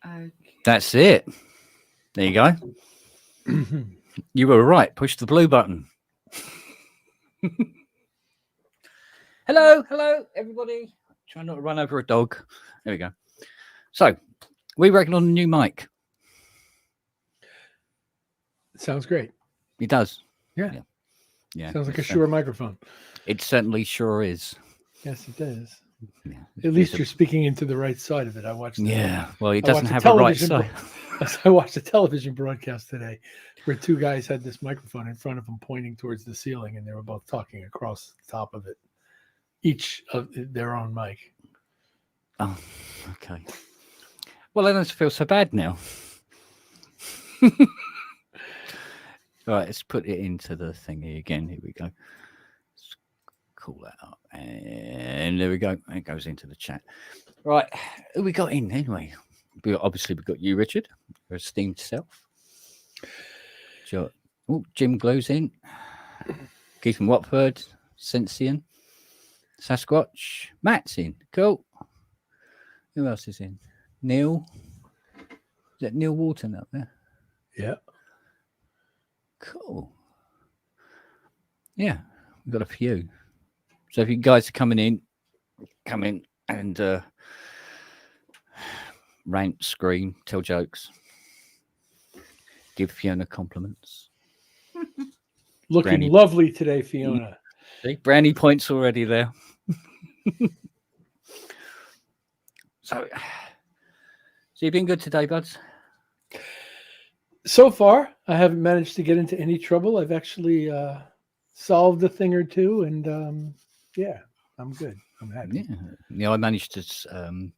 Okay. That's it. There you go. You were right. Push the blue button. Hello, everybody. Try not to run over a dog. There we go. So, we reckon on a new mic. Sounds great. It does. Yeah. Sounds like a Shure microphone. It certainly sure is. Yes, it does. Yeah. At least you're speaking into the right side of it. I watched. Well, it doesn't have a right side. I watched a television broadcast today where two guys had this microphone in front of them pointing towards the ceiling, and they were both talking across the top of it, each of their own mic. Oh, okay. Well, I don't feel so bad now. All right, let's put it into the thingy again. Here we go. Let's call that up. And there we go. It goes into the chat. Right, who we got in anyway? Obviously, we've got you, Richard, your esteemed self. Jim Glue's in. Keith from Watford. Cynthian. Sasquatch. Matt's in. Cool. Who else is in? Neil. Is that Neil Walton up there? Yeah. Cool. Yeah, we've got a few. So if you guys are coming in, come in and rant, scream, tell jokes, give Fiona compliments. Looking Brownie. lovely today, Fiona. See, brownie points already there. So you've been good today, buds? So far, I haven't managed to get into any trouble. I've actually solved a thing or two, and yeah, I'm good. I'm happy. Yeah, I managed to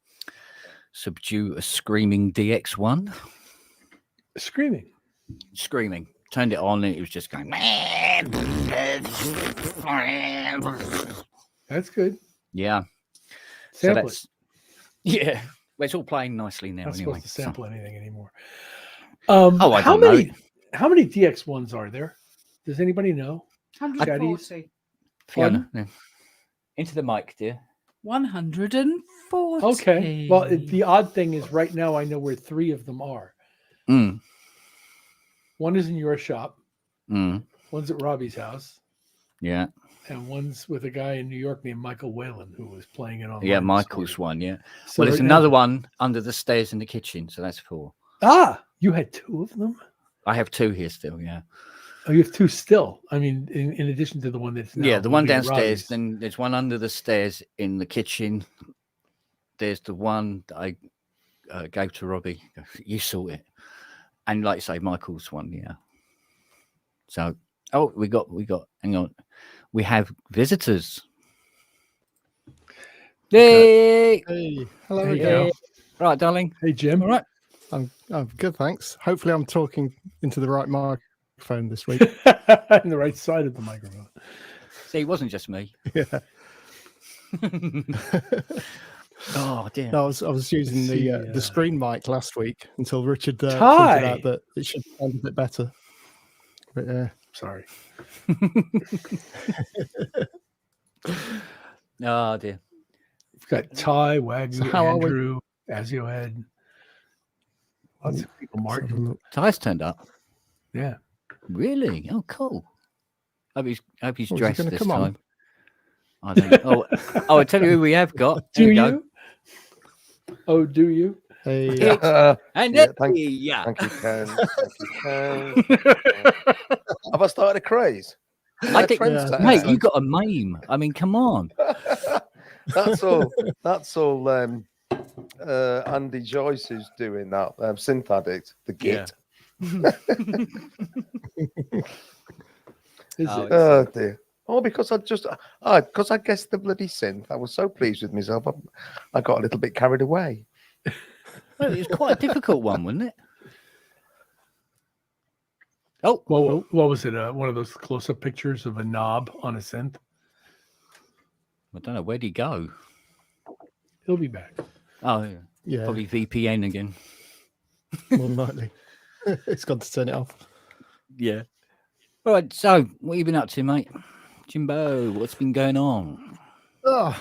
subdue a screaming DX1. Screaming. Turned it on, and it was just going. That's good. Yeah. Sample it. Yeah. Well, it's all playing nicely now. Not anyway, supposed to sample anything anymore. I how don't many? know. How many DX1s are there? Does anybody know? 140. Fiona, no. Into the mic, dear. 140. Okay. Well, the odd thing is, right now I know where three of them are. Mm. One is in your shop. Mm. One's at Robbie's house. Yeah. And one's with a guy in New York named Michael Whalen, who was playing it on. Yeah, Michael's one. Yeah. So well, there's another one under the stairs in the kitchen, so that's 4. Ah, you had 2 of them? I have 2 here still. Yeah. Oh, you have 2 still. I mean, in addition to the one that's now the one downstairs. Robbie's. Then there's one under the stairs in the kitchen. There's the one that I gave to Robbie. You sort it. And like I say, Michael's one. Yeah. So, we got. Hang on. We have visitors. Hey. Hey. Hello Hey, again. Right, darling. Hey, Jim. All right. I'm good, thanks. Hopefully I'm talking into the right microphone this week. On the right side of the microphone. See, it wasn't just me. Yeah. Oh dear. No, I was using the screen mic last week until Richard pointed Ty. out that it should sound a bit better. But yeah. Sorry. Oh dear. We've got Ty, Wagner, So how are we? Andrew, Azioed. Lots of people. Martin. Ty's turned up. Yeah. Really? Oh, cool. Hope he's Oh, is he dressed gonna this come on? time. I don't. I tell you who we have got. Do Here we you? go. Oh, do you? Hey, And Yeah, thank you. Thank you, Ken. Thank you, Ken. Have I started a craze? I think, Trendsetter. mate, you got a meme. I mean, come on. That's all. That's all. Andy Joyce who's doing that. Synth Addict, the Git. Is Oh, it? Oh dear. Oh, because because I guessed the bloody synth. I was so pleased with myself. I got a little bit carried away. Well, it was quite a difficult one, wasn't it? Oh, Well, what was it? One of those close-up pictures of a knob on a synth? I don't know. Where'd he go? He'll be back. Oh, yeah. yeah, Probably VPN again. more than likely. It's gone to turn it off. Yeah. All right. So, what have you been up to, mate? Jimbo, what's been going on? Oh,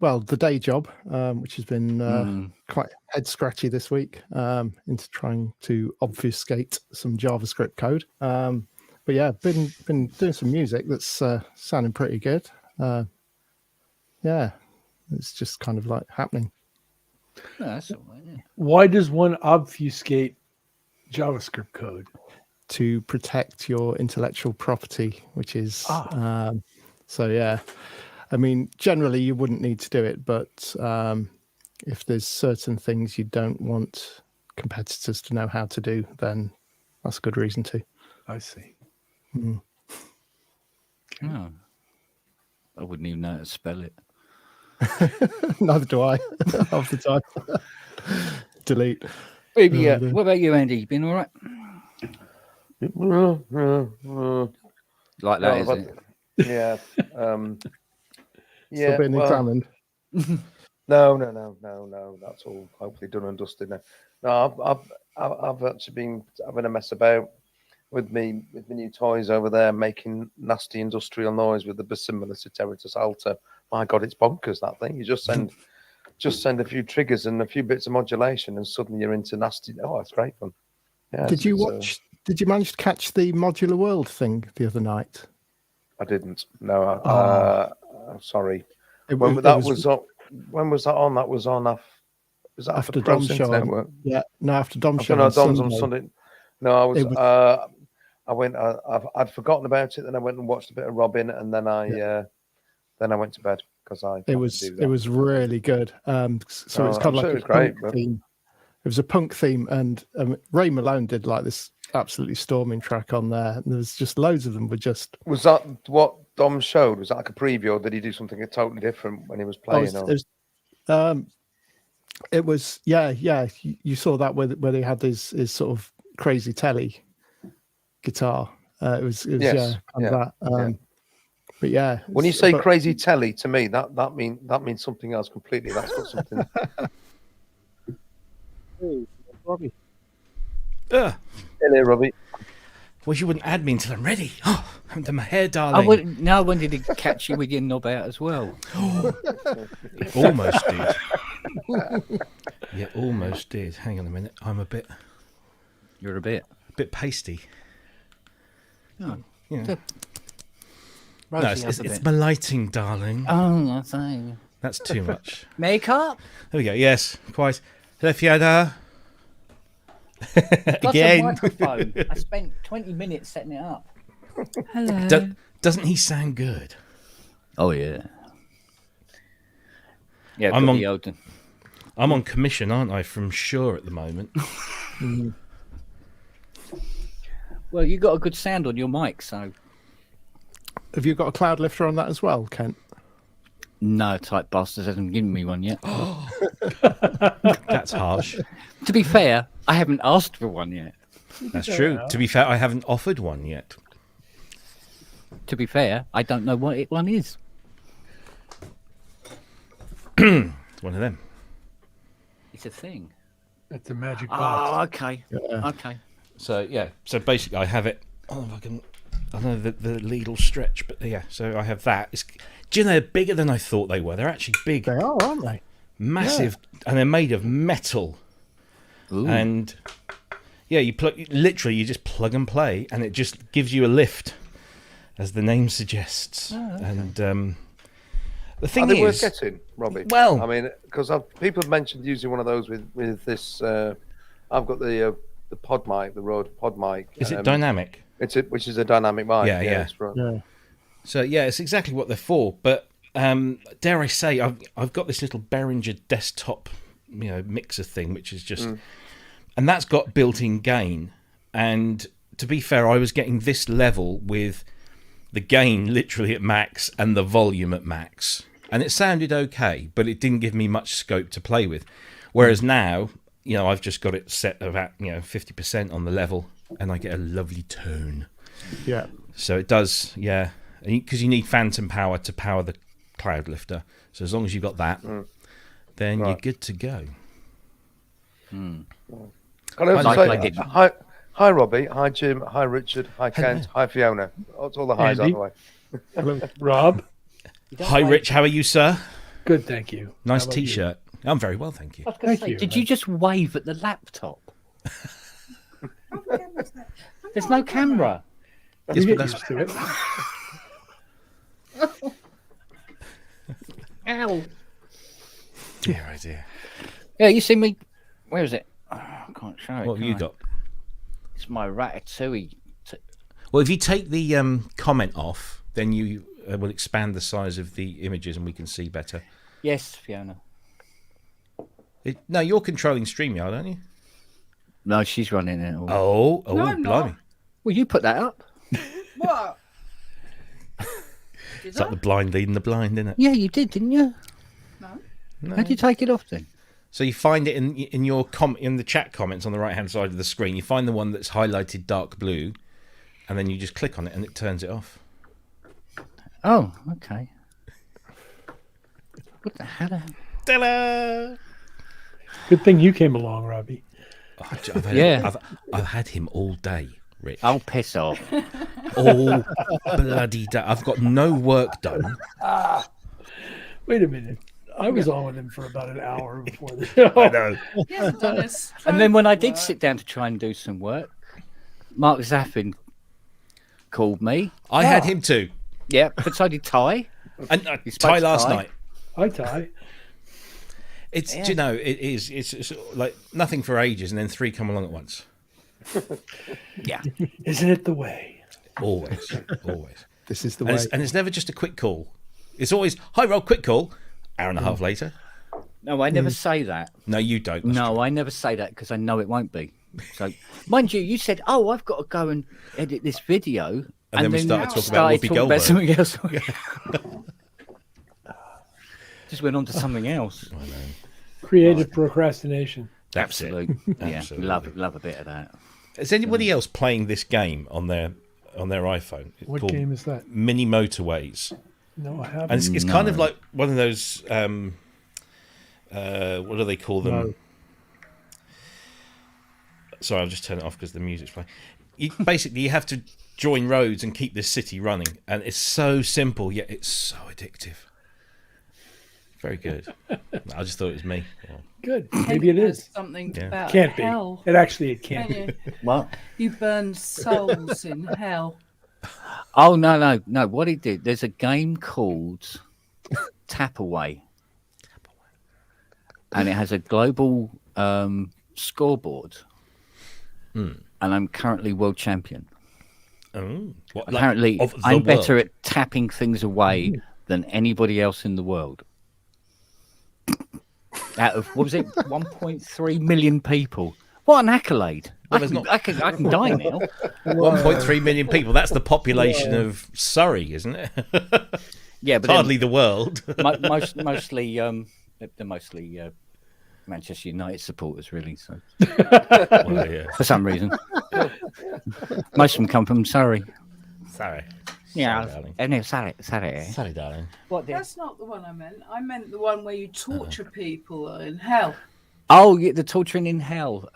well, the day job, which has been quite head scratchy this week into trying to obfuscate some JavaScript code. But yeah, been doing some music that's sounding pretty good. Yeah, it's just kind of like happening. No, that's all right. Yeah. Why does one obfuscate JavaScript code? To protect your intellectual property, which is so yeah. I mean, generally you wouldn't need to do it, but if there's certain things you don't want competitors to know how to do, then that's a good reason to. I see. Mm. Oh. I wouldn't even know how to spell it. Neither do I half the time. Delete. Maybe, what about you, Andy? You been all right? Like that, is it? Yeah. Yeah. Still being examined. No. That's all hopefully done and dusted now. No, I've actually been having a mess about with me new toys over there, making nasty industrial noise with the Basimilus Territus Alta. My God, it's bonkers, that thing. You just send a few triggers and a few bits of modulation, and suddenly you're into nasty. Oh, it's great fun. Yeah. Did you manage to catch the Modular World thing the other night? I didn't. No. I'm sorry. When was that on? That was on after Pro Dom's Synth show. Network? Yeah, no, after Dom's show. No, on Dom's on Sunday. Sunday. No, I'd forgotten about it. Then I went and watched a bit of Robin, and then I went to bed because it was really good. So it's kind of like a great theme. It was a punk theme, and Ray Malone did like this absolutely storming track on there. And there was just loads of them. Was that what Dom showed? Was that like a preview, or did he do something totally different when he was playing? It was yeah. You saw that where they had his sort of crazy telly guitar. It was yes. That. But yeah, when you say crazy telly, to me that means something else completely. That's got something. Robbie. Hello, Robbie. Well, you wouldn't add me until I'm ready. Oh, I haven't done my hair, darling. I wanted to catch you with your knob out as well. It almost did. Yeah, almost did. Hang on a minute. You're a bit pasty. Oh, yeah. No, it's my lighting, darling. Oh, I'm saying. That's too much. Makeup? There we go. Yes, quite. Hello, Fiona. Got Again. a microphone. I spent 20 minutes setting it up. Hello. Doesn't he sound good? Oh, yeah. Yeah, I'm on commission, aren't I, from Shure at the moment? Well, you got a good sound on your mic, so. Have you got a cloud lifter on that as well, Kent? No, type bastards hasn't given me one yet. That's harsh. To be fair, I haven't asked for one yet. That's true. To be fair, I haven't offered one yet. To be fair, I don't know what one is. It's one of them. It's a thing. It's a magic box. Oh, okay. Yeah. Okay. So, yeah. So, basically, I have it. Oh, if I can... I know the lead will stretch, but yeah. So, I have that. Do you know, they're bigger than I thought they were. They're actually big. They are, aren't they? Massive. Yeah. And they're made of metal. Ooh. And, yeah, you just plug and play, and it just gives you a lift, as the name suggests. Oh, okay. And... the thing Are they is, worth getting, Robbie? Well, I mean, because people have mentioned using one of those with this. I've got the pod mic, the Rode pod mic. Is it dynamic? Which is a dynamic mic. Yeah. Yeah. So yeah, it's exactly what they're for. But dare I say, I've got this little Behringer desktop, mixer thing, which is just, and that's got built-in gain. And to be fair, I was getting this level with the gain literally at max and the volume at max. And it sounded okay, but it didn't give me much scope to play with. Whereas now, I've just got it set about 50% on the level, and I get a lovely tone. Yeah. So it does, yeah. Because you need phantom power to power the cloud lifter. So as long as you've got that, then you're good to go. Hi, Robbie. Hi, Jim. Hi, Richard. Hi, Kent. Hi, Fiona. It's all the highs out the way. Hello, Rob. Hi, Rich. How are you, sir? Good, thank you. Nice How about you? T-shirt. I'm very well, thank you. I was gonna Thank say, you. did you just wave at the laptop? What camera's that? There's no camera. Yes, You but get that's used to it. Ow. dear, oh dear. Yeah, you see me. Where is it? Oh, I can't show it. What have can you I? got? It's my Ratatouille. Well, if you take the comment off, then you will expand the size of the images and we can see better. Yes, Fiona. No, you're controlling StreamYard, aren't you? No, she's running it all. Oh, No, I'm not. blimey. Well, you put that up. What? It's like the blind leading the blind, isn't it? Yeah, you did, didn't you? No. No. How'd you take it off then? So you find it in your in the chat comments on the right hand side of the screen. You find the one that's highlighted dark blue, and then you just click on it and it turns it off. Oh, okay. What the hell? Ta-da! Good thing you came along, Robbie. I've had him all day, Rich. I'll piss off. All bloody day. I've got no work done. Wait a minute. I was on with him for about an hour before the show. I know. He hasn't done his And then when I did work. sit down to try and do some work, Mark Zaffin called me. I had him too. Yeah, but so did Ty. And You spoke Ty to last Ty? night. Hi, Ty. It's do you know it's like nothing for ages, and then three come along at once. Yeah. Isn't it the way? Always, always. This is the And way. it's never just a quick call. It's always hi Rob, quick call. Hour and a half later. No, I never say that. No, you don't. That's No, I never say that because I know it won't be. So, mind you, you said, "Oh, I've got to go and edit this video," And then we started talking about Whoopi Goldberg. something else. Just went on to something else. Creative procrastination. That's it. Absolute. Yeah, Absolutely. love a bit of that. Is anybody else playing this game on their iPhone? It's What called game is that? Mini Motorways, No, I haven't. and it's kind of like one of those. What do they call them? No. Sorry, I'll just turn it off because the music's playing. Basically, you have to join roads and keep this city running, and it's so simple yet it's so addictive. Very good. I just thought it was me. Good. Maybe it is. Something Yeah. about Can't be. hell. It can't Can be. you? What? You burn souls in hell. Oh no! What he did? There's a game called Tap Away, and it has a global scoreboard. And I'm currently world champion. Oh, what, like, Apparently, of the I'm better world? at tapping things away than anybody else in the world. Out of what was it, 1.3 million people? What an accolade! Well, there's not- I can die now. 1.3 million people. That's the population of Surrey, isn't it? Yeah, but Hardly the world. mostly they're mostly Manchester United supporters, really. So Well, yeah. for some reason, most of them come from Surrey. Sorry. Yeah, Sorry, darling. and Surrey. Sorry, darling. What? That's not the one I meant. I meant the one where you torture people in hell. Oh, yeah, the torturing in hell.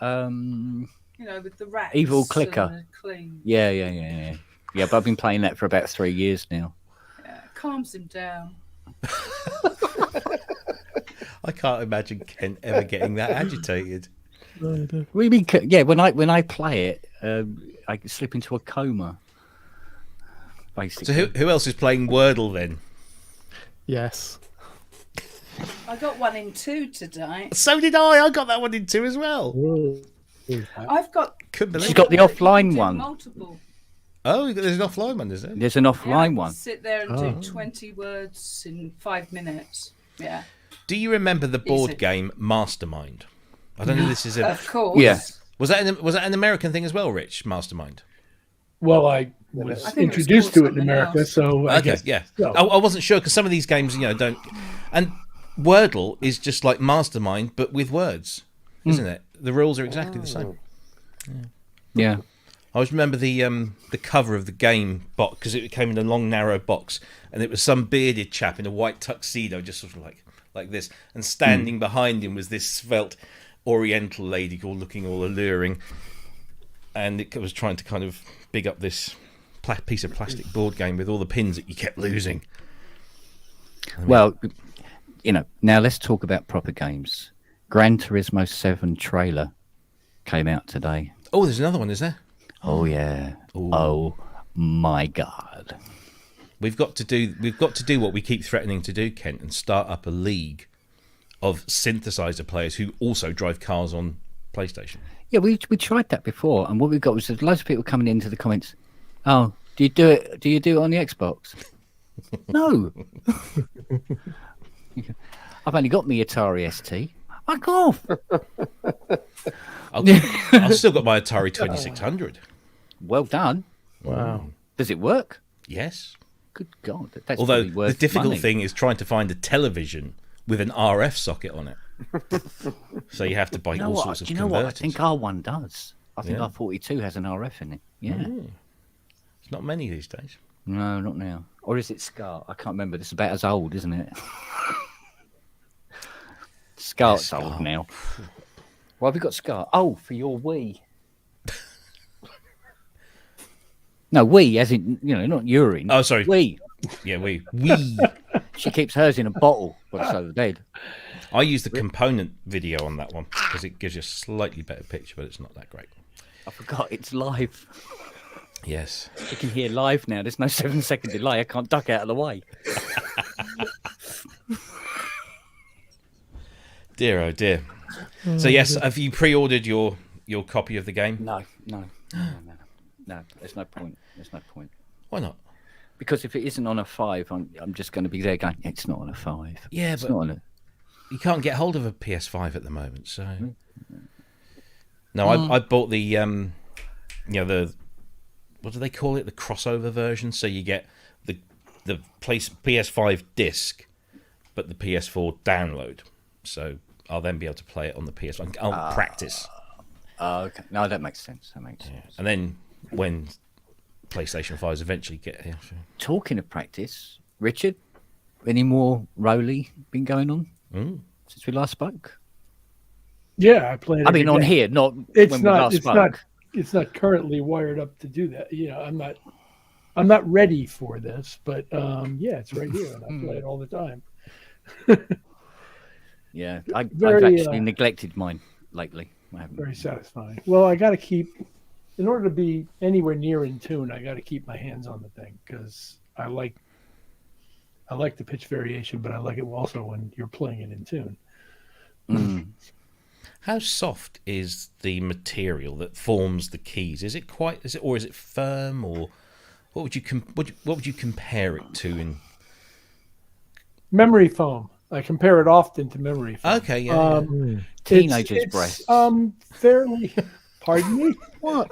You know, with the rats. Evil clicker. And the clean. Yeah. Yeah, but I've been playing that for about 3 years now. Yeah, it calms him down. I can't imagine Kent ever getting that agitated. We mean, yeah, when I play it, I slip into a coma. Basically. So who else is playing Wordle then? Yes. I got 1 in 2 today. So did I. I got that one in 2 as well. I've got. Couldn't believe She's it. got the you can offline do one. Multiple. Oh, there's an offline one, is there? There's an Yeah, offline one. Sit there and do 20 words in 5 minutes. Yeah, Do you remember the board Easy. game Mastermind? I don't know if this is a... of course. Yeah. Was that an American thing as well, Rich? Mastermind? Well, I was I think it was introduced to called it in something America, else. so I Okay, guess yeah. so. I wasn't sure because some of these games, don't... And Wordle is just like Mastermind, but with words, isn't it? The rules are exactly the same. Yeah. I always remember the cover of the game box because it came in a long, narrow box, and it was some bearded chap in a white tuxedo, just sort of like this, and standing behind him was this svelte Oriental lady, all looking all alluring, and it was trying to kind of big up this piece of plastic board game with all the pins that you kept losing. Well, Now let's talk about proper games. Gran Turismo 7 trailer came out today. Oh, there's another one, is there? Oh yeah. Ooh. Oh my God. We've got to do what we keep threatening to do, Kent, and start up a league of synthesizer players who also drive cars on PlayStation. Yeah, we tried that before, and what we got was there's loads of people coming into the comments. Oh, do you do it on the Xbox? No. I've only got my Atari ST. Fuck off. I've still got my Atari 2600. Well done. Wow. Does it work? Yes. Good God. That's Although probably worth the difficult money. thing is trying to find a television with an RF socket on it. So you have to buy all sorts of Do you know converters. what? I think R1 does. I think Yeah. R42 has an RF in it. Yeah. It's not many these days. No, not now. Or is it SCART? I can't remember. It's about as old, isn't it? SCART's SCART. old now. Why have you got SCART? Oh, for your Wii. No, Wii, as in, not urine. Oh, sorry. Wii. Yeah, we. She keeps hers in a bottle, but so dead. I use the component video on that one because it gives you a slightly better picture, but it's not that great. I forgot it's live. Yes. You can hear live now. There's no 7-second delay. I can't duck out of the way. Dear, oh dear. So yes, have you pre-ordered your copy of the game? No. There's no point. Why not? Because if it isn't on a 5, I'm just going to be there going, it's not on a 5. Yeah, it's but not on a... you can't get hold of a PS5 at the moment, so. No, I bought the what do they call it? The crossover version. So you get the PS5 disc, but the PS4 download. So I'll then be able to play it on the PS5. I'll practice. Okay. No, that makes sense. And then when PlayStation 5s eventually get here. Talking of practice, Richard, any more Roley been going on since we last spoke? Yeah, I play it. I mean, on here, not It's when not. we last It's spoke. not. It's not currently wired up to do that. I'm not ready for this, but yeah, it's right here, and I play it all the time. Yeah, I've Very, actually neglected mine lately. I haven't. Very satisfying. Well, I got to keep, in order to be anywhere near in tune, I got to keep my hands on the thing because I like the pitch variation, but I like it also when you're playing it in tune. How soft is the material that forms the keys? Is it firm, or what would you compare it to in Memory foam. I compare it often to memory foam. Okay, yeah. Teenagers' breasts. Fairly. Pardon me. What?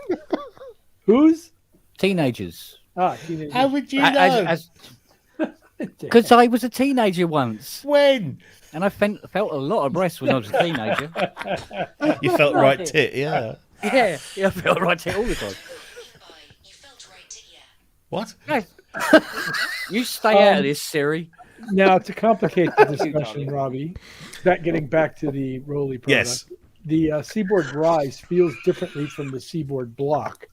Whose? Teenagers. Teenagers. How would you know? Because I was a teenager once. When? And I felt a lot of breasts when I was a teenager. You felt right tit, yeah. Yeah, I felt right tit all the time. You felt right, did you? What? You stay out of this, Siri. Now, to complicate the discussion, Robbie, getting back to the Roley product, Yes. The Seaboard Rise feels differently from the Seaboard Block,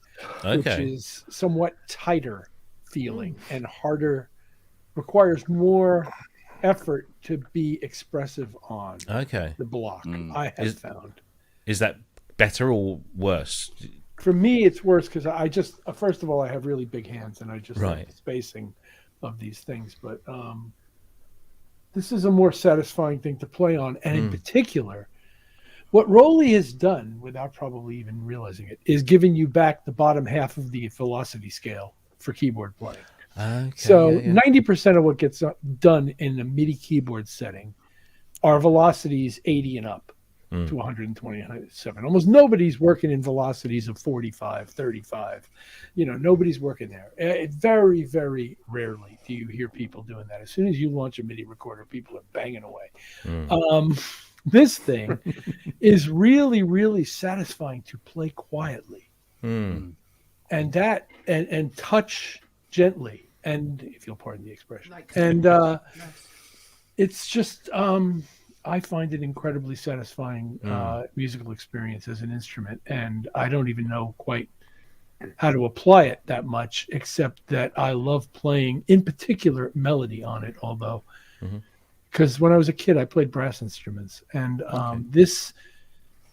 which is somewhat tighter feeling and harder, requires more effort to be expressive on the block, I have found. Is that better or worse? For me, it's worse because I just, first of all, I have really big hands and I just like the spacing of these things. But this is a more satisfying thing to play on. And in particular, what Roley has done, without probably even realizing it, is giving you back the bottom half of the velocity scale for keyboard playing. Okay, so 90% of what gets done in a MIDI keyboard setting are velocities 80 and up to 120, 107. Almost nobody's working in velocities of 45, 35. Nobody's working there. Very, very rarely do you hear people doing that. As soon as you launch a MIDI recorder, people are banging away. This thing is really, really satisfying to play quietly and touch gently. And if you'll pardon the expression, it's just, I find it incredibly satisfying musical experience as an instrument. And I don't even know quite how to apply it that much, except that I love playing, in particular, melody on it. Although because when I was a kid, I played brass instruments, and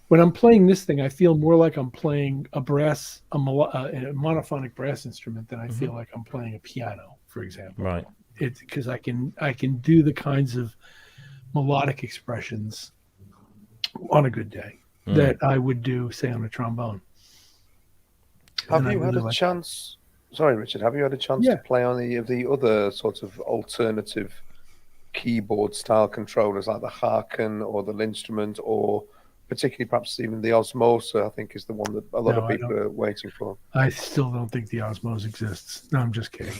when I'm playing this thing, I feel more like I'm playing a monophonic brass instrument than I feel like I'm playing a piano, for example. Right. It's because I can do the kinds of melodic expressions on a good day that I would do, say, on a trombone. Have you had a chance? Sorry, Richard. Have you had a chance to play on any of the other sort of alternative keyboard style controllers, like the Harken or the Linstrument, or particularly perhaps even the Osmosa? I think is the one that a lot of people are waiting for. I still don't think the Osmos exists. No, I'm just kidding.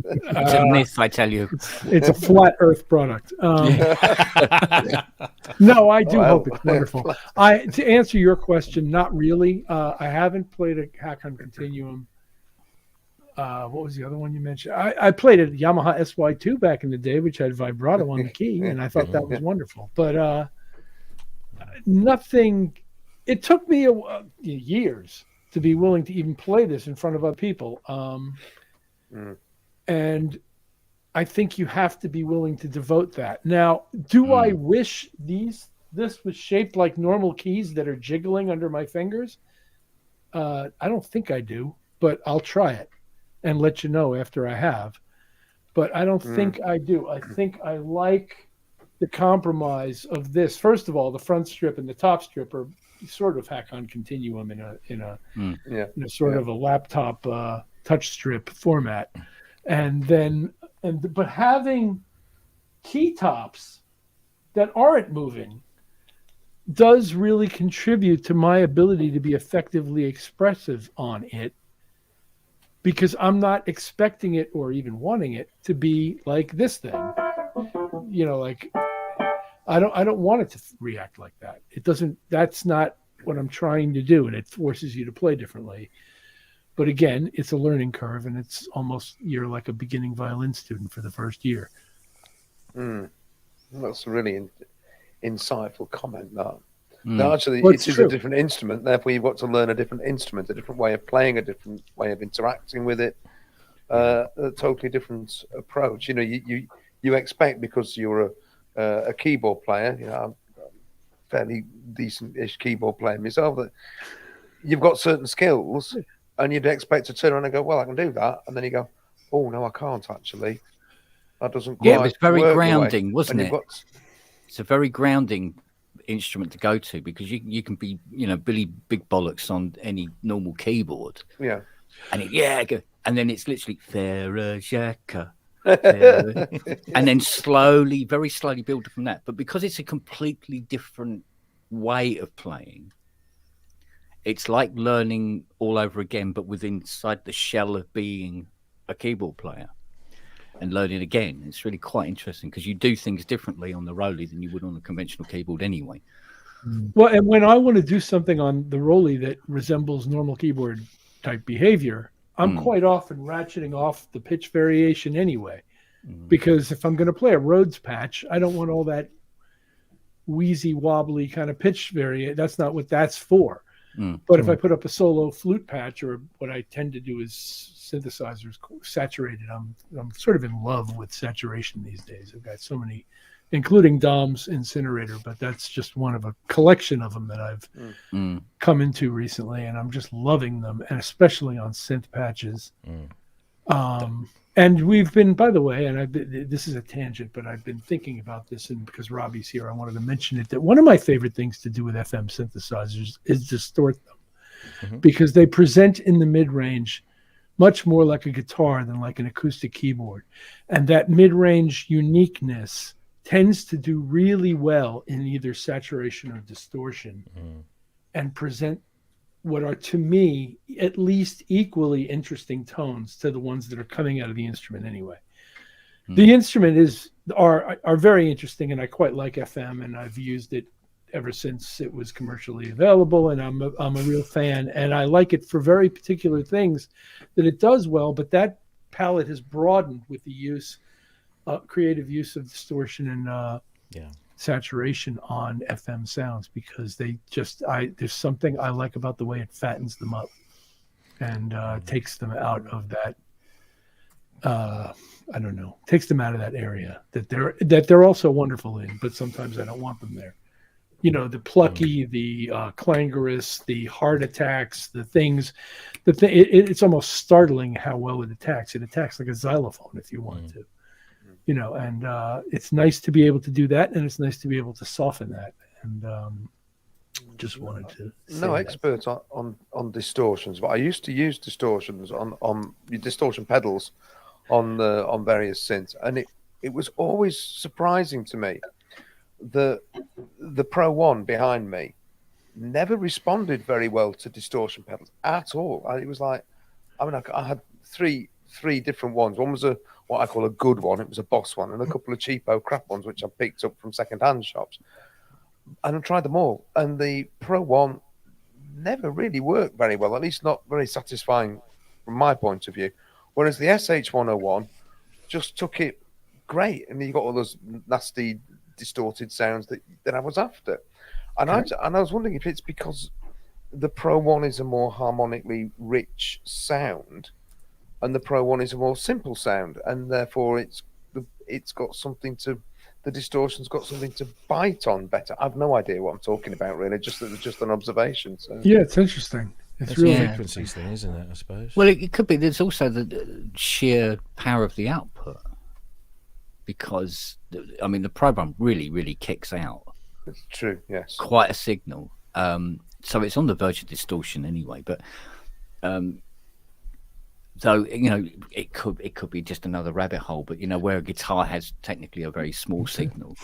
It's a myth, I tell you. It's a flat Earth product. No, I do hope it's wonderful. To answer your question, not really. I haven't played a Hack-On Continuum. What was the other one you mentioned? I played a Yamaha SY2 back in the day, which had vibrato on the key, and I thought that was wonderful. But nothing. It took me years to be willing to even play this in front of other people. And I think you have to be willing to devote that. Now, do I wish this was shaped like normal keys that are jiggling under my fingers? I don't think I do, but I'll try it and let you know after I have. But I don't think I do. I think I like the compromise of this. First of all, the front strip and the top strip are sort of Hack-On Continuum in a sort of a laptop touch strip format. But having key tops that aren't moving does really contribute to my ability to be effectively expressive on it, because I'm not expecting it or even wanting it to be like this thing. Like I don't want it to react like that. It doesn't. That's not what I'm trying to do, and it forces you to play differently. But again, it's a learning curve, and it's almost you're like a beginning violin student for the first year. That's a really insightful comment. Now, actually, Well, it is a different instrument. Therefore, you've got to learn a different instrument, a different way of playing, a different way of interacting with it, a totally different approach. You expect, because you're a keyboard player, I'm a fairly decent-ish keyboard player myself, that you've got certain skills. And you'd expect to turn around and go, well, I can do that. And then you go, oh, no, I can't actually. That doesn't quite it's very work grounding, wasn't it? Got... It's a very grounding instrument to go to, because you can be, Billy Big Bollocks on any normal keyboard. Yeah. And and then it's literally Farajaka. And then slowly, very slowly build from that. But because it's a completely different way of playing, it's like learning all over again, but within inside the shell of being a keyboard player and learning again. It's really quite interesting, because you do things differently on the Rolly than you would on a conventional keyboard anyway. Well, and when I want to do something on the Rolly that resembles normal keyboard type behavior, I'm quite often ratcheting off the pitch variation anyway, because if I'm going to play a Rhodes patch, I don't want all that wheezy, wobbly kind of pitch variation. That's not what that's for. But if I put up a solo flute patch, or what I tend to do is synthesizers saturated, I'm sort of in love with saturation these days. I've got so many, including Dom's Incinerator, but that's just one of a collection of them that I've come into recently, and I'm just loving them, and especially on synth patches. And we've been, by the way, and this is a tangent, but I've been thinking about this, and because Robbie's here, I wanted to mention it, that one of my favorite things to do with FM synthesizers is distort them, because they present in the mid-range much more like a guitar than like an acoustic keyboard. And that mid-range uniqueness tends to do really well in either saturation or distortion, and present what are, to me, at least equally interesting tones to the ones that are coming out of the instrument anyway. The instrument are very interesting, and I quite like FM, and I've used it ever since it was commercially available, and I'm a real fan, and I like it for very particular things that it does well. But that palette has broadened with the creative use of distortion and saturation on FM sounds, because there's something I like about the way it fattens them up and takes them out of that I don't know, takes them out of that area that they're also wonderful in, but sometimes I don't want them there. You know, the plucky, the clangorous, the heart attacks, the things. It's almost startling how well it attacks. It attacks like a xylophone if you want to. You know, and it's nice to be able to do that, and it's nice to be able to soften that. And just wanted to say expert on distortions, but I used to use distortions on distortion pedals on various synths, and it was always surprising to me that the Pro One behind me never responded very well to distortion pedals at all. It was like, I had three different ones. One was what I call a good one. It was a Boss one, and a couple of cheapo crap ones which I picked up from second-hand shops. And I tried them all, and the Pro One never really worked very well, at least not very satisfying from my point of view. Whereas the SH101 just took it great, and you got all those nasty, distorted sounds that I was after. And I was wondering if it's because the Pro One is a more harmonically rich sound, and the Pro One is a more simple sound, and therefore it's got something to. The distortion's got something to bite on better. I've no idea what I'm talking about, really. Just an observation. So. Yeah, it's interesting. It's really really frequencies thing, isn't it? I suppose. Well, it could be. There's also the sheer power of the output, because the program really, really kicks out. It's true. Yes. Quite a signal. So it's on the verge of distortion anyway, but. Though it could be just another rabbit hole, but where a guitar has technically a very small signal.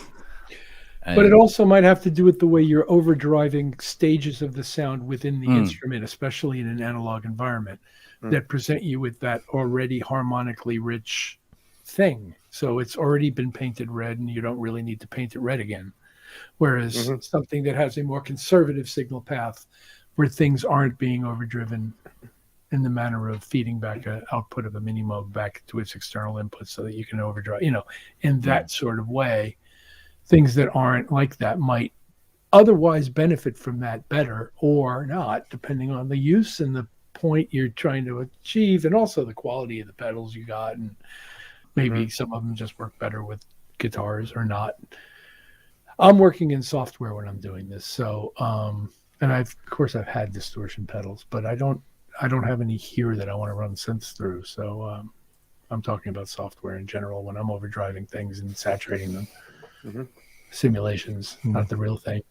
But it also might have to do with the way you're overdriving stages of the sound within the instrument, especially in an analog environment, that present you with that already harmonically rich thing. So it's already been painted red, and you don't really need to paint it red again. Whereas something that has a more conservative signal path, where things aren't being overdriven in the manner of feeding back an output of a mini mode back to its external input so that you can overdrive, in that sort of way, things that aren't like that might otherwise benefit from that better or not, depending on the use and the point you're trying to achieve, and also the quality of the pedals you got. And maybe some of them just work better with guitars or not. I'm working in software when I'm doing this. So, and of course I've had distortion pedals, but I don't have any here that I want to run synths through. So I'm talking about software in general when I'm overdriving things and saturating them. Simulations, not the real thing.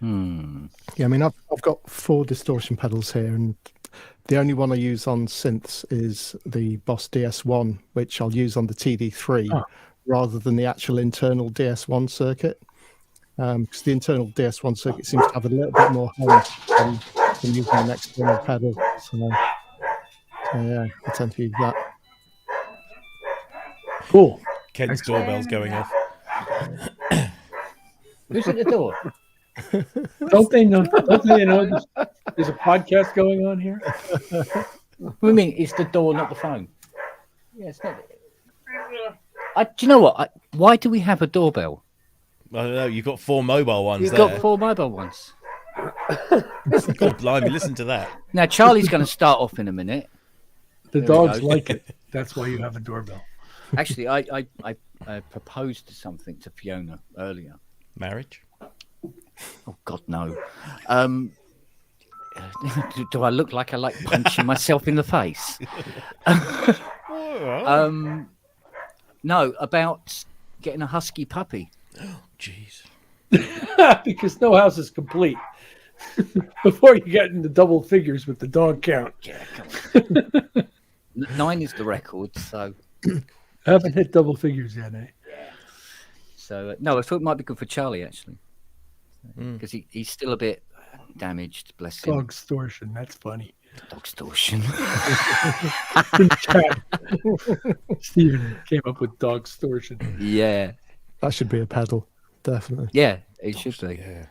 Yeah, I've got 4 distortion pedals here, and the only one I use on synths is the Boss DS1, which I'll use on the TD3 rather than the actual internal DS1 circuit. Because the internal DS1 circuit seems to have a little bit more hum than using an external pedal. So yeah, I tend to use that. Cool. Kent's doorbell's going off. Who's at the door? Don't they know there's a podcast going on here? What do you mean? It's the door, not the phone. Yeah, it's not. Do you know what? Why do we have a doorbell? I don't know. You've got 4 mobile ones. You've got 4 mobile ones. God blimey, listen to that. Now Charlie's going to start off in a minute. The dogs like it. That's why you have a doorbell. Actually, I proposed something to Fiona earlier. Marriage? Oh God, no. Do I look like I like punching myself in the face? No, about getting a husky puppy. Oh, jeez. Because no house is complete before you get into double figures with the dog count. Yeah, come on. 9 is the record, so I haven't hit double figures yet, eh? So no, I thought it might be good for Charlie actually, because he's still a bit damaged. Bless him. Dog-stortion. That's funny. Dog-stortion. Stephen came up with dog-stortion. Yeah, that should be a pedal, definitely. Yeah, it should be. Yeah.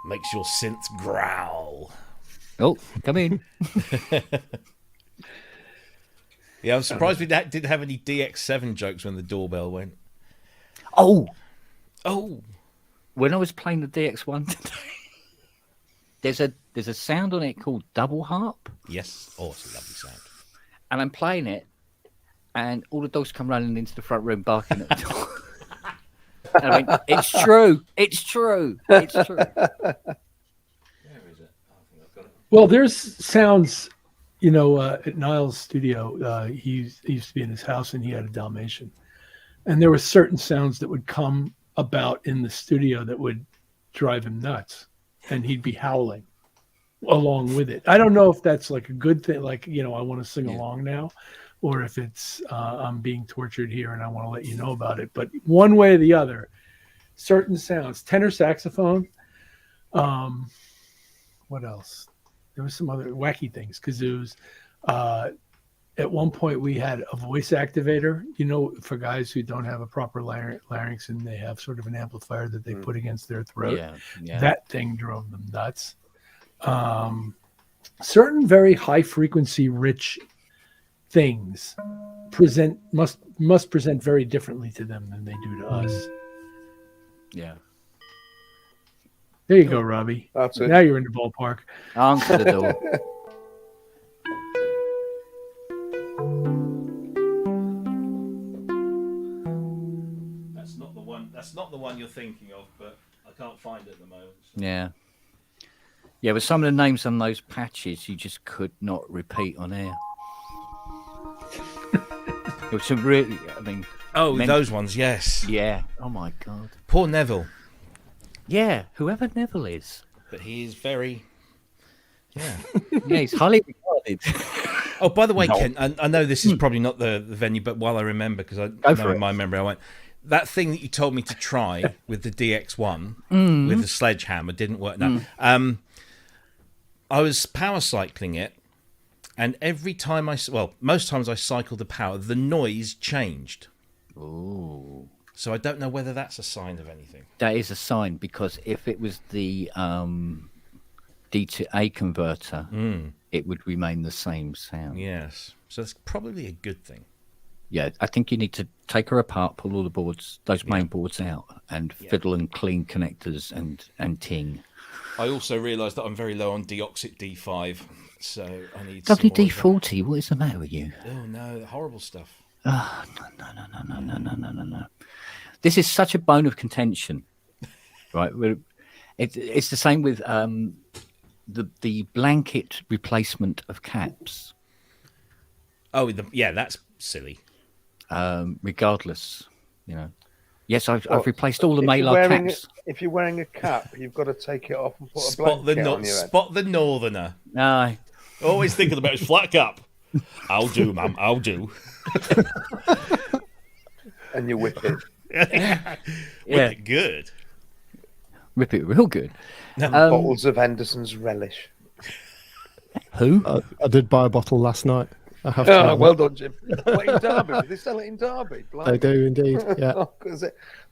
Makes your synths growl. Oh, come in. Yeah, I'm surprised we didn't have any DX7 jokes when the doorbell went. Oh, when I was playing the DX1 today, there's a sound on it called double harp. Yes. Oh, it's a lovely sound. and I'm playing it, and all the dogs come running into the front room barking at the door. And I went, it's true. It's true. It's true. Well, there's sounds, at Niall's studio. He used to be in his house, and he had a Dalmatian, and there were certain sounds that would come about in the studio that would drive him nuts, and he'd be howling along with it. I don't know if that's like a good thing, like, I want to sing along now, or if it's I'm being tortured here and I want to let you know about it. But one way or the other, certain sounds, tenor saxophone, what else? There was some other wacky things, because it was at one point we had a voice activator, for guys who don't have a proper larynx and they have sort of an amplifier that they put against their throat. Yeah. That thing drove them nuts. Certain very high frequency rich things must present very differently to them than they do to us. Yeah. There you go, Robbie. That's it. Now you're in the ballpark. Answer the door. That's not the one you're thinking of, but I can't find it at the moment. So. Yeah. Yeah, but some of the names on those patches you just could not repeat on air. It was some really, those ones, yes. Yeah. Oh my God. Poor Neville. Yeah, whoever Neville is. But he is very... Yeah. Yeah, he's highly regarded. Oh, by the way, Ken, I know this is probably not the venue, but while I remember, because I know in my memory, I went... That thing that you told me to try with the DX1 with the sledgehammer didn't work. No, I was power cycling it, and every time most times I cycled the power, the noise changed. Ooh. So I don't know whether that's a sign of anything. That is a sign, because if it was the D to A converter, it would remain the same sound. Yes. So that's probably a good thing. Yeah, I think you need to take her apart, pull all the boards, those main boards out, and fiddle and clean connectors and ting. I also realised that I'm very low on deoxit D5, so I need WD-40, what is the matter with you? Oh, no, horrible stuff. Oh, no. This is such a bone of contention, right? It's the same with the blanket replacement of caps. Oh, that's silly. Regardless, Yes, I've replaced all the Maillard caps. If you're wearing a cap, you've got to take it off and put a Spot blanket on your head. Spot the northerner. Aye. Always thinking about his flat cap. I'll do, ma'am. I'll do. And you whip it. Whip it good. Rip it real good. Bottles of Henderson's Relish. Who? I did buy a bottle last night. I have well done, Jim. What, in Derby? They sell it in Derby. They do indeed. Yeah.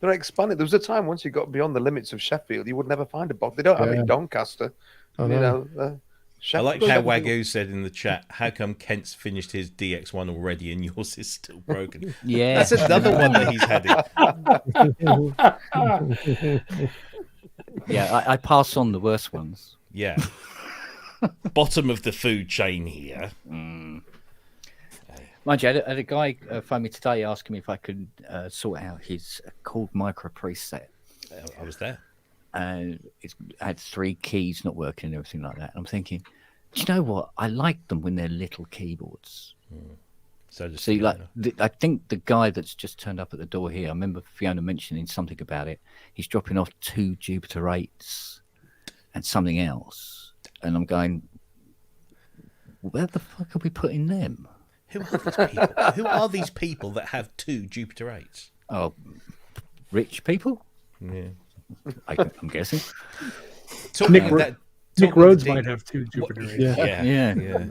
They're expanding. There was a time once you got beyond the limits of Sheffield, you would never find a bottle. They don't have it in Doncaster. I know. I like how Wagyu said in the chat, how come Kent's finished his DX1 already and yours is still broken? Yeah. That's another one that he's had. Yeah, I pass on the worst ones. Yeah. Bottom of the food chain here. Mind you, I had a guy phone me today asking me if I could sort out his chord micro preset. I was there. It had 3 keys not working and everything like that. I'm thinking, do you know what? I like them when they're little keyboards. So see, I think the guy that's just turned up at the door here, I remember Fiona mentioning something about it. He's dropping off 2 Jupiter 8s and something else. And I'm going, where the fuck are we putting them? Who are these people? Who are these people that have 2 Jupiter 8s? Oh, rich people? Yeah. I'm guessing. Nick Rhodes might have 2 Jupiter 8s. Yeah.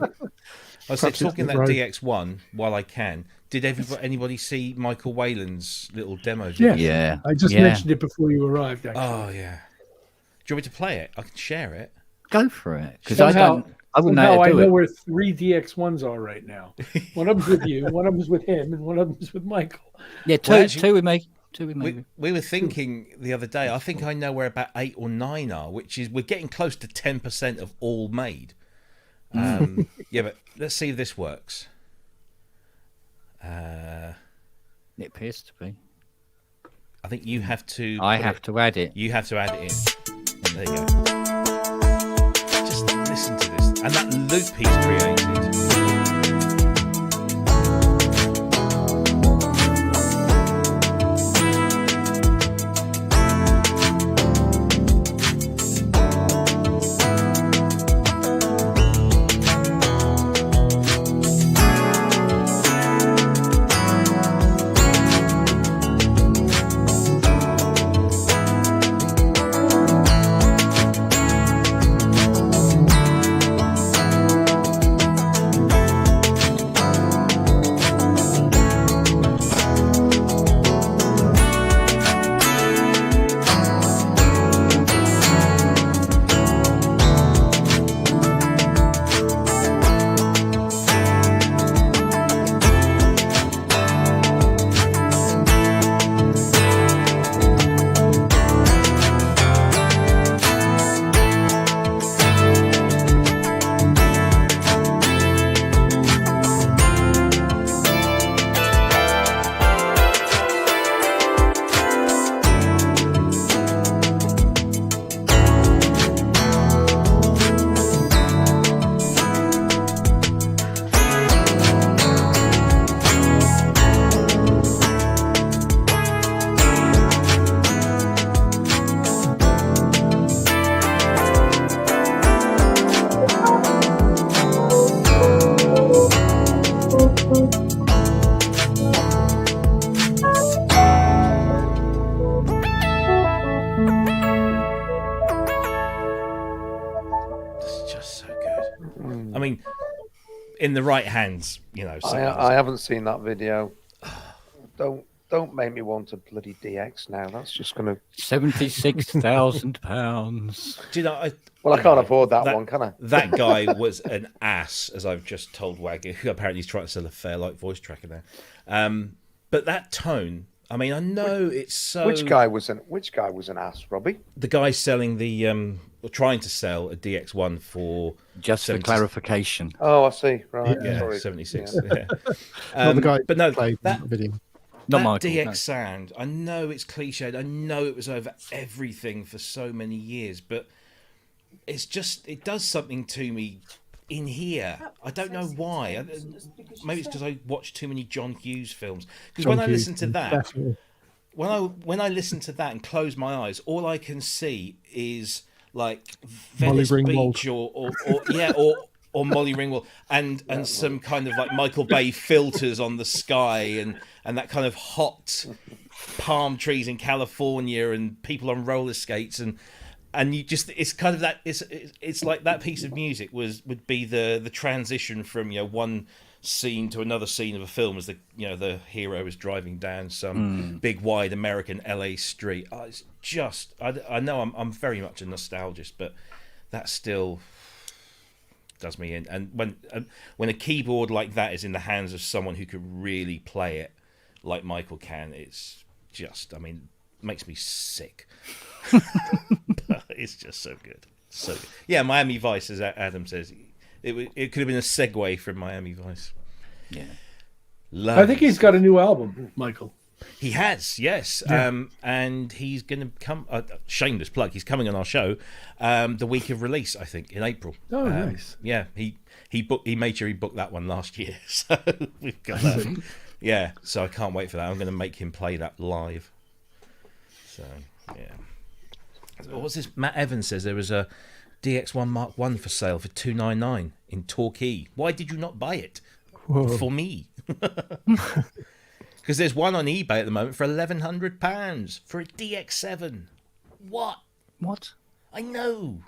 I was talking that DX1 while I can. Did anybody see Michael Whalen's little demo video? Yeah. I just mentioned it before you arrived, actually. Oh, yeah. Do you want me to play it? I can share it. Go for it. Because I wouldn't know how to I do know it. where 3 DX1s are right now. One of them's with you, one of them's with him, and one of them's with Michael. Yeah, two with me. 2 with me. We were thinking the other day, I think I know where about 8 or 9 are, which is we're getting close to 10% of all made. Yeah, but let's see if this works. It appears to be. I think you have to. I have to add it. You have to add it in. There you go. Just listen to this, and that loop he's created. In the right hands, you know. I haven't seen that video. Don't make me want a bloody DX now. That's just going to £76,000. Do you know? I can't afford that one, can I? That guy was an ass, as I've just told Waggy, who apparently is trying to sell a Fairlight voice tracker now. But that tone, I mean, I know it's so. Which guy was an ass, Robbie? The guy selling the or trying to sell a DX1 for just 70... for clarification. Oh, I see. Right. Yeah, sorry. 76. Yeah. Yeah. Not the guy but no, played that video. Not Michael, DX sound. I know it's cliched. I know it was over everything for so many years, but it's just it does something to me in here. I don't know why. Maybe it's because I watch too many John Hughes films. Because when I listen to that, definitely. when I listen to that and close my eyes, all I can see is like Venice Beach or Molly Ringwald and some kind of like Michael Bay filters on the sky and that kind of hot palm trees in California and people on roller skates and you just it's kind of that it's like that piece of music would be the transition from one scene to another scene of a film as the hero is driving down some big wide American LA street. It's just I know I'm very much a nostalgist, but that still does me in. And when a keyboard like that is in the hands of someone who could really play it like Michael can, it's just makes me sick. But it's just so good. So good. Yeah, Miami Vice, as Adam says, it could have been a segue from Miami Vice. Yeah, I think he's got a new album, Michael. He has, yes. Yeah. And he's going to come. Shameless plug. He's coming on our show the week of release, I think, in April. Oh, nice. Yeah, he made sure he booked that one last year, so we've got that. Yeah, so I can't wait for that. I'm going to make him play that live. So yeah. What's this? Matt Evans says there was a DX1 Mark I for sale for $299 in Torquay. Why did you not buy it? Whoa. For me. Because there's one on eBay at the moment for £1,100 for a DX7. What? I know.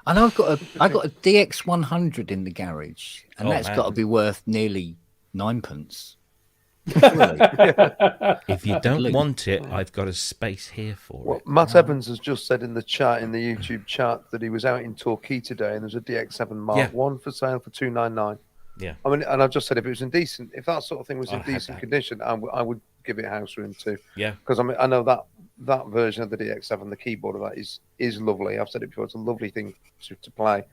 I know. I've got a DX100 in the garage, and that's got to be worth nearly 9p. If you don't want it, I've got a space here for it. Matt Evans has just said in the chat, in the YouTube chat, that he was out in Torquay today, and there's a DX7 Mark I for sale for $299. Yeah, and I've just said if it was if that sort of thing was in decent condition, I would give it house room too. Yeah, because I know that version of the DX7, the keyboard of that is lovely. I've said it before; it's a lovely thing to play.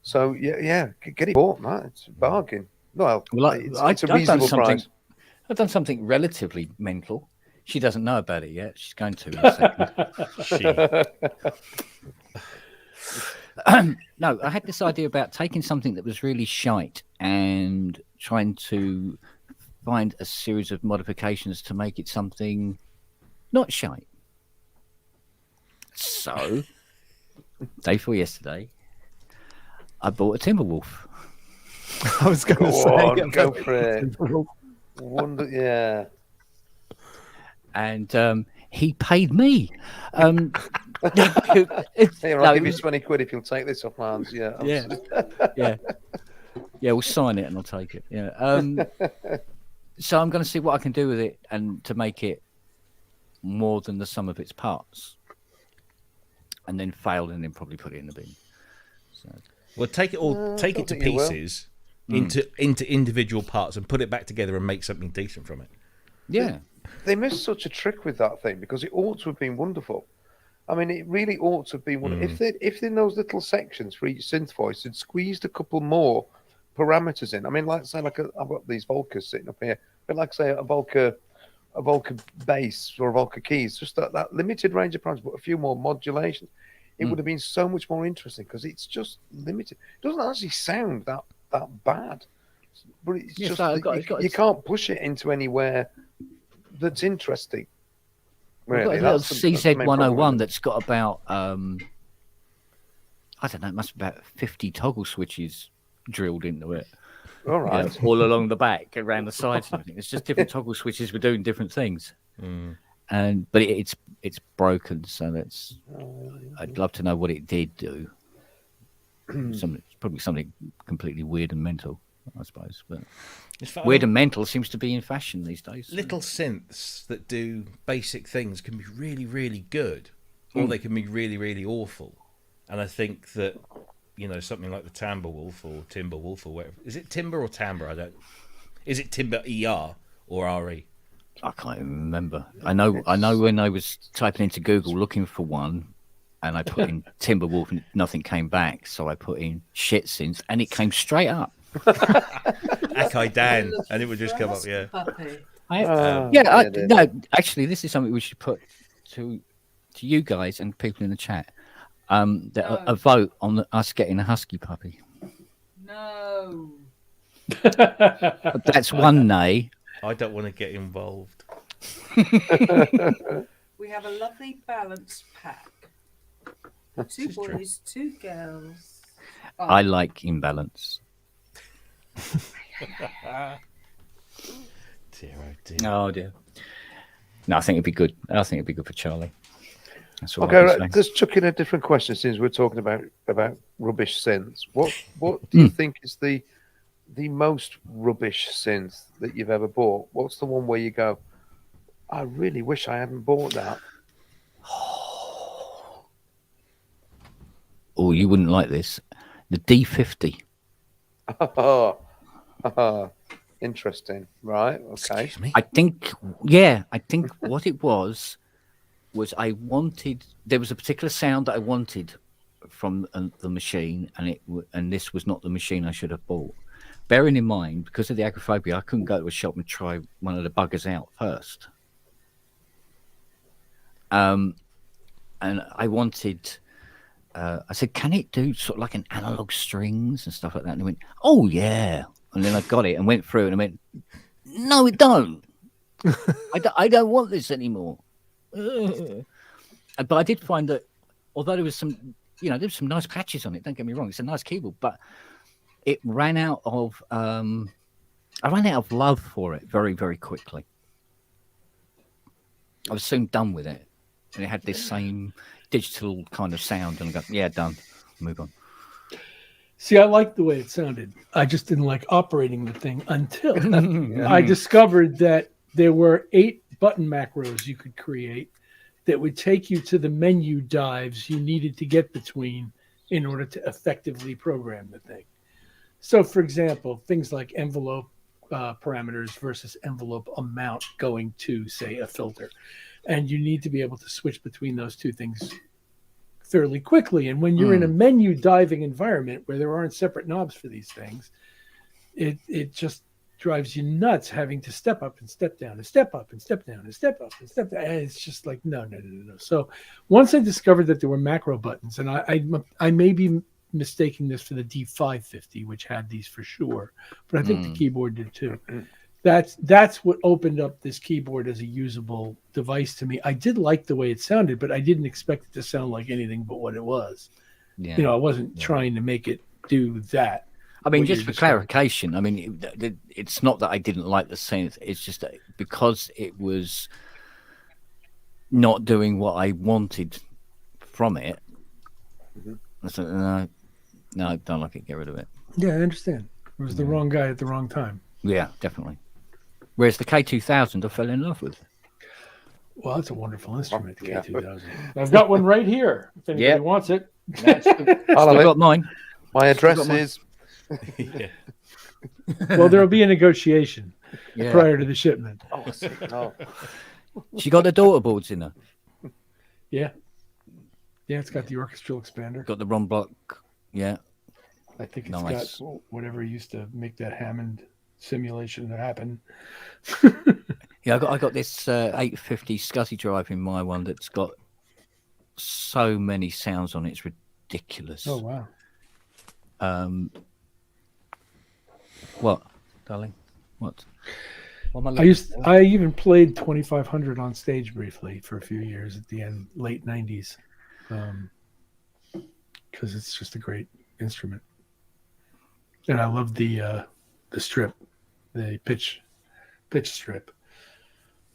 So yeah, get it bought, Matt. It's a bargain. Well, it's a I've done reasonable something. price. I've done something relatively mental. She doesn't know about it yet. She's going to in a second. No, I had this idea about taking something that was really shite and trying to find a series of modifications to make it something not shite. So, day before yesterday, I bought a Timberwolf. I was going to Go say, on, go for it. Wonder, yeah. And he paid me. Here, I'll No, give you 20 quid if you'll take this off my hands. Yeah. Yeah. Yeah, we'll sign it and I'll take it. Yeah. So I'm going to see what I can do with it and to make it more than the sum of its parts. And then fail and then probably put it in the bin. So. Well, take it to pieces into individual parts and put it back together and make something decent from it. Yeah. They missed such a trick with that thing because it ought to have been wonderful. I mean, it really ought to have been wonderful. If in those little sections for each synth voice had squeezed a couple more parameters in. I mean, like say, I've got these Volcas sitting up here, but like say a Volca bass or a Volca keys, just that limited range of parameters, but a few more modulations. It would have been so much more interesting because it's just limited. It doesn't actually sound that bad, but it's just you can't push it into anywhere that's interesting. Really, that's a little CZ101 that's got about I don't know, it must be about 50 toggle switches drilled into it. All right, all along the back, around the sides. And everything. It's just different toggle switches for doing different things. But it's broken, so that's. I'd love to know what it did do. Probably something completely weird and mental, I suppose. But weird and mental seems to be in fashion these days. Little synths that do basic things can be really, really good, or they can be really, really awful. And I think that something like the Timberwolf or whatever. Is it Timber or Timbre? Is it Timber ER or RE? I can't even remember. I know when I was typing into Google looking for one, and I put in Timberwolf and nothing came back, so I put in shit synth and it came straight up. Akai Dan, and it would just come up. Yeah. No, actually, this is something we should put to you guys and people in the chat. A vote on us getting a husky puppy. No. That's one nay. I don't want to get involved. We have a lovely balanced pack. 2 boys, 2 girls. I like imbalance. Dear, oh dear. Oh dear. No, I think it'd be good. I think it'd be good for Charlie. That's what okay, right. Let's chuck in a different question since we're talking about rubbish synths. What do you think is the most rubbish synth that you've ever bought? What's the one where you go, I really wish I hadn't bought that? Oh, you wouldn't like this. The D50. Interesting. Right. Okay. Excuse me? I think what it was I wanted, there was a particular sound that I wanted from the machine, and this was not the machine I should have bought. Bearing in mind, because of the agoraphobia, I couldn't go to a shop and try one of the buggers out first. And I wanted, I said, can it do sort of like an analog strings and stuff like that? And he went, oh yeah. And then I got it and went through and I went, no, it don't. I don't want this anymore. But I did find that although there was some, there was some nice patches on it, don't get me wrong, it's a nice keyboard, but it ran out of, I ran out of love for it very, very quickly. I was soon done with it. And it had this same digital kind of sound, and I go, yeah, done, move on. See, I liked the way it sounded. I just didn't like operating the thing until I discovered that there were 8 button macros you could create that would take you to the menu dives you needed to get between in order to effectively program the thing. So, for example, things like envelope parameters versus envelope amount going to, say, a filter. And you need to be able to switch between those two things fairly quickly. And when you're in a menu diving environment where there aren't separate knobs for these things, it just drives you nuts having to step up and step down and step up and step down and step up and step down. And it's just like, no. So once I discovered that there were macro buttons, and I may be mistaking this for the D550, which had these for sure, but I think the keyboard did too. That's what opened up this keyboard as a usable device to me. I did like the way it sounded, but I didn't expect it to sound like anything but what it was. Yeah. I wasn't trying to make it do that. I mean, just for clarification, I mean, it's not that I didn't like the synth. It's just that because it was not doing what I wanted from it. I thought, no, I don't like it. Get rid of it. Yeah, I understand. It was the wrong guy at the wrong time. Yeah, definitely. Whereas the K2000, I fell in love with. Well, that's a wonderful instrument, the K2000. I've got one right here. If anybody wants it. I've got mine. My address is. Well, there'll be a negotiation prior to the shipment. She got the daughter boards in her. Yeah, it's got the orchestral expander. Got the Ron Block. Yeah, I think it's got whatever used to make that Hammond simulation happen. Yeah, I got this 850 SCSI drive in my one that's got so many sounds on it. It's ridiculous. Oh wow. What, darling? What? I even played 2500 on stage briefly for a few years at the late 90s, because it's just a great instrument, and I love the strip, the pitch strip.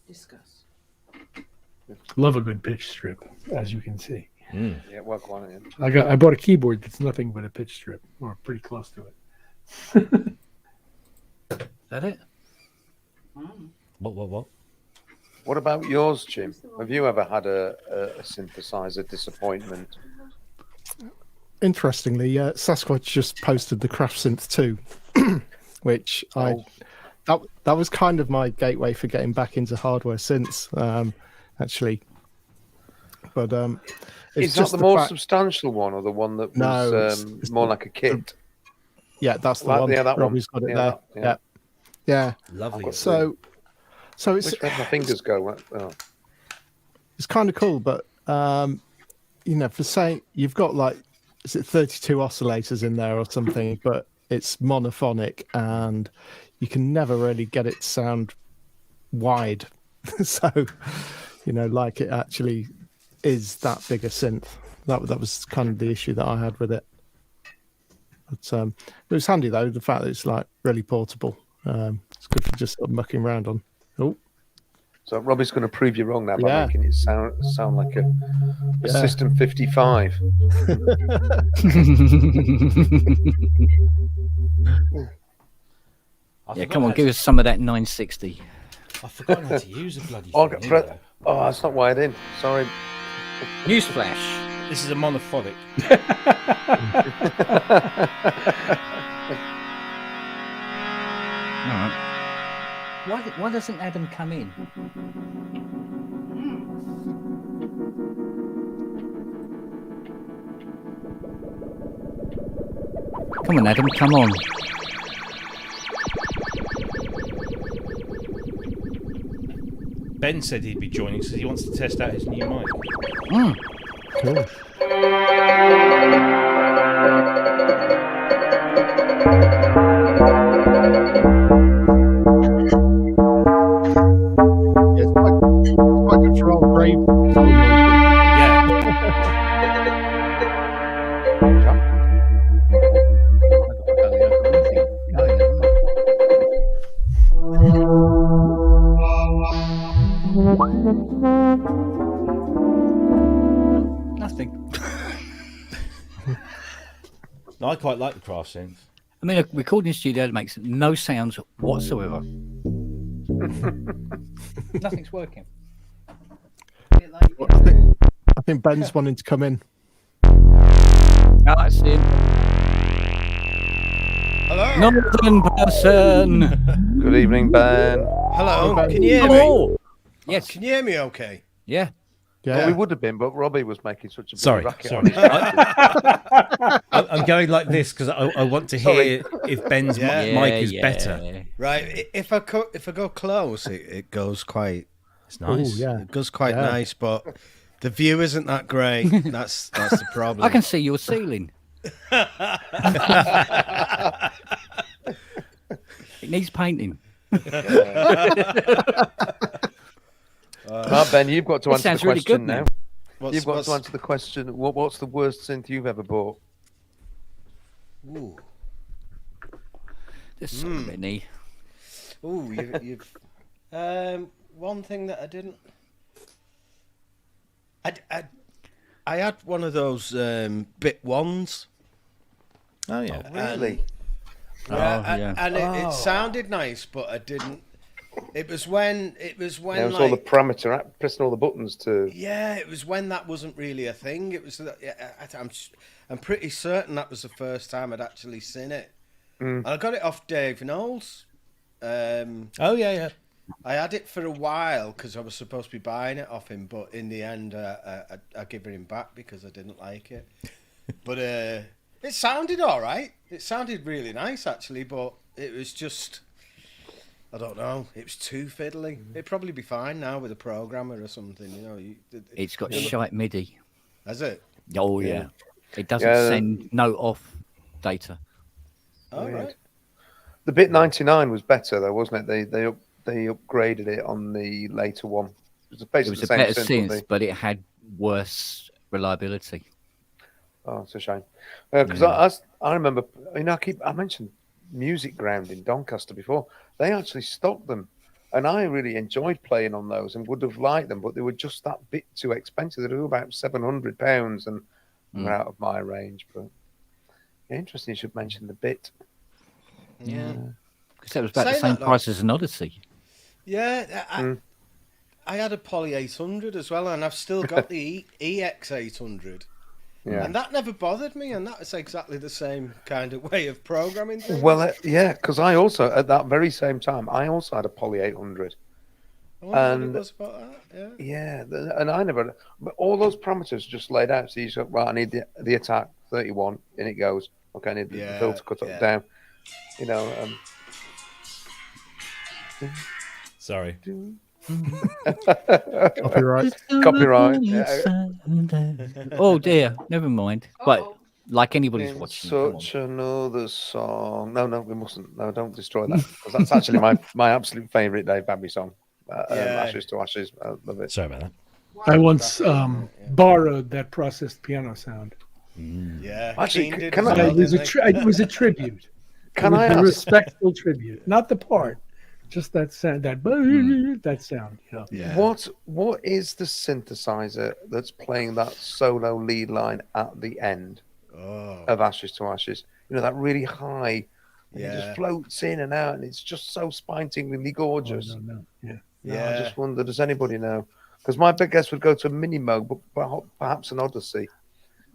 Discuss. Love a good pitch strip, as you can see. Yeah, work on it. I bought a keyboard that's nothing but a pitch strip, or pretty close to it. Is that it? What? What about yours, Jim? Have you ever had a synthesizer disappointment? Interestingly, Sasquatch just posted the Craft Synth 2, which that was kind of my gateway for getting back into hardware synths, actually. But is that the more substantial one, or the one that was it's more like a kit? Yeah, that's the one. Yeah, that Robbie's got it there. Yeah. Lovely. So it's where my fingers go. It's kind of cool, but for saying you've got is it 32 oscillators in there or something, but it's monophonic and you can never really get it to sound wide. So, it actually is that big a synth. That was kind of the issue that I had with it. But it was handy though, the fact that it's really portable. It's good for just mucking around on. Oh, so Robbie's going to prove you wrong now by making it sound like a System 55. Come on, give us some of that 960. I've forgotten how to use a bloody thing. It's not wired in. Sorry. Newsflash. This is a monophonic. All right. Why doesn't Adam come in? Come on, Adam, come on. Ben said he'd be joining because he wants to test out his new mic. Cool. It's quite good for all brave. Nothing. No, I quite like the Craft Synth. I mean, a recording studio that makes no sounds whatsoever. Nothing's working. I think Ben's wanting to come in. Oh, that's him. Hello. Northern person. Good evening, Ben. Hello. Can you hear me? Yes. Can you hear me okay? Yeah. Yeah. Well, we would have been, but Robbie was making such a big Sorry, racket. sorry. I'm going like this because I want to hear if Ben's Yeah. mic is better. Right. If I go close, it goes quite. It's nice. yeah. It goes quite Yeah. nice, but the view isn't that great. That's the problem. I can see your ceiling. It needs painting. Ben, you've got to It answer the sounds really question good, now. man. You've got to answer the question. What's the worst synth you've ever bought? Ooh. There's so many. Ooh, you've one thing that I didn't. I had one of those bit ones. Oh yeah. Really? And it sounded nice, but I didn't. It was when It was like, all the parameter, pressing all the buttons to. yeah, it was when that wasn't really a thing. It was. I'm pretty certain that was the first time I'd actually seen it. And I got it off Dave Knowles. Oh yeah. I had it for a while because I was supposed to be buying it off him, but in the end, I gave it him back because I didn't like it. But it sounded all right. It sounded really nice actually, but it was just. I don't know. It was too fiddly. It'd probably be fine now with a programmer or something. You know, It's got shite MIDI. Has it? Oh yeah. It doesn't Yeah. send note off data. All right. The Bit 99 was better though, wasn't it? They upgraded it on the later one. It was It basically was the a same better synth, synth, wasn't it? but it had worse reliability. Oh, it's a shame. Because I remember, I mentioned Music Ground in Doncaster before. They actually stocked them, and I really enjoyed playing on those and would have liked them, but they were just that bit too expensive. They were about £700, and they're out of my range. But interesting, you should mention the Bit. Yeah. Because that was about the Say same that, though. price as an Odyssey. Yeah. I had a Poly 800 as well, and I've still got the EX 800. Yeah. And that never bothered me, and that was exactly the same kind of way of programming things. Well, yeah, because I also, at that very same time, I also had a Poly 800. I wonder what and- it was about that. Yeah. Yeah, and I never, but all those parameters just laid out. So you said, well, I need the attack 31, in it goes. Okay, I need the Yeah, filter cut yeah. up down. You know, Sorry. Copyright. Copyright. Yeah. Oh dear, never mind. But Uh-oh. like anybody's In watching. come on. such another song. No, we mustn't. No, don't destroy that. Because that's actually my absolute favourite Dave Babby song. Yeah. Ashes to Ashes. I love it. Sorry about that. I once borrowed that processed piano sound. Yeah. Actually, Keen did can as I- But well, it was didn't it was a tribute. Can It was I a ask? respectful tribute, not the part, just that sound, that sound. You know. Yeah. What is the synthesizer that's playing that solo lead line at the end Oh, of Ashes to Ashes? You know, that really high, and it Yeah. just floats in and out, and it's just so spine-tinglingly gorgeous. Oh, no. Yeah. No, Yeah. I just wonder, does anybody know? Because my big guess would go to a Mini Moog, but perhaps an Odyssey.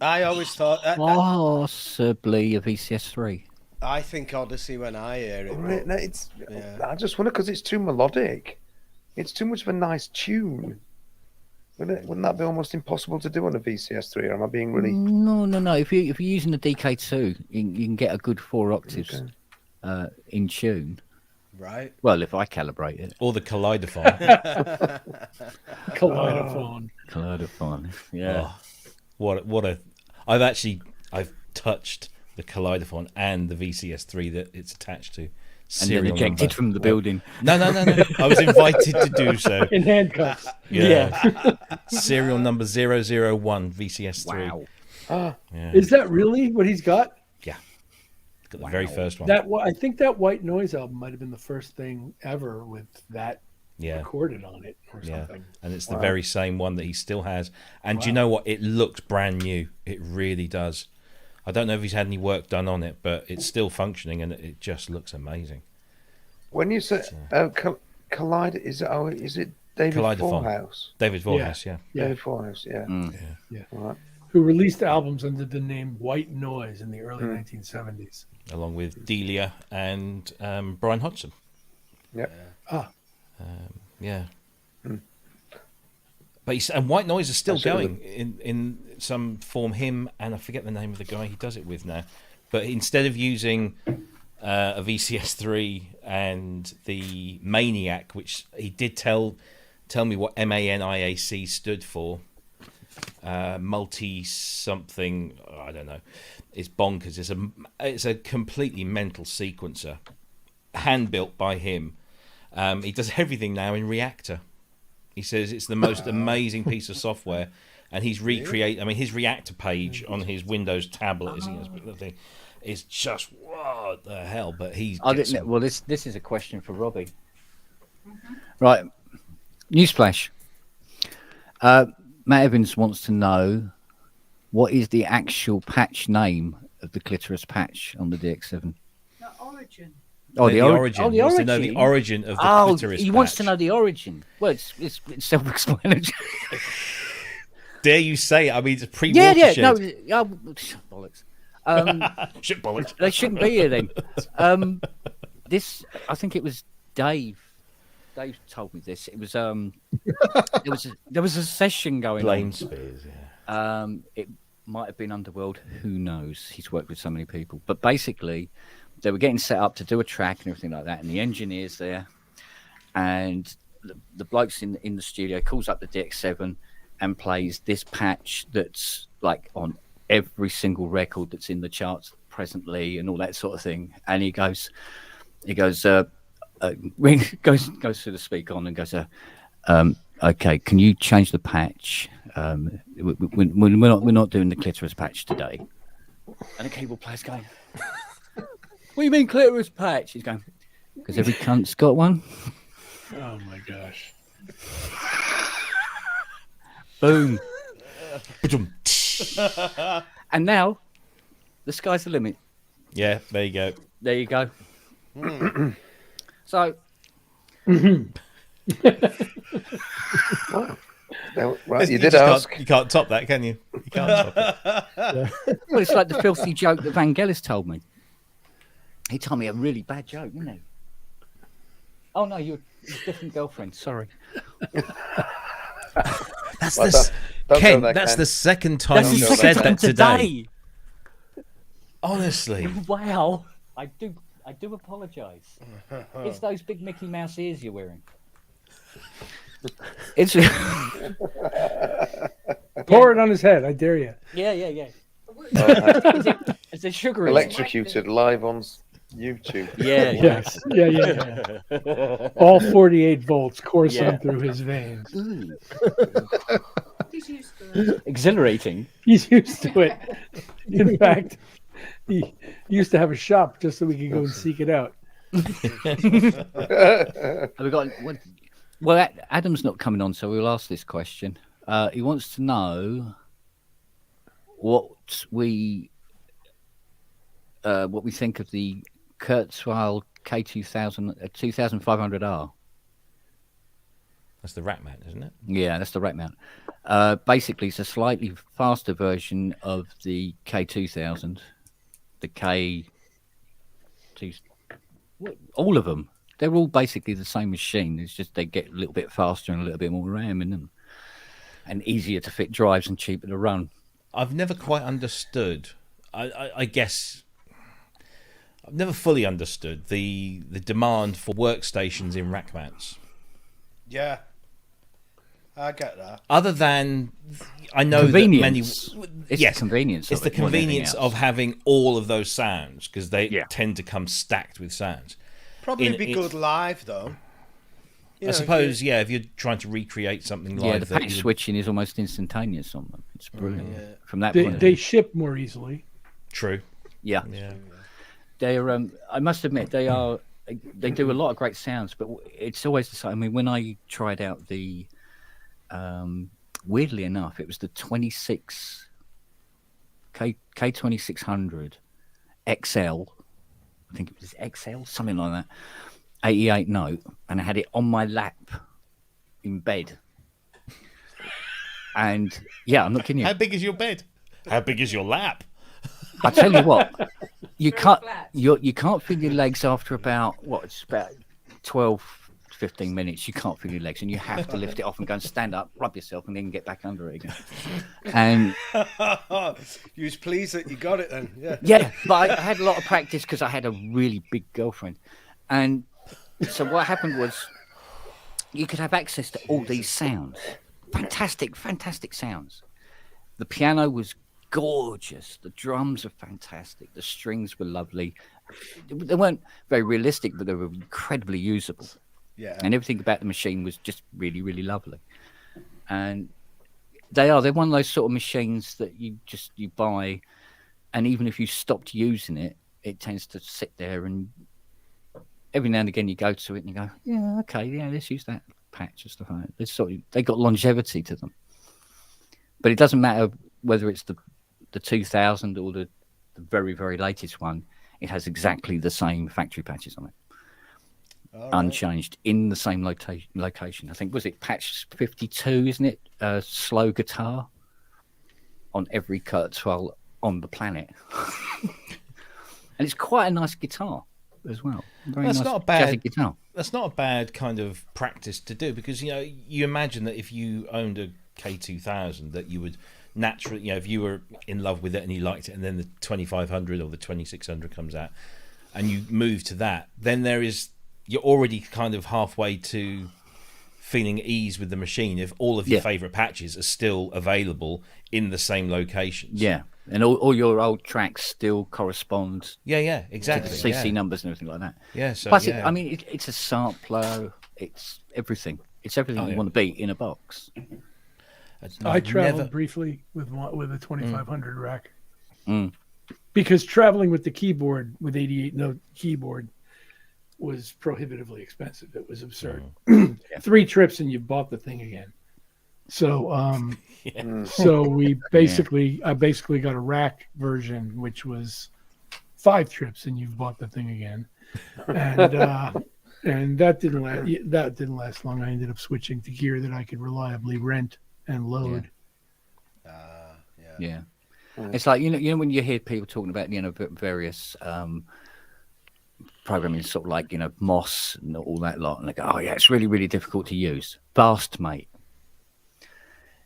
I always thought. Possibly a VCS3. I think Odyssey when I hear it. Right, but- no, it's. Yeah. I just wonder because it's too melodic. It's too much of a nice tune. Wouldn't that be almost impossible to do on a VCS3? Or am I being really? No. If you're using the DK2, you can get a good 4 octaves in tune. Right. Well, if I calibrate it. Or the kaleidophone. Kaleidophone. Kaleidophone. Yeah. Oh, what a! I've touched the kaleidophone and the VCS3 that it's attached to. And then Serial ejected number. from the building. No. I was invited to do so. In handcuffs. Yeah. Serial number 001 VCS3. Wow. Yeah. Is that really what he's got? Got the very first one. I think that White Noise album might have been the first thing ever with that Yeah. recorded on it or Yeah. something. And it's the very same one that he still has. And do you know what? It looks brand new. It really does. I don't know if he's had any work done on it, but it's still functioning and it just looks amazing. When you say Collide, is it David Kaleidophone. Forehouse? David Vorhaus, yeah. Yeah. David Forehouse, yeah. Right. Who released albums under the name White Noise in the early 1970s. Along with Delia and Brian Hodgson. Yeah. Yeah. But and White Noise is still Absolutely. going in some form. Him and I forget the name of the guy he does it with now. But instead of using a VCS3 and the Maniac, which he did tell me what MANIAC stood for, multi something, I don't know. It's bonkers. It's a completely mental sequencer, hand built by him. He does everything now in Reactor. He says it's the most amazing piece of software, and he's recreate. I mean, his Reactor page on his Windows tablet is just what the hell. But he's well. This is a question for Robbie. Right, newsflash. Matt Evans wants to know what is the actual patch name of the clitoris patch on the DX7. The origin. Oh, the origin. Oh, the He wants origin. to know the origin of the clitoris he patch. wants to know the origin. Well, it's self-explanatory. Dare you say it? I mean, it's pre Yeah, watershed. no, bollocks. Shit bollocks. They shouldn't be here then. This, I think it was Dave. Dave told me this. It was there was a session going Blame on. Spears. Yeah. It might have been Underworld. Who knows? He's worked with so many people. But basically, they were getting set up to do a track and everything like that, and the engineer's there, and the bloke's in the studio calls up the DX7 and plays this patch that's like on every single record that's in the charts presently and all that sort of thing. And he goes goes through the speaker on and goes, okay, can you change the patch? We're not doing the clitoris patch today. And the keyboard player's going, what do you mean clitoris patch? He's going, because every cunt's got one. Oh my gosh. Boom. And now, the sky's the limit. Yeah, there you go. There you go. So, Well, right, you just did ask. You can't top that, can you? You can't top it. well, it's like the filthy joke that Vangelis told me. He told me a really bad joke, didn't he? Oh no, you're a different girlfriend. Sorry. That's Well, the don't Ken. go there, That's Ken. the second time That's you the know said second that time today. Honestly, Wow. I do apologise. It's those big Mickey Mouse ears you're wearing. It's Pour it on his head. I dare you. yeah. It's a sugary. Electrocuted live on YouTube. Yeah. Yes. Yeah. All 48 volts coursing through his veins. Ooh, He's used to it. exhilarating. He's used to it. In fact, he used to have a shop just so we could go and seek it out. Have we got? Well, Adam's not coming on, so we'll ask this question. He wants to know what we think of the Kurzweil K2000 2500R. that's the rack mount, isn't it? Yeah, that's the rack mount. Basically, it's a slightly faster version of the K2000. The K2, all of them. They're all basically the same machine. It's just they get a little bit faster and a little bit more RAM in them, and easier to fit drives and cheaper to run. I've never quite understood. I guess I've never fully understood the demand for workstations in rack mounts. Yeah, I get that. Other than I know that Convenience. many. It's Yes, the convenience. it's of the it more than anything convenience else. of having all of those sounds because they Yeah. tend to come stacked with sounds. Probably be good live though. You I know, suppose, yeah, if you're trying to recreate something Yeah, live, the that patch you would- switching is almost instantaneous on them. It's brilliant from that They, point of they view. ship more easily. True. Yeah, Yeah. they're. I must admit, they are. They do a lot of great sounds, but it's always the same. I mean, when I tried out the, weirdly enough, it was the 26 K2600 XL. I think it was XL, something like that. 88 note, and I had it on my lap in bed. And yeah, I'm not kidding you. How big is your bed? How big is your lap? I tell you what, you Very can't flat. you can't feel your legs after about what? It's about 12 15 minutes, you can't feel your legs, and you have to lift it off and go and stand up, rub yourself, and then get back under it again. And you was pleased that you got it then, yeah. yeah, but I had a lot of practice because I had a really big girlfriend, and so what happened was you could have access to all these sounds, fantastic sounds. The piano was gorgeous, the drums were fantastic, the strings were lovely. They weren't very realistic, but they were incredibly usable. Yeah. And everything about the machine was just really, really lovely. And they're one of those sort of machines that you buy, and even if you stopped using it, it tends to sit there, and every now and again you go to it and you go, yeah, okay, yeah, let's use that patch and stuff like that. They got longevity to them. But it doesn't matter whether it's the 2000 or the very, very latest one. It has exactly the same factory patches on it, unchanged, in the same location. I think, was it patch 52, isn't it? Slow guitar on every Kurzweil on the planet. And it's quite a nice guitar as well. That's nice not a bad jazzy guitar. That's not a bad kind of practice to do, because you imagine that if you owned a K2000, that you would naturally, if you were in love with it and you liked it, and then the 2500 or the 2600 comes out and you move to that, then you're already kind of halfway to feeling at ease with the machine if all of your favorite patches are still available in the same locations. Yeah, and all your old tracks still correspond. Yeah, exactly. To the CC numbers and everything like that. Yeah, so plus, it's a sampler. It's everything. It's everything you want to be in a box. I traveled briefly with a 2500 rack because traveling with the keyboard, with 88-note keyboard, was prohibitively expensive. It was absurd. 3 trips and you bought the thing again. So, so I basically got a rack version, which was 5 trips and you've bought the thing again, and that didn't last long. I ended up switching to gear that I could reliably rent and load. Yeah. It's like, when you hear people talking about, various programming, sort of like, MOS and all that lot, and they go, oh yeah, it's really, really difficult to use. Vast, mate.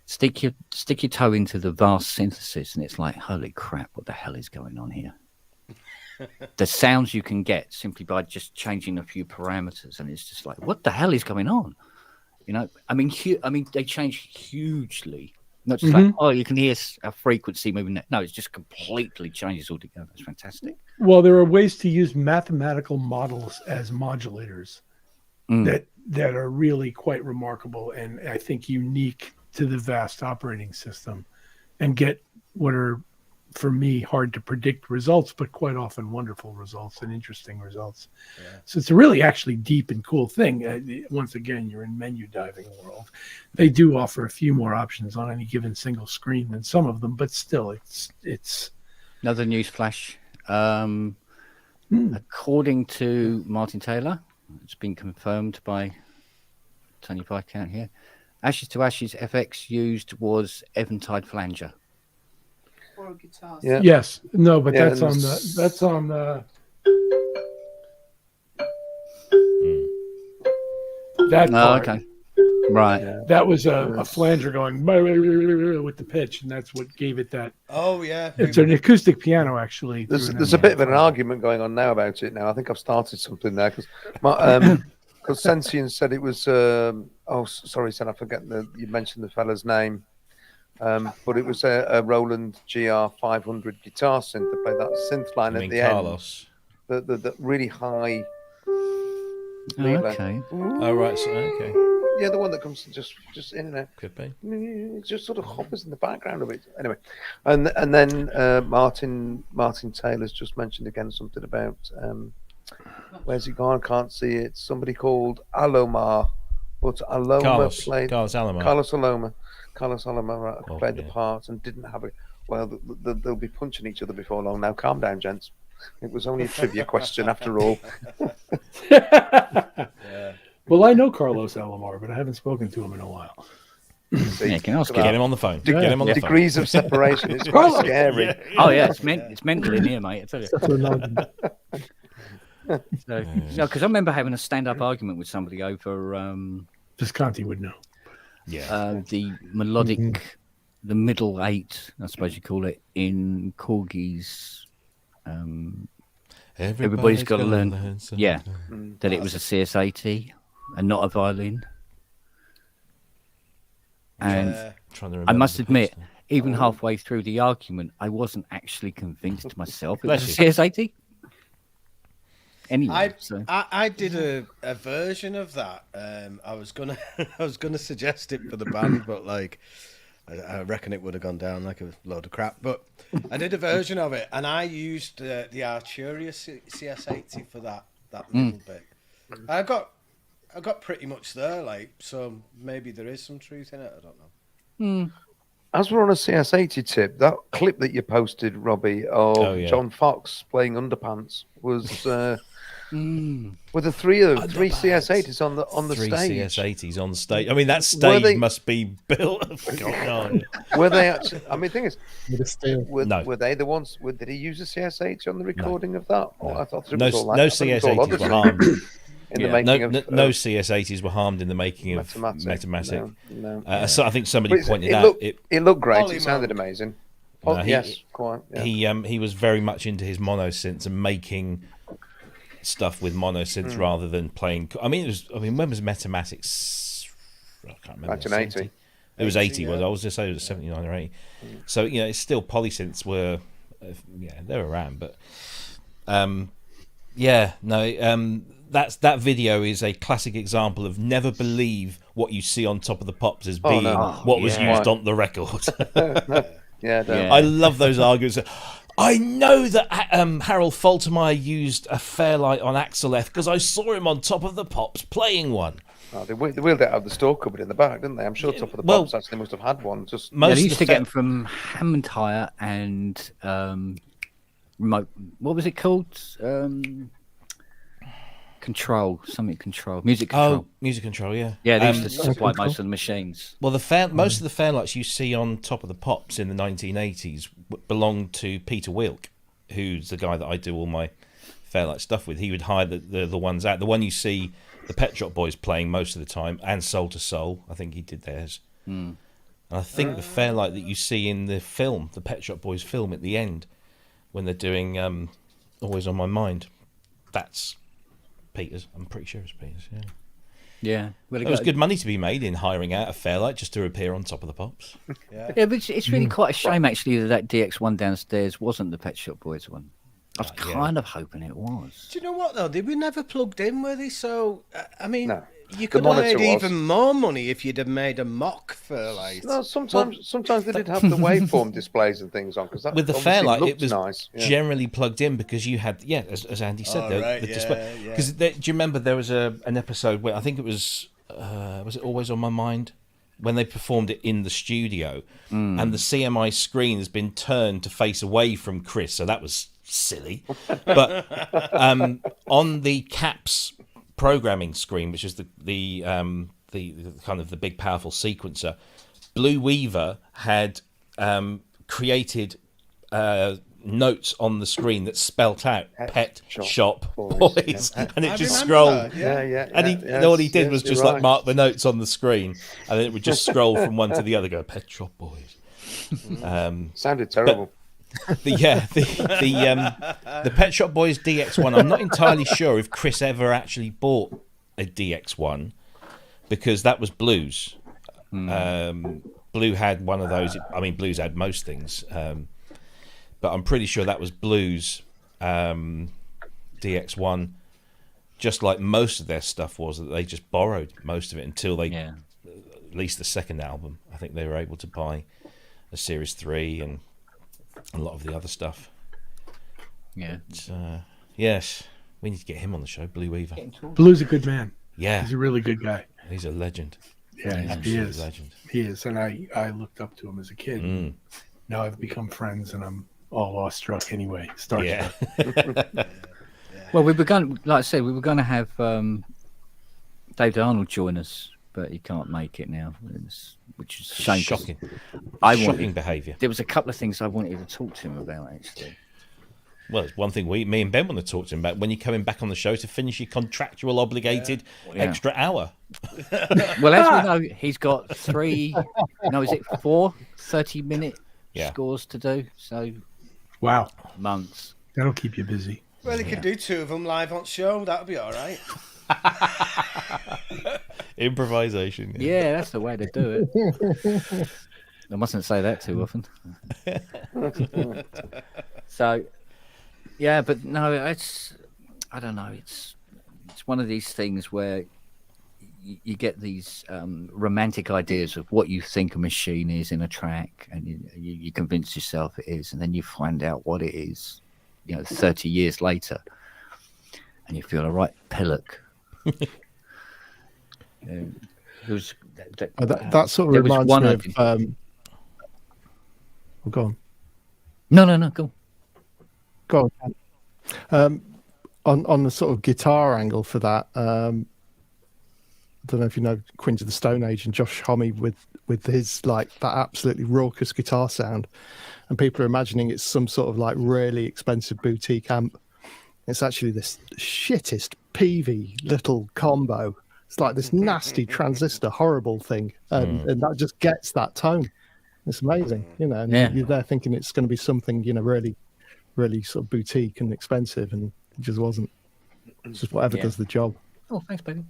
Stick your toe into the Vast synthesis, and it's like, holy crap, what the hell is going on here? The sounds you can get simply by just changing a few parameters, and it's just like, what the hell is going on? They change hugely. Not just like, oh, you can hear a frequency moving. No, it just completely changes altogether. It's fantastic. Well, there are ways to use mathematical models as modulators that are really quite remarkable, and I think unique to the Vast operating system, and get what are, for me, hard to predict results, but quite often wonderful results and interesting results. Yeah. So it's a really actually deep and cool thing. Once again, you're in menu diving world. They do offer a few more options on any given single screen than some of them, but still, it's another news flash. According to Martin Taylor, it's been confirmed by Tony Viscount here. Ashes to Ashes FX used was Eventide flanger. Or a guitar. Yeah. Yes. No, but that's on the that part. Okay. Right. That was a flanger going with the pitch, and that's what gave it that. Oh yeah. It's an acoustic piano, actually. There's a bit of an argument going on now about it. Now I think I've started something there because Sensient said it was. Sorry, Sen, I forget you mentioned the fella's name. But it was a Roland GR500 guitar synth that played that synth line at the Carlos. end. The really high. Okay. Oh right. So, okay. Yeah, the one that comes just in and out. Could be. It just sort of hovers in the background of it. Anyway, and then Martin Taylor's just mentioned again something about where's he gone? Can't see it. Somebody called Alomar, but Aloma played Carlos Alomar. Carlos Alomar played the part and didn't have it. Well, they'll be punching each other before long. Now, calm down, gents. It was only a trivia question after all. Well, I know Carlos Alomar, but I haven't spoken to him in a while. Yeah, can ask Get him on the phone. Get him on the phone. Degrees of separation. It's quite scary. Oh yeah, it's mental in here, mate. I tell you. So, no, because I remember having a stand-up argument with somebody over Visconti would know. Yeah. the melodic, the middle eight, I suppose you call it, in Corgi's. Everybody's got to learn. Yeah, that it was a CS80 and not a violin. And I must admit, even halfway through the argument, I wasn't actually convinced myself it was a CS80. Anyway, I did a version of that. I was gonna suggest it for the band, but like I reckon it would have gone down like a load of crap. But I did a version of it, and I used the Arturia CS80 for that middle bit. I got pretty much there, like, so maybe there is some truth in it. I don't know. As we're on a CS80 tip, that clip that you posted, Robbie, of John Fox playing Underpants was with the three CS80s on the three stage. CS80s on stage. I mean, that stage must be built. Were they actually? I mean, the thing is, No. were they the ones? Did he use a CS80 on the recording of that? No. I thought No CS80s were harmed. In the making of no CS80s were harmed in the making of Metamatic. No. So I think somebody pointed it out it looked great. It sounded amazing. Yes, quite. Yeah. He was very much into his monosynths and making stuff with monosynths rather than playing. I mean, when was Metamatics? I can't remember. 1980. It was 80. I was going to say it was 79 or 80. So it's still polysynths were, they were around, but that video is a classic example of never believe what you see on Top of the Pops as being what was used on the record. I love those arguments. I know that Harold Faltermeyer used a Fairlight on Axel F because I saw him on Top of the Pops playing one. Oh, they wheeled it out of the store cupboard in the back, didn't they? I'm sure Top of the Pops actually must have had one. They used to get them from Hammond Hire and remote. What was it called? Music Control. Music Control, yeah. Yeah, they used to supply most of the machines. Well, most of the Fairlights you see on Top of the Pops in the 1980s belonged to Peter Wilk, who's the guy that I do all my Fairlight stuff with. He would hire the ones out. The one you see the Pet Shop Boys playing most of the time, and Soul to Soul, I think he did theirs. And I think the Fairlight that you see in the film, the Pet Shop Boys film at the end, when they're doing Always on My Mind, that's Peter's. I'm pretty sure it's Peter's. Yeah. Well, it was good money to be made in hiring out a Fairlight just to appear on Top of the Pops. But it's really quite a shame actually that DX1 downstairs wasn't the Pet Shop Boys one. I was kind of hoping it was. Do you know what though? They were never plugged in, were they? So I mean, No. you could have made even more money if you'd have made a mock Fairlight. No, sometimes they did have the waveform displays and things on because with the Fairlight it was nice. generally plugged in because you had as Andy said the display. Because do you remember there was an episode where I think it was it Always on My Mind when they performed it in the studio and the CMI screen has been turned to face away from Chris, so that was silly. But on the Caps programming screen, which is the kind of the big powerful sequencer, Blue Weaver had created notes on the screen that spelt out Pet Shop Boys. And it just scrolled. All he did was just like mark the notes on the screen, and then it would just scroll from one to the other, go Pet Shop Boys. Sounded terrible. The Pet Shop Boys DX1, I'm not entirely sure if Chris ever actually bought a DX1 because that was Blues. Blue had one of those. I mean, Blues had most things, but I'm pretty sure that was Blues DX1. Just like most of their stuff was, that they just borrowed most of it until they, at least the second album, I think they were able to buy a Series 3 and a lot of the other stuff. Yes, we need to get him on the show, Blue Weaver. Blue's a good man. Yeah, he's a really good guy. He's a legend. Yeah, he is. A legend. He is, and I looked up to him as a kid. Now I've become friends, and I'm all awestruck anyway. Starstruck. Well, we were going, like I said, we were going to have David Arnold join us, but he can't make it now, which is a shame. Shocking. I Shocking behaviour. There was a couple of things I wanted to talk to him about, actually. Well, it's one thing me and Ben want to talk to him about when you're coming back on the show to finish your contractual obligated extra hour. Well, as we know, he's got 4 30-minute scores to do. So, Wow, months. that'll keep you busy. Well, he could do 2 of them live on show. That'd be all right. Improvisation. Yeah, that's the way to do it. I mustn't say that too often. So, yeah, but no, I don't know. It's one of these things where you get these romantic ideas of what you think a machine is in a track, and you convince yourself it is, and then you find out what it is, 30 years later, and you feel a right pillock. That sort of reminds me of. Go on. No, go on. On the sort of guitar angle for that, I don't know if you know Queens of the Stone Age and Josh Homme with his like that absolutely raucous guitar sound, and people are imagining it's some sort of like really expensive boutique amp. It's actually this shittest peavy little combo. It's like this nasty transistor, horrible thing, and that just gets that tone. It's amazing, and you're there thinking it's going to be something, really, really sort of boutique and expensive, and it just wasn't. It's just whatever does the job. Oh, thanks, baby.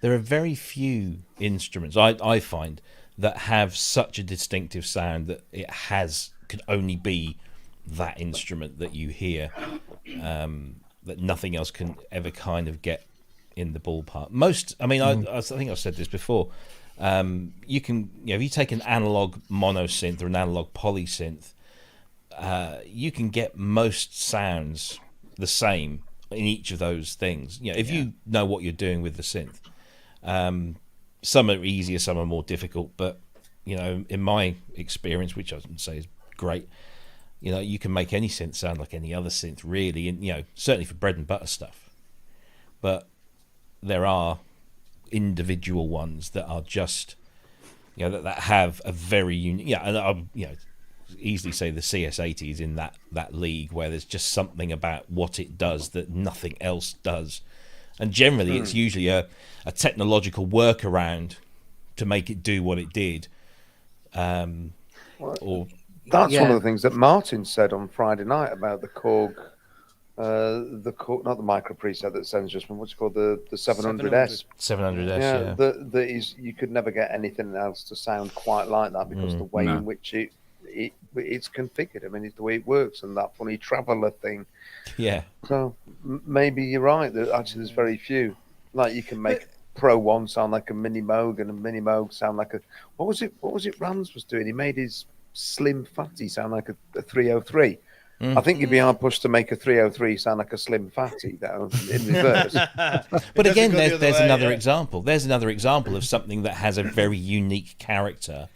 There are very few instruments I find that have such a distinctive sound that it could only be that instrument that you hear, that nothing else can ever kind of get in the ballpark. I think I've said this before. You can, if you take an analog monosynth or an analog polysynth, you can get most sounds the same in each of those things. If you know what you're doing with the synth. Some are easier, some are more difficult, but in my experience, which I wouldn't say is great, you can make any synth sound like any other synth, really, and certainly for bread and butter stuff. But there are individual ones that are just that have a very unique and I'll easily say the CS80 is in that league where there's just something about what it does that nothing else does, and generally it's usually a technological workaround to make it do what it did. That's one of the things that Martin said on Friday night about the Korg, not the micro preset that sends just from what's it called, the 700S. 700S, that is, you could never get anything else to sound quite like that because the way in which it's configured. I mean, it's the way it works, and that funny traveller thing. Yeah. So maybe you're right that actually there's very few. Like you can make Pro 1 sound like a Mini Moog and a Mini Moog sound like a what was it Rams was doing? He made his Slim Fatty sound like a 303. I think you'd be hard pushed to make a 303 sound like a Slim Fatty though in reverse. But again, there's another example. There's another example of something that has a very unique character.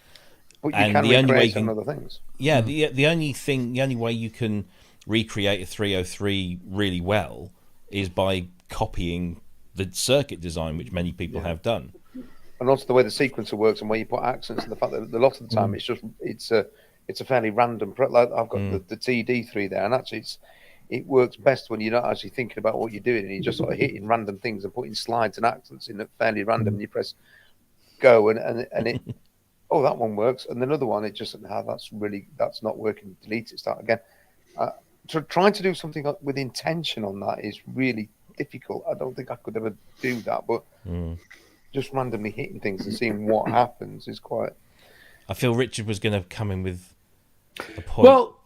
But you can recreate some other things. Yeah, the only way you can recreate a 303 really well is by copying the circuit design, which many people have done. And also the way the sequencer works and where you put accents, and the fact that a lot of the time it's a fairly random. Like I've got the TD3 there, and actually it works best when you're not actually thinking about what you're doing, and you're just sort of hitting random things and putting slides and accents in it fairly random. And you press go, and it that one works, and another one it just that's not working. Delete it, start again. Trying to do something with intention on that is really difficult. I don't think I could ever do that, but just randomly hitting things and seeing what happens is quite. I feel Richard was going to come in with a point. Well,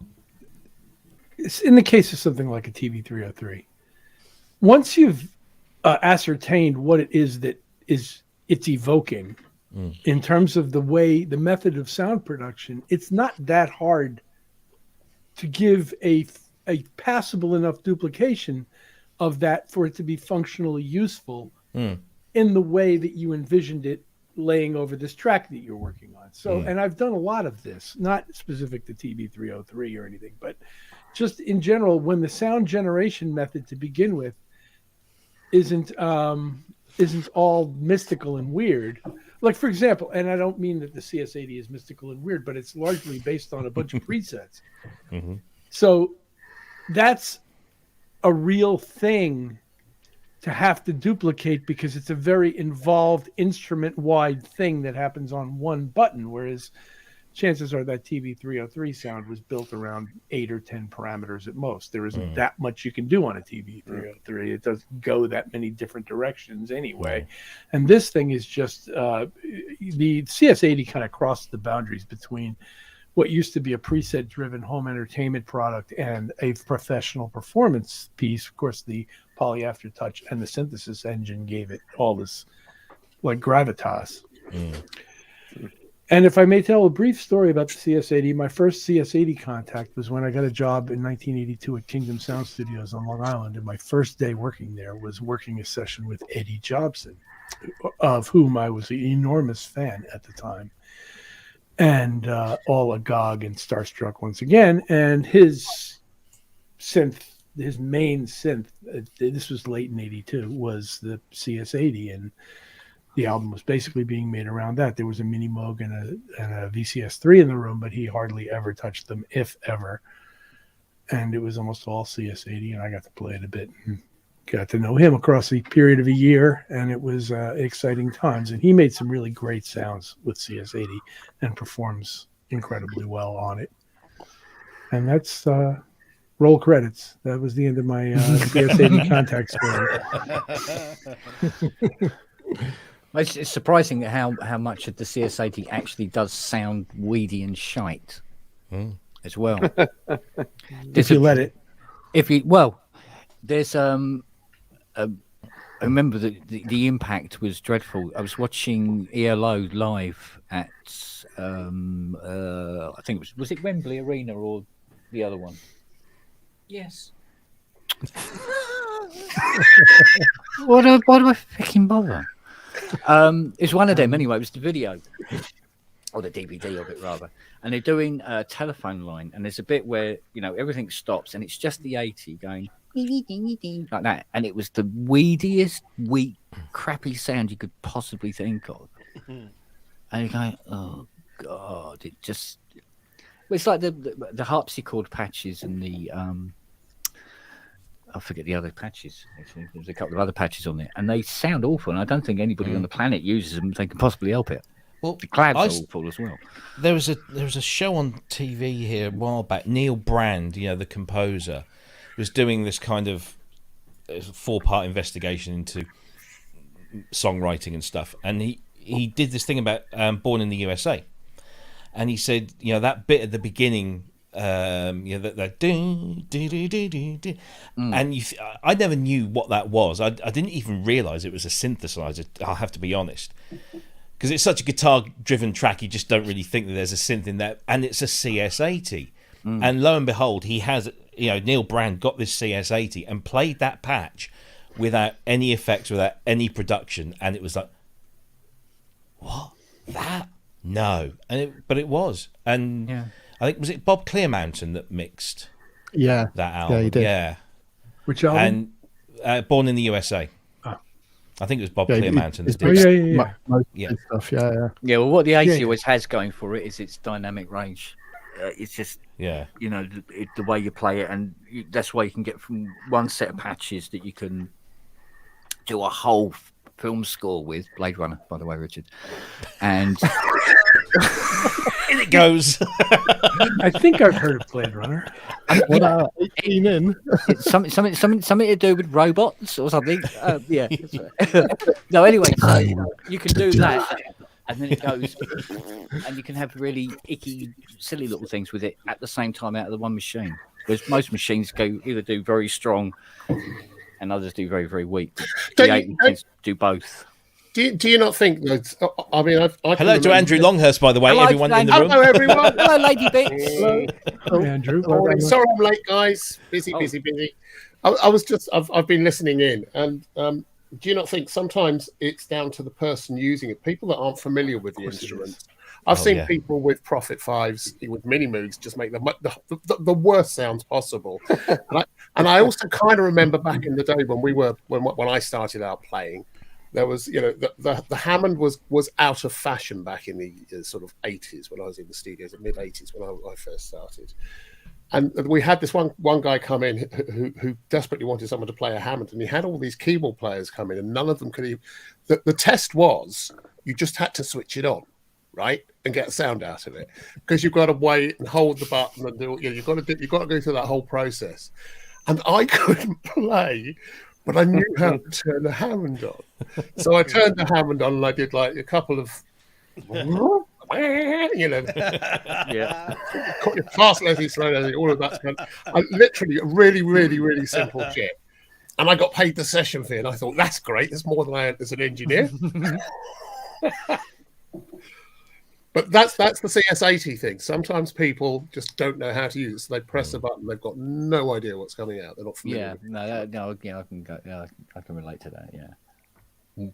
in the case of something like a TV303, once you've ascertained what it is that it's evoking in terms of the method of sound production, it's not that hard to give a passable enough duplication of that for it to be functionally useful in the way that you envisioned it laying over this track that you're working on. So, and I've done a lot of this, not specific to TB303 or anything, but just in general, when the sound generation method to begin with isn't all mystical and weird. Like, for example, and I don't mean that the CS80 is mystical and weird, but it's largely based on a bunch of presets. So that's a real thing to have to duplicate because it's a very involved instrument-wide thing that happens on one button, whereas chances are that TV303 sound was built around 8 or 10 parameters at most. There isn't that much you can do on a TV303. It doesn't go that many different directions anyway. And this thing is just the CS80 kind of crossed the boundaries between what used to be a preset-driven home entertainment product and a professional performance piece. Of course, the Poly Aftertouch and the synthesis engine gave it all this like gravitas. And if I may tell a brief story about the CS80, my first CS80 contact was when I got a job in 1982 at Kingdom Sound Studios on Long Island. And my first day working there was working a session with Eddie Jobson, of whom I was an enormous fan at the time. And all agog and starstruck once again. And his synth, his main synth, this was late in 82, was the CS80. And the album was basically being made around that. There was a Mini Moog and a VCS3 in the room, but he hardly ever touched them, if ever. And it was almost all CS80, and I got to play it a bit and got to know him across the period of a year, and it was exciting times. And he made some really great sounds with CS80 and performs incredibly well on it. And that's roll credits. That was the end of my CS80 contact story. It's surprising how much of the CS80 actually does sound weedy and shite as well. If you let it. There's I remember the impact was dreadful. I was watching ELO live at I think was it Wembley Arena or the other one? Yes. Why do I fucking bother? It's one of them anyway. It was the video or the DVD of it rather, and they're doing a telephone line, and there's a bit where everything stops, and it's just the 80 going like that, and it was the weediest, weak, crappy sound you could possibly think of. And you're going, oh god, it's like the harpsichord patches and the I forget the other patches. Actually, there's a couple of other patches on there, and they sound awful. And I don't think anybody on the planet uses them if they can possibly help it. Well, the clouds are awful as well. There was a show on TV here a while back. Neil Brand, the composer, was doing this kind of 4-part investigation into songwriting and stuff, and he did this thing about Born in the USA, and he said that bit at the beginning. That and I never knew what that was. I didn't even realize it was a synthesizer. I'll have to be honest, because it's such a guitar-driven track. You just don't really think that there's a synth in there, and it's a CS80. And lo and behold, he has Neil Brand got this CS80 and played that patch without any effects, without any production, and it was like, what that? No, but it was, and. Yeah. I think, was it Bob Clearmountain that mixed that album? Yeah, he did. Yeah. Which album? And Born in the USA. Oh. I think it was Bob Clearmountain. Yeah. Stuff, yeah. Yeah, well, what the 80 always has going for it is its dynamic range. It's just, the way you play it, and that's why you can get from one set of patches that you can do a whole film score with. Blade Runner, by the way, Richard. And... In it goes. I think I've heard of Blade Runner. 18 in. Something to do with robots or something. Yeah. No, anyway, so you can do that, and then it goes, and you can have really icky, silly little things with it at the same time out of the one machine. Whereas most machines either do very strong, and others do very, very weak. The 80 tends to do both. Do you not think that? I mean, I hello to Andrew Longhurst, by the way. Hello, everyone in the room. Hello, everyone. Hello, Lady Bits. Hello, Andrew. Sorry, I'm late, guys. Busy. I've been listening in, and do you not think sometimes it's down to the person using it? People that aren't familiar with the instrument. I've seen people with Prophet 5s with Mini Moogs just make the worst sounds possible. and I also kind of remember back in the day when I started out playing. There was, the Hammond was out of fashion back in the sort of 80s when I was in the studios, the mid 80s when I first started. And we had this one guy come in who desperately wanted someone to play a Hammond, and he had all these keyboard players come in, and none of them could even. The test was you just had to switch it on, right, and get sound out of it, because you've got to wait and hold the button and do. You've got to go through that whole process, and I couldn't play, but I knew how to turn the Hammond on, so I turned the Hammond on and I did like a couple of. Yeah. Fast Leslie, slow Leslie, all of that kind of, literally really, really, really simple shit. And I got paid the session fee, and I thought that's great. That's more than I earned as an engineer. But that's the CS80 thing. Sometimes people just don't know how to use it. So they press a button, they've got no idea what's coming out. They're not familiar. Yeah, no, yeah, I can go. Yeah, I can relate to that. Yeah.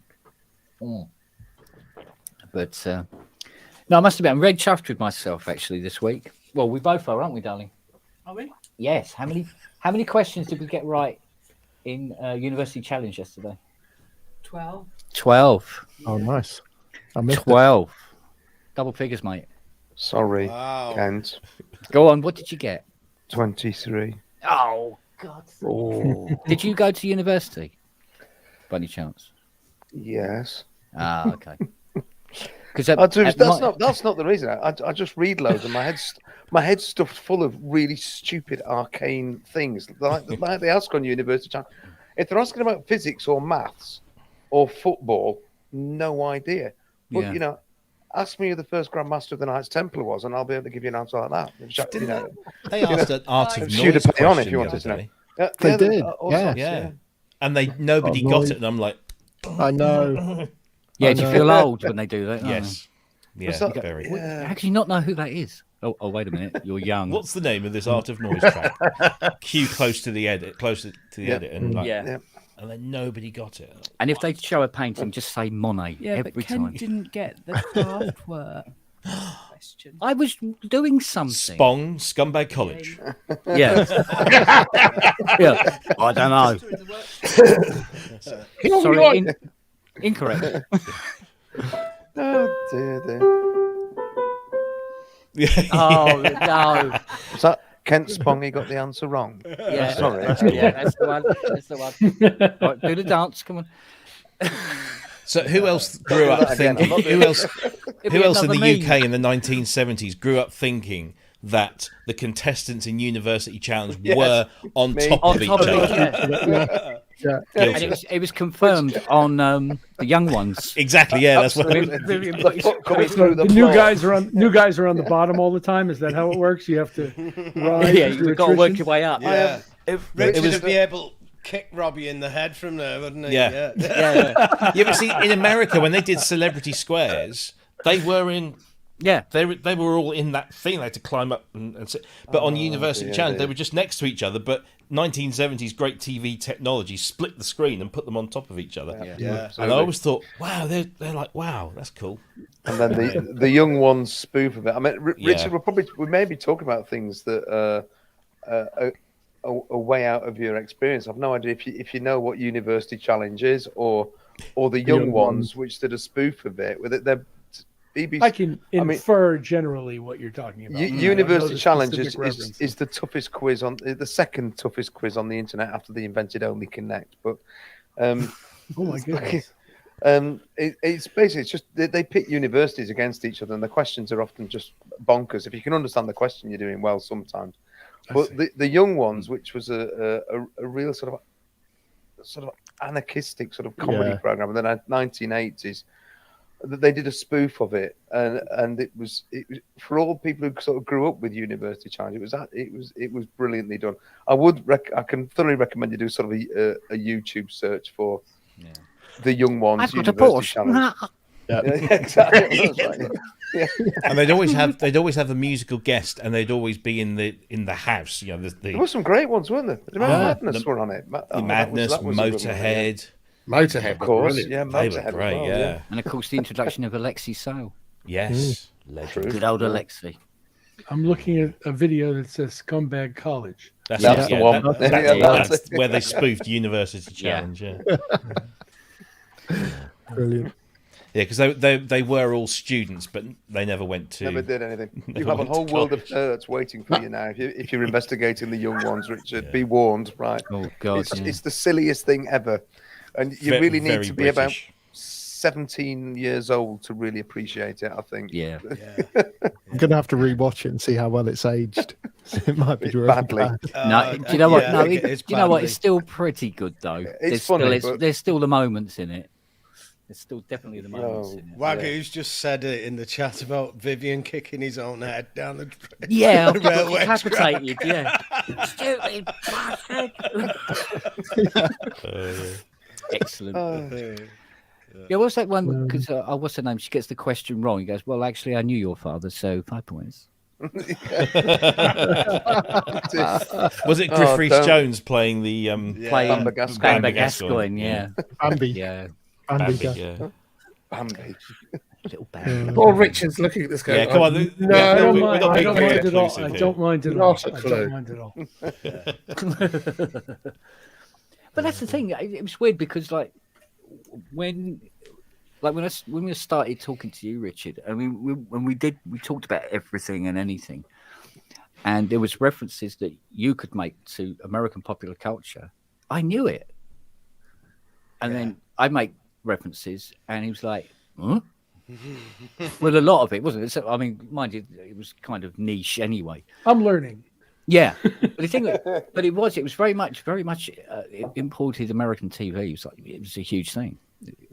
But no, I must admit, I'm very chuffed with myself actually this week. Well, we both are, aren't we, darling? Are we? Yes. How many questions did we get right in University Challenge yesterday? 12. 12. Oh, nice. I missed 12. Double figures, mate. Sorry, Wow. Kent. Go on. What did you get? 23. Oh God. Oh, Did you go to university by any chance? yes. Ah, okay. Because That's not the reason. I just read loads, and my head's stuffed full of really stupid, arcane things like they ask on University Challenge. If they're asking about physics or maths or football, no idea. But Yeah. Ask me who the first Grand Master of the Knights Templar was, and I'll be able to give you an answer like that. They asked an art of Shoot noise a play on question if you the wanted other to know. day. They did, all yeah. sorts, Yeah. And nobody Oh, got noise. it, and I'm like, I know. Yeah, do you feel old when they do that? Oh, yes. Yeah, Was that- very. yeah. How can you not know who that is? Oh, wait a minute. You're young. What's the name of this art of noise track? Cue closer to the edit, and like, Yeah. Yeah. and then nobody got it. And if they show a painting, just say Monet Yeah, every but Ken time. didn't get the craft work question. I was doing something. Spong, Scumbag College. Yeah. Yeah. I don't know. Sorry, incorrect. Oh dear. Oh no. Was that Kent Spongy got the answer wrong? Yeah. Sorry. Yeah, that's the one. That's the one. All right, do the dance. Come on. So who else grew up thinking? Who else in the UK in the 1970s grew up thinking that the contestants in University Challenge were on top of each other? Yeah. And it was confirmed on the young ones. Exactly. Yeah, that's what. The foot coming So through the the new floor. guys are on the bottom all the time. Is that how it works? You have to rise. Yeah, through you've got to work attrition? your way up. Yeah. Richard was would be able to kick Robbie in the head from there, wouldn't he? Yeah. Yeah. Yeah, but see, in America when they did Celebrity Squares, they were in. Yeah. They were all in that thing. They had to climb up and sit. But on University Challenge, they were just next to each other. But 1970s great TV technology split the screen and put them on top of each other. Yeah. And I always thought, wow, they're like, wow, that's cool. And then the young ones spoof of it. I mean, Richard, Yeah. we may be talking about things that are a way out of your experience. I've no idea if you know what University Challenge is or the young ones, which did a spoof of it. With it, they're BBC. I can infer generally what you're talking about. University Challenge specific reference. is the toughest quiz the second toughest quiz on the internet after the invented only Connect. But Oh my goodness. it's basically just they pit universities against each other, and the questions are often just bonkers. If you can understand the question, you're doing well sometimes. But the young ones, which was a real sort of anarchistic sort of comedy program in the 1980s. They did a spoof of it, and it was for all people who sort of grew up with University Challenge. It was brilliantly done. I can thoroughly recommend you do sort of a YouTube search for the young ones. I've got a University Porsche. Challenge. Yeah. Yeah, exactly. That's right, yeah. And they'd always have a musical guest, and they'd always be in the house. You know, There were some great ones, weren't there? Remember Madness were on it. Madness, that was a good one, Motorhead. Motorhead, of course. brilliant. Yeah, They were Motorhead. great. as well, Yeah. And of course, the introduction of Alexi Sale. Yes. Legend. Good old Alexi. I'm looking at a video that says Scumbag College. That's the one. That's where they spoofed University Challenge. Yeah. Brilliant. Yeah, because they were all students, but they never went to. Never did anything. You never have a went to whole world of college. nerds waiting for you now. If you're investigating the young ones, Richard, be warned, right? Oh God, It's the silliest thing ever, and you really need Very to be about British. 17 years old to really appreciate it. I think. yeah. I'm gonna have to rewatch it and see how well it's aged. It might be really Badly. bad. No, do you know what? yeah, No, it's do you know what? badly. It's still pretty good though. It's funny, but- There's still the moments in it. There's still definitely the moments in it. Wagger's just said it in the chat about Vivian kicking his own head down the Yeah, the I've got railway decapitated. Yeah, stupid bastard. Excellent. Yeah, what's that one? Because what's her name? She gets the question wrong. He goes, "Well, actually, I knew your father, so 5 points." Was it Griff Rhys don't- Jones playing the Playing Bamber Gascoigne. Bamber Gascoigne, Gascoigne, yeah, Bambi. yeah, Bambi. Bambi, yeah. Bambi. little Bambi. Poor Richard's looking at this guy. Yeah, come on. No, I don't we're mind. not I being don't very mind at all. inclusive I here. don't mind at all. Not a I clue. don't mind at all. But that's the thing. It was weird because when we started talking to you, Richard, I mean, we talked about everything and anything, and there was references that you could make to American popular culture. I knew it, and then I make references, and he was like, "Huh?" Well, a lot of it wasn't. So, I mean, mind you, it was kind of niche anyway. I'm learning. Yeah, but the thing, but it was very much imported American TV. It was a huge thing,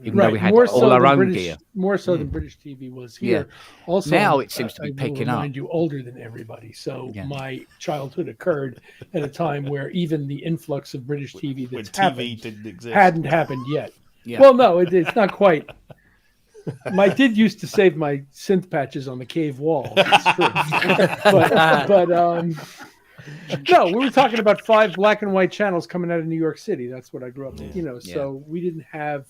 even though we had all our own gear. More so than British TV was here. Also, Now it seems to be I will picking up. remind you, older than everybody. So Yeah. my childhood occurred at a time where even the influx of British TV When that's TV happened didn't exist. hadn't happened yet. Yeah. Well, no, it's not quite. My did used to save my synth patches on the cave wall. That's true. but no, we were talking about 5 black and white channels coming out of New York City. That's what I grew up, so we didn't have.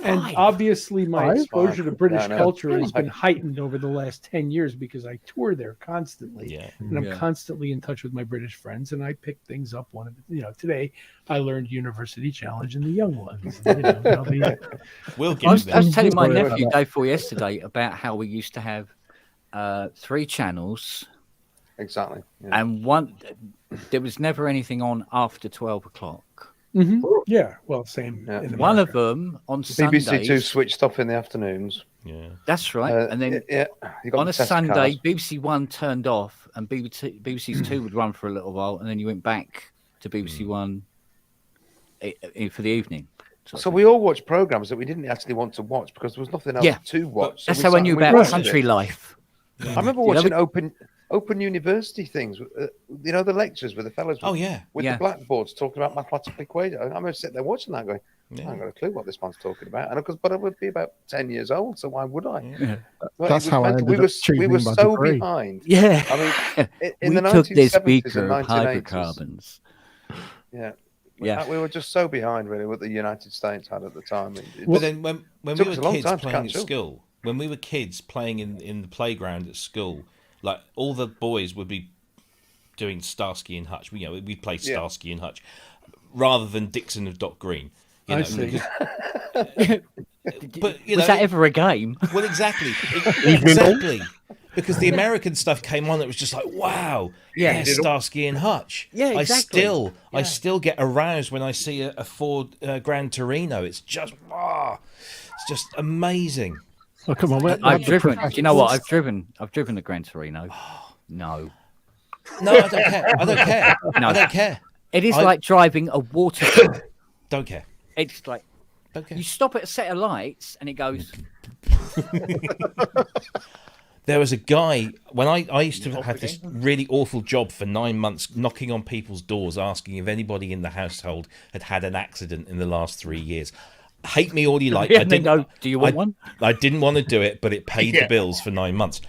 And obviously, my exposure to British culture has been heightened over the last 10 years because I tour there constantly, Yeah. and I'm constantly in touch with my British friends, and I pick things up. Today I learned University Challenge and the Young Ones. We'll I get was there. telling my Sorry about nephew that. day before yesterday about how we used to have 3 channels, Exactly. Yeah. and there was never anything on after 12 o'clock. Yeah, well, same. Yeah. In One America. of them on BBC Sundays. Two switched off in the afternoons. Yeah. That's right. And then you got on the a test Sunday, cards. BBC One turned off, and BBC Two would run for a little while, and then you went back to BBC One for the evening. So we all watched programs that we didn't actually want to watch because there was nothing else Yeah. to watch. So That's we how I sat knew and we about watched country it. life. I remember You know, watching open university things. The lectures with the fellows. Oh, yeah. With Yeah. the blackboards talking about mathematical equations. I remember sitting there watching that, going, Yeah. I haven't got a clue what this man's talking about. But I would be about 10 years old, so why would I? Yeah. Well, That's how I we ended were, up we were choosing my so degree. behind. Yeah. I mean, in we the took this 1970s beaker and of 1980s. hydrocarbons. Yeah. Yeah. We were just so behind, really, what the United States had at the time. But then when we took were us a long kids time to playing at catch up. school, when we were kids playing in the playground at school, like all the boys would be doing Starsky and Hutch. We'd play Starsky and Hutch rather than Dixon of Dock Green. I see. But Was that ever a game? Well, exactly. Exactly. Because the American stuff came on that was just like, wow, Yeah. Starsky and Hutch. Yeah, exactly. I still get aroused when I see a Ford Gran Torino. It's just, it's just amazing. Oh, come on. I've driven. Do you know what? I've driven a Gran Torino. No. No, I don't care. I don't care. No. I don't care. It is I- like driving a water car. Don't care. It's like Don't care. you stop at a set of lights and it goes. There was a guy when I used to have this really awful job for 9 months, knocking on people's doors, asking if anybody in the household had had an accident in the last 3 years. Hate me all you like. Yeah, and then go, do you want one? I didn't want to do it, but it paid the bills for 9 months.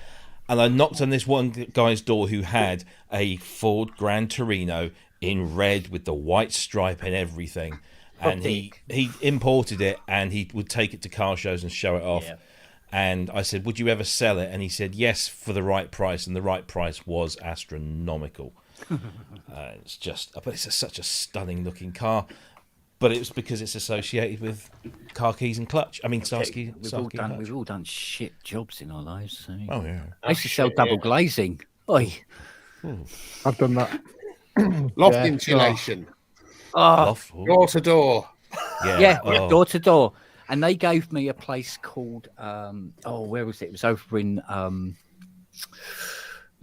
And I knocked on this one guy's door who had a Ford Gran Torino in red with the white stripe and everything. And he imported it, and he would take it to car shows and show it off. Yeah. And I said, would you ever sell it? And he said, yes, for the right price. And the right price was astronomical. But it's such a stunning looking car. but it's because it's associated with car keys and clutch. I mean, Starsky. We've all done shit jobs in our lives. So. Oh yeah. I used to sell double glazing. Oi. I've done that. Loft insulation. Door to door. Yeah, door to door. And they gave me a place called where was it? It was over in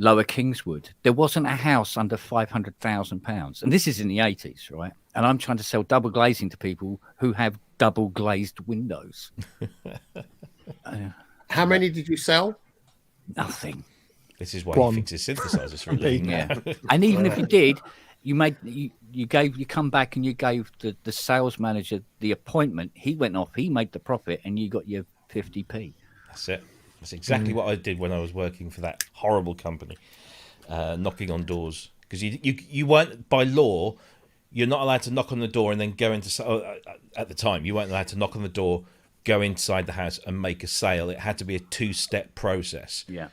Lower Kingswood. There wasn't a house under £500,000, and this is in the 80s, right? And I'm trying to sell double glazing to people who have double glazed windows. How many did you sell? Nothing. This is why he thinks his synthesizers for a living. Yeah. And even if you did, you come back and you gave the sales manager the appointment. He went off, he made the profit, and you got your 50p. That's it. That's exactly what I did when I was working for that horrible company, knocking on doors. Because you weren't, by law, you're not allowed to knock on the door and then go into... at the time, you weren't allowed to knock on the door, go inside the house and make a sale. It had to be a 2-step process. Yeah.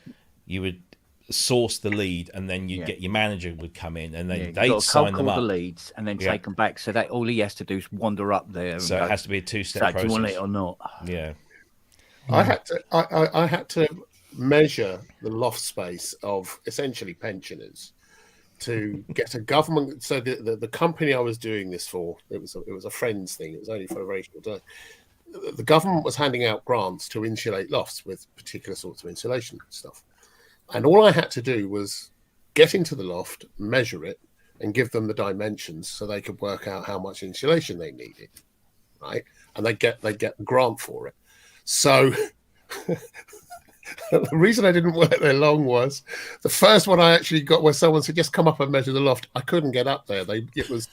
You would source the lead, and then you'd get your manager would come in, and then they'd sign them up. the leads and then take them back. So that all he has to do is wander up there. So it has to be a 2-step process. Do you want it or not? Yeah. I had to measure the loft space of essentially pensioners to get a government. So the company I was doing this for, it was a friend's thing. It was only for a very short time. The government was handing out grants to insulate lofts with particular sorts of insulation stuff. And all I had to do was get into the loft, measure it, and give them the dimensions so they could work out how much insulation they needed, right? And they get the grant for it. So the reason I didn't work there long was the first one I actually got where someone said, just come up and measure the loft. I couldn't get up there. It was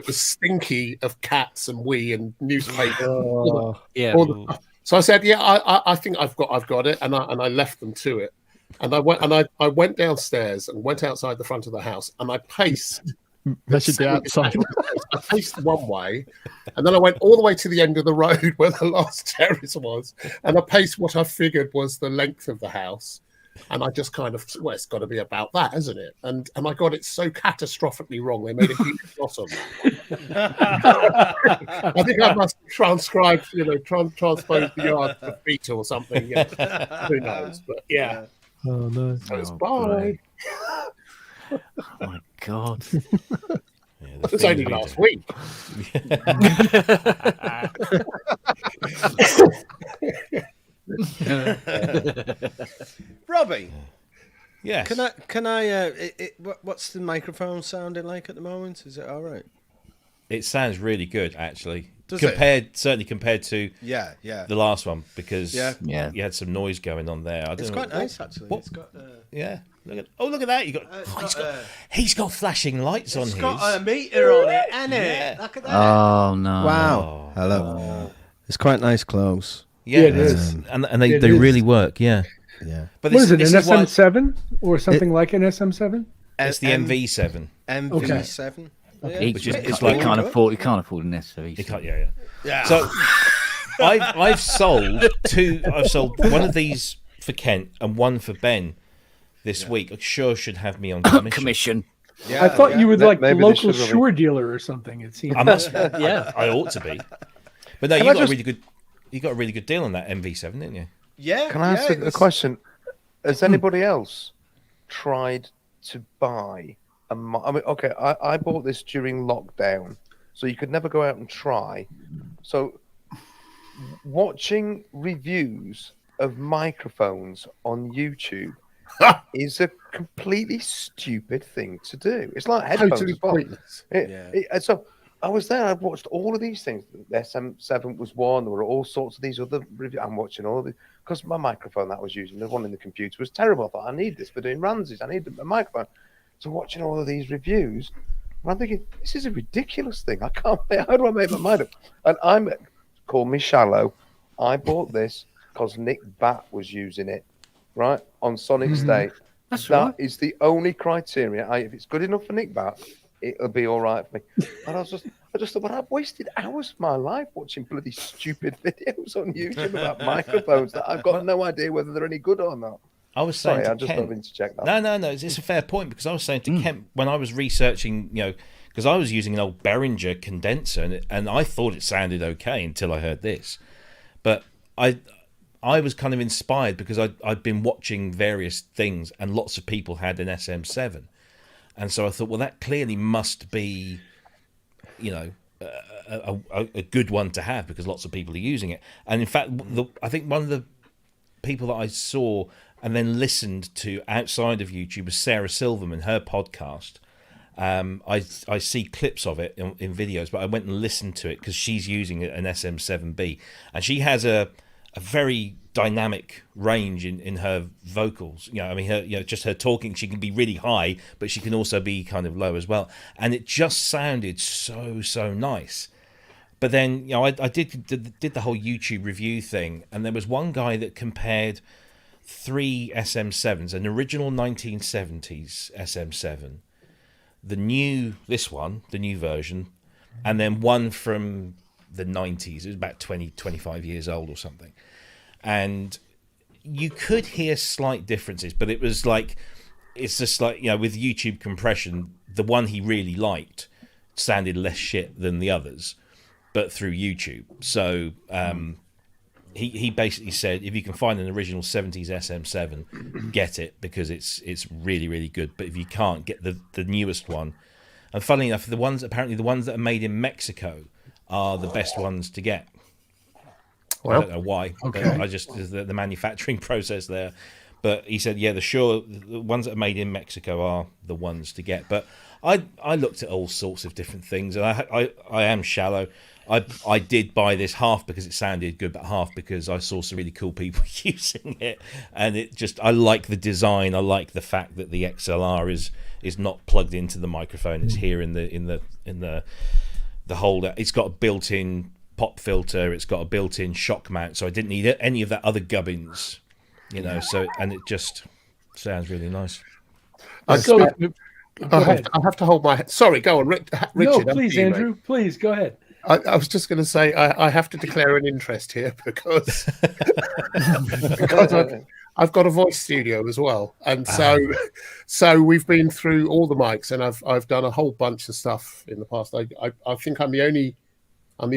stinky of cats and wee and newspaper. So I said, I think I've got it, and I left them to it. And I went downstairs and went outside the front of the house, and I paced. Measured the outside. I paced one way, and then I went all the way to the end of the road where the last terrace was, and I paced what I figured was the length of the house. And I just kind of, it's got to be about that, isn't it? And I got it so catastrophically wrong. They made a huge loss on that. I think I must have transcribed, transposed the yard to feet or something. Yeah. Who knows? But yeah. Oh no! So it's bye. Oh my God! It was only last week. Robbie. Yes. Can I? What's the microphone sounding like at the moment? Is it all right? It sounds really good, actually. Certainly compared to the last one, because you had some noise going on there. It's quite nice, actually. It's got look at that! He's got flashing lights on his. It's got a meter on it, hasn't it? Look at that! Oh no! Wow! Hello. It's quite nice clothes. Yeah, it is, and they really work. Yeah. But what is it? An SM7 or something like an SM7? It's the MV7. MV7. Okay. He can't afford an SUV. He can't. Yeah. So I've sold two. I've sold one of these for Kent and one for Ben this week. I sure should have me on commission. Yeah, I thought you were like the local Shure dealer or something. It seems. I must. I ought to be. But no, you got a really good. You got a really good deal on that MV7, didn't you? Yeah. Can I ask a question? Has anybody else tried to buy? I bought this during lockdown, so you could never go out and try. So, watching reviews of microphones on YouTube is a completely stupid thing to do. It's like headphones as well. So I was there. I watched all of these things. The SM7 was one. There were all sorts of these other reviews. I'm watching all of these because my microphone that I was using, the one in the computer, was terrible. I thought, I need this for doing Ramses. I need a microphone. So watching all of these reviews, I'm thinking, this is a ridiculous thing. I can't. How do I make my mind up? And call me shallow. I bought this because Nick Batt was using it, right, on Sonic State. That is the only criteria. If it's good enough for Nick Batt, it'll be all right for me. And I just thought, well, I've wasted hours of my life watching bloody stupid videos on YouTube about microphones that I've got no idea whether they're any good or not. I was saying Sorry, to I just Kent, don't mean to check that. No, it's a fair point, because I was saying to Kent when I was researching, because I was using an old Behringer condenser, and I thought it sounded okay until I heard this. But I was kind of inspired because I'd been watching various things, and lots of people had an SM7. And so I thought, well, that clearly must be, a good one to have, because lots of people are using it. And in fact, I think one of the people that I saw and then listened to outside of YouTube was Sarah Silverman, her podcast. I see clips of it in videos, but I went and listened to it because she's using an SM7B, and she has a very dynamic range in her vocals. Just her talking, she can be really high, but she can also be kind of low as well, and it just sounded so nice. But then I did the whole YouTube review thing, and there was one guy that compared 3 SM7s, an original 1970s SM7, the new version, and then one from the 90s. It was about 25 years old or something. And you could hear slight differences, but it's just like, with YouTube compression, the one he really liked sounded less shit than the others, but through YouTube. So he basically said, if you can find an original 70s SM7, get it, because it's really, really good. But if you can't, get the newest one. And funnily enough, the ones that are made in Mexico are the best ones to get. Well, I don't know why. Okay. I just the manufacturing process there. But he said, the ones that are made in Mexico are the ones to get. But I looked at all sorts of different things, and I am shallow. I did buy this half because it sounded good, but half because I saw some really cool people using it, and I like the design. I like the fact that the XLR is not plugged into the microphone. It's here in the holder. It's got a built-in pop filter. It's got a built-in shock mount, so I didn't need any of that other gubbins, So, and it just sounds really nice. I have to hold my head. Sorry, go on, Richard. No, please, Andrew. Please go ahead. I was just going to say I have to declare an interest here because I've got a voice studio as well, and so we've been through all the mics, and I've done a whole bunch of stuff in the past. I think I'm the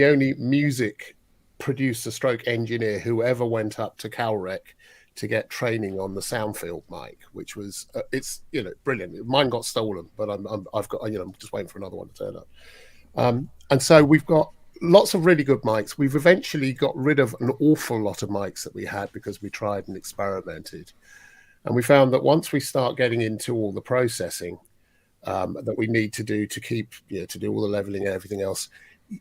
only music producer stroke engineer who ever went up to Calrec to get training on the Soundfield mic, which was it's brilliant. Mine got stolen, but I'm just waiting for another one to turn up. And so we've got lots of really good mics. We've eventually got rid of an awful lot of mics that we had because we tried and experimented. And we found that once we start getting into all the processing that we need to do to keep, to do all the leveling and everything else,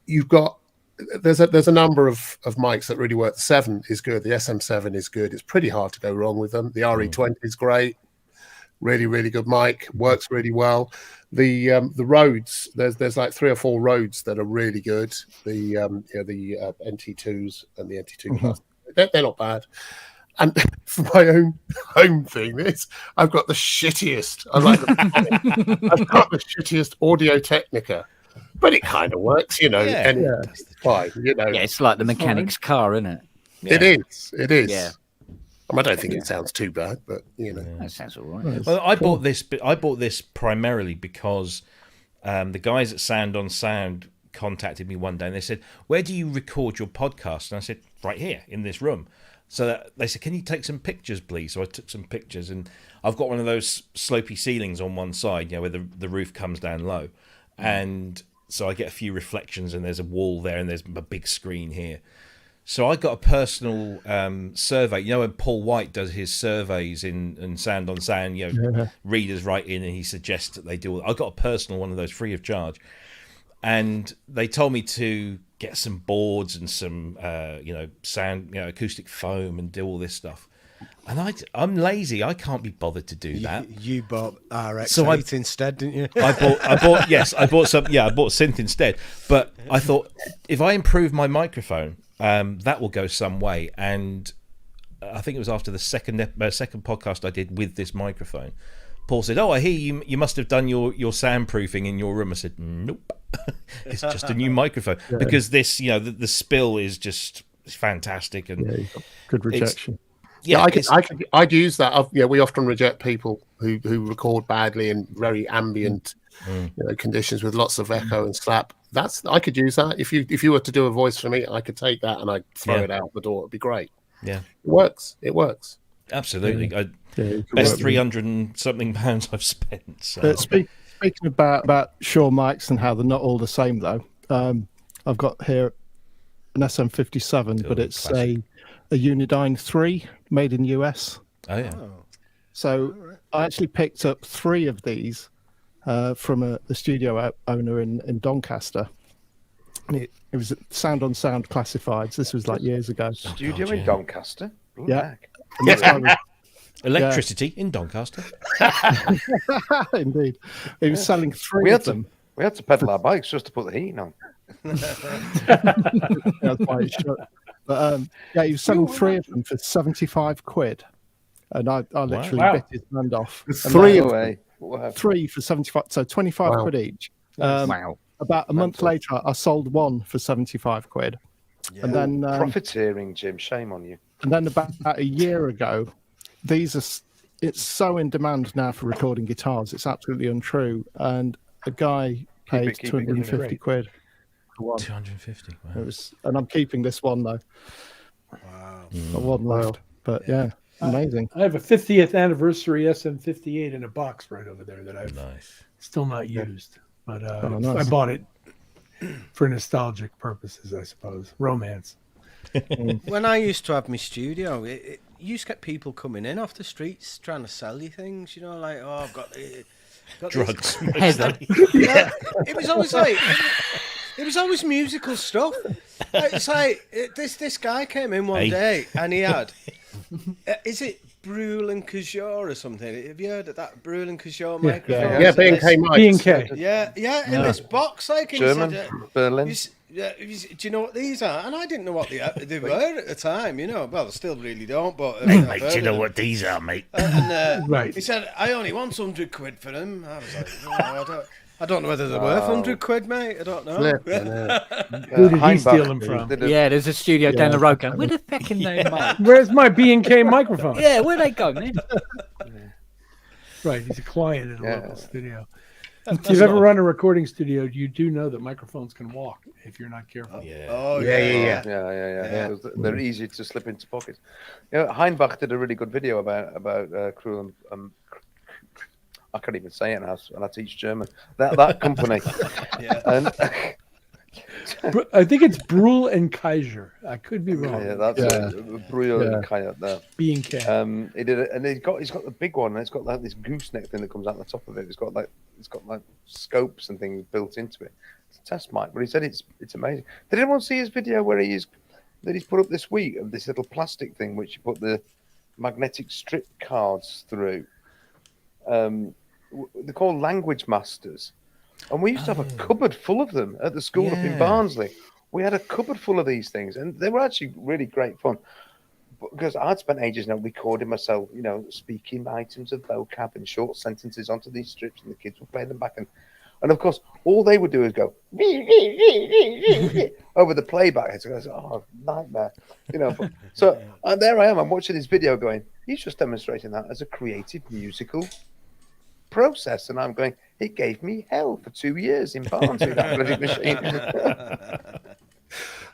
there's a number of mics that really work. The 7 is good. The SM7 is good. It's pretty hard to go wrong with them. The RE20 is great. Really, really good mic. Works really well. The Rhodes, there's like 3 or 4 Rhodes that are really good. The NT2s and the NT2 Plus, they're not bad. And for my own home thing, I've got the shittiest. I've got the shittiest Audio Technica, but it kind of works, and it's fine, Yeah, it's like the mechanic's car, isn't it? Yeah. It is. Yeah. I don't think it sounds too bad, but that sounds all right. Well, I bought this primarily because the guys at Sound on Sound contacted me one day, and they said, "Where do you record your podcast?" And I said, "Right here in this room." So they said, "Can you take some pictures, please?" So I took some pictures, and I've got one of those slopey ceilings on one side, where the roof comes down low, and so I get a few reflections, and there's a wall there, and there's a big screen here. So I got a personal survey. When Paul White does his surveys in Sound on Sound, readers write in and he suggests that they do. I got a personal one of those free of charge, and they told me to get some boards and some sound, acoustic foam, and do all this stuff. And I'm lazy. I can't be bothered to do that. You bought RX8 instead, didn't you? I bought some. Yeah, I bought Synth instead. But I thought, if I improve my microphone, that will go some way. And I think it was after the second podcast I did with this microphone, Paul said, "Oh, I hear you must have done your soundproofing in your room." I said, "Nope, it's just a new microphone because this, the spill is just fantastic, and good rejection." Yeah, I'd use that. We often reject people who record badly in very ambient conditions with lots of echo and slap. I could use that. If you were to do a voice for me, I could take that and I'd throw it out the door. It'd be great. Yeah, it works. Absolutely. Best 300 and something pounds I've spent. So. Speaking about Shure mics and how they're not all the same though, I've got here an SM57, but it's a Unidyne 3 made in US. Oh yeah. So I actually picked up 3 of these from a studio owner in Doncaster. It was Sound on Sound classifieds. This was like years ago. Studio in Doncaster. Ooh, yeah. Electricity in Doncaster. Indeed. He was selling 3 of them. We had to pedal our bikes just to put the heating on. That's why it's shut. But he was selling 3 of them for 75 quid. And I literally bit his hand off. 3 of them. 3 for 75, so 25 quid each. About a month later, I sold 1 for 75 quid. Yeah. And then profiteering, Jim. Shame on you. And then about a year ago, it's so in demand now for recording guitars. It's absolutely untrue. And a guy paid 250 quid for one. 250. Wow. And I'm keeping this one though. Wow. Got one left. But yeah. Amazing. I have a 50th anniversary SM58 in a box right over there that I've still not used. But nice. I bought it for nostalgic purposes, I suppose. Romance. When I used to have my studio, you used to get people coming in off the streets trying to sell you things, like, oh, I've got drugs. Yeah, it was always like... It was always musical stuff. It's like this guy came in one day and he had... is it Brule and Kajor or something? Have you heard of that Brule and Kajor microphone? Yeah, B&K mics. B&K. Yeah, in this box, like in German, Berlin. Do you know what these are? And I didn't know what they were at the time, Well, I still really don't, but... mate, do you know what these are, mate? Right. He said, I only want 100 quid for them. I was like, I don't know whether they're worth 100 quid, mate. I don't know. Who did he steal them from? Yeah, there's a studio down the road going, where the fucking they, mate? Where's my B&K microphone? Yeah, where'd they go, man? Right, he's a client in a local studio. If you've ever run a recording studio, you do know that microphones can walk if you're not careful. Yeah. Oh, Yeah. They're easy to slip into pockets. Heinbach did a really good video about Cruel and I can't even say it now, and I teach German. That company. And I think it's Brule and Kaiser. I could be wrong. Yeah, that's Brule and Kaiser there. B&K. He did it, and he's got the big one, and it's got like this gooseneck thing that comes out the top of it. It's got like scopes and things built into it. It's a test mic, but he said it's amazing. Did anyone see his video where he's put up this week of this little plastic thing which you put the magnetic strip cards through? They're called Language Masters, and we used to have a cupboard full of them at the school up in Barnsley. We had a cupboard full of these things, and they were actually really great fun. Because I'd spent ages now recording myself, speaking items of vocab and short sentences onto these strips, and the kids would play them back, and of course all they would do is go over the playback. So I was, nightmare, So and there I am. I'm watching this video, going, he's just demonstrating that as a creative musical process, and I'm going, it gave me hell for 2 years in Barnsley, that bloody machine.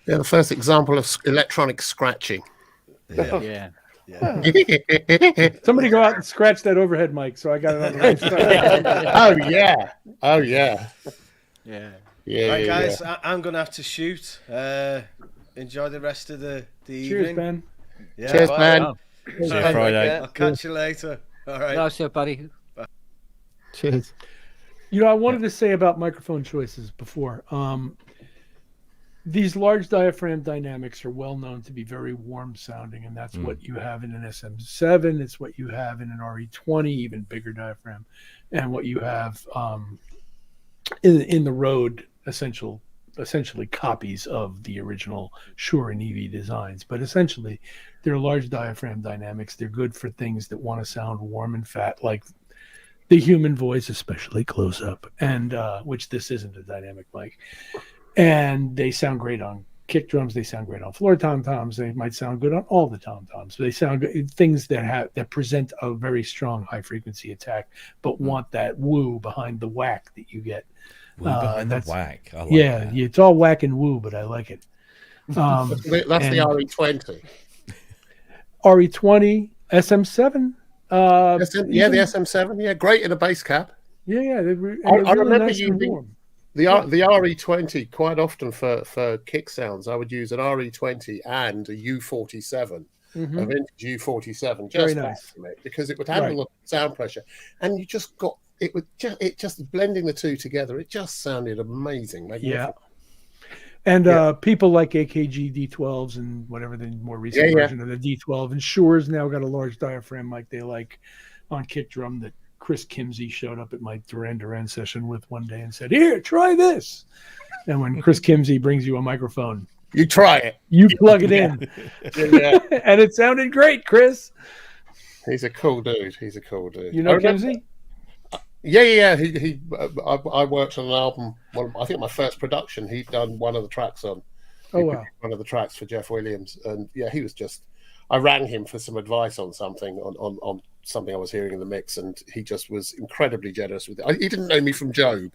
The first example of electronic scratching. Yeah. Somebody go out and scratch that overhead mic so I got it on the right side. Oh yeah. Right, guys, I'm gonna have to shoot. Enjoy the rest of the Cheers, evening. Ben. Yeah, Cheers, bye. Ben. See you Friday. I'll catch you later. All right. Nice, buddy. Cheers. I wanted to say about microphone choices before. These large diaphragm dynamics are well known to be very warm sounding, and that's what you have in an SM7. It's what you have in an RE20, even bigger diaphragm, and what you have in the Rode essentially copies of the original Shure and Evie designs. But essentially, they're large diaphragm dynamics. They're good for things that want to sound warm and fat, like the human voice, especially close up, and which this isn't a dynamic mic. And they sound great on kick drums, they sound great on floor tom-toms. They might sound good on all the tom-toms. They sound good, things that present a very strong high frequency attack, but want that woo behind the whack that you get. Woo behind the whack. I like that. It's all whack and woo, but I like it. That's the RE20. RE20, SM7. The SM7. Yeah, great in a bass cap. Yeah. I really remember nice using the RE20 quite often for kick sounds. I would use an RE20 and a U47, a vintage U47, just nice. because it would handle the sound pressure, and you just got it just blending the two together. It just sounded amazing. Yeah. And people like AKG D12s and whatever the more recent version of the D12. And Shure's now got a large diaphragm mic they like on kick drum that Chris Kimsey showed up at my Duran Duran session with one day and said, "Here, try this." And when Chris Kimsey brings you a microphone, you try it. You plug it in. And it sounded great, Chris. He's a cool dude. You know Kimsey? Yeah. I worked on an album. I think my first production. He'd done one of the tracks on. Oh wow! One of the tracks for Jeff Williams, and he was just. I rang him for some advice on something on something I was hearing in the mix, and he just was incredibly generous with it. He didn't know me from Job,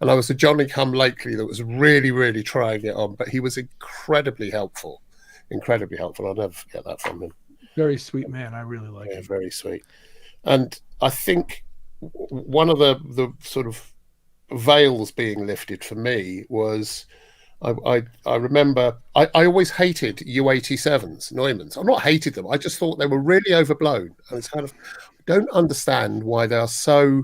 and I was the Johnny come lately that was really, really trying it on. But he was incredibly helpful. I'll never forget that from him. Very sweet man. I really like him. Very sweet. And I think one of the sort of veils being lifted for me was I remember I always hated U87s, Neumanns. I've not hated them. I just thought they were really overblown. And it's kind of, I don't understand why they are so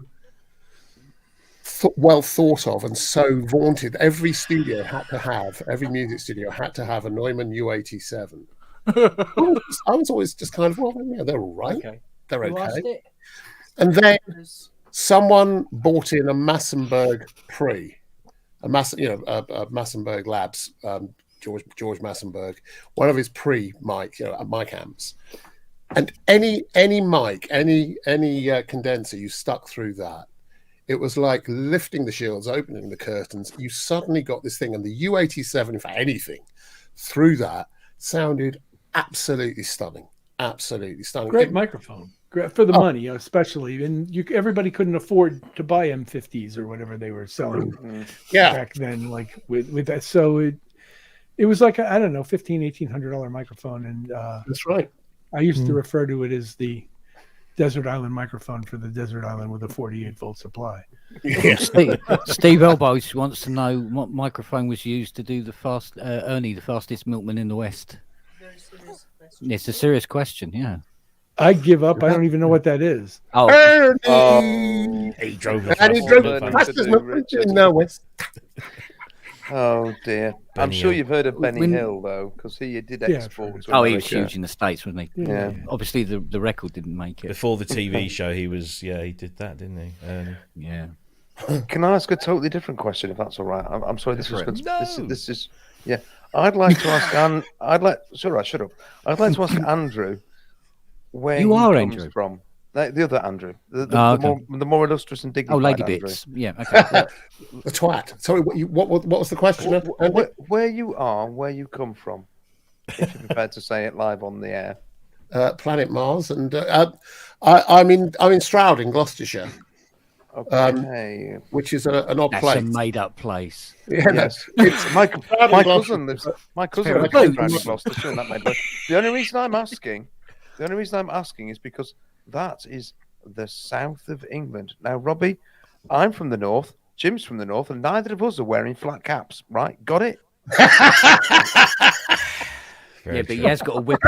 well thought of and so vaunted. Every music studio had to have a Neumann U87. I was always just kind of, well, yeah, they're all right. Okay. They're okay. And then someone bought in a Massenburg Pre, a Massenburg Labs, George Massenburg, one of his Pre mic amps, and any mic, any condenser you stuck through that, it was like lifting the shields, opening the curtains. You suddenly got this thing, and the U87, if anything, through that sounded absolutely stunning. Great microphone. For the money, especially, and everybody couldn't afford to buy M50s or whatever they were selling back then. Like with that, so it was like I don't know, $1,500-$1,800 microphone, and that's right. I used to refer to it as the desert island microphone for the desert island with a 48-volt supply. Yeah. Steve Elbows wants to know what microphone was used to do Ernie, the fastest milkman in the West. It's a serious question, yeah. I give up. I don't even know what that is. He drove the fastest milkman in the West. Oh dear! I'm sure you've heard of Benny Hill though, because he did exports. He was huge in the States, wasn't he? Yeah. Obviously, the record didn't make it before the TV show. He was, he did that, didn't he? Yeah. Can I ask a totally different question, if that's all right? I'm sorry. This is. Yeah. I'd like to ask. Shut up. I'd like to ask Andrew where he comes from. The other Andrew, the more illustrious and dignified. Lady Andrew. Bits. Yeah. Okay. The twat. Sorry, what was the question? Where you are, where you come from, if you're prepared to say it live on the air. Planet Mars, and I'm in Stroud in Gloucestershire. Okay. Which is an odd place. That's a made-up place. Yeah, yes. It's my cousin lives. My cousin lives in Gloucestershire. The only reason I'm asking is because that is the south of England. Now, Robbie, I'm from the north. Jim's from the north, and neither of us are wearing flat caps. Right? Got it? But he has got a whip.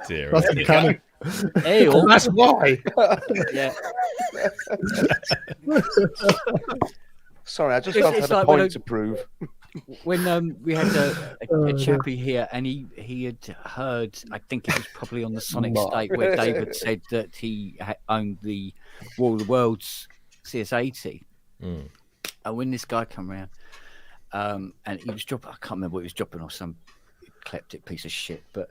Dear, that's uncanny. Hey, that's why. Yeah. Sorry, I just felt I had a point to prove. When we had a chappie here, and he had heard, I think it was probably on the Sonic State, where David said that he owned the War of the Worlds CS80. And when this guy come around, and he was dropping, I can't remember what he was dropping, or some eclectic piece of shit, but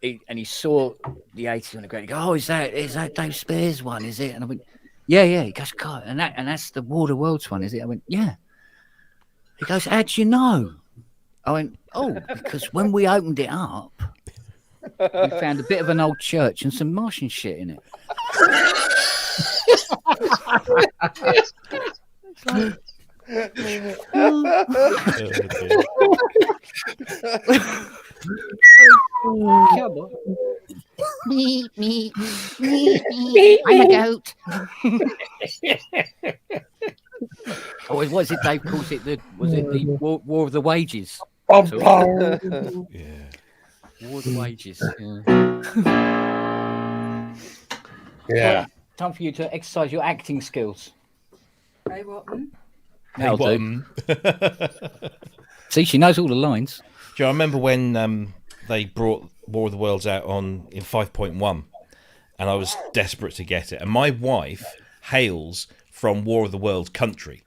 he saw the 80 on the ground. He goes, "Oh, is that Dave Spears one? Is it?" And I went, Yeah. He goes, God, and that's the War of the Worlds one, is it? I went, yeah. He goes, how'd you know? I went, oh, because when we opened it up, we found a bit of an old church and some Martian shit in it. Come on. Me. I'm a goat. Oh, what is it Dave calls it? The War of the Wages? Yeah. War of the Wages. Yeah. Well, time for you to exercise your acting skills. Hey, what? That'll do. See, she knows all the lines. Do you remember when they brought War of the Worlds out in 5.1, and I was desperate to get it. And my wife hails from War of the Worlds country.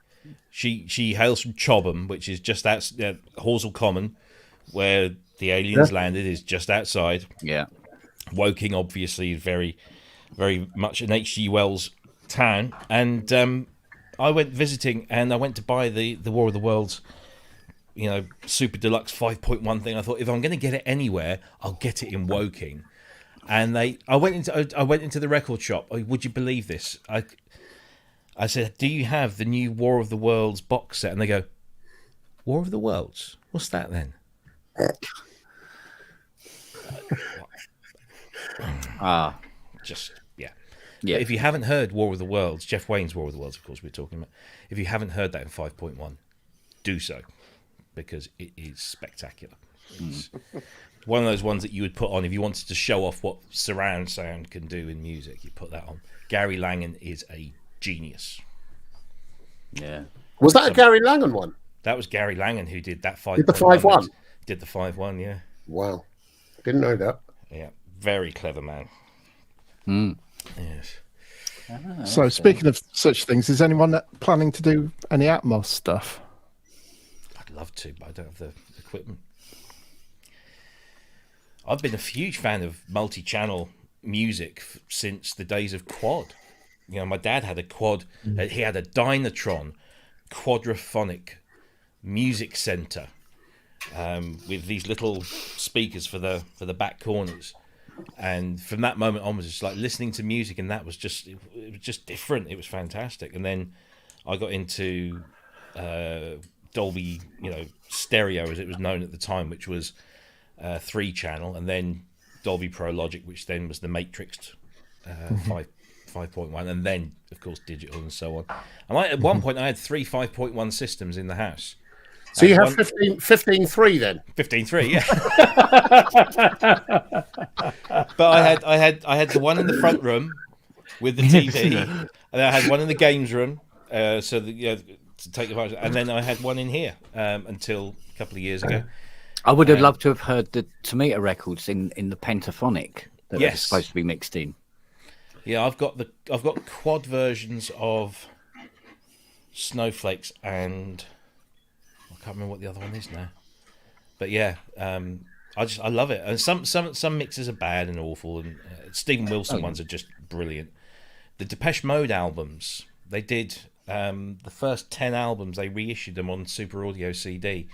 She hails from Chobham, which is just outside Horsell Common, where the aliens landed, is just outside. Yeah. Woking, obviously, very, very much an H.G. Wells town. And I went visiting, and I went to buy the War of the Worlds, super deluxe 5.1 thing. I thought, if I'm going to get it anywhere, I'll get it in Woking. And I went into the record shop. Would you believe this? I said, do you have the new War of the Worlds box set? And they go, War of the Worlds? What's that then? Yeah. But if you haven't heard War of the Worlds, Jeff Wayne's War of the Worlds, of course, we're talking about. If you haven't heard that in 5.1, do so, because it is spectacular. It's one of those ones that you would put on if you wanted to show off what surround sound can do in music. You put that on. Gary Langan is a genius. Yeah. Was that a Gary Langan one? That was Gary Langan who did that 5.1. Did the 5.1? Did the 5.1, yeah. Wow. Didn't know that. Yeah. Very clever man. Yes. So speaking of such things, is anyone planning to do any Atmos stuff? I'd love to, but I don't have the equipment. I've been a huge fan of multi-channel music since the days of quad. My dad had a quad. He had a Dynatron quadraphonic music center with these little speakers for the back corners. And from that moment onwards, it's like listening to music, and it was just different. It was fantastic. And then I got into Dolby, stereo as it was known at the time, which was 3-channel, and then Dolby Pro Logic, which then was the Matrix 5.1, and then of course digital and so on. And at one point I had 3 5.1 systems in the house. So you have 15.3 then? 15.3, yeah. But I had the one in the front room with the TV, and I had one in the games room, so that to take advantage. And then I had one in here until a couple of years ago. I would have loved to have heard the Tomita records in the pentaphonic that was supposed to be mixed in. Yeah, I've got quad versions of Snowflakes, and I can't remember what the other one is now. But yeah, I love it. And some mixes are bad and awful, and Stephen Wilson ones are just brilliant. The Depeche Mode albums, they did the first 10 albums, they reissued them on Super Audio CD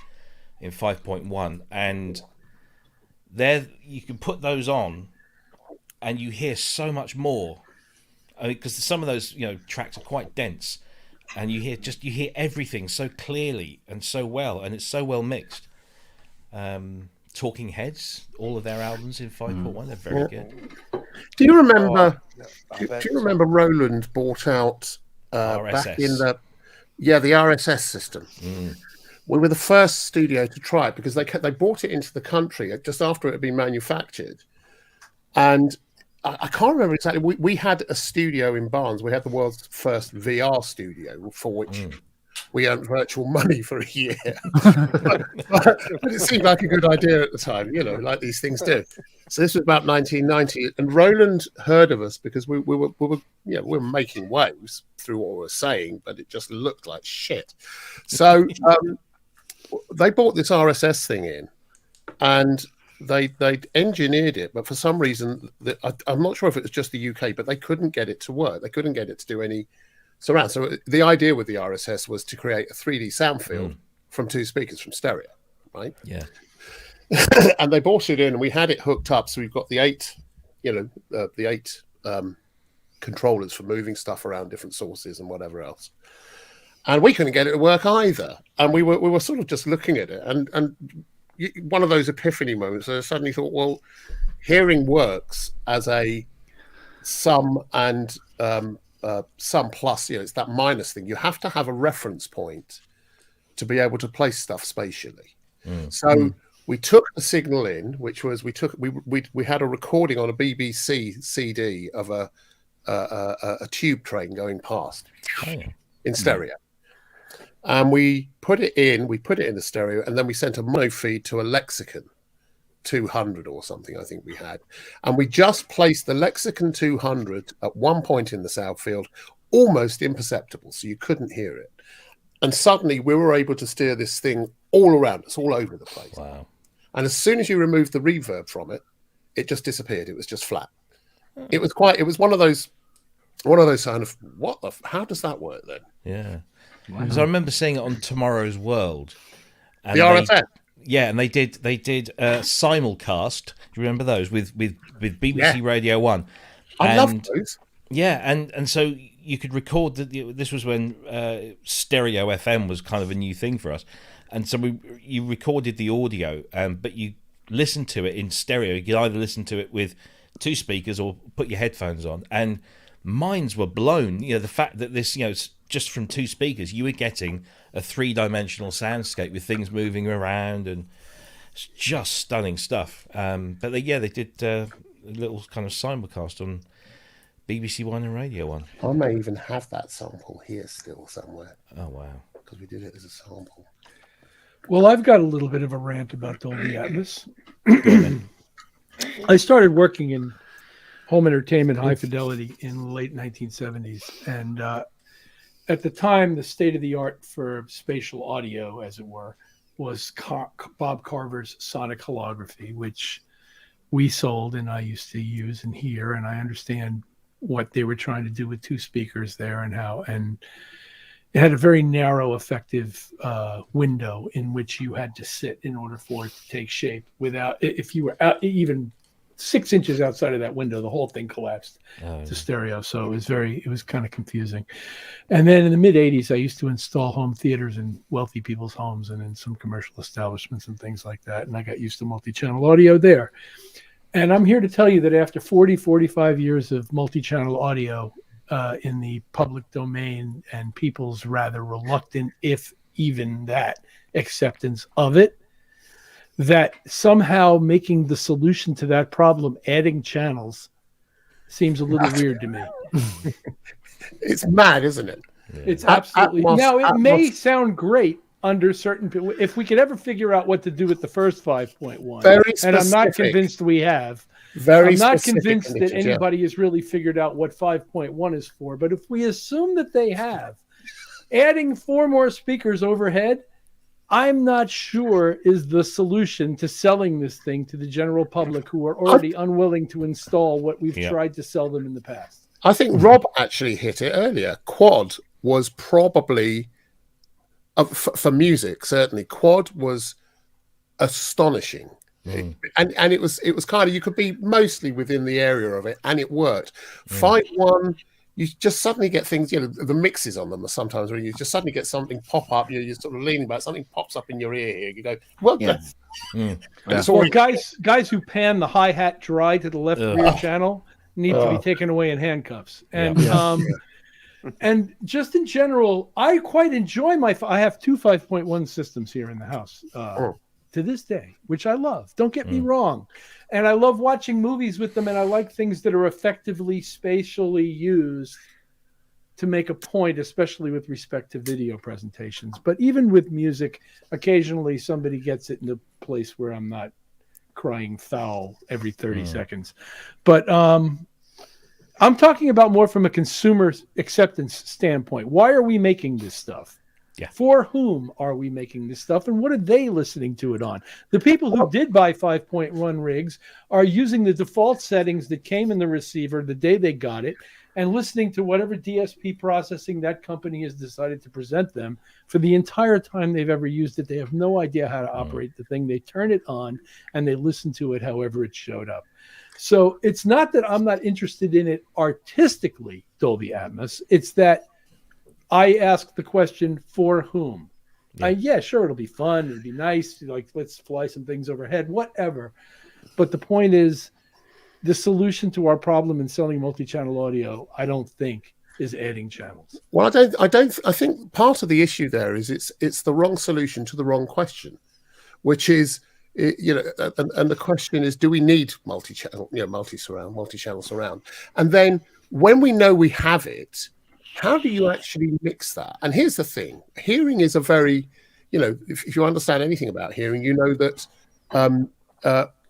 in 5.1, and there you can put those on and you hear so much more, because some of those tracks are quite dense, and you hear everything so clearly and so well, and it's so well mixed. Talking Heads, all of their albums in 5.1, they're very good. Do you remember? Do you remember Roland bought out back in the RSS system? We were the first studio to try it because they brought it into the country just after it had been manufactured, and I can't remember exactly. We had a studio in Barnes. We had the world's first VR studio, for which we earned virtual money for a year. but it seemed like a good idea at the time, like these things do. So this was about 1990, and Roland heard of us because we were making waves through what we were saying, but it just looked like shit. So they bought this RSS thing in, and they engineered it, but for some reason, I'm not sure if it was just the UK, but they couldn't get it to work. They couldn't get it to do any surround. So the idea with the RSS was to create a 3D sound field from two speakers from stereo, right? Yeah. And they bought it in, and we had it hooked up. So we've got the eight controllers for moving stuff around different sources and whatever else. And we couldn't get it to work either. And we were sort of just looking at it, and one of those epiphany moments. I suddenly thought, well, hearing works as a sum and sum plus. It's that minus thing. You have to have a reference point to be able to place stuff spatially. So we took the signal in, which was we had a recording on a BBC CD of a tube train going past in stereo, and we put it in the stereo, and then we sent a mono feed to a Lexicon 200 or something, I think we had, and we just placed the Lexicon 200 at one point in the sound field, almost imperceptible, so you couldn't hear it, and suddenly we were able to steer this thing all around us, all over the place. Wow. And as soon as you removed the reverb from it, it just disappeared. It was just flat. It was one of those kind of, how does that work then? Yeah. Because I remember seeing it on Tomorrow's World. And the RFS. And they did simulcast. Do you remember those with BBC Radio 1? I love those. Yeah, and so you could record that. This was when stereo FM was kind of a new thing for us. And so you recorded the audio, but you listened to it in stereo. You could either listen to it with two speakers or put your headphones on. And minds were blown. The fact that this, just from two speakers, you were getting a 3-dimensional soundscape with things moving around, and it's just stunning stuff. But they did a little kind of simulcast on BBC One and Radio 1. I may even have that sample here still somewhere. Oh, wow. Because we did it as a sample. Well, I've got a little bit of a rant about Dolby Atmos. I started working in home entertainment, high fidelity, in the late 1970s. And at the time, the state of the art for spatial audio, as it were, was Bob Carver's sonic holography, which we sold and I used to use and hear. And I understand what they were trying to do with two speakers there and how. And it had a very narrow, effective window in which you had to sit in order for it to take shape. If you were out, even 6 inches outside of that window, the whole thing collapsed to stereo. So it was kind of confusing. And then in the mid 80s, I used to install home theaters in wealthy people's homes and in some commercial establishments and things like that. And I got used to multi-channel audio there. And I'm here to tell you that after 45 years of multi-channel audio in the public domain and people's rather reluctant, if even that, acceptance of it, that somehow making the solution to that problem adding channels seems a little weird to me. It's mad, isn't it? It's absolutely. Now, it may sound great under certain, if we could ever figure out what to do with the first 5.1, and I'm not convinced we have. I'm not convinced that anybody has really figured out what 5.1 is for, but if we assume that they have, adding 4 more speakers overhead, I'm not sure is the solution to selling this thing to the general public who are already unwilling to install what we've tried to sell them in the past. I think Rob actually hit it earlier. Quad was probably, for music, certainly, quad was astonishing. And it was kind of, you could be mostly within the area of it, and it worked. 5.1, you just suddenly get things, the mixes on them are sometimes where you just suddenly get something pop up, you're sort of leaning back, something pops up in your ear here, you go, well done. Well, guys who pan the hi-hat dry to the left rear channel need to be taken away in handcuffs. And and just in general, I quite enjoy I have 2 5.1 systems here in the house to this day, which I love. Don't get me wrong. And I love watching movies with them, and I like things that are effectively spatially used to make a point, especially with respect to video presentations. But even with music, occasionally somebody gets it in a place where I'm not crying foul every 30 seconds. But I'm talking about more from a consumer acceptance standpoint. Why are we making this stuff? Yeah. For whom are we making this stuff, and what are they listening to it on? The people who did buy 5.1 rigs are using the default settings that came in the receiver the day they got it and listening to whatever DSP processing that company has decided to present them for the entire time they've ever used it. They have no idea how to operate the thing. They turn it on and they listen to it however it showed up. So it's not that I'm not interested in it artistically, Dolby Atmos. It's that I ask the question, for whom? Yeah, sure, it'll be fun. It'll be nice. Like, let's fly some things overhead, whatever. But the point is, the solution to our problem in selling multi-channel audio, I don't think, is adding channels. Well, I think part of the issue there is it's the wrong solution to the wrong question, which is, you know, and the question is, do we need multi-channel, you know, multi-channel surround? And then when we know we have it, how do you actually mix that? And here's the thing: hearing is a very, you know, if you understand anything about hearing, you know that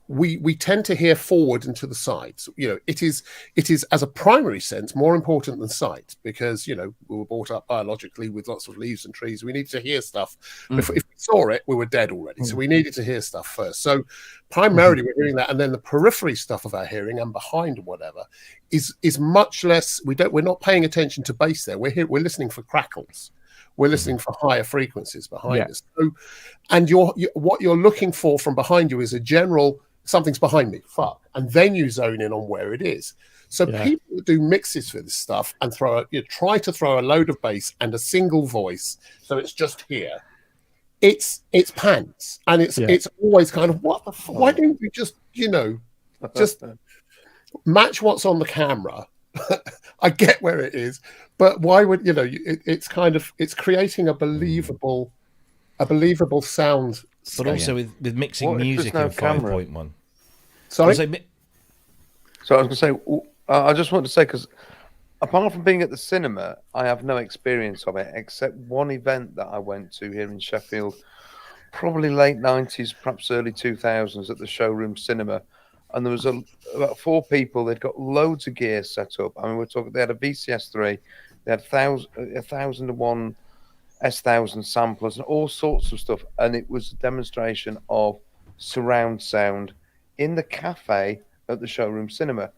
we tend to hear forward and to the sides. You know, it is as a primary sense more important than sight, because, you know, we were brought up biologically with lots of leaves and trees. We need to hear stuff. If we saw it, we were dead already. So we needed to hear stuff first. So primarily we're hearing that, and then the periphery stuff of our hearing and behind whatever is much less. We're not paying attention to bass there. We're listening for crackles. We're listening for higher frequencies behind us. So, and what you're looking for from behind you is a general, something's behind me, fuck, and then you zone in on where it is. So people that do mixes for this stuff and try to throw a load of bass and a single voice, so it's just here. It's pants, and it's always kind of, what the fuck? Why don't we just, you know, just match what's on the camera? I get where it is, but why would, you know? It's kind of, it's creating a believable sound. But also with mixing music in 5.1. Sorry? So I was going to say, I just want to say, because apart from being at the cinema, I have no experience of it, except one event that I went to here in Sheffield, probably late 90s, perhaps early 2000s, at the Showroom Cinema. And there was about 4 people. They'd got loads of gear set up. I mean, we're talking, they had a VCS3, they had 1001 S1000 samplers and all sorts of stuff. And it was a demonstration of surround sound in the cafe at the Showroom Cinema.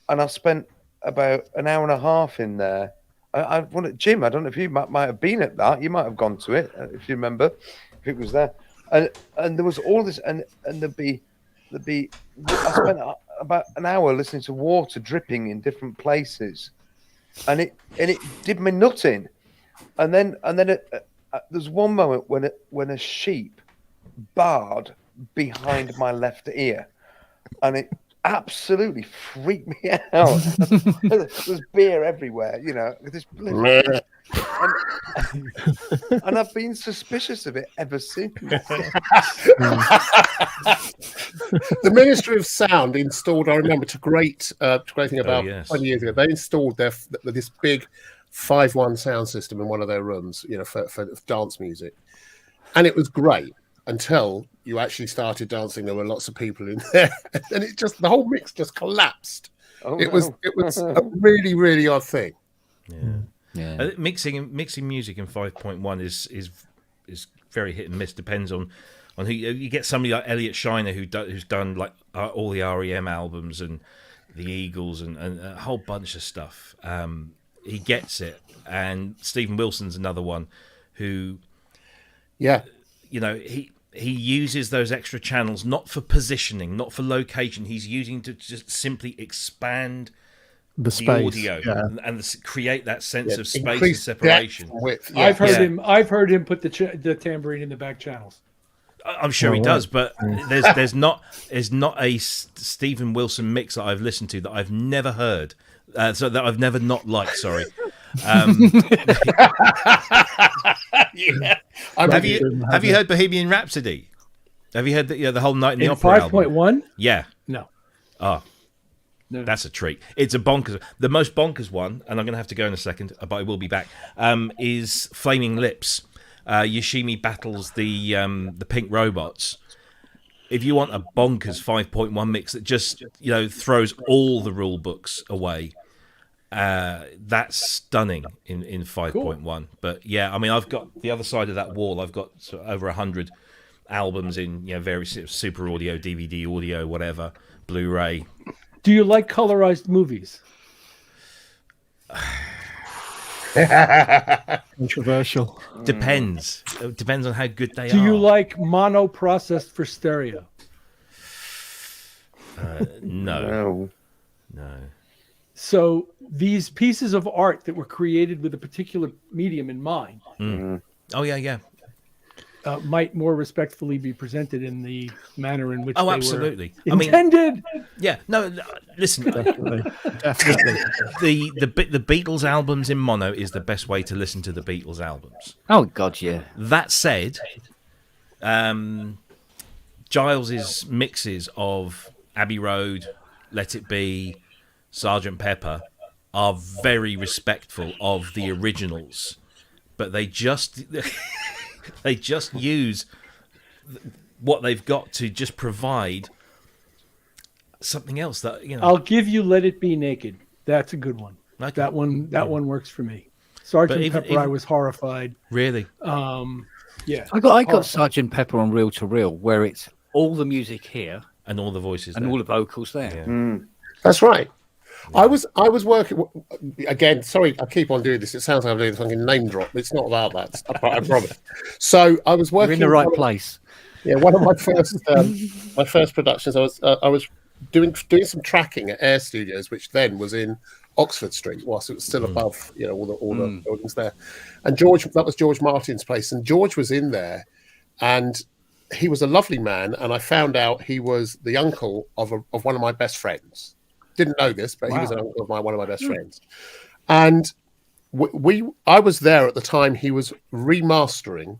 And I spent about an hour and a half in there. I wanted, Jim, I don't know if you might have been at that. You might have gone to it, if you remember, if it was there. And there was all this, and there'd be. I spent about an hour listening to water dripping in different places, and it did me nothing. And then there's one moment when a sheep barred behind my left ear, and it absolutely freaked me out. There's beer everywhere, you know. And I've been suspicious of it ever since. The Ministry of Sound installed, I remember, to great thing about 20 years ago, they installed this big 5.1 sound system in one of their rooms, you know, for dance music. And it was great until you actually started dancing. There were lots of people in there, and the whole mix just collapsed. It was a really, really odd thing. Yeah. Mixing music in 5.1 is very hit and miss. Depends on who you get. Somebody like Elliot Shiner who's done like all the REM albums and the Eagles and a whole bunch of stuff. He gets it. And Stephen Wilson's another one who, you know, he uses those extra channels not for positioning, not for location. He's using to just simply expand the space, audio, and create that sense of space and separation. I've heard him put the tambourine in the back channels. I'm sure he does, but there's not a Stephen Wilson mix that I've listened to that I've never heard, so that I've never not liked. Sorry. Have you heard Bohemian Rhapsody? Have you heard the whole Night in the Opera 5.1? Yeah. No. Oh. No. That's a treat. It's a bonkers. The most bonkers one, and I'm going to have to go in a second, but I will be back, is Flaming Lips. Yoshimi battles the Pink Robots. If you want a bonkers 5.1 mix that just, you know, throws all the rule books away, That's stunning in 5.1. But yeah, I mean, I've got the other side of that wall. I've got sort of over 100 albums in various sort of super audio, DVD audio, whatever, Blu-ray. Do you like colorized movies? Controversial. Depends. It depends on how good they are. Do you like mono processed for stereo? No. So these pieces of art that were created with a particular medium in mind Oh, yeah. might more respectfully be presented in the manner in which Oh, they absolutely. were I mean, intended. yeah, no, listen. Definitely. The Beatles albums in mono is the best way to listen to the Beatles albums. Oh God, yeah. That said, Giles's mixes of Abbey Road, Let It Be, Sgt. Pepper are very respectful of the originals, but they just use what they've got to just provide something else that I'll give you Let It Be Naked. That's a good one. Okay. That one works for me. Sgt. Pepper, I was horrified. Really. Yeah. I got Sgt. Pepper on reel to reel, where it's all the music here And all the voices and there. all the vocals there. Yeah. That's right. I was working again. Sorry, I keep on doing this. It sounds like I'm doing a fucking name drop. It's not about that. I promise. So I was You're working in the right place. Yeah, one of my first productions. I was doing some tracking at Air Studios, which then was in Oxford Street, whilst it was still above all the buildings there. And that was George Martin's place, and George was in there, and he was a lovely man. And I found out he was the uncle of one of my best friends. Didn't know this, but he was an uncle of one of my best friends. And I was there at the time he was remastering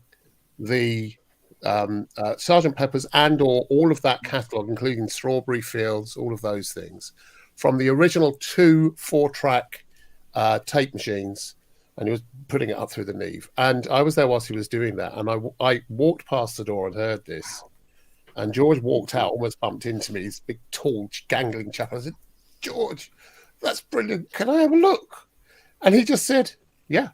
the Sgt. Pepper's and/or all of that catalogue, including Strawberry Fields, all of those things, from the original 2 4-track tape machines, and he was putting it up through the Neve. And I was there whilst he was doing that, and I walked past the door and heard this. And George walked out, almost bumped into me, this big, tall, gangling chap. I said, "George, that's brilliant. Can I have a look?" And he just said, "Yeah."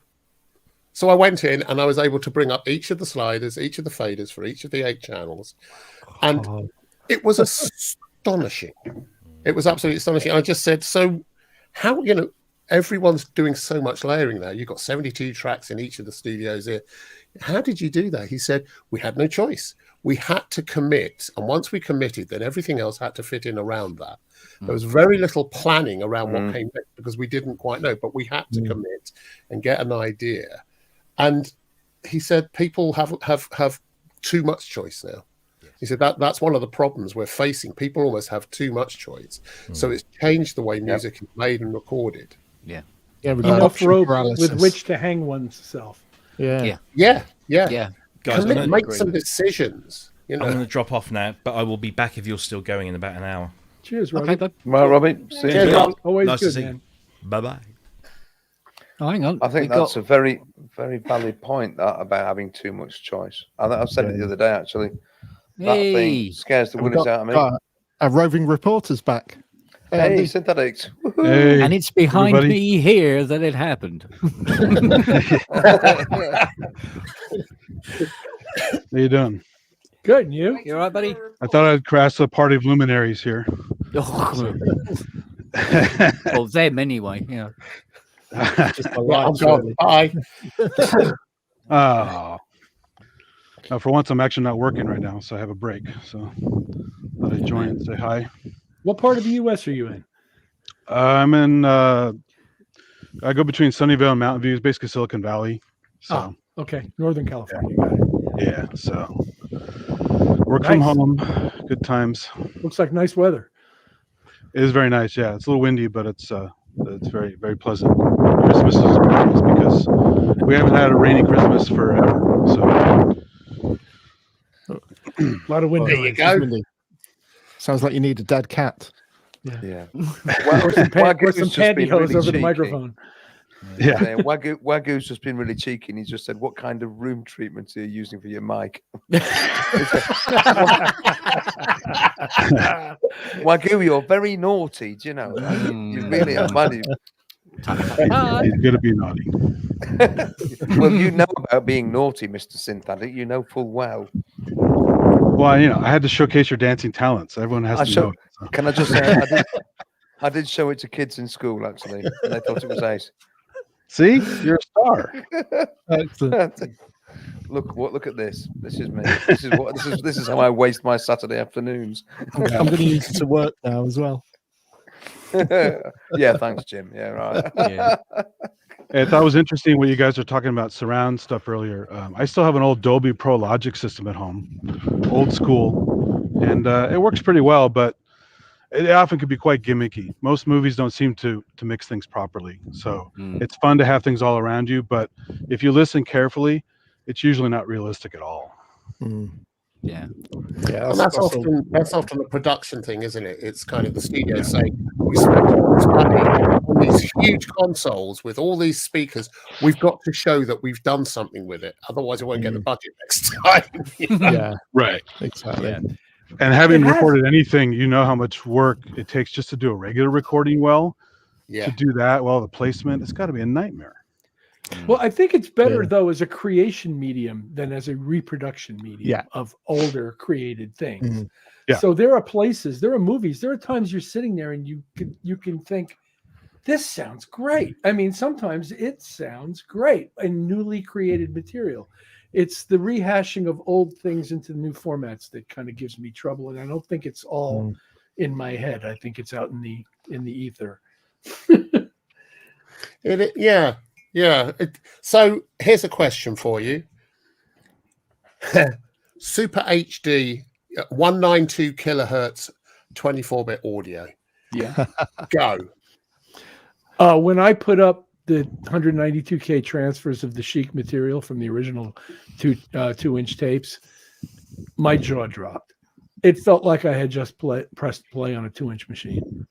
So I went in and I was able to bring up each of the sliders, each of the faders for each of the 8 channels. And it was astonishing. It was absolutely astonishing. I just said, so how, everyone's doing so much layering now. You've got 72 tracks in each of the studios here. How did you do that? He said, we had no choice. We had to commit. And once we committed, then everything else had to fit in around that. There was very little planning around what came next because we didn't quite know, but we had to commit and get an idea. And he said, people have too much choice now. Yes. He said that's one of the problems we're facing. People almost have too much choice. So it's changed the way music is made and recorded. Yeah. Enough rope with which to hang oneself. Yeah. Guys, make some decisions. I'm going to drop off now, but I will be back if you're still going in about an hour. Cheers, Robbie. Okay, Well, Robbie, see you. Cheers, always Nice good, to see man. you. Bye-bye. Oh, hang on. I think that's a very, very valid point about having too much choice. I've said it the other day, actually. That thing scares the willies out of me. Our roving reporter's back. Hey, Synthetics. Hey, and it's behind everybody. me here that it happened. How you doing? Good, and you? You all right, buddy? I thought I'd crash a party of luminaries here. Oh, well, them anyway. Yeah. I'm gone. Bye. Oh. For once, I'm actually not working right now, so I have a break. So thought I'd join and say hi. What part of the U.S. are you in? I'm in. I go between Sunnyvale and Mountain View, basically Silicon Valley. So Okay, Northern California. Got it. yeah, so work from home, good times. Looks like nice weather. It is very nice. Yeah, it's a little windy, but it's very, very pleasant. Christmas is nice because we haven't had a rainy Christmas forever. So A lot of wind. There you go. Sounds like you need a dead cat. Yeah. Or some pantyhose over the microphone. yeah. Wagyu's just been really cheeky, and he's just said, "What kind of room treatment are you using for your mic?" Wagyu, you're very naughty. Do you know? You really are, man. He's going to be naughty. Well, you know about being naughty, Mr. Synth Addict. You know full well. Well, you know, I had to showcase your dancing talents. Everyone has to know it. So. Can I just say, I did show it to kids in school, actually, and they thought it was ace. See? You're a star. Excellent. Look at this. This is me. This is how I waste my Saturday afternoons. I'm going to use it to work now as well. Yeah, thanks, Jim. Yeah, right. Yeah. I thought it was interesting what you guys were talking about surround stuff earlier. I still have an old Dolby Pro Logic system at home, old school, and it works pretty well, but it often could be quite gimmicky. Most movies don't seem to mix things properly, so it's fun to have things all around you, but if you listen carefully, it's usually not realistic at all. Yeah. And that's often a production thing, isn't it? It's kind of the studio saying, we spent all this money on these huge consoles with all these speakers. We've got to show that we've done something with it. Otherwise, we won't get the budget next time. You know? Yeah, right. Exactly. Yeah. And having recorded anything, you know how much work it takes just to do a regular recording well. Yeah. To do that, well, the placement, it's got to be a nightmare. Well, I think it's better though as a creation medium than as a reproduction medium of older created things. Yeah. So there are places, there are movies, there are times you're sitting there and you can think, this sounds great. I mean, sometimes it sounds great in newly created material. It's the rehashing of old things into new formats that kind of gives me trouble, and I don't think it's all in my head. I think it's out in the ether. So here's a question for you. Super HD 192 kilohertz 24-bit audio. Yeah. Go. When I put up the 192K transfers of the Chic material from the original 2-inch tapes, my jaw dropped. It felt like I had just pressed play on a 2-inch machine.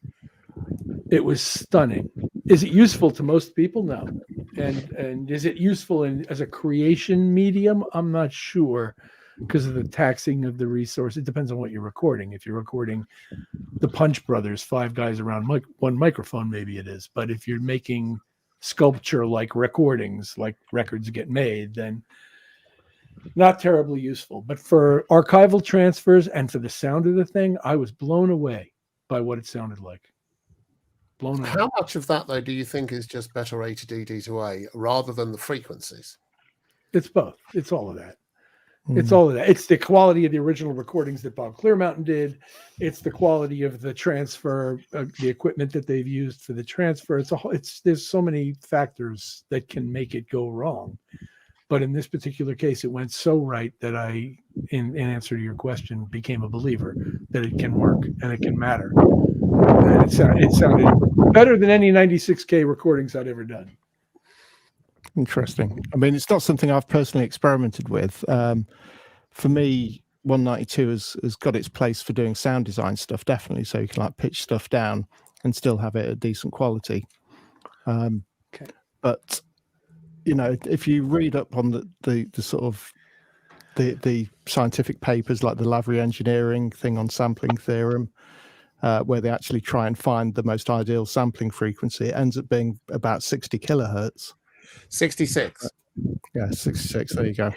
It was stunning. Is it useful to most people? No. And is it useful as a creation medium? I'm not sure, because of the taxing of the resource. It depends on what you're recording. If you're recording the Punch Brothers, 5 guys around one microphone, maybe it is. But if you're making sculpture like recordings, like records get made, then not terribly useful. But for archival transfers and for the sound of the thing, I was blown away by what it sounded like. Blown away. How much of that, though, do you think is just better A to D, D to A, rather than the frequencies? It's both. It's all of that. It's all of that. It's the quality of the original recordings that Bob Clearmountain did. It's the quality of the transfer, the equipment that they've used for the transfer. There's so many factors that can make it go wrong. But in this particular case, it went so right that I, in answer to your question, became a believer that it can work and it can matter. And it sounded better than any 96K recordings I'd ever done. Interesting. I mean, it's not something I've personally experimented with. For me, 192 has got its place for doing sound design stuff, definitely. So you can like pitch stuff down and still have it at decent quality. But you know, if you read up on the sort of the scientific papers, like the Lavery engineering thing on sampling theorem, where they actually try and find the most ideal sampling frequency, it ends up being about 60 kilohertz. 66. Yeah, 66. There you go.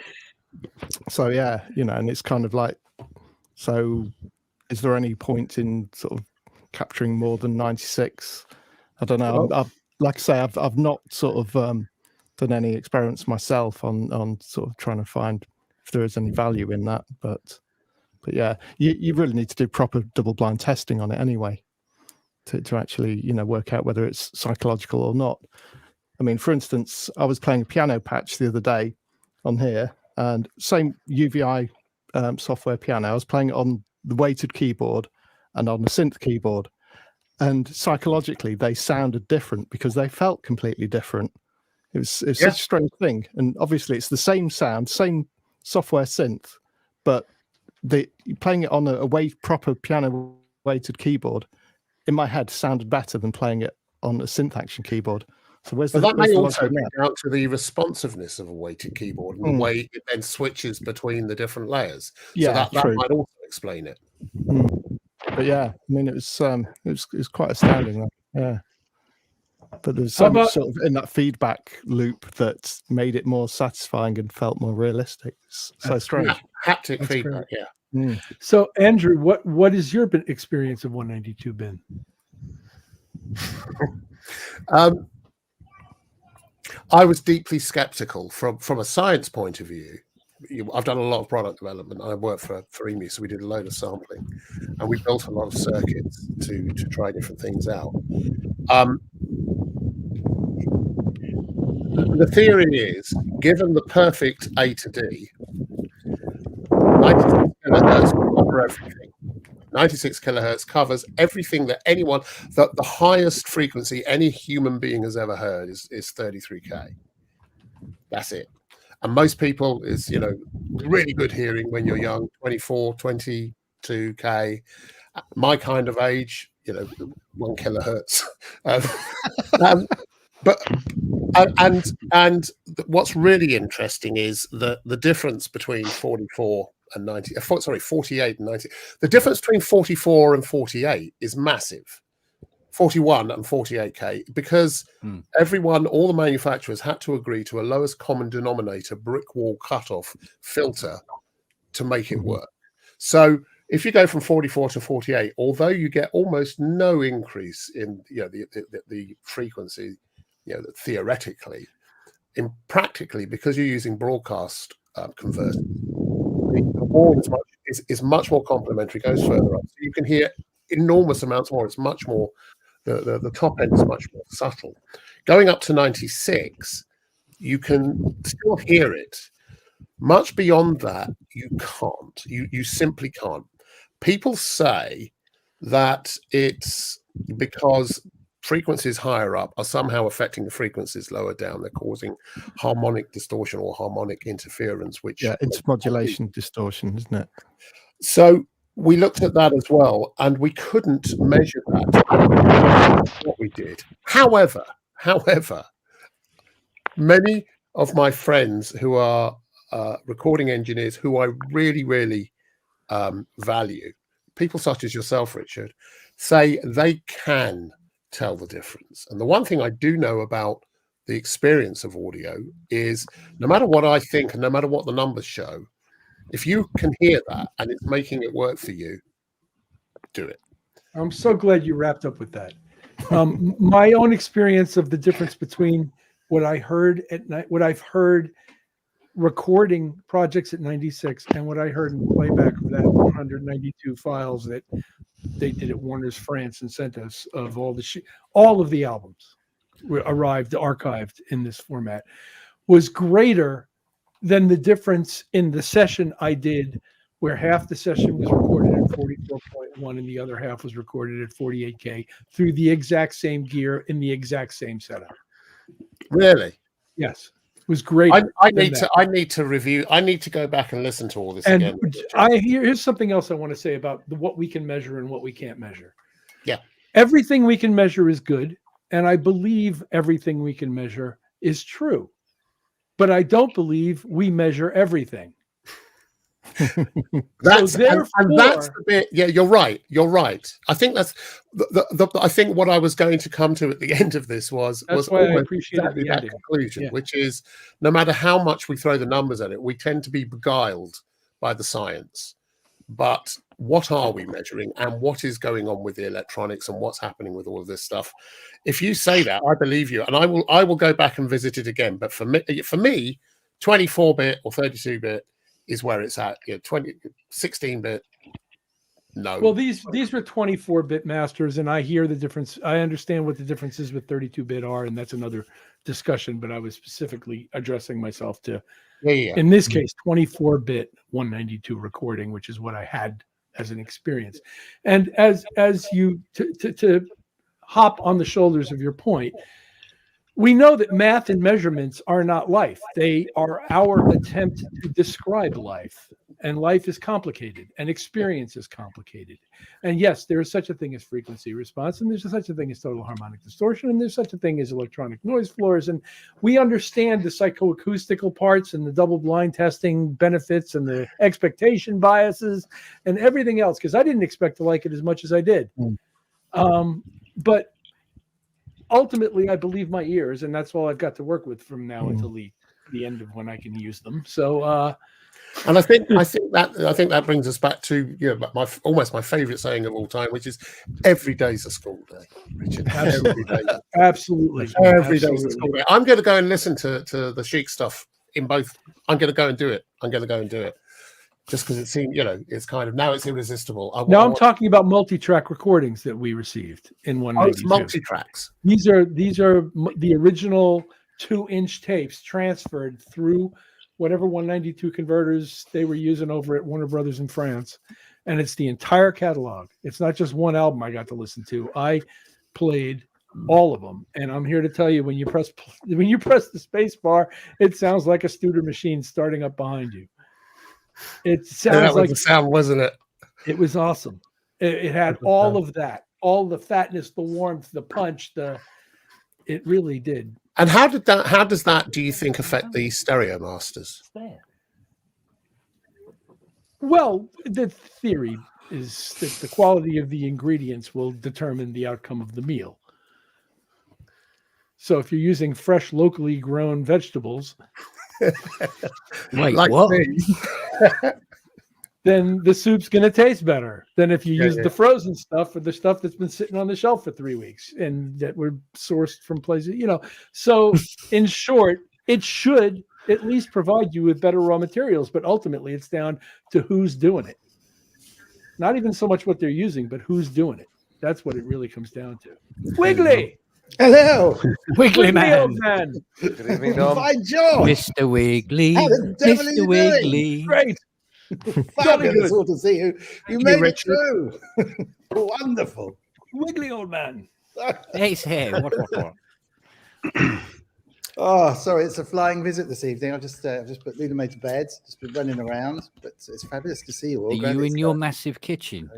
So yeah, you know, and it's kind of like, so is there any point in sort of capturing more than 96? I don't know. Like I say, I've not sort of done any experiments myself on sort of trying to find if there is any value in that, but yeah, you really need to do proper double-blind testing on it anyway to actually, you know, work out whether it's psychological or not. I mean, for instance, I was playing a piano patch the other day on here, and same UVI software piano. I was playing it on the weighted keyboard and on the synth keyboard, and psychologically they sounded different because they felt completely different. It was such a strange thing, and obviously it's the same sound, same software synth, but playing it on a proper piano weighted keyboard in my head sounded better than playing it on a synth action keyboard. So that may also be down to the responsiveness of a weighted keyboard and the way it then switches between the different layers. Yeah, so that might also explain it. But yeah, I mean, it was quite astounding. Yeah. But there's so much sort of in that feedback loop that made it more satisfying and felt more realistic. So strange. Haptic That's feedback, great. yeah. So, Andrew, what is your experience of 192 been? I was deeply skeptical from a science point of view. I've done a lot of product development. I worked for EMU, so we did a load of sampling, and we built a lot of circuits to try different things out. The theory is, given the perfect A to D, 96 kilohertz will cover everything. 96 kilohertz covers everything that anyone, the highest frequency any human being has ever heard is 33K. That's it. And most people is, really good hearing when you're young, 24, 22K. My kind of age, 1 kilohertz. And what's really interesting is the difference between 44 and 90. 48 and 90. The difference between 44 and 48 is massive. 41 and 48K, because all the manufacturers had to agree to a lowest common denominator brick wall cutoff filter to make it work. So if you go from 44 to 48, although you get almost no increase in the frequency, theoretically, practically, because you're using broadcast converters, the wall is much more complementary, goes further up, so you can hear enormous amounts more. It's much more, the top end is much more subtle. Going up to 96, you can still hear it. Much beyond that, you can't. You simply can't. People say that it's because frequencies higher up are somehow affecting the frequencies lower down. They're causing harmonic distortion or harmonic interference, which intermodulation distortion, isn't it? So we looked at that as well, and we couldn't measure that. What we did, however, many of my friends who are recording engineers, who I really, really value, people such as yourself, Richard, say they can tell the difference. And the one thing I do know about the experience of audio is, no matter what I think and no matter what the numbers show, if you can hear that and it's making it work for you, do it. I'm so glad you wrapped up with that. My own experience of the difference between what I heard at night, what I've heard recording projects at 96, and what I heard in playback of that 192 files that they did at Warner's France and sent us of all of the albums arrived archived in this format, was greater than the difference in the session I did, where half the session was recorded at 44.1 and the other half was recorded at 48K through the exact same gear in the exact same setup. Really? Yes. It was great. I need to review. I need to go back and listen to all this again. Here's something else I want to say about what we can measure and what we can't measure. Yeah. Everything we can measure is good, and I believe everything we can measure is true. But I don't believe we measure everything. That's the bit. Yeah, you're right. You're right. I think that's I think what I was going to come to at the end of this was why I appreciated that conclusion, which is, no matter how much we throw the numbers at it, we tend to be beguiled by the science. But what are we measuring, and what is going on with the electronics, and what's happening with all of this stuff? If you say that, I believe you, and I will go back and visit it again. But for me, 24-bit or 32-bit is where it's at. 16-bit. No. Well, these were 24-bit masters, and I hear the difference. I understand what the differences with 32-bit are, and that's another discussion. But I was specifically addressing myself to, in this case, 24-bit 192 recording, which is what I had as an experience. And as you to hop on the shoulders of your point, we know that math and measurements are not life. They are our attempt to describe life. And life is complicated, and experience is complicated. And yes, there is such a thing as frequency response, and there's such a thing as total harmonic distortion, and there's such a thing as electronic noise floors. And we understand the psychoacoustical parts and the double-blind testing benefits and the expectation biases and everything else, because I didn't expect to like it as much as I did. But ultimately, I believe my ears, and that's all I've got to work with from now until the end of when I can use them. So, and I think that brings us back to almost my favourite saying of all time, which is every day's a school day, Richard. Absolutely. Every day's a school day. I'm going to go and listen to the Chic stuff in both. I'm going to go and do it. Just because it seemed, it's kind of, now it's irresistible. Now I'm talking about multi-track recordings that we received in 192. It's multi-tracks. These are the original 2-inch tapes transferred through whatever 192 converters they were using over at Warner Brothers in France. And it's the entire catalog. It's not just one album I got to listen to. I played all of them. And I'm here to tell you, when you press the space bar, it sounds like a Studer machine starting up behind you. It sounds like the sound, wasn't it? It was awesome. It had all of that, all the fatness, the warmth, the punch. It really did. And how does that, do you think, affect the stereo masters? Well, the theory is that the quality of the ingredients will determine the outcome of the meal. So if you're using fresh, locally grown vegetables, wait, what? Then the soup's going to taste better than if you use the frozen stuff or the stuff that's been sitting on the shelf for 3 weeks and that were sourced from places, So in short, it should at least provide you with better raw materials, but ultimately it's down to who's doing it. Not even so much what they're using, but who's doing it. That's what it really comes down to. Wiggly! Hello, Wiggly man. Old man. Good evening, Dom. By George. Mr. Wiggly. How the devil are you Mr. Wiggly. Great. Fabulous to see you. You made it Richard. through. Wonderful. Wiggly old man. His hair. What? Oh, sorry, it's a flying visit this evening. I've just put Luna May to bed, just been running around, but it's fabulous to see you all. Are you in your massive kitchen?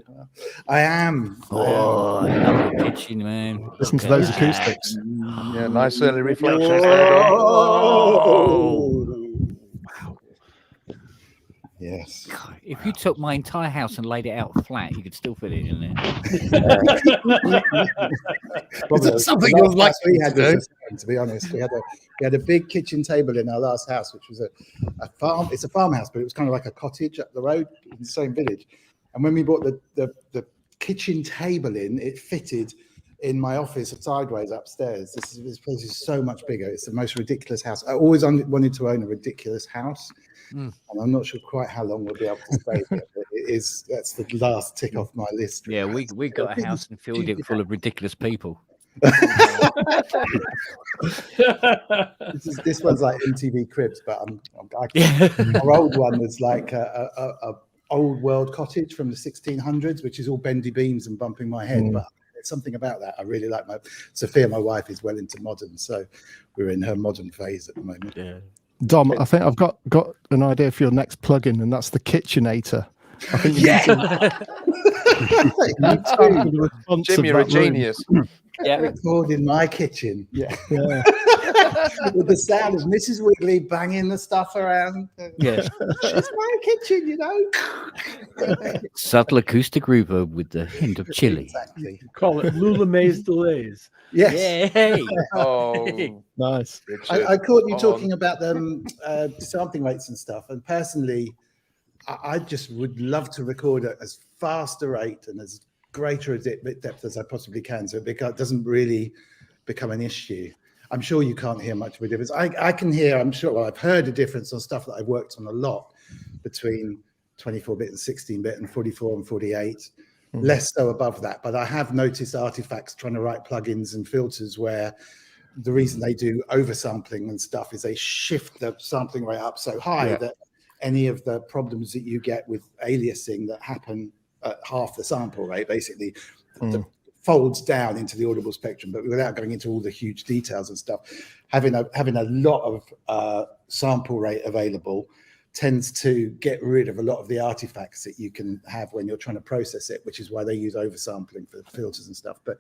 I am. Oh, I love your kitchen, man. Listen to those acoustics. Yeah, nice early reflections there, Dom. Oh. Wow. Yes. God, if you took my entire house and laid it out flat, you could still fit it in there. Is that something you'd like we had to be honest? We had a big kitchen table in our last house, which was a farm. It's a farmhouse, but it was kind of like a cottage up the road in the same village. And when we brought the kitchen table in, it fitted in my office sideways upstairs. This place is so much bigger. It's the most ridiculous house. I always wanted to own a ridiculous house. And I'm not sure quite how long we'll be able to stay there, but that's the last tick off my list. Yeah, we got a house and filled it full of ridiculous people. This one's like MTV Cribs, but our old one was like a old world cottage from the 1600s, which is all bendy beams and bumping my head. But there's something about that I really like. Sophia, my wife, is well into modern, so we're in her modern phase at the moment. Yeah. Dom, I think I've got an idea for your next plugin, and that's the Kitchenator. I think Jim, you're a genius. Yeah, record in my kitchen. Yeah. With the sound of Mrs. Wiggly banging the stuff around. Yeah. It's my kitchen, Subtle acoustic reverb with the hint of chili. Exactly. Call it Lula May's delays. Yes. Yay. Oh, Nice. I caught you talking about them sampling rates and stuff, and personally, I just would love to record at as fast a rate and as greater a depth as I possibly can, so it doesn't really become an issue. I'm sure you can't hear much of a difference. I can hear, I'm sure, I've heard a difference on stuff that I've worked on a lot between 24-bit and 16-bit and 44 and 48. Less so above that, but I have noticed artifacts trying to write plugins and filters where the reason they do oversampling and stuff is they shift the sampling rate up so high that any of the problems that you get with aliasing that happen at half the sample rate basically folds down into the audible spectrum, but without going into all the huge details and stuff. Having a lot of sample rate available tends to get rid of a lot of the artifacts that you can have when you're trying to process it, which is why they use oversampling for filters and stuff. But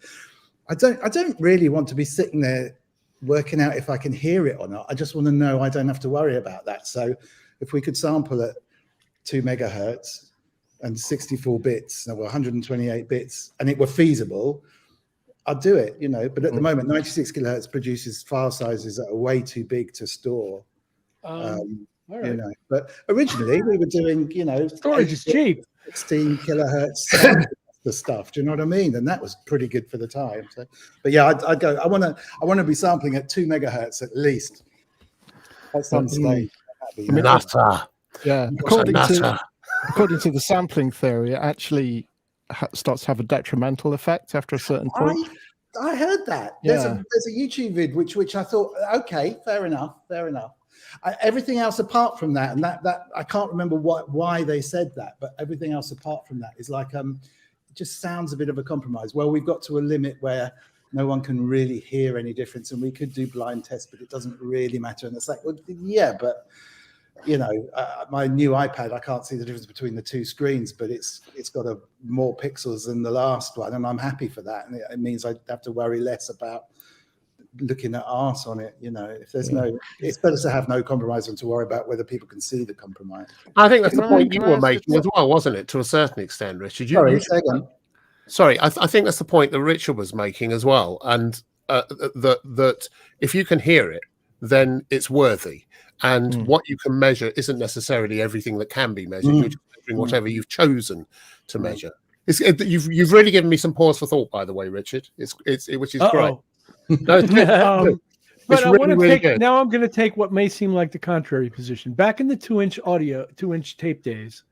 I don't really want to be sitting there working out if I can hear it or not. I just want to know I don't have to worry about that. So if we could sample at 2 megahertz and 64 bits, or 128 bits, and it were feasible, I'd do it, you know. But at the moment, 96 kilohertz produces file sizes that are way too big to store. All right. You know, but originally we were doing, you know, Storage is cheap. 16 kilohertz sound the stuff. Do you know what I mean? And that was pretty good for the time. So, but yeah, I'd go. I want to be sampling at 2 megahertz at least at some stage. Yeah, according to the sampling theory, it actually starts to have a detrimental effect after a certain point. I heard that. Yeah. There's a YouTube vid which I thought, okay, fair enough. Everything else apart from that, and that I can't remember why they said that, but everything else apart from that is like it just sounds a bit of a compromise. Well, we've got to a limit where no one can really hear any difference, and we could do blind tests, but it doesn't really matter. And it's like, well, yeah, but you know, my new iPad, I can't see the difference between the two screens, but it's got more pixels than the last one, and I'm happy for that. And it means I have to worry less about looking at art on it. You know, if there's it's better to have no compromise than to worry about whether people can see the compromise. I think that's the point you were making as well, wasn't it? To a certain extent, Richard. Sorry, I think that's the point that Richard was making as well, and that if you can hear it, then it's worthy. And what you can measure isn't necessarily everything that can be measured. You're just measuring whatever you've chosen to measure. You've really given me some pause for thought, by the way, Richard. Which is great. No, but I want to take now. I'm going to take what may seem like the contrary position. Back in the 2-inch tape days,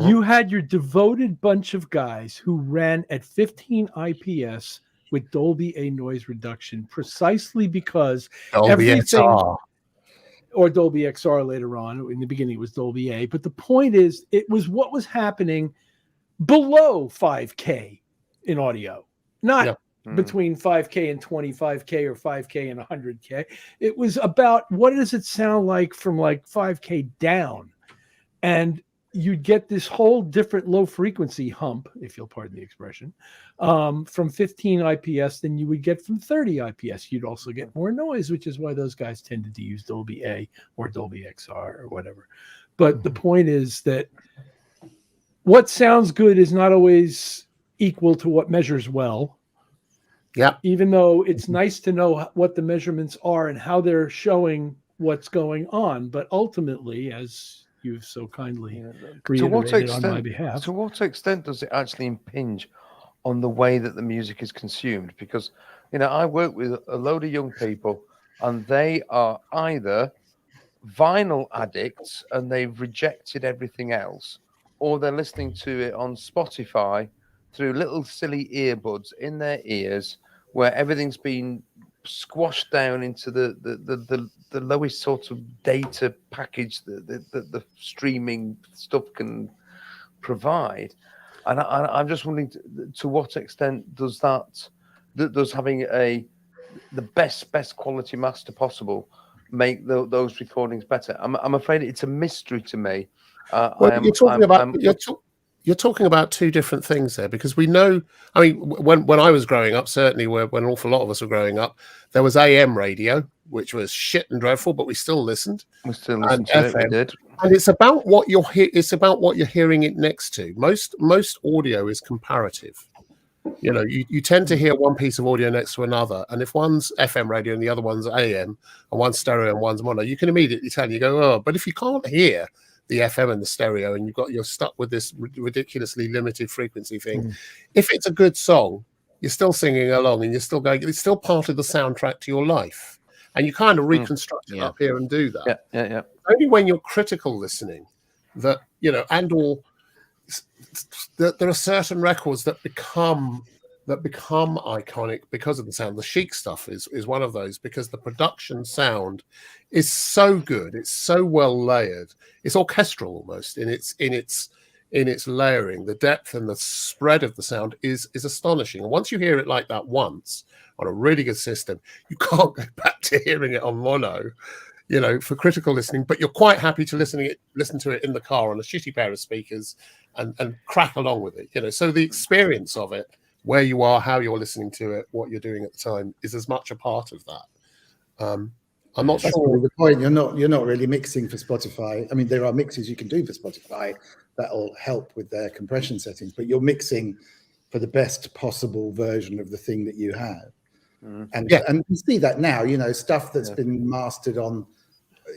you had your devoted bunch of guys who ran at 15 IPS with Dolby A noise reduction, precisely because Dolby XR. Or Dolby XR later on. In the beginning, it was Dolby A. But the point is, it was what was happening below 5K in audio, not between 5K and 25K or 5K and 100K. It was about what does it sound like from like 5K down. And you'd get this whole different low frequency hump, if you'll pardon the expression, from 15 IPS than you would get from 30 IPS. You'd also get more noise, which is why those guys tended to use Dolby A or Dolby XR or whatever. But the point is that what sounds good is not always equal to what measures well. Yeah. Even though it's nice to know what the measurements are and how they're showing what's going on. But ultimately, as you've so kindly reiterated on my behalf. To what extent does it actually impinge on the way that the music is consumed? Because, you know, I work with a load of young people and they are either vinyl addicts and they've rejected everything else, or they're listening to it on Spotify through little silly earbuds in their ears where everything's been squashed down into the lowest sort of data package that the streaming stuff can provide. And I'm just wondering to what extent does having the best quality master possible make those recordings better? I'm afraid it's a mystery to me. You're talking about two different things there, because we know, I mean, when I was growing up, certainly when an awful lot of us were growing up, there was AM radio, which was shit and dreadful, but we still listened. We still listened to it, we did. And it's about what you're hearing it next to. Most audio is comparative. You know, you tend to hear one piece of audio next to another, and if one's FM radio and the other one's AM, and one's stereo and one's mono, you can immediately tell. You go, oh, but if you can't hear the FM and the stereo, and you're stuck with this ridiculously limited frequency thing. If it's a good song, you're still singing along, and you're still going. It's still part of the soundtrack to your life, and you kind of reconstruct it up here and do that. Yeah. Only when you're critical listening, that there are certain records that become iconic because of the sound. The Chic stuff is one of those, because the production sound is so good. It's so well layered. It's orchestral almost in its layering. The depth and the spread of the sound is astonishing. And once you hear it like that once on a really good system, you can't go back to hearing it on mono, you know, for critical listening. But you're quite happy to listen to it in the car on a shitty pair of speakers and crack along with it. You know, so the experience of it, where you are, how you're listening to it, what you're doing at the time, is as much a part of that. I'm not That's sure. really the point. You're not really mixing for Spotify. I mean, there are mixes you can do for Spotify that'll help with their compression settings, but you're mixing for the best possible version of the thing that you have. And Yeah. and you see that now, stuff that's been mastered on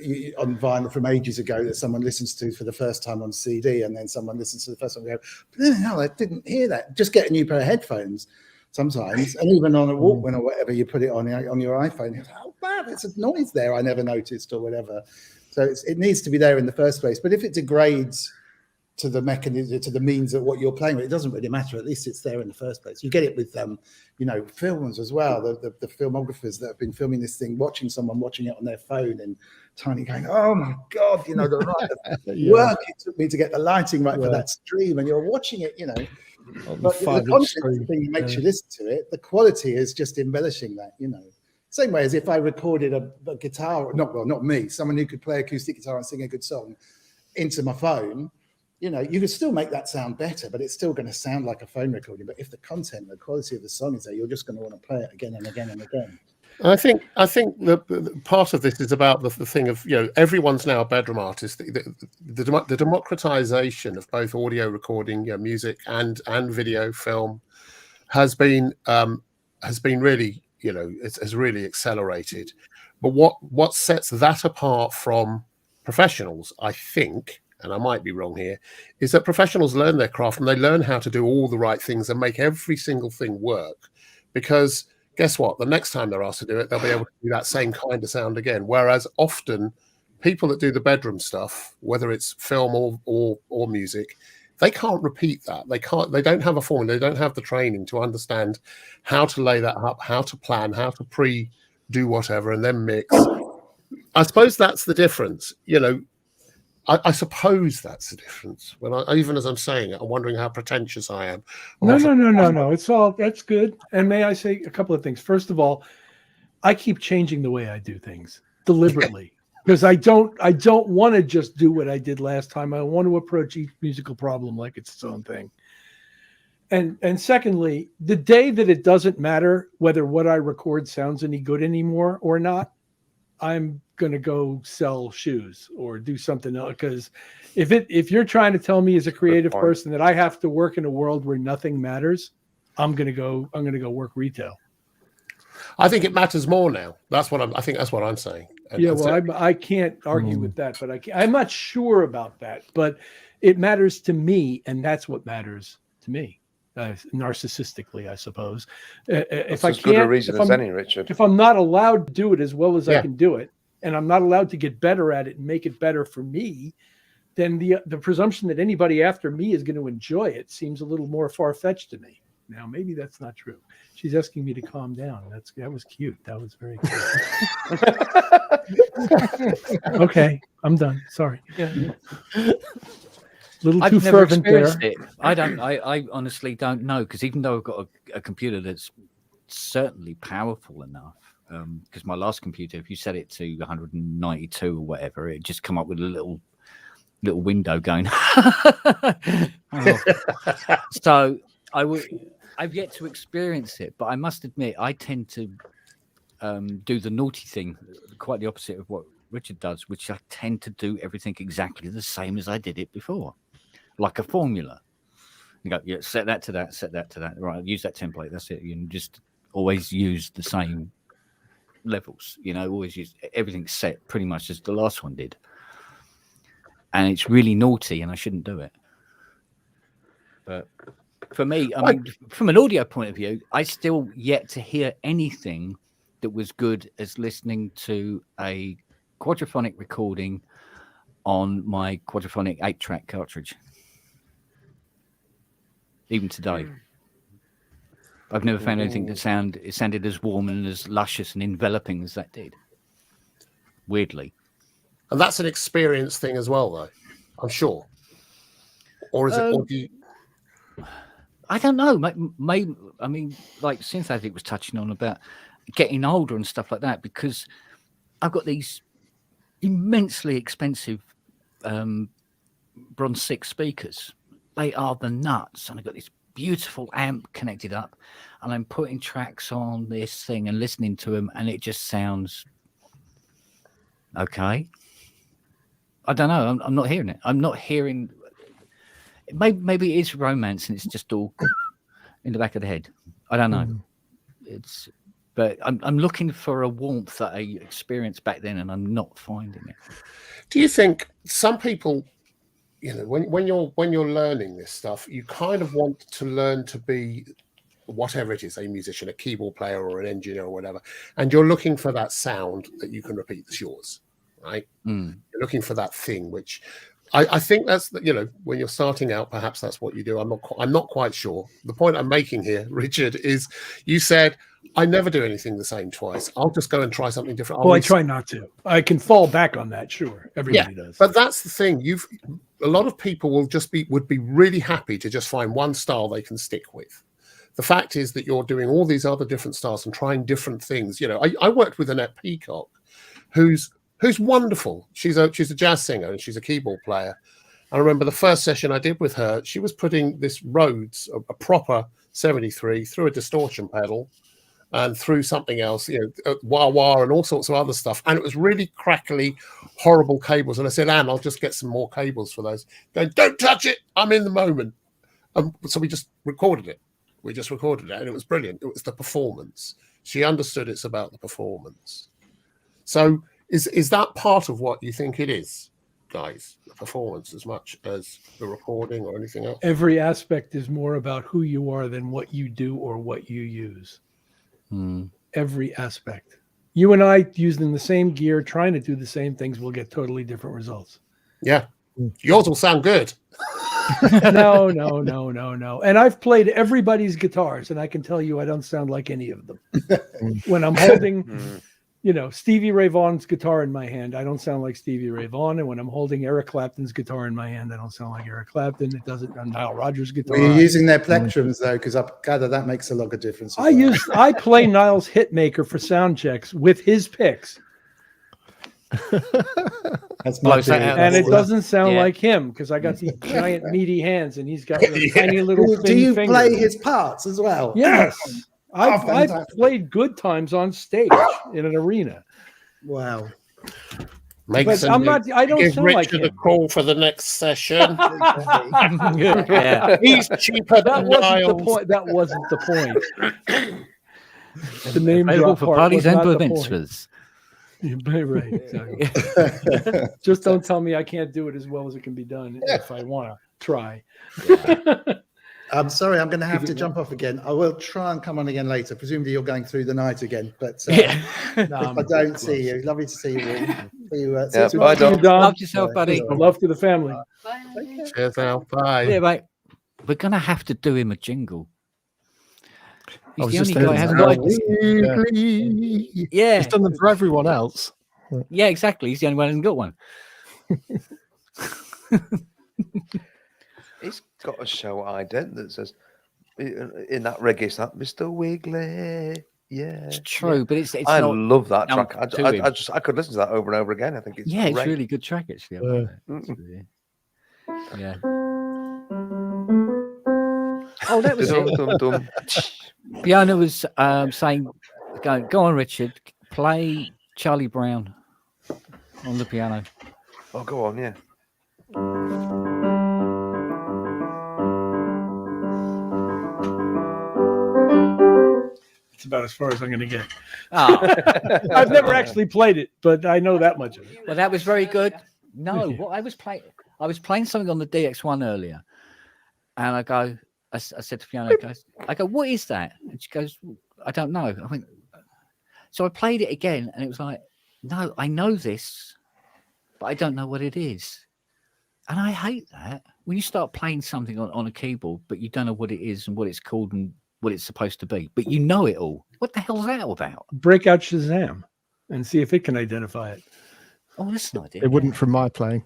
vinyl from ages ago that someone listens to for the first time on CD, and then someone listens to the first time and go, hell, I didn't hear that. Just get a new pair of headphones sometimes, and even on a Walkman or whatever, you put it on your iPhone, you're like, oh wow, there's a noise there I never noticed or whatever. So it needs to be there in the first place. But if it degrades to the mechanism, to the means of what you're playing with, it doesn't really matter. At least it's there in the first place. You get it with films as well. The filmographers that have been filming this thing, watching someone watching it on their phone and tiny, going, oh my god, the work it took me to get the lighting right for that stream, and you're watching it, but the content thing makes you listen to it. The quality is just embellishing that, Same way as if I recorded a guitar, not me, someone who could play acoustic guitar and sing a good song into my phone. You could still make that sound better, but it's still going to sound like a phone recording. But if the content, the quality of the song is there, you're just going to want to play it again and again and again. I think the part of this is about the thing of, everyone's now a bedroom artist. The democratization of both audio recording, music and video film has been really, has really accelerated. But what sets that apart from professionals, I think, and I might be wrong here, is that professionals learn their craft and they learn how to do all the right things and make every single thing work. Because guess what? The next time they're asked to do it, they'll be able to do that same kind of sound again. Whereas often people that do the bedroom stuff, whether it's film or music, they can't repeat that. They don't have a formula. They don't have the training to understand how to lay that up, how to plan, how to do whatever, and then mix. I suppose that's the difference. I suppose that's the difference. Even as I'm saying it, I'm wondering how pretentious I am. No. That's good. And may I say a couple of things? First of all, I keep changing the way I do things deliberately because I don't want to just do what I did last time. I want to approach each musical problem like it's its own thing. And secondly, the day that it doesn't matter whether what I record sounds any good anymore or not, I'm going to go sell shoes or do something else. Because if you're trying to tell me as a creative person that I have to work in a world where nothing matters, I'm going to go work retail. I think it matters more now. I think that's what I'm saying. I can't argue with that, but I'm not sure about that, but it matters to me. And that's what matters to me. Narcissistically, I suppose. If I can't, good a reason as any, Richard. If I'm not allowed to do it as well as I can do it, and I'm not allowed to get better at it and make it better for me, then the presumption that anybody after me is going to enjoy it seems a little more far-fetched to me. Now, maybe that's not true. She's asking me to calm down. That was cute. That was very cute. Okay, I'm done. Sorry. Yeah. Little too fervent there. I honestly don't know, because even though I've got a computer that's certainly powerful enough, because my last computer, if you set it to 192 or whatever, it just come up with a little window going. So I've yet to experience it, but I must admit I tend to do the naughty thing, quite the opposite of what Richard does, which I tend to do everything exactly the same as I did it before, like a formula. You go, yeah, set that to that, set that to that. Right, use that template. That's it. You just always use the same levels. Always use everything set pretty much as the last one did. And it's really naughty, and I shouldn't do it. But for me, I mean, from an audio point of view, I still yet to hear anything that was good as listening to a quadraphonic recording on my quadraphonic 8-track cartridge. Even today, I've never found anything that sounded as warm and as luscious and enveloping as that did. Weirdly, and that's an experience thing as well, though. I'm sure. Or is it? Or do you... I don't know. Maybe, I mean, like Synthesizer was touching on about getting older and stuff like that, because I've got these immensely expensive Bronze 6 speakers. They are the nuts, and I've got this beautiful amp connected up, and I'm putting tracks on this thing and listening to them, and it just sounds okay. I don't know. I'm not hearing it. I'm not hearing. Maybe it is romance, and it's just all in the back of the head. I don't know. But I'm looking for a warmth that I experienced back then, and I'm not finding it. Do you think some people, when you're learning this stuff, you kind of want to learn to be whatever it is, a musician, a keyboard player, or an engineer, or whatever, and you're looking for that sound that you can repeat that's yours, right? You're looking for that thing, which I think that's when you're starting out, perhaps that's what you do. I'm not quite sure. The point I'm making here, Richard, is you said I never do anything the same twice. I'll just go and try something different. Well, I try not to. I can fall back on that. Sure, everybody does. But that's the thing. A lot of people would be really happy to just find one style they can stick with. The fact is that you're doing all these other different styles and trying different things. I worked with Annette Peacock, who's wonderful. She's a jazz singer and she's a keyboard player. I remember the first session I did with her, she was putting this Rhodes, a proper 73, through a distortion pedal and through something else, wah-wah and all sorts of other stuff. And it was really crackly, horrible cables. And I said, Anne, I'll just get some more cables for those. Going, don't touch it. I'm in the moment. So we just recorded it. And it was brilliant. It was the performance. She understood it's about the performance. So is that part of what you think it is, guys? The performance as much as the recording or anything else? Every aspect is more about who you are than what you do or what you use. Every aspect. You and I, using the same gear, trying to do the same things, will get totally different results. Yeah. Yours will sound good. No. And I've played everybody's guitars, and I can tell you I don't sound like any of them. When I'm holding, Stevie Ray Vaughan's guitar in my hand, I don't sound like Stevie Ray Vaughan. And when I'm holding Eric Clapton's guitar in my hand, I don't sound like Eric Clapton. It doesn't on Nile Rodgers' guitar. Well, you're using their plectrums though, because I gather that makes a lot of difference. I play Niles Hitmaker for sound checks with his picks. That's my and it doesn't sound like him because I got these giant meaty hands and he's got tiny little thin Do you fingers. play his parts as well? Yes. I've played good times on stage in an arena. Wow. I don't sound like him. A call for the next session. He's cheaper than Niles. That wasn't the point. The name Available drop for part parties was and not the bar point. mitzvahs. Right. Exactly. Just don't tell me I can't do it as well as it can be done if I want to try. I'm sorry, I'm going to have to jump off again. I will try and come on again later. Presumably you're going through the night again, but if I don't see you, lovely to see you all. Bye, Dom. Love yourself, buddy. Love to the family. Cheers, Al. Bye. Yeah, mate. We're going to have to do him a jingle. He's the just only guy who hasn't got He's done them for everyone else. Yeah, exactly. He's the only one who hasn't got one. He's got a show ident that says in that reggae stuff, Mr. Wiggly. Yeah, it's true, but it's I not love that track. I could listen to that over and over again. I think it's it's great. really good track actually. Yeah. Oh, that was it. Fiona was saying, "Go on, Richard, play Charlie Brown on the piano." Oh, go on, yeah. It's about as far as I'm going to get. Oh. I've never actually played it, but I know that much of it. Well, that was very good. No, what I was playing something on the DX1 earlier, and I said to Fiona, I go, what is that? And she goes, I don't know. I went, so I played it again, and it was like, no, I know this, but I don't know what it is. And I hate that. When you start playing something on a keyboard, but you don't know what it is and what it's called and what it's supposed to be, but you know it all. What the hell is that all about? Break out Shazam and see if it can identify it. Oh, that's an idea. It wouldn't from my playing.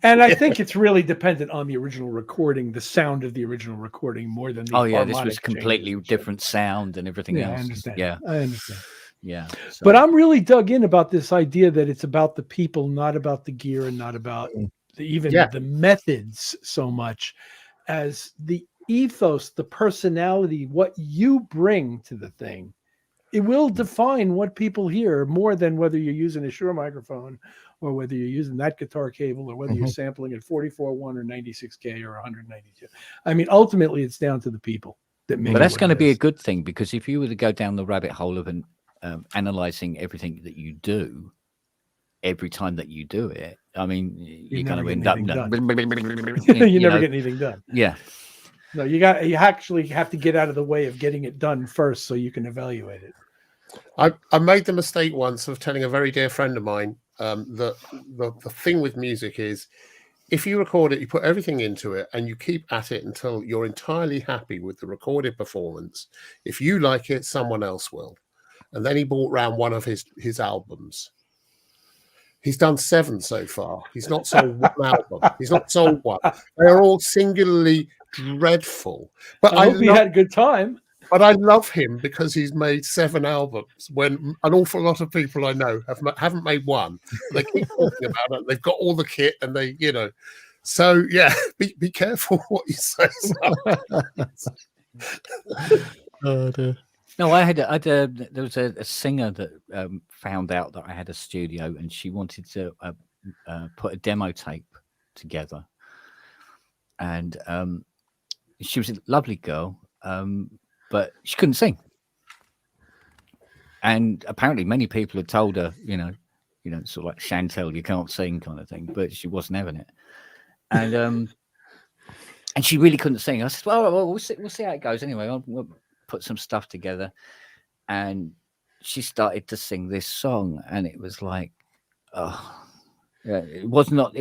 And I think it's really dependent on the original recording, the sound of the original recording more than the this was completely different sound and everything else. I understand. Yeah, I understand. Yeah, so. But I'm really dug in about this idea that it's about the people, not about the gear, and not about the methods so much as the ethos, the personality, what you bring to the thing it will define what people hear more than whether you're using a Shure microphone or whether you're using that guitar cable or whether you're sampling at 44.1 or 96K or 192. I mean, ultimately, it's down to the people that make. But that's going to be a good thing, because if you were to go down the rabbit hole of analyzing everything that you do every time that you do it, I mean, you're going to end up. You never get anything done. Yeah. No, you actually have to get out of the way of getting it done first so you can evaluate it. I made the mistake once of telling a very dear friend of mine that the thing with music is, if you record it, you put everything into it and you keep at it until you're entirely happy with the recorded performance. If you like it, someone else will. And then he brought round one of his albums. He's done 7 so far. He's not sold one album. He's not sold one. They're all singularly dreadful. But I hope he had a good time. But I love him because he's made 7 albums when an awful lot of people I know haven't made one. They keep talking about it. They've got all the kit and they, So, yeah, be careful what you say. Oh, dear. No, there was a singer that found out that I had a studio, and she wanted to put a demo tape together. And she was a lovely girl, but she couldn't sing. And apparently many people had told her, sort of like Chantel, you can't sing kind of thing, but she wasn't having it. And she really couldn't sing. I said, well, we'll see how it goes anyway. We'll put some stuff together. And she started to sing this song, and it was like, it wasn't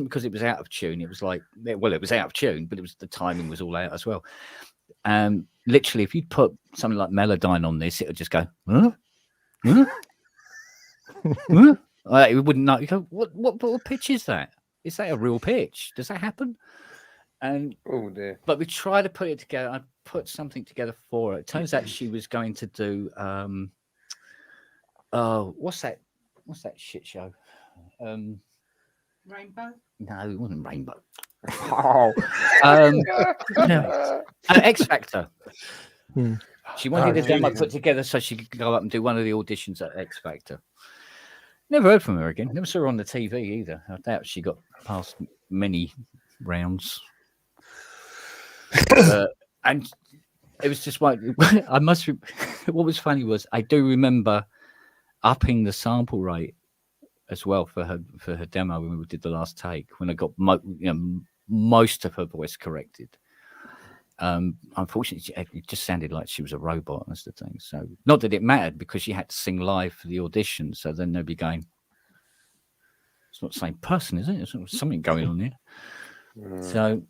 because it was out of tune. It was like, well, it was out of tune, but the timing was all out as well. Literally, if you'd put something like Melodyne on this, it would just go, huh? Huh? Huh? It wouldn't know. You go, what pitch is that? Is that a real pitch? Does that happen? And oh dear. But we tried to put it together. I put something together for her. It turns out she was going to do what's that shit show? Rainbow? No, it wasn't Rainbow. X Factor. She wanted a demo put together so she could go up and do one of the auditions at X Factor. Never heard from her again. Never saw her on the TV either. I doubt she got past many rounds. And it was just what was funny was I do remember upping the sample rate as well for her demo when we did the last take, when I got most of her voice corrected. Unfortunately, it just sounded like she was a robot. That's the thing. So not that it mattered, because she had to sing live for the audition. So then they'd be going, it's not the same person, is it? There's something going on here. So,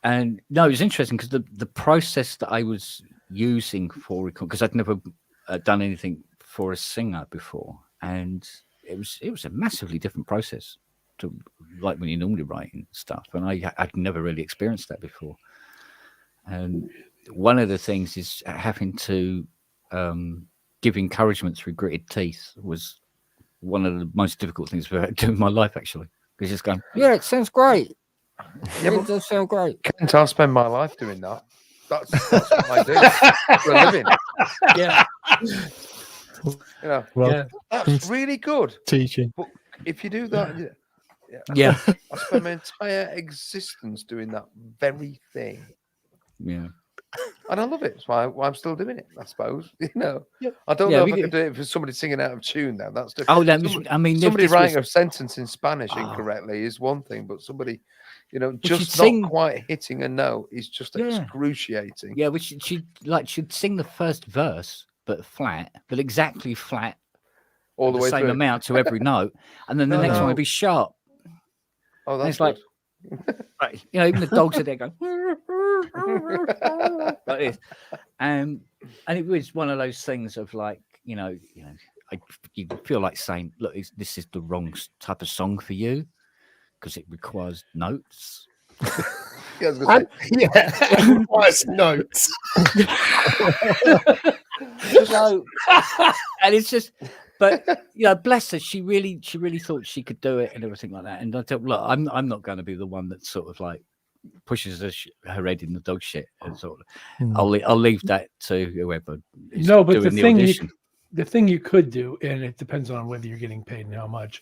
and no, it was interesting because the process that I was using for record, because I'd never done anything for a singer before, and it was a massively different process to like when you're normally writing stuff, and I'd never really experienced that before. And one of the things is having to give encouragement through gritted teeth was one of the most difficult things I've ever done in my life, actually. Because just going, yeah, it sounds great. Yeah, it does sound great. Kent, I spend my life doing that. That's what I do for a living. Yeah. That's really good. Teaching. But if you do that, yeah. I spend my entire existence doing that very thing. Yeah. And I love it. That's why I'm still doing it, I suppose. I don't know if I could do it for somebody singing out of tune now. That's different. Somebody writing a sentence in Spanish incorrectly is one thing, but somebody, just not quite hitting a note is just excruciating. Yeah, which she'd sing the first verse, but flat, but exactly flat, all the way same through. amount to every note, and then the next one would be sharp. Oh, that's good. Like, even the dogs are there going like this, and it was one of those things of like, you feel like saying, look, this is the wrong type of song for you because it requires notes. It requires notes. And it's just, but bless her, she really thought she could do it and everything like that. And I thought, look, I'm not going to be the one that's sort of like pushes her head in the dog shit and sort of. I'll leave that to whoever is No, but doing the thing you could do, and it depends on whether you're getting paid and how much,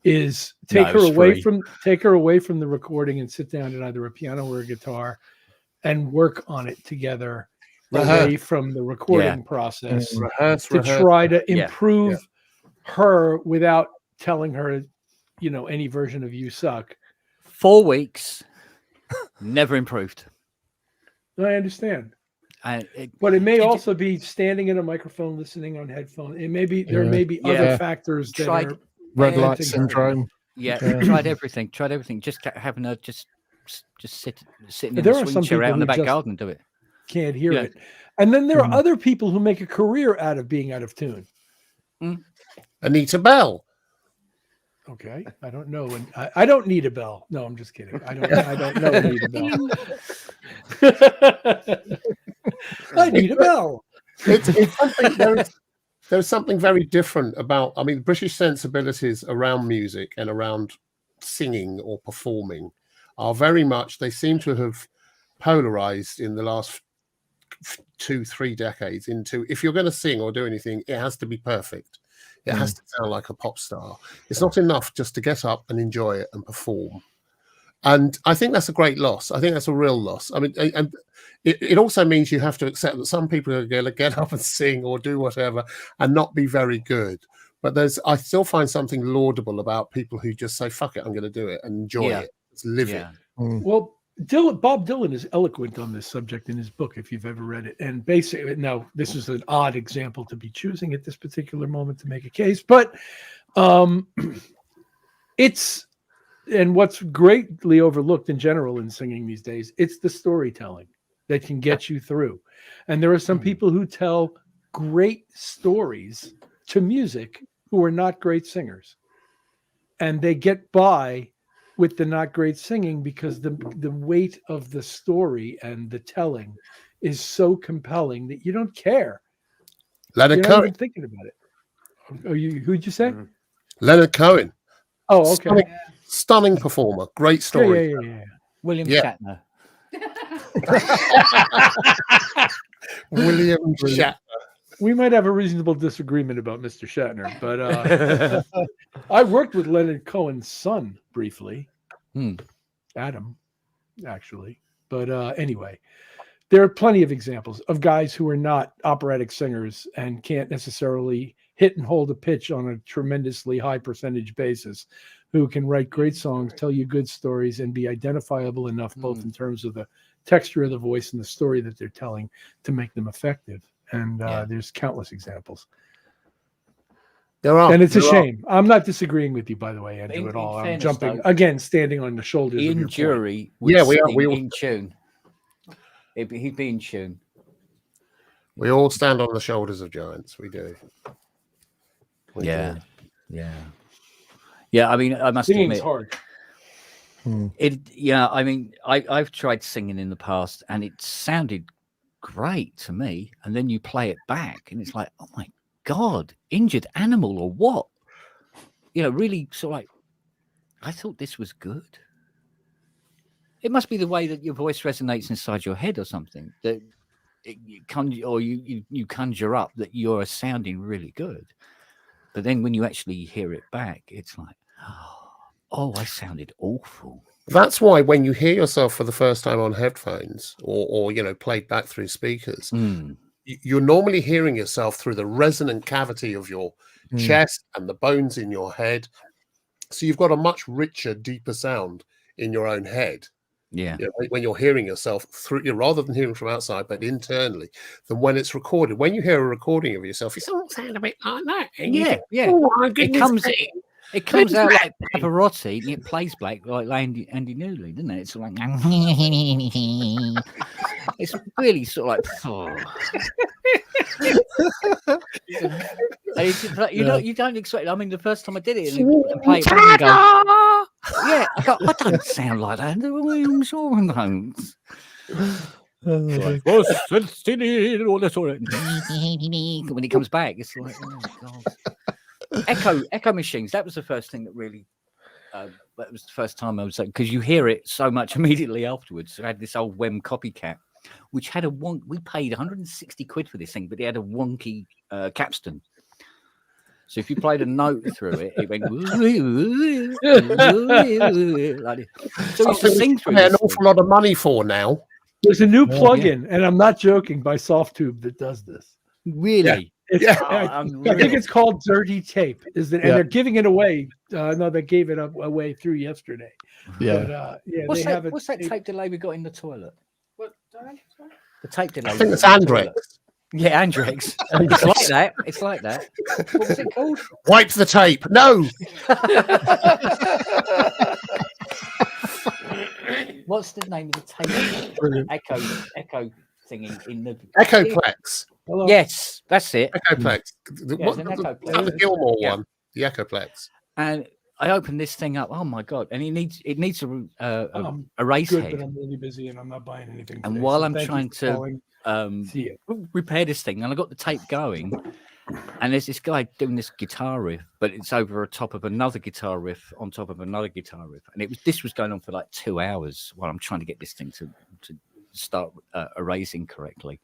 is take her away from the recording and sit down at either a piano or a guitar and work on it together away from the recording process to try to improve her without telling her, any version of you suck. 4 weeks, never improved. I understand. But it may also be standing in a microphone, listening on headphones. It may be there may be other factors that are red light syndrome. Yeah, tried everything. Just having her just sitting in there the are some swing chair people out in the who back just garden, do it. Can't hear it. And then there are other people who make a career out of being out of tune. Anita Bell. Okay, I don't know, and I don't need a bell. No, I'm just kidding. I don't know Anita Bell. I need a bell. It's something. There's something very different about. I mean, British sensibilities around music and around singing or performing are very much. They seem to have polarized in the last 2-3 decades into, if you're going to sing or do anything, it has to be perfect. It has to sound like a pop star. It's not enough just to get up and enjoy it and perform. And I think that's a great loss. I think that's a real loss. I mean, and it also means you have to accept that some people are going to get up and sing or do whatever and not be very good. But I still find something laudable about people who just say, fuck it, I'm going to do it and enjoy it. Let's live it. Well, Bob Dylan is eloquent on this subject in his book, if you've ever read it. And basically, now this is an odd example to be choosing at this particular moment to make a case, but it's, and what's greatly overlooked in general in singing these days, it's the storytelling that can get you through. And there are some people who tell great stories to music who are not great singers. And they get by with the not great singing because the weight of the story and the telling is so compelling that you don't care. Leonard You're not Cohen. even thinking about it. Who'd you say? Leonard Cohen. Oh, okay. Stunning performer. Great story. Yeah. William Shatner. William Shatner. We might have a reasonable disagreement about Mr. Shatner, but I worked with Leonard Cohen's son briefly, Adam, actually. But anyway, there are plenty of examples of guys who are not operatic singers and can't necessarily hit and hold a pitch on a tremendously high percentage basis, who can write great songs, tell you good stories, and be identifiable enough, both in terms of the texture of the voice and the story that they're telling, to make them effective. And there's countless examples. There are, and it's a shame. I'm not disagreeing with you, by the way, Andrew, at all. I'm jumping again, standing on the shoulders. Ian of your Jury, we all in tune. He'd be in tune. We all stand on the shoulders of giants. We do. We do. Yeah. I mean, I must Singing's admit, hard. I mean, I've tried singing in the past, and it sounded great to me, and then you play it back and it's like, oh my god, injured animal or what? Really sort of like, I thought this was good. It must be the way that your voice resonates inside your head or something, that you conjure up that you're sounding really good. But then when you actually hear it back, it's like, oh, I sounded awful. That's why when you hear yourself for the first time on headphones or played back through speakers, you're normally hearing yourself through the resonant cavity of your chest and the bones in your head. So you've got a much richer, deeper sound in your own head. Yeah. When you're hearing yourself through, rather than hearing from outside, but internally, than when it's recorded. When you hear a recording of yourself, you sound a bit like that. And you think, oh, my goodness. It comes out like Pavarotti, and it plays back like Andy Newley, doesn't it? It's like, it's really sort of like, you don't expect. I mean, the first time I did it and play it back and go, I don't sound like that. When it comes back, it's like, oh my god. Echo machines. That was the first thing that really But it was the first time I was because you hear it so much immediately afterwards. So I had this old Wem copycat, which had we paid 160 quid for this thing, but it had a wonky capstan. So if you played a note through it, it went like this. So you should sing through an awful lot of money for now. There's a new plugin, and I'm not joking, by Softtube that does this. Really? Yeah. I think it's called Dirty Tape. And they're giving it away. No, they gave it away through yesterday. Yeah. But, What's that tape delay we got in the toilet? What delay? The tape delay. I think it's Andrex. Yeah, Andrex. It's like that. It's like that. What was it called? Wipe the tape. No. What's the name of the tape? Echo thingy in the Echoplex. Yes, that's it. Echoplex. The Gilmore one. The Echoplex. And I opened this thing up. Oh my god! And it needs a race good, head. but I'm really busy and I'm not buying anything. And today, while so I'm thank trying you for to calling. repair this thing, and I got the tape going, and there's this guy doing this guitar riff, but it's over top of another guitar riff on top of another guitar riff, and this was going on for like 2 hours while I'm trying to get this thing to start erasing correctly.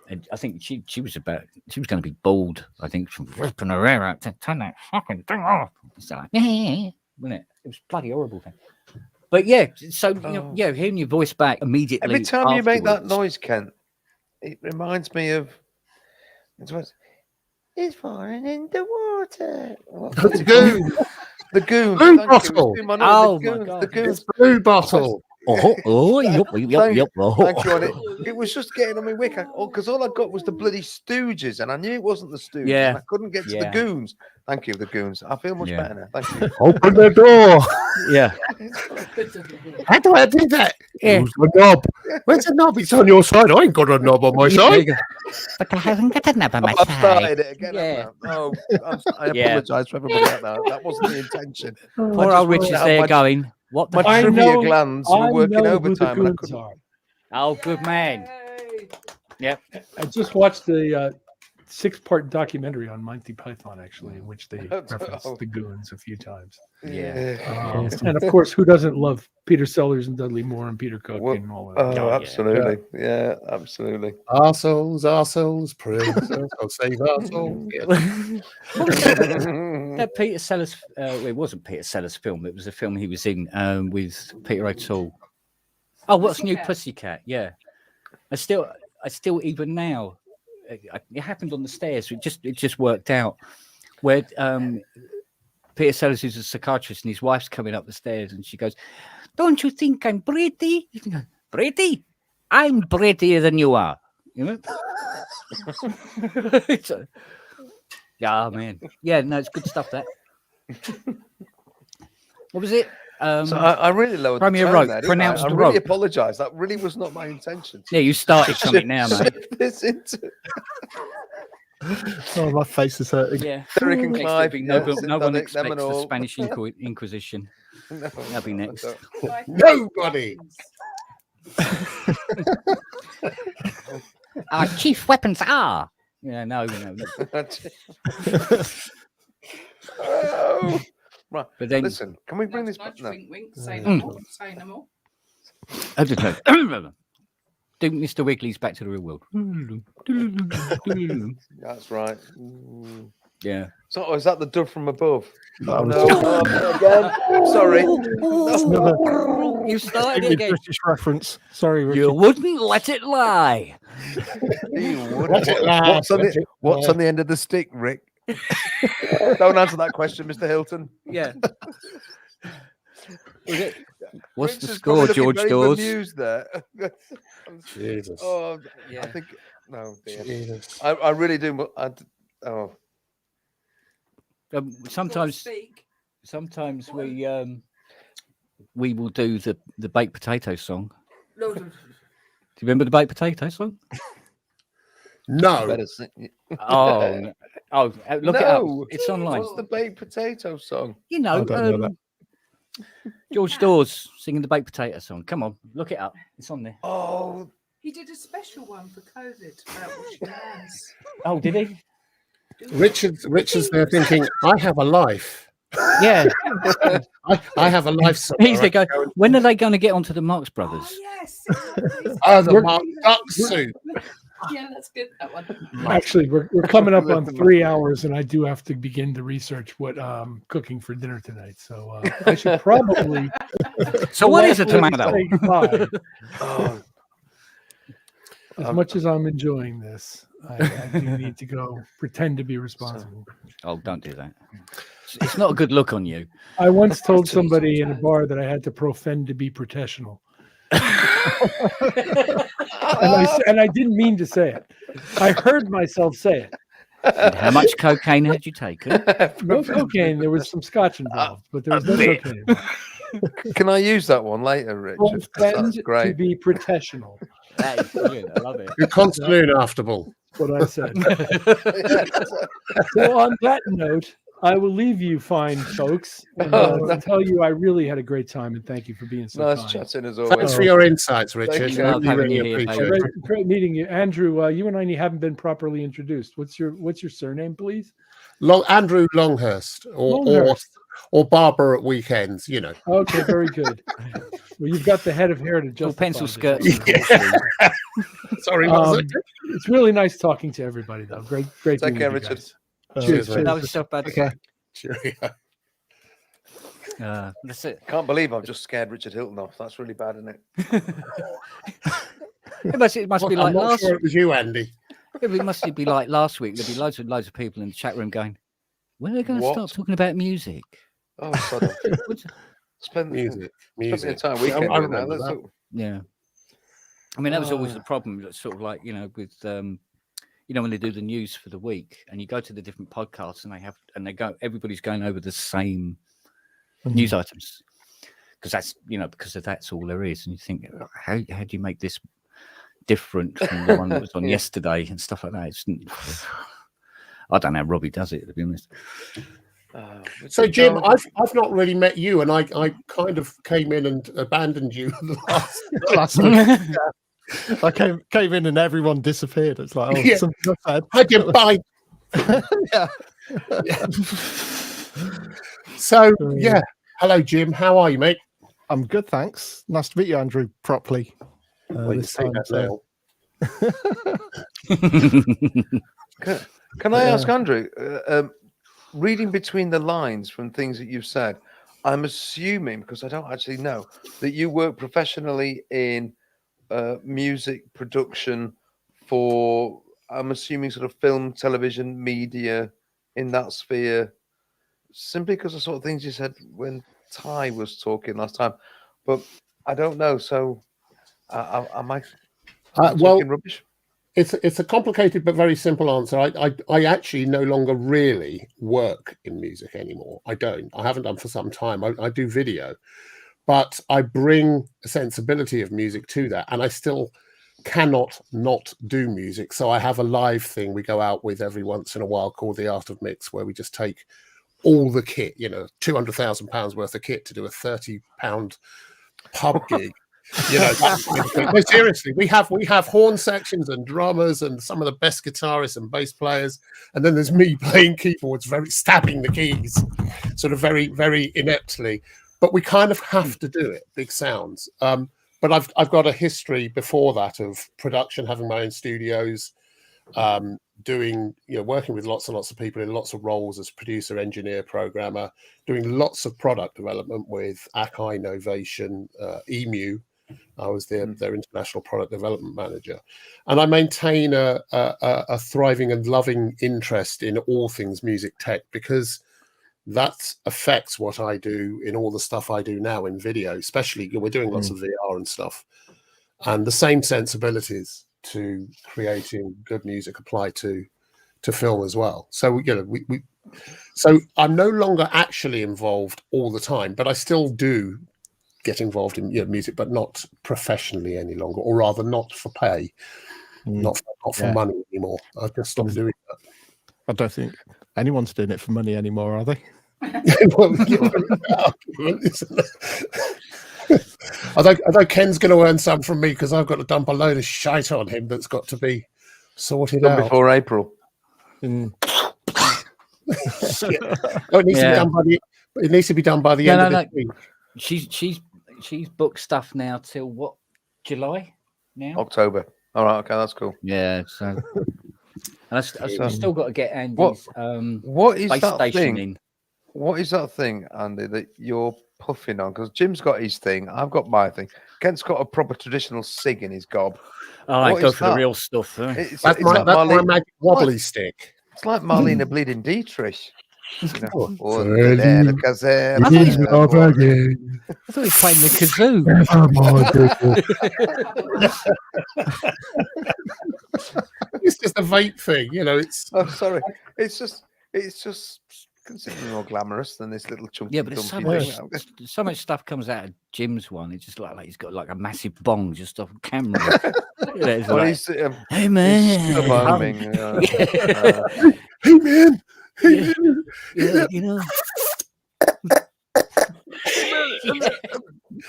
And I think she was going to be bald. I think from ripping her hair out to turn that fucking thing off. So like, wasn't it? It was a bloody horrible thing. But yeah, so hearing your voice back immediately. Every time you make that noise, Kent, it reminds me of it's falling in the water. The goon. The goon. Blue bottle. Oh my god. The goon. It's blue bottle. Yep. Thank you. It was just getting on my wick because all I got was the bloody Stooges, and I knew it wasn't the Stooges. Yeah. And I couldn't get to the goons. Thank you, the goons. I feel much better now. Thank you. Open the door. Yeah. How do I do that? Yeah. Use the knob. Where's the knob? It's on your side. I ain't got a knob on my side. But I haven't got a knob on my I've side. started it again. Yeah. I apologise for everybody out there. That wasn't the intention. Poor old Rich is there going, what the My trivia glands were working overtime. And I couldn't... Oh, good man. Yep. I just watched the 6-part documentary on Monty Python, actually, in which they reference the goons a few times. Yeah. And of course, who doesn't love Peter Sellers and Dudley Moore and Peter Cook and all that? Oh, absolutely. Yeah, absolutely. Our souls, praise us, God save our souls. That Peter Sellers, it wasn't Peter Sellers' film. It was a film he was in with Peter O'Toole. Oh, What's New Pussycat? Yeah. I still even now, it happened on the stairs. It just worked out where Peter Sellers is a psychiatrist and his wife's coming up the stairs and she goes, "Don't you think I'm pretty?" "Pretty? I'm prettier than you are." You know? Yeah, man. Yeah, no, it's good stuff, that. What was it? So I really lowered the tone there, pronounced I really apologise. That really was not my intention. Yeah, you started something now, mate. This into... Oh, my face is hurting. Yeah. Derek and Clive. No one expects the Spanish Inquisition. No, that'll be next. Nobody. Our chief weapons are. Yeah, no. Oh. Right, but then listen. Can we bring this back? No. Wink, say no more. Say no more. Do Mr. Wiggly's Back to the Real World. That's right. Yeah. So is that the dove from above? Oh no! Again. Sorry. You started again. British reference. Sorry, Richard. You wouldn't let it lie. You wouldn't. What's on the end of the stick, Rick? Don't answer that question, Mr. Hilton. Yeah. What's Rich the is score, probably George very Dawes? bemused there. Jesus. Oh, Yeah. I think no. Dear. Jesus. I really do. Sometimes we will do the baked potato song. No. Do you remember the baked potato song? No. Oh, look it up. It's online. What's the baked potato song? You know, I don't know that. George Dawes singing the baked potato song. Come on, look it up. It's on there. Oh, He did a special one for COVID about washing hands. Oh, did he? Richard's there thinking, I have a life. Yeah. I have a life. He's the guy. When are they going to get onto the Marx Brothers? Oh, yes. Oh, the Mark Duck suit. Yeah, that's good. That one. Actually, we're coming up on 3 hours, and I do have to begin to research what cooking for dinner tonight. So I should probably. So what is a tomato? say goodbye. Oh, As much as I'm enjoying this, I do need to go pretend to be responsible. Oh, don't do that. It's not a good look on you. I once told somebody in a bar that I had to profend to be professional. and I didn't mean to say it. I heard myself say it. And how much cocaine had you taken? No cocaine. There was some scotch involved, but there was no cocaine involved. can I use that one later, Richard? Profend That's great. to be professional. That is brilliant. I love it. You're constantly unaftable. That's what I said. So on that note, I will leave you, fine folks, and tell you I really had a great time, and thank you for being so Nice kind. chatting as always. Thanks for your insights, Richard. you. I Love having really you here, appreciate mate. it. Great meeting you, Andrew. You and I haven't been properly introduced. What's your surname, please? Andrew Longhurst, Longhurst. or Barbara at weekends. You know. Okay, very good. Well, you've got the head of hair to Or just pencil skirts. Sorry, what was it? It's really nice talking to everybody, though. Great Take meeting care, with you Richard. guys. Cheers, Cheers. mate. That was so bad. Okay. Cheerio. That's it. Can't believe I've just scared Richard Hilton off. That's really bad, isn't it? It must be I'm like not last. sure it was you, Andy. It must be like last week. There'll be loads of people in the chat room going, "When are they going to What? start talking about music?" Oh, son. Spend Music. the entire Yeah, weekend I doing that. remember Let's that. talk- Yeah. I mean, that was always the problem. That's sort of like, with when they do the news for the week, and you go to the different podcasts, and everybody's going over the same news items, because that's all there is. And you think, how do you make this different from the one that was on yesterday and stuff like that? I don't know how Robbie does it, to be honest. So, Jim, I've not really met you, and I kind of came in and abandoned you Last week. I came in and everyone disappeared. It's like, oh, Yeah. something bad. Hi, Jim. Bye. Yeah. So, yeah. Hello, Jim. How are you, mate? I'm good, thanks. Nice to meet you, Andrew, properly. Well, you this say time, that so- now. Can I ask Andrew, reading between the lines from things that you've said, I'm assuming, because I don't actually know, that you work professionally in music production for, I'm assuming, sort of film, television, media, in that sphere, simply because of sort of things you said when Ty was talking last time. But I don't know. So am I talking rubbish? It's a complicated but very simple answer. I actually no longer really work in music anymore. I don't. I haven't done for some time. I do video, but I bring a sensibility of music to that, and I still cannot not do music. So I have a live thing we go out with every once in a while called The Art of Mix, where we just take all the kit, £200,000 worth of kit to do a £30 pub gig. No, seriously, we have horn sections and drummers and some of the best guitarists and bass players, and then there's me playing keyboards, very stabbing the keys, sort of very, very ineptly. But we kind of have to do it, big sounds. But I've got a history before that of production, having my own studios, doing, working with lots and lots of people in lots of roles as producer, engineer, programmer, doing lots of product development with Akai, Novation, Emu. I was their international product development manager, and I maintain a thriving and loving interest in all things music tech, because that affects what I do in all the stuff I do now in video, especially we're doing lots of VR and stuff, and the same sensibilities to creating good music apply to film as well. So so I'm no longer actually involved all the time, but I still do get involved in music, but not professionally any longer, or rather not for pay, not for money anymore. I've just stopped doing that. I don't think anyone's doing it for money anymore, are they? Although Ken's going to earn some from me, because I've got to dump a load of shite on him that's got to be sorted out before April. It needs to be done It needs to be done by the end of this week. She's booked stuff now till what? July now? October. All right, okay, that's cool. Yeah, so and I've still got to get Andy's what is Space that Station thing? in. What is that thing, Andy, that you're puffing on? Because Jim's got his thing, I've got my thing. Kent's got a proper traditional cig in his gob. Oh, I go for the real stuff. That's my magic wobbly stick. It's like Marlene bleeding Dietrich. You know, I thought he was playing the kazoo. It's just a vape thing, you know. It's sorry. It's just considerably more glamorous than this little chunky. Yeah, but so much stuff comes out of Jim's one. It's just like he's got like a massive bong just off camera. It's well, like, hey man, hey man, you know.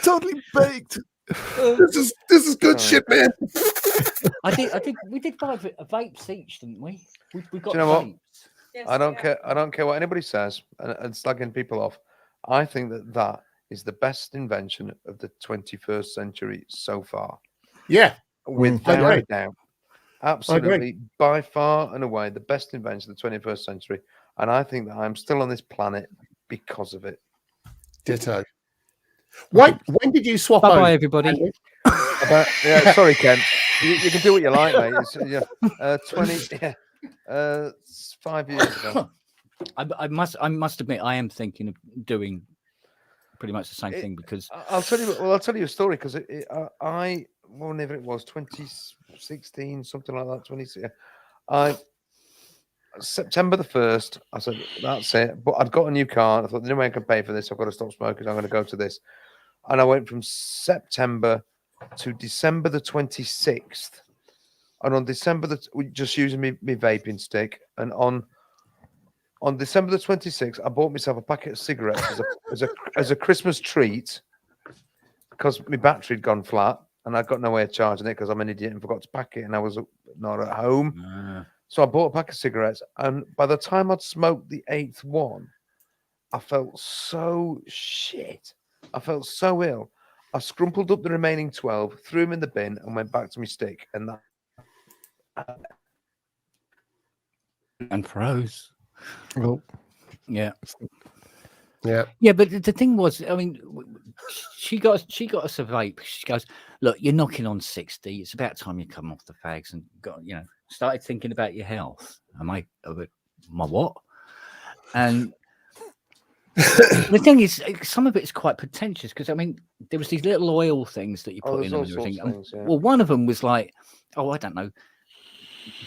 Totally baked. This is good shit, man. I think we did buy vapes each, didn't we? We got. Do you know vapes. what? Yes, I don't care. I don't care what anybody says and slagging people off. I think that is the best invention of the 21st century so far. Yeah, without a doubt. Absolutely, by far and away, the best invention of the 21st century. And I think that I'm still on this planet because of it. Ditto. When did you swap over? Bye, everybody. Sorry, Ken. You can do what you like, mate. It's, 5 years ago. I must admit, I am thinking of doing pretty much the same thing because I'll tell you a story because whenever it was 2016, something like that, September the 1st, I said, that's it. But I'd got a new car. And I thought, the only way I can pay for this, I've got to stop smoking. I'm going to go to this. And I went from September to December the 26th. And on December, just using me vaping stick. And on December the 26th, I bought myself a packet of cigarettes as a Christmas treat because my battery had gone flat. And I got no way of charging it because I'm an idiot and forgot to pack it. And I was not at home. So I bought a pack of cigarettes, and by the time I'd smoked the 8th one, I felt so shit. I felt so ill. I scrumpled up the remaining 12, threw them in the bin, and went back to my stick. And froze. Oh, yeah. Yeah, but the thing was, I mean, she got us a vape. She goes, look, you're knocking on 60. It's about time you come off the fags and started thinking about your health. My what? And the thing is, some of it is quite pretentious because I mean, there was these little oil things that you put in and everything. Things, yeah. Well, one of them was like, I don't know,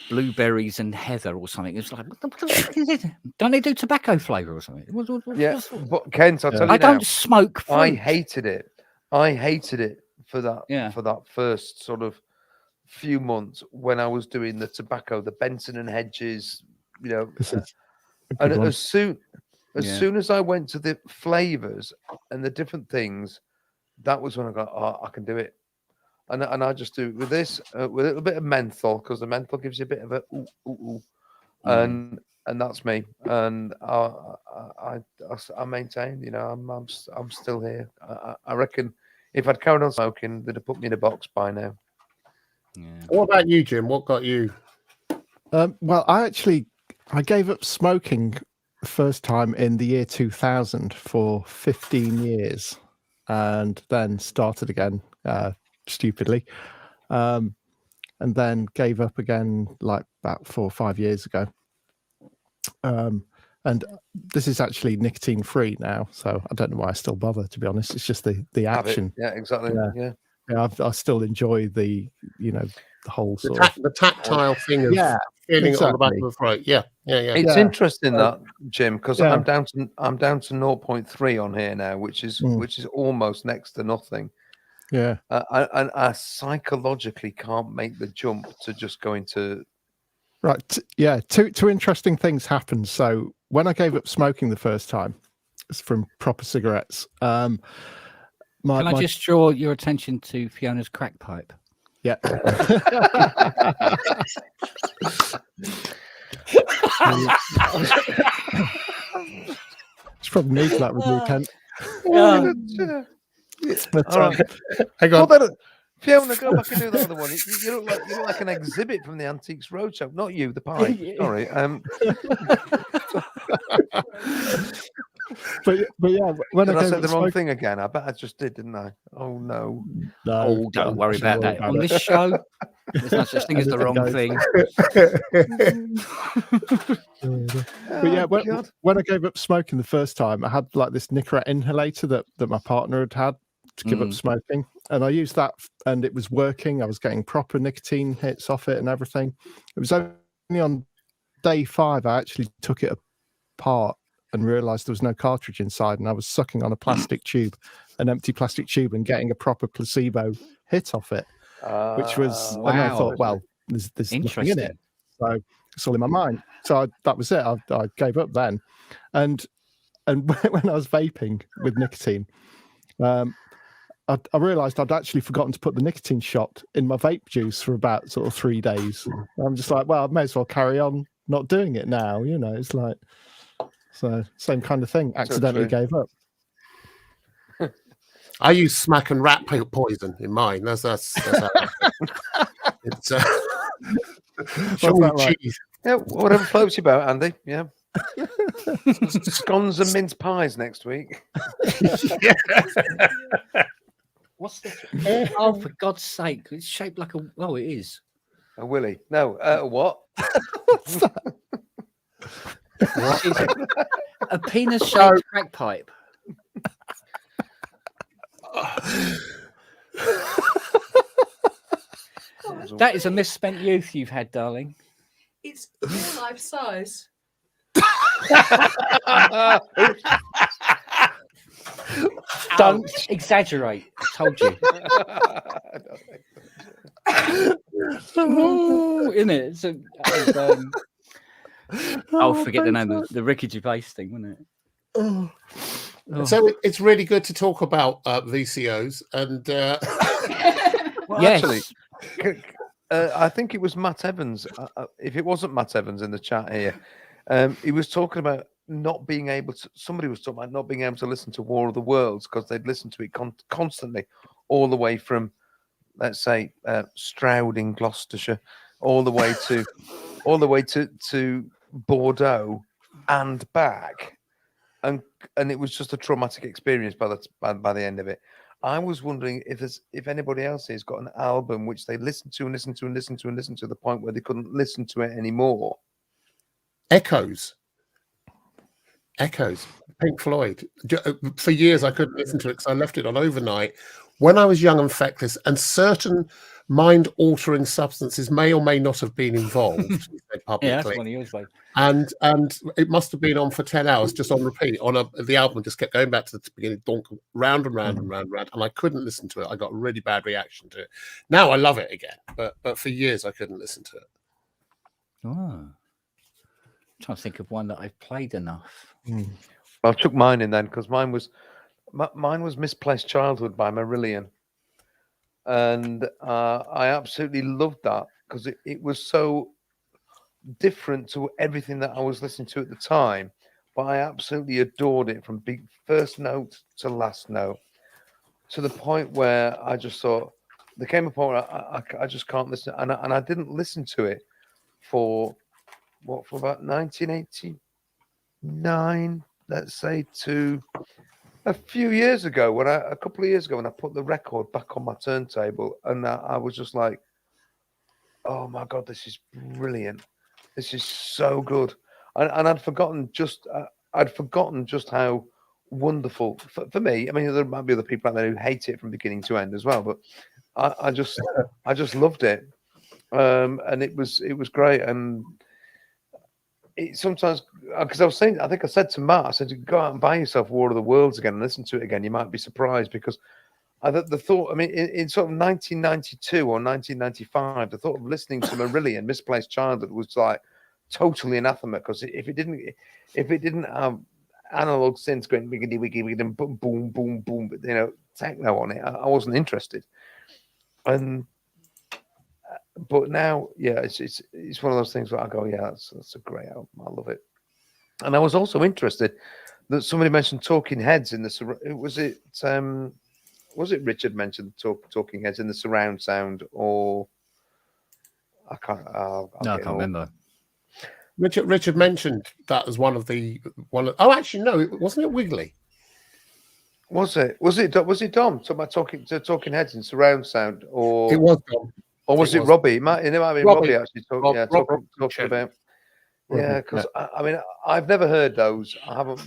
blueberries and heather or something. It's like, what the fuck is it? Don't they do tobacco flavor or something? But Kent, I'll tell you, I don't smoke fruit. I hated it for that for that first sort of few months when I was doing the tobacco, the Benson and Hedges, and as soon as I went to the flavors and the different things, that was when I got, I can do it. And I just do it with this, with a little bit of menthol, because the menthol gives you a bit of a ooh. And that's me. And I maintain, I'm still here. I reckon if I'd carried on smoking, they'd have put me in a box by now. Yeah. What about you, Jim? What got you? Well, I gave up smoking the first time in the year 2000 for 15 years, and then started again. Stupidly, and then gave up again like about 4 or 5 years ago. And this is actually nicotine free now, so I don't know why I still bother, to be honest. It's just the action. Yeah, exactly. Yeah. I still enjoy the whole sort of the tactile thing of feeling it on the back of the throat. Yeah. It's interesting that, Jim, because I'm down to 0.3 on here now, which is almost next to nothing. Yeah, and I psychologically can't make the jump to just go into. Right. Two interesting things happened. So when I gave up smoking the first time, it's from proper cigarettes. Can I just draw your attention to Fiona's crack pipe? Yeah. It's probably need that with you, Kent. But, All right. Hang on. Well, Fiona, go back and do that other one. You look like an exhibit from the Antiques Roadshow. Not you, the pipe. Sorry. but yeah, when Did I gave say up the wrong smoking- thing again? I bet I just did, didn't I? Oh no. No, Oh, don't worry about that. On this show, there's no such thing as the Anything wrong goes. thing. But yeah, God. when I gave up smoking the first time, I had like this Nicorette inhalator that my partner had to give up smoking, and I used that, and it was working. I was getting proper nicotine hits off it and everything. It was only on day 5 I actually took it apart and realised there was no cartridge inside, and I was sucking on a plastic tube, an empty plastic tube, and getting a proper placebo hit off it, which was, and I thought, well, there's nothing in it, so it's all in my mind. So that was it. I gave up then, and when I was vaping with nicotine, I realised I'd actually forgotten to put the nicotine shot in my vape juice for about sort of 3 days. I'm just like, well, I may as well carry on not doing it now. It's like, so same kind of thing. Accidentally gave up. I use smack and rat poison in mine. That's it's Right? cheese. Yeah, whatever floats your boat, Andy. Yeah. Scones and mince pies next week. What's this? Oh, for God's sake! It's shaped like a. Oh, it is. A willy. No, what? What's that? A penis-shaped crack pipe. That is a misspent youth you've had, darling. It's real life size. Don't exaggerate. I told you. Isn't it? I'll forget the name of the Ricky Gervais thing, wouldn't it? Oh. So it's really good to talk about VCOs and. Well, yes. Actually, I think it was Matt Evans. If it wasn't Matt Evans in the chat here, he was talking about not being able to. Somebody was talking about not being able to listen to War of the Worlds because they'd listen to it constantly, all the way from, let's say, Stroud in Gloucestershire, all the way to Bordeaux and back, and it was just a traumatic experience by the end of it. I was wondering if anybody else has got an album which they listened to the point where they couldn't listen to it anymore. Echoes, Pink Floyd. For years I couldn't listen to it because I left it on overnight when I was young and feckless, and certain mind-altering substances may or may not have been involved. Yeah, that's one of yours, babe. And it must have been on for 10 hours, just on repeat. The album just kept going back to the beginning, round and round and round and round, and I couldn't listen to it. I got a really bad reaction to it. Now I love it again, but for years I couldn't listen to it. Oh. I'm trying to think of one that I've played enough. I took mine in then because mine was Misplaced Childhood by Marillion. And I absolutely loved that because it was so different to everything that I was listening to at the time. But I absolutely adored it from first note to last note, to the point where I just thought, there came a point where I just can't listen. And I didn't listen to it for about 1989, let's say, to a few years ago, a couple of years ago, when I put the record back on my turntable, and I was just like, "Oh my God, this is brilliant! This is so good." And I'd forgotten just how wonderful for me. I mean, there might be other people out there who hate it from beginning to end as well, but I just loved it, and it was great. And it sometimes, because I think I said to Matt, I said, go out and buy yourself War of the Worlds again and listen to it again. You might be surprised, because the thought, I mean, in sort of 1992 or 1995, the thought of listening to Marillion, Misplaced Childhood, was like totally anathema, because if it didn't have analog synths going wiggity wiggy wiggy and boom boom boom boom, techno on it, I wasn't interested. But now, yeah, it's one of those things where I go, yeah, that's a great album. I love it. And I was also interested that somebody mentioned Talking Heads in the was it Richard mentioned Talking Heads in the surround sound, or I can't. No, I can't remember. Richard mentioned that as one of. Oh, actually, no, wasn't it Wiggly? Was it Dom talking about talking heads in surround sound, or it was Dom, or was it Robbie? It might have been Robbie actually talking about. Yeah, because I mean, I've never heard those. I haven't.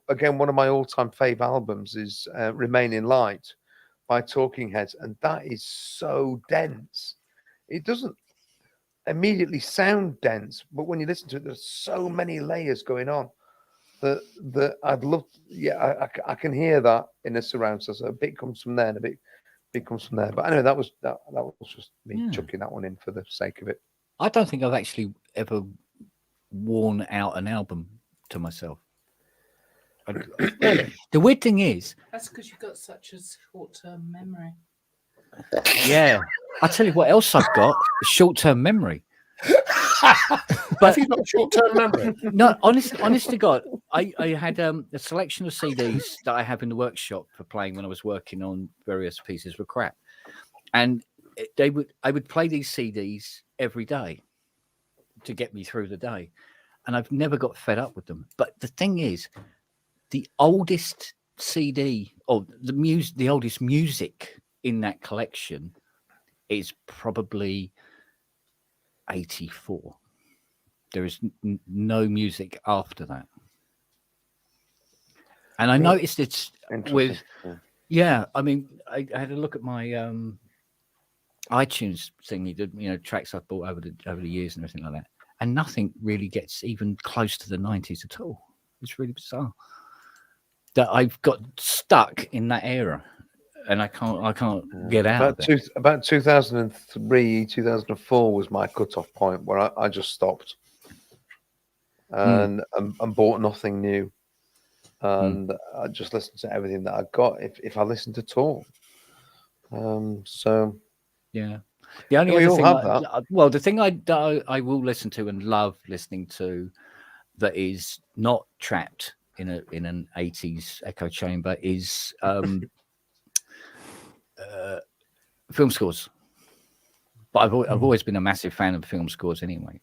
Again, one of my all-time fave albums is "Remain in Light" by Talking Heads, and that is so dense. It doesn't immediately sound dense, but when you listen to it, there's so many layers going on that I'd love. I can hear that in a surround sound. So a bit comes from there, and a bit comes from there. But anyway, that was just me chucking that one in for the sake of it. I don't think I've actually ever worn out an album to myself. The weird thing is, that's because you've got such a short-term memory. Yeah, I tell you what else I've got: short-term memory. But have you got short-term memory? No, honest to God, I had a selection of CDs that I have in the workshop for playing when I was working on various pieces of crap, and I would play these CDs every day to get me through the day, and I've never got fed up with them. But the thing is, the oldest CD or the oldest music in that collection is probably 84. There is no music after that, and I noticed it's with I mean, I had a look at my iTunes thing. You did, tracks I've bought over the years and everything like that, and nothing really gets even close to the 90s at all. It's really bizarre that I've got stuck in that era, and I can't get out of it. About 2003, 2004 was my cutoff point where I just stopped and bought nothing new, and I just listened to everything that I got if I listened at all. So yeah, the only other thing the thing I will listen to and love listening to that is not trapped in an 80s echo chamber is film scores. But I've always been a massive fan of film scores anyway,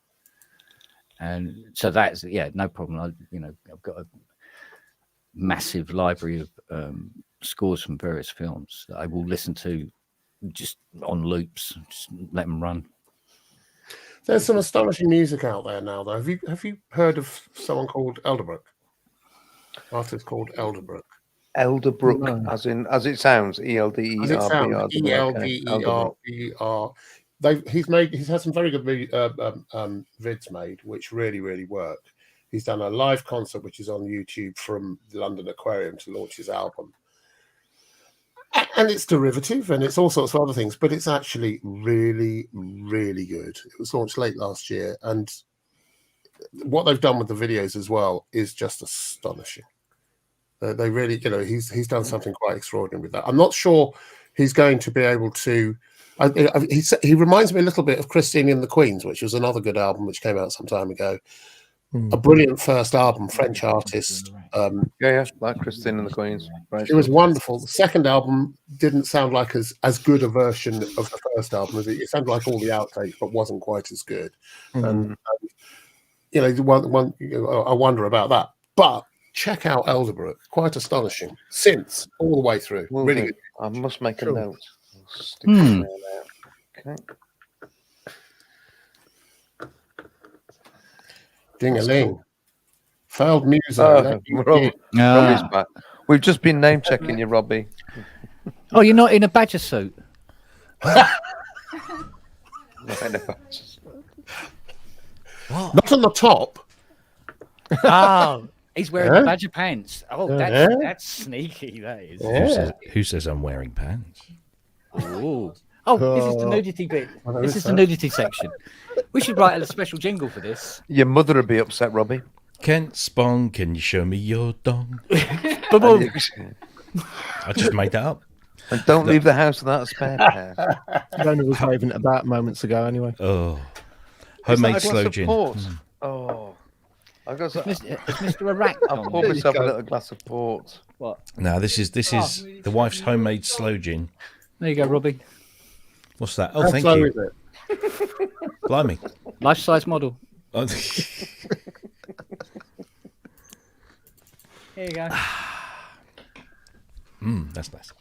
and so that's no problem. I've got a massive library of scores from various films that I will listen to just on loops, just let them run. There's some astonishing music out there now, though. Have you heard of someone called Elderbrook? Artist called Elderbrook. Elderbrook, as it sounds, ELDERBR. He's had some very good vids made, which really, really work. He's done a live concert, which is on YouTube, from the London Aquarium to launch his album. And it's derivative and it's all sorts of other things, but it's actually really, really good. It was launched late last year, and what they've done with the videos as well is just astonishing. They really, he's done something quite extraordinary with that. I'm not sure he's going to be able to. He reminds me a little bit of Christine and the Queens, which was another good album which came out some time ago. A brilliant first album, French artist. Like Christine and the Queens. It was wonderful. The second album didn't sound like as good a version of the first album. It sounded like all the outtakes, but wasn't quite as good. And I wonder about that. But check out Elderbrook. Quite astonishing. Synth all the way through. Really good. I must make a note. Stick it there. Okay. Ding-a-ling. Cool. Failed music. Robbie's back. We've just been name checking you, Robbie. Oh, you're not in a badger suit? Not in a badger suit. What? Not on the top. Oh, he's wearing the badger pants. Oh, that's sneaky. That is. Yeah. Who says I'm wearing pants? Oh, this is the nudity bit. This is the nudity section. We should write a special jingle for this. Your mother would be upset, Robbie. Kent Spong, can you show me your dong? I just made that up. And don't leave the house without a spare pair. Fiona was waving it about moments ago anyway. Oh. Homemade slow gin. Oh. I've got some, Mr. Iraq. I've poured myself a little glass of port. What? No, this is the wife's homemade sloe gin. There you go, Robbie. What's that? Oh, How thank slow you. is it? Blimey. Life-size model. Oh, Here you go. that's nice.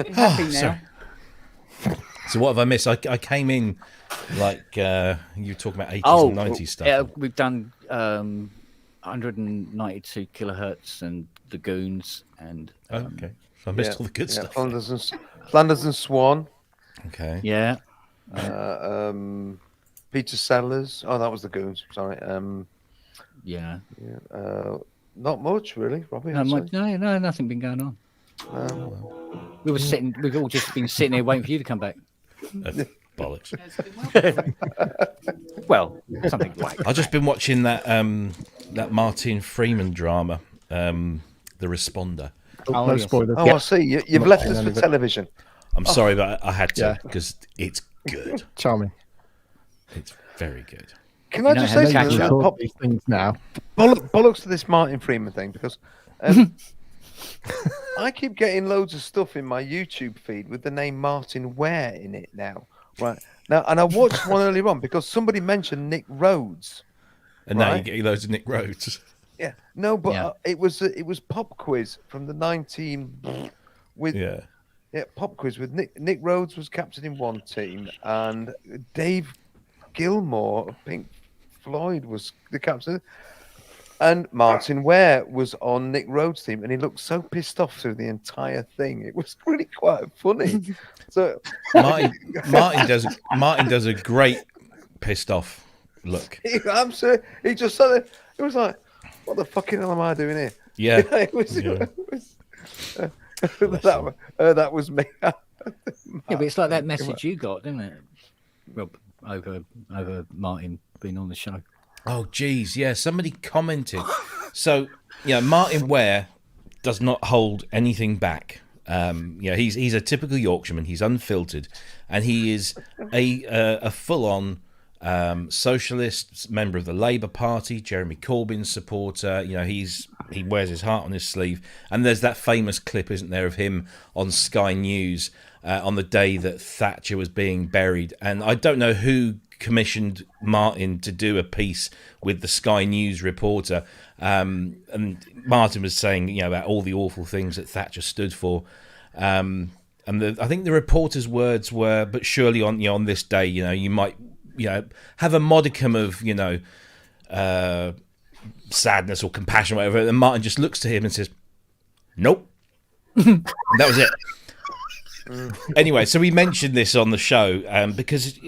You happy now? So what have I missed? I came in like you were talking about 80s and 90s stuff. Yeah, we've done 192 kilohertz and the Goons and okay. So I missed all the good stuff. Flanders and Swan. Okay. Yeah. Peter Sellers. Oh, that was the Goons. Sorry. Yeah. Not much really, Robbie. No, nothing been going on. We've all just been sitting here waiting for you to come back. Bollocks. Well, something like I've just been watching that Martin Freeman drama, The Responder. No spoilers. Oh, I see. You've left us for television. I'm sorry, but I had to because it's good. Charming. It's very good. Can I just say something? These things now. Bollocks to this Martin Freeman thing because I keep getting loads of stuff in my YouTube feed with the name Martin Ware in it now. Right now, and I watched one earlier on because somebody mentioned Nick Rhodes, and now you're getting loads of Nick Rhodes. Yeah, no, but it was Pop Quiz from the 19 with Pop Quiz with Nick Rhodes was captain in one team, and Dave Gilmour of Pink Floyd was the captain. And Martin Ware was on Nick Rhodes' team, and he looked so pissed off through the entire thing. It was really quite funny. So Martin does a great pissed off look. I'm sure he just said it. It was like, what the fucking hell am I doing here? Yeah, it was that was me. Yeah, but it's like that message you got, didn't it, Rob, over Martin being on the show. Oh, geez, yeah. Somebody commented. So, Martin Ware does not hold anything back. He's a typical Yorkshireman. He's unfiltered, and he is a full-on socialist member of the Labour Party, Jeremy Corbyn's supporter. He wears his heart on his sleeve. And there's that famous clip, isn't there, of him on Sky News on the day that Thatcher was being buried. And I don't know who commissioned Martin to do a piece with the Sky News reporter, and Martin was saying about all the awful things that Thatcher stood for, and I think the reporter's words were, but surely on this day you might have a modicum of sadness or compassion or whatever, and Martin just looks to him and says nope. That was it. Anyway, so we mentioned this on the show because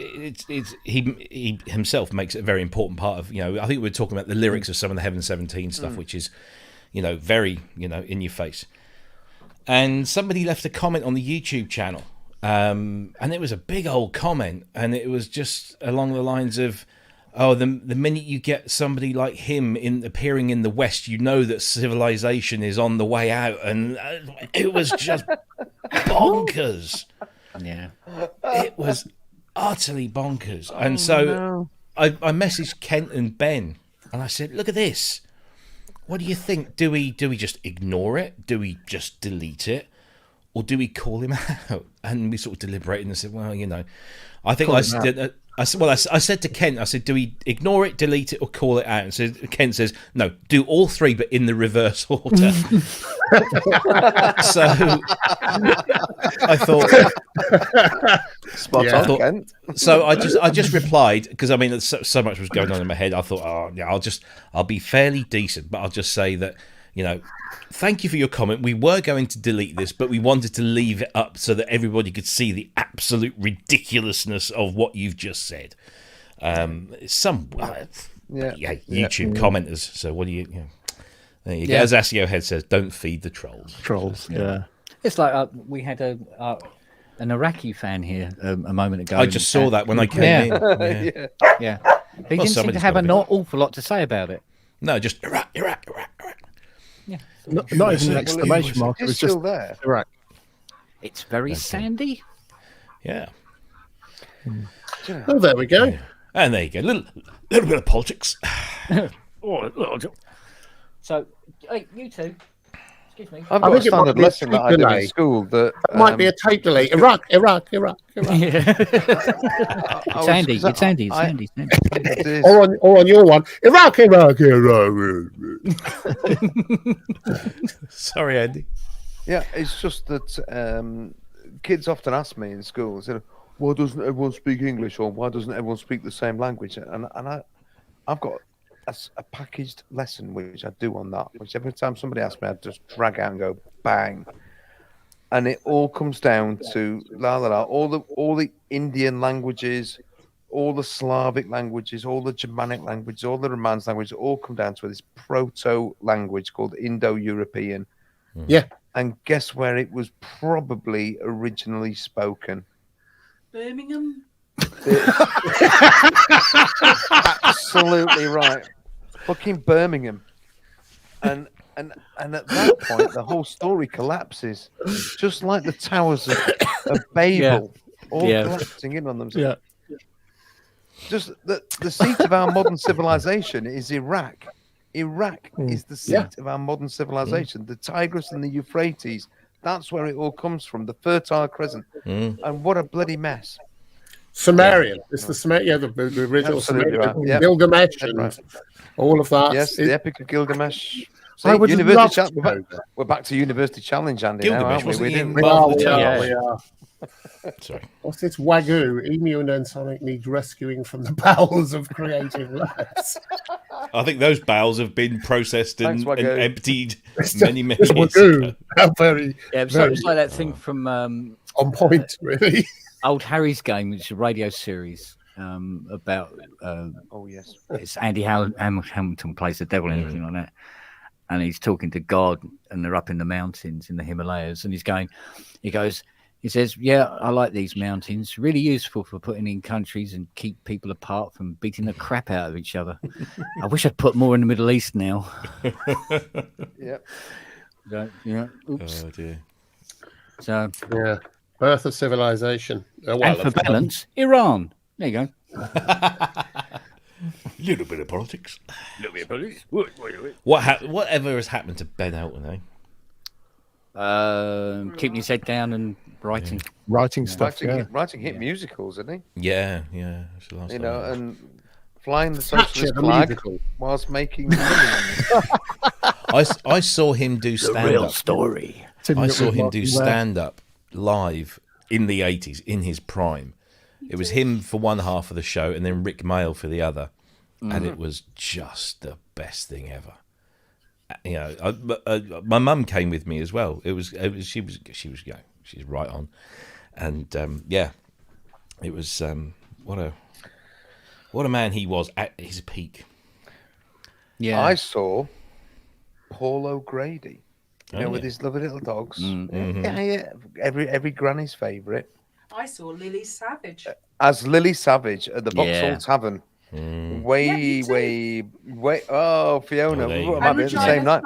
he himself makes it a very important part of, I think we were talking about the lyrics of some of the Heaven 17 stuff, which is, very, in your face. And somebody left a comment on the YouTube channel, and it was a big old comment, and it was just along the lines of, oh, the minute you get somebody like him appearing in the West, you know that civilization is on the way out. And it was just bonkers. Yeah. It was utterly bonkers. And so I messaged Kent and Ben, and I said, look at this. What do you think? Do we just ignore it? Do we just delete it? Or do we call him out? And we sort of deliberated and said, well, I think I said to Kent, I said, do we ignore it, delete it, or call it out? And so Kent says, no, do all three, but in the reverse order. So I thought, spot on, Kent. So I just replied, because so much was going on in my head. I thought, I'll be fairly decent, but I'll just say that, thank you for your comment. We were going to delete this, but we wanted to leave it up so that everybody could see the absolute ridiculousness of what you've just said. YouTube commenters. So what do you? There you go. As Asio Head says, don't feed the trolls. Trolls. Yeah. It's like we had an Iraqi fan here a moment ago. I just saw that when I came in. Yeah. He didn't seem to have an awful lot to say about it. No, just Iraq. Yeah. Not even an exclamation mark. It was just still there. Iraq. It's very sandy. Yeah. Oh, there we go. And there you go. Little bit of politics. So, hey, you two. Excuse me. I've I got a think it might standard be a lesson that tape I do in delay. school that Might be a tape delay. Iraq. It's Andy. It's Andy. It's Andy. It is. Or on your one. Iraq. Sorry, Andy. Yeah, it's just that kids often ask me in school, said, "Why doesn't everyone speak English?" or "Why doesn't everyone speak the same language?" And I've got a packaged lesson which I do on that. Which every time somebody asks me, I just drag out and go bang, and it all comes down to all the Indian languages, all the Slavic languages, all the Germanic languages, all the Romance languages, all come down to this proto language called Indo-European. Yeah. And guess where it was probably originally spoken? Birmingham. Absolutely right. Fucking Birmingham. And at that point, the whole story collapses, just like the towers of Babel, all collapsing in on themselves. Yeah. Just the seat of our modern civilization is Iraq. Iraq is the seat of our modern civilization. The Tigris and the Euphrates, that's where it all comes from, the Fertile Crescent. And what a bloody mess. Sumerian. It's the Sumerian, the original Absolutely Sumerian. right. Yep. Gilgamesh and all of that. Yes, the Epic of Gilgamesh. I would love to we're back to University Challenge, Andy. Gilgamesh, now, wasn't aren't he we? in We Battle are, of the we Towers? are. Sorry. What's this Wagyu? Emu and Ensonic need rescuing from the bowels of creative lives. I think those bowels have been processed and emptied many years Wagyu. ago. How very, It's very like that thing from on point, really. Old Harry's Game, which is a radio series about. Oh yes, it's Andy Hamilton plays the devil and everything like that, and he's talking to God, and they're up in the mountains in the Himalayas, and he says, "Yeah, I like these mountains. Really useful for putting in countries and keep people apart from beating the crap out of each other. I wish I'd put more in the Middle East now." Yep. Yeah. Oops. Oh dear. So yeah, birth of civilization. And for balance, Iran. There you go. Little bit of politics. Whatever has happened to Ben Elton, Keeping his head down and writing. Writing stuff. Writing hit musicals, isn't he? Yeah. That's the last You time. know, and flying the socialist flag whilst making millions. I saw him do stand-up. Real story. I saw him do stand-up live in the 80s, in his prime. It was him for one half of the show and then Rick Mail for the other. And it was just the best thing ever. You know, my mum came with me as well. She was she's right on. And it was what a man he was at his peak. Yeah. I saw Paul O'Grady, with his lovely little dogs. Yeah. Every granny's favourite. I saw Lily Savage. As Lily Savage at the Vauxhall Tavern. Way. Oh, Fiona. We might be at the same night.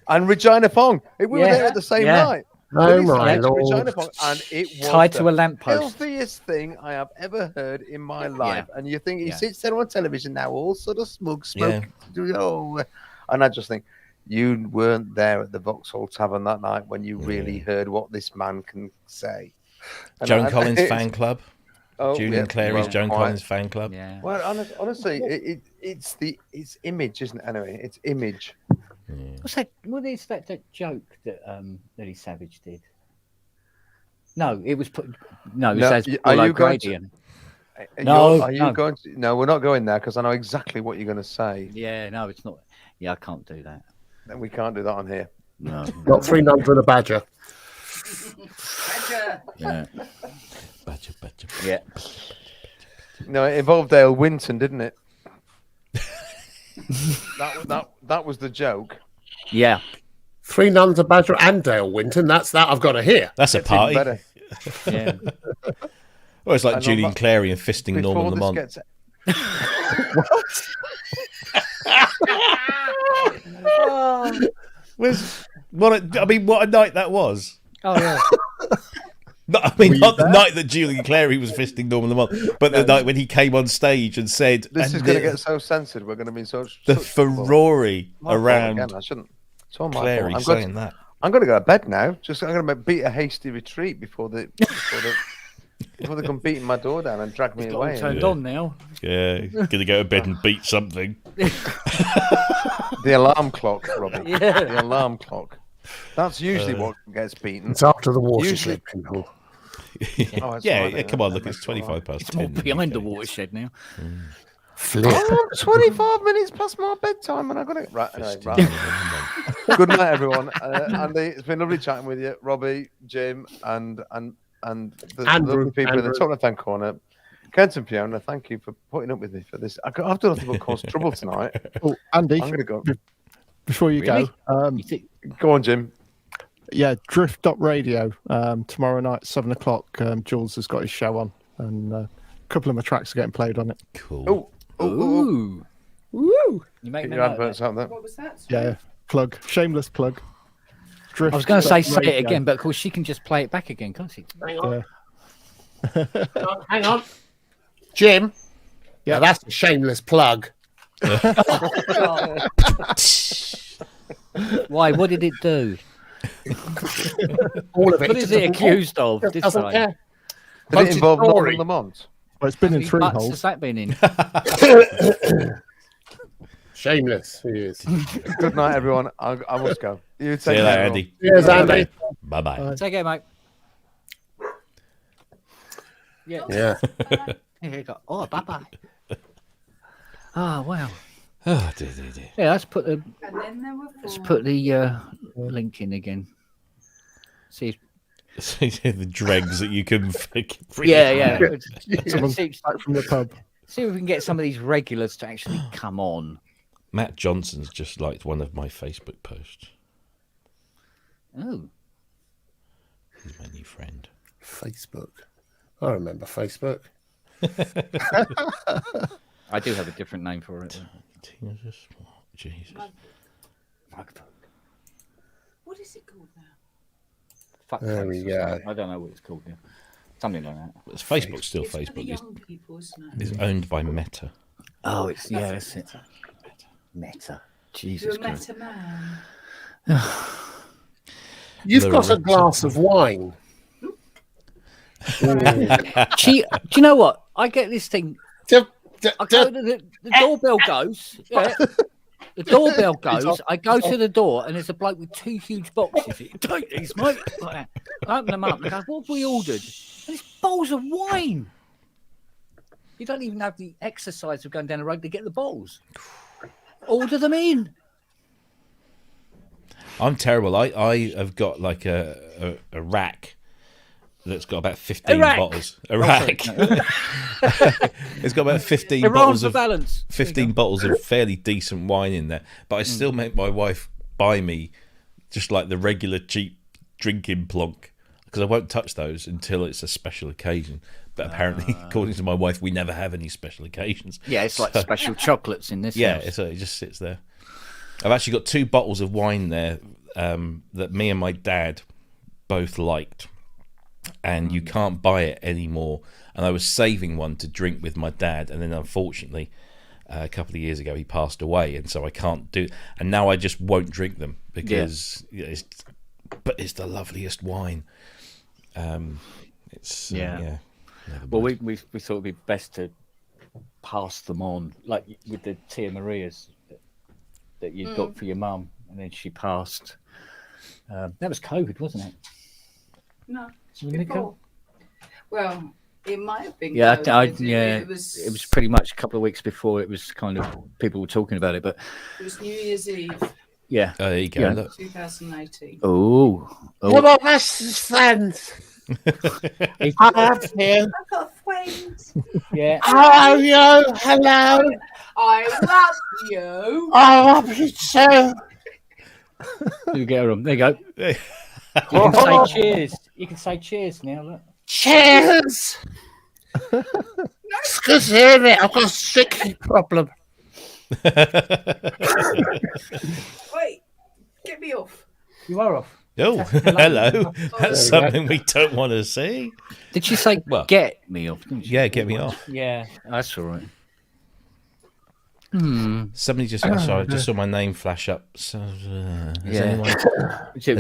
And Regina Fong. We were there at the same night. Oh, my Lord. Regina Fong, and it was tied to a lamppost. Filthiest thing I have ever heard in my life. And you think he sits there on television now, all sort of smug, smoke. And I just think, you weren't there at the Vauxhall Tavern that night when you really heard what this man can say. And Joan Collins fan club. Julian Clary's Joan Collins fan club. Yeah. Well, honestly, it's image, isn't it? Anyway, it's image. What's that? What is that joke that Lily Savage did? No, it was put. No, it says Paul O'Grady. Are you going to? No, we're not going there because I know exactly what you're going to say. Yeah, no, it's not. Yeah, I can't do that. And we can't do that on here. No, not 3 nuns and a badger. Yeah. Badger. Yeah. No, it involved Dale Winton, didn't it? that was the joke. Yeah. 3 nuns, a badger, and Dale Winton. That's that I've got to hear. That's a party. Yeah. Well, it's like Julian Clary and fisting Norman Lamont. What? What a night that was. Oh yeah. Not the night that Julian Clary was fisting Norman Lamont, but the night when he came on stage and said, "This is going to get so censored. We're going to be such furore around." Again, I shouldn't. It's all my Clary fault. saying that. I'm going to go to bed now. I'm going to beat a hasty retreat before they come beating my door down and drag me away. Turned on now. Yeah, gonna go to bed and beat something. The alarm clock, Robbie. Yeah. The alarm clock. That's usually what gets beaten. It's after the watershed, people. Come on, look, it's 25 past 10. More behind the watershed now. Flip. I'm 25 minutes past my bedtime and I've got to... Right. Good night, everyone. Andy, it's been lovely chatting with you. Robbie, Jim, and the lovely people in the Top Left Hand Corner. Kent and Fiona, thank you for putting up with me for this. I've done nothing but cause trouble tonight. Oh, Andy, I'm going to go. Before you go, go on, Jim. Yeah, Drift.radio tomorrow night, 7 o'clock. Jules has got his show on, and a couple of my tracks are getting played on it. Cool. Ooh. Woo! You make your adverts out there. What was that? Yeah, plug. Shameless plug. Drift. I was going to say it again, but of course she can just play it back again, can't she? Hang on. Hang on. Jim. Yeah, that's a shameless plug. Why? What did it do? All of it. What is it accused of? It doesn't care. Did it involve Norman Lamont? Well, it's been in How three many butts holes. has that been in? Shameless, he is. Good night, everyone. I must go. You take See you care, later, everyone. Andy. Cheers, Andy. Bye-bye. Take care, mate. Yeah. Here you go. Oh, bye-bye. Oh, wow. Oh, dear. Yeah, let's put the And then there were let's four. put the link in again. See. The dregs that you can Yeah. Someone's see, back from the pub. see if we can get some of these regulars to actually come on. Matt Johnson's just liked one of my Facebook posts. Oh. He's my new friend. Facebook. I remember Facebook. I do have a different name for it. Jesus. What is it called now? Fuck There face we or go. something. I don't know what it's called now. Something like that. But Facebook's still It's for the Facebook. It's, young people, isn't it? it's owned by Meta. Oh, it's that's it. Meta. Jesus You're a Christ. meta man. You've got a glass of wine. Do you know what? I get this thing. I go to the doorbell goes. Yeah. The doorbell goes. I go to the door, and there's a bloke with two huge boxes. Take these, mate. Like that. I open them up and I go, "What have we ordered?" And it's bowls of wine. You don't even have the exercise of going down the road to get the bowls. Order them in. I'm terrible. I have got like a rack that's got about 15 bottles. A rack. It's got about 15 bottles of balance. 15 bottles of fairly decent wine in there. But I still make my wife buy me just like the regular cheap drinking plonk because I won't touch those until it's a special occasion. But apparently, according to my wife, we never have any special occasions. Yeah, it's like special chocolates in this. Yeah, house. it just sits there. I've actually got 2 bottles of wine there that me and my dad both liked. And you can't buy it anymore. And I was saving one to drink with my dad, and then unfortunately, a couple of years ago, he passed away, and so I can't do. And now I just won't drink them because but it's the loveliest wine. It's Well, we thought it'd be best to pass them on, like with the Tia Marias that you got for your mum, and then she passed. That was COVID, wasn't it? No. Wasn't it Before. Well, it might have been. Yeah, COVID. it was pretty much a couple of weeks before. It was kind of people were talking about it, but It was New Year's Eve, yeah. there you go. Yeah. Look. 2018. Oh, What about Master's friends? I have here. I've got friends. yeah. Hello, you. Hello. I love you. I love you too. You get her on. There you go. You can say cheers. You can say cheers now. Look. Cheers. Excuse me, I've got a sticky problem. Wait, get me off. You are off. Oh, hello. That's something we don't want to see. Did she say get me off? Didn't she? Yeah, get me off. Yeah, that's all right. Somebody just sorry, I just saw my name flash up. So, has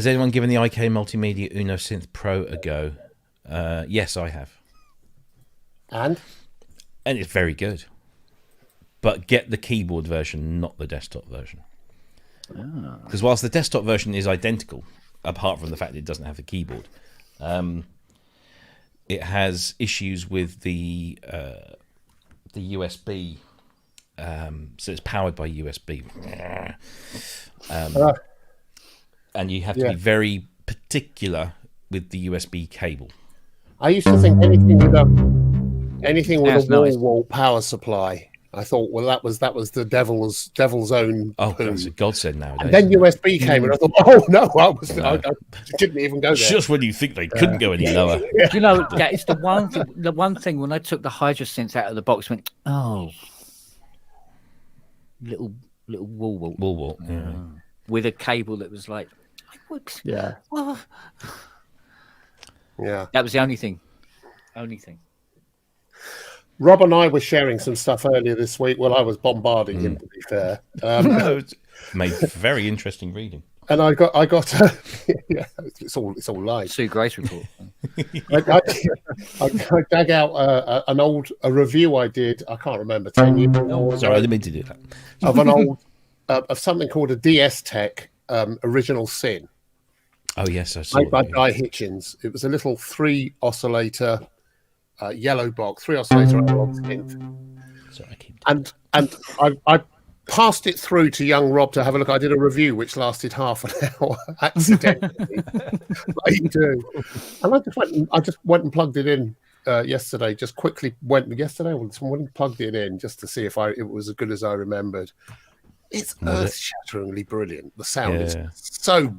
anyone given the IK Multimedia Uno Synth Pro a go? Yes, I have. And it's very good. But get the keyboard version, not the desktop version. Because whilst the desktop version is identical, apart from the fact that it doesn't have the keyboard, it has issues with the USB. So it's powered by USB. And you have to be very particular with the USB cable. I used to think anything with a wall power supply. I thought, well, that was the devil's own. Oh, poo. that's a godsend nowadays. And then USB came, and I thought, oh no, I didn't even go there. Just when you think they couldn't go any lower. Do you know, it's the one thing when I took the Hydra synths out of the box, I went, oh, little wall, yeah. With a cable that was like, yeah. That was the only thing. Rob and I were sharing some stuff earlier this week. Well, I was bombarding him, to be fair. Made very interesting reading. And I got yeah, it's all live. Sue Grace report. I dug out a review I did. I can't remember 10 years ago. Sorry, I didn't mean to do that. Of an old of something called a DS Tech Original Sin. Oh yes, I saw made by that. Guy Hitchens. It was a little 3 oscillator yellow box, 3 oscillator analog synth. Sorry, and I passed it through to young Rob to have a look. I did a review which lasted half an hour accidentally, like you do. And I just went and plugged it in yesterday. Just quickly went and plugged it in just to see if it was as good as I remembered. It's earth-shatteringly brilliant. The sound is so.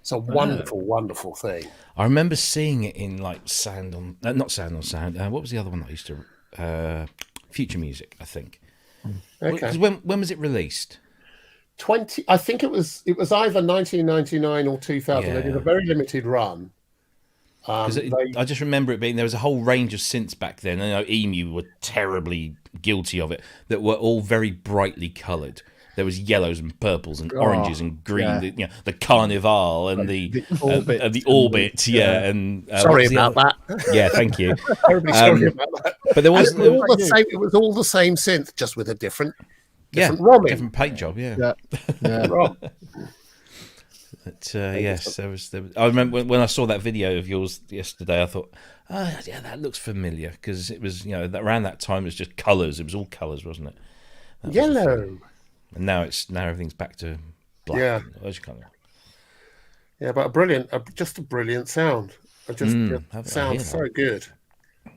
It's a wonderful, wonderful thing. I remember seeing it in like Sound on Sound. What was the other one that I used to? Future Music, I think. Okay. When was it released? I think it was either 1999 or 2000. They did a very limited run. I just remember it being there was a whole range of synths back then. I know Emu were terribly guilty of it. That were all very brightly coloured. There was yellows and purples and oranges and green. Yeah. The Carnival and the Orbit. And the Orbit, And sorry about that. Yeah, thank you. Terribly sorry about that. But there was it was all the same synth, just with a different different paint job. Yeah. But, yes, there was. I remember when I saw that video of yours yesterday. I thought, oh yeah, that looks familiar because it was around that time it was just colours. It was all colours, wasn't it? Yellow. And now everything's back to black. Yeah. Yeah, but just a brilliant sound. It sounds so good.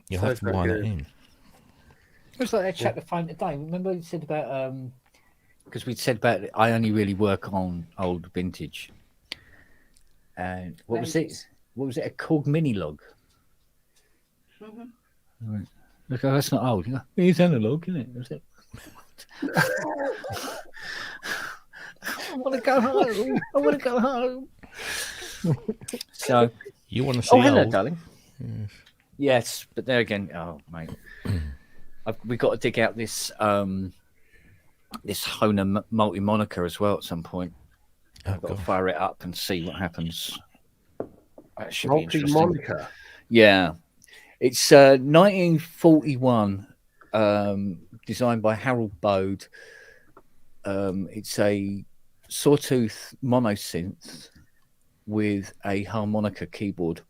You'll have to wind it in. It was like that chat to find today. Remember you said about because we'd said about I only really work on old vintage. And what was it? What was it? A Korg mini log. Mm-hmm. Right. Look, that's not old. It's analog, isn't it? Was it? I want to go home. So you want to see? Oh, hello, old? darling. Yes, but there again, mate, we got to dig out this this Hohner multi-monica as well at some point. I've got to fire it up and see what happens. That should be interesting. Multi-monica. Yeah, it's 1941. Designed by Harold Bode. It's a sawtooth monosynth with a harmonica keyboard.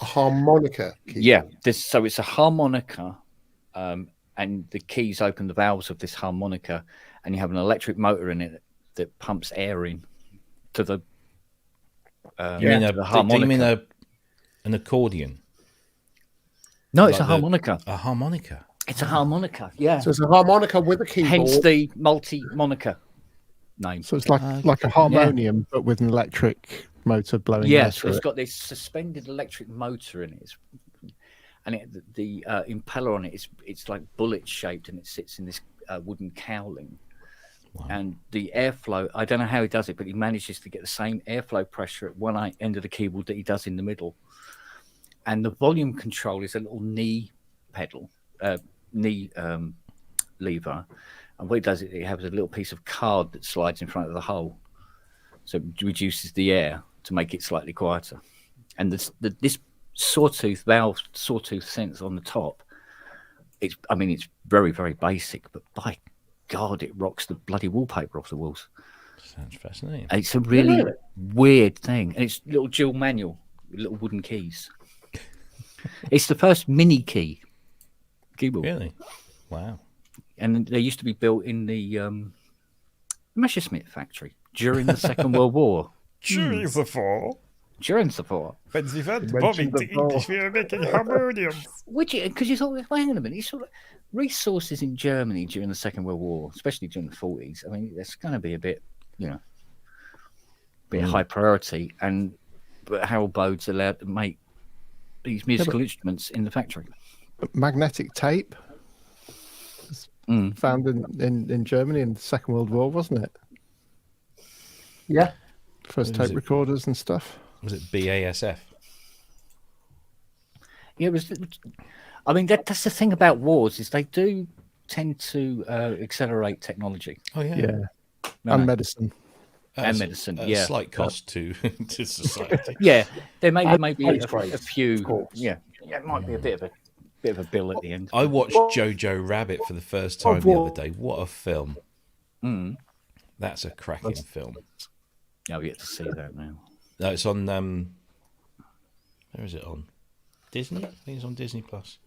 A harmonica keyboard? Yeah, so it's a harmonica, and the keys open the valves of this harmonica, and you have an electric motor in it that pumps air in to the harmonica. Do you mean an accordion? No, it's a harmonica. A harmonica. It's a harmonica, yeah. So it's a harmonica with a keyboard. Hence the multi-monica name. So it's like a harmonium, but with an electric motor blowing air through it's it. got this suspended electric motor in it. And the impeller on it, it's like bullet shaped, and it sits in this wooden cowling. And the airflow, I don't know how he does it, but he manages to get the same airflow pressure at one end of the keyboard that he does in the middle. And the volume control is a little knee pedal, lever. And what he does, it has a little piece of card that slides in front of the hole. So it reduces the air to make it slightly quieter. And this sawtooth sense on the top, it's very, very basic, but by God, it rocks the bloody wallpaper off the walls. Sounds fascinating. And it's a really weird thing. And it's little dual manual, little wooden keys. It's the first mini keyboard. Really? Wow. And they used to be built in the Messerschmitt factory during the Second World War. During the war? During the war. When they went bombing the English, we were making harmoniums. Because you thought, wait a minute, sort of resources in Germany during the Second World War, especially during the 40s, I mean, there's going to be a bit, high priority. But Harold Bode's allowed to make these musical instruments in the factory. Magnetic tape was found in Germany in the Second World War, wasn't it? Yeah. First tape recorders and stuff. Was it BASF? Yeah, it was. I mean, that's the thing about wars, is they do tend to accelerate technology. Oh, yeah. Yeah. And medicine. And medicine, at a slight cost to society. Yeah, there may be a few. Yeah, it might be a bit of a bill at the end. I watched Jojo Rabbit for the first time the other day. What a film! That's a cracking film. Yeah, we get to see that now. No, it's on. Where is it on? Disney? I think it's on Disney Plus.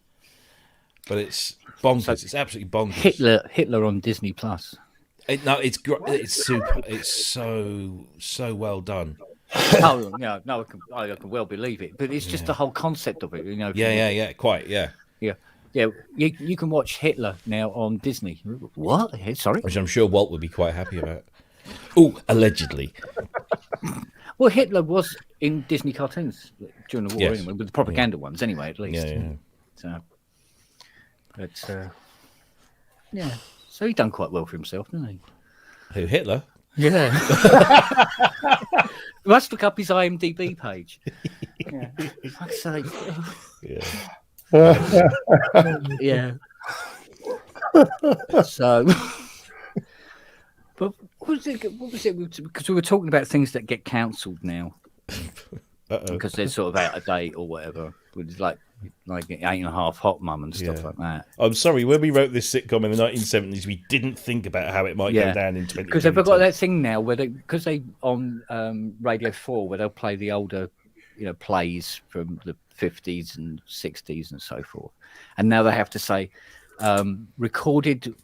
But it's bonkers. It's absolutely bonkers. Hitler on Disney Plus. It's super. It's so well done. Oh no, I can well believe it. But it's just the whole concept of it, Yeah, quite, yeah. You can watch Hitler now on Disney. What? Sorry. Which I'm sure Walt would be quite happy about. Oh, allegedly. Well, Hitler was in Disney cartoons during the war, anyway, with the propaganda ones, anyway, at least. Yeah. So, but so he done quite well for himself, didn't he? Who, Hitler? Yeah. Let's look up his IMDb page. Yeah. Fuck's sake. Yeah. So, but what was it? Because we were talking about things that get cancelled now. Because they're sort of out of date or whatever. It's like 8.5 Hot Mum and stuff like that. I'm sorry, when we wrote this sitcom in the 1970s, we didn't think about how it might go down in 2020. Because they've got that thing now where because they on Radio 4 where they'll play the older, plays from the 50s and 60s and so forth, and now they have to say recorded.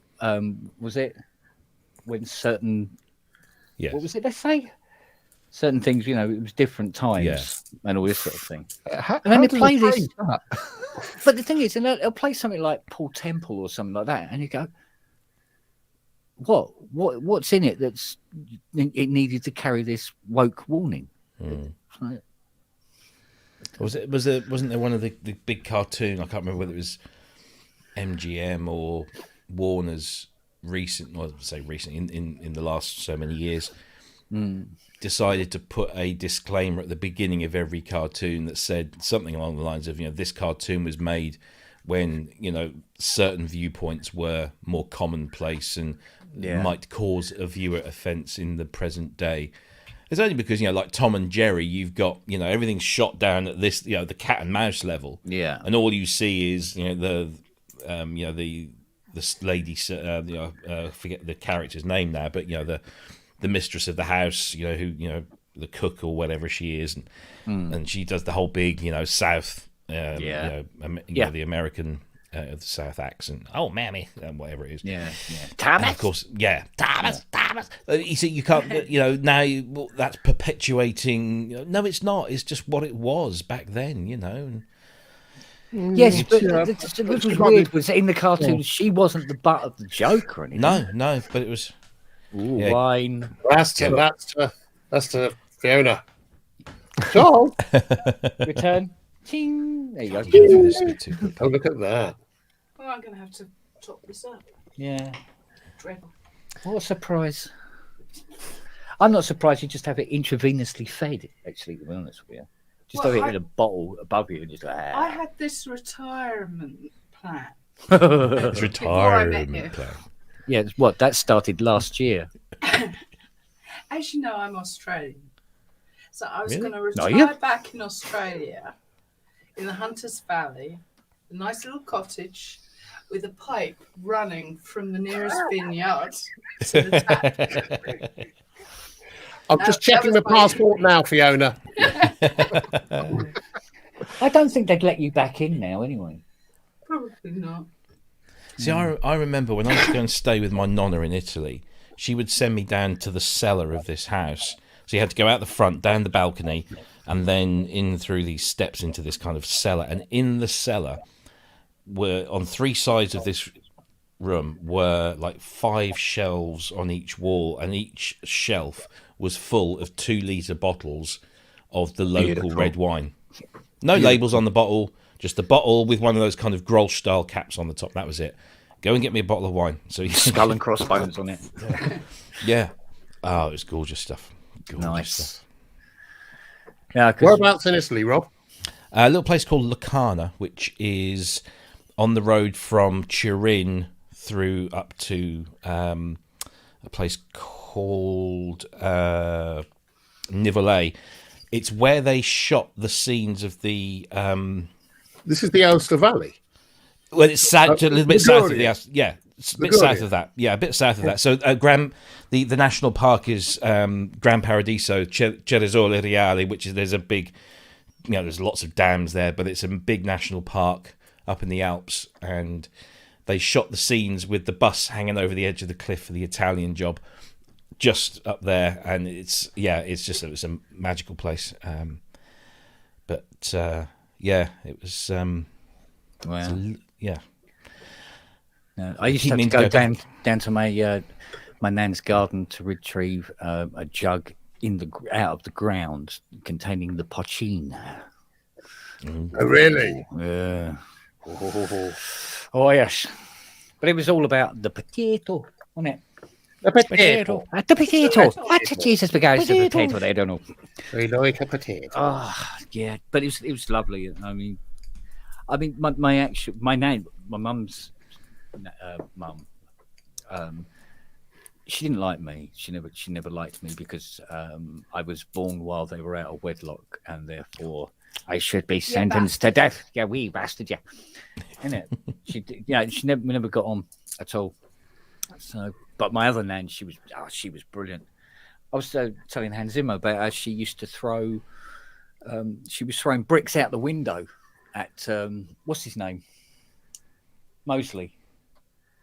Was it when certain? Yes. What was it they say? Certain things, it was different times and all this sort of thing. And then they play this. But the thing is, they'll play something like Paul Temple or something like that, and you go, what's in it that's it needed to carry this woke warning? Like, wasn't there one of the big cartoon? I can't remember whether it was MGM or Warner's recent in the last so many years. Decided to put a disclaimer at the beginning of every cartoon that said something along the lines of, this cartoon was made when, certain viewpoints were more commonplace and might cause a viewer offence in the present day. It's only because, like Tom and Jerry, you've got, everything's shot down at this, the cat and mouse level. Yeah. And all you see is, the lady, forget the character's name now, but, the mistress of the house, who, the cook or whatever she is, and she does the whole big, South, the American South accent. Oh, mammy, whatever it is. Yeah. Thomas. And of course, Thomas. You see, you can't, now that's perpetuating. No, it's not. It's just what it was back then, Yes, but what was weird was in the cartoon, she wasn't the butt of the joke or anything. No, but it was. Wine. That's to Fiona. John. Return. Ting. There you go. Oh, look at that. Oh, I'm going to have to top this up. Yeah. Dreadful. What a surprise. I'm not surprised you just have it intravenously fed, actually, to be honest with you. Just have it in a bottle above you and just like... I had this retirement plan. It's Before I met you. retirement plan. Yeah, that started last year. As you know, I'm Australian. So I was Really? going to retire back in Australia, in the Hunters Valley, a nice little cottage with a pipe running from the nearest vineyard to the tap. I'm just checking the passport now, Fiona. I don't think they'd let you back in now, anyway. Probably not. See, I remember when I was going to stay with my nonna in Italy, she would send me down to the cellar of this house. So you had to go out the front, down the balcony, and then in through these steps into this kind of cellar. And in the cellar, were on three sides of this room were like 5 shelves on each wall, and each shelf was full of 2-litre bottles of the local red wine. No labels on the bottle, just a bottle with one of those kind of Grolsch style caps on the top. That was it. Go and get me a bottle of wine. So skull and crossbones on it. Yeah. Oh, it was gorgeous stuff. Nice Stuff. Yeah. Whereabouts in Italy, Rob? A little place called Locarno, which is on the road from Turin through up to a place called Nivolet. It's where they shot the scenes of the... This is the Aosta Valley. Well, it's south, a little bit south of the... Yeah, a bit Liguria. south of that. Yeah, a bit south of that. So the national park is Gran Paradiso, Ceresole Reale, which is, there's a big... You know, there's lots of dams there, but it's a big national park up in the Alps, and they shot the scenes with the bus hanging over the edge of the cliff for the Italian job, just up there, and it's a magical place. It was wow. Yeah. No, I used to have to go down to my nan's garden to retrieve a jug out of the ground containing the poccine. Oh, really? Yeah. Oh yes, but it was all about the potato, wasn't it? The potato. The potato. What Jesus regards to the potato? I don't know. We like a potato. Oh yeah, but it was lovely. I mean, my mum's mum. She didn't like me. She never liked me because I was born while they were out of wedlock, and therefore I should be sentenced to death. Yeah, wee bastard, yeah. Isn't it? She never got on at all. So, but my other nan, she was brilliant. I was telling Hans Zimmer about how she used to throw. She was throwing bricks out the window at what's his name, Mosley.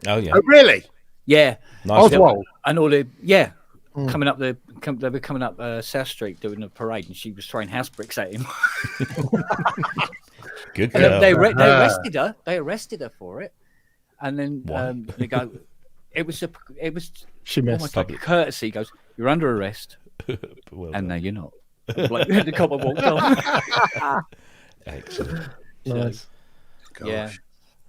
Oh yeah. Oh really? Yeah, Nice. Oswald. and all the coming up they were coming up South Street doing a parade, and she was throwing house bricks at him. Good And girl. they arrested her. They arrested her for it, and then they go. It was She missed. almost like a courtesy. He goes, "You're under arrest," Well and done. no, you're not. Like the cop walked off. Excellent. Nice. Yeah.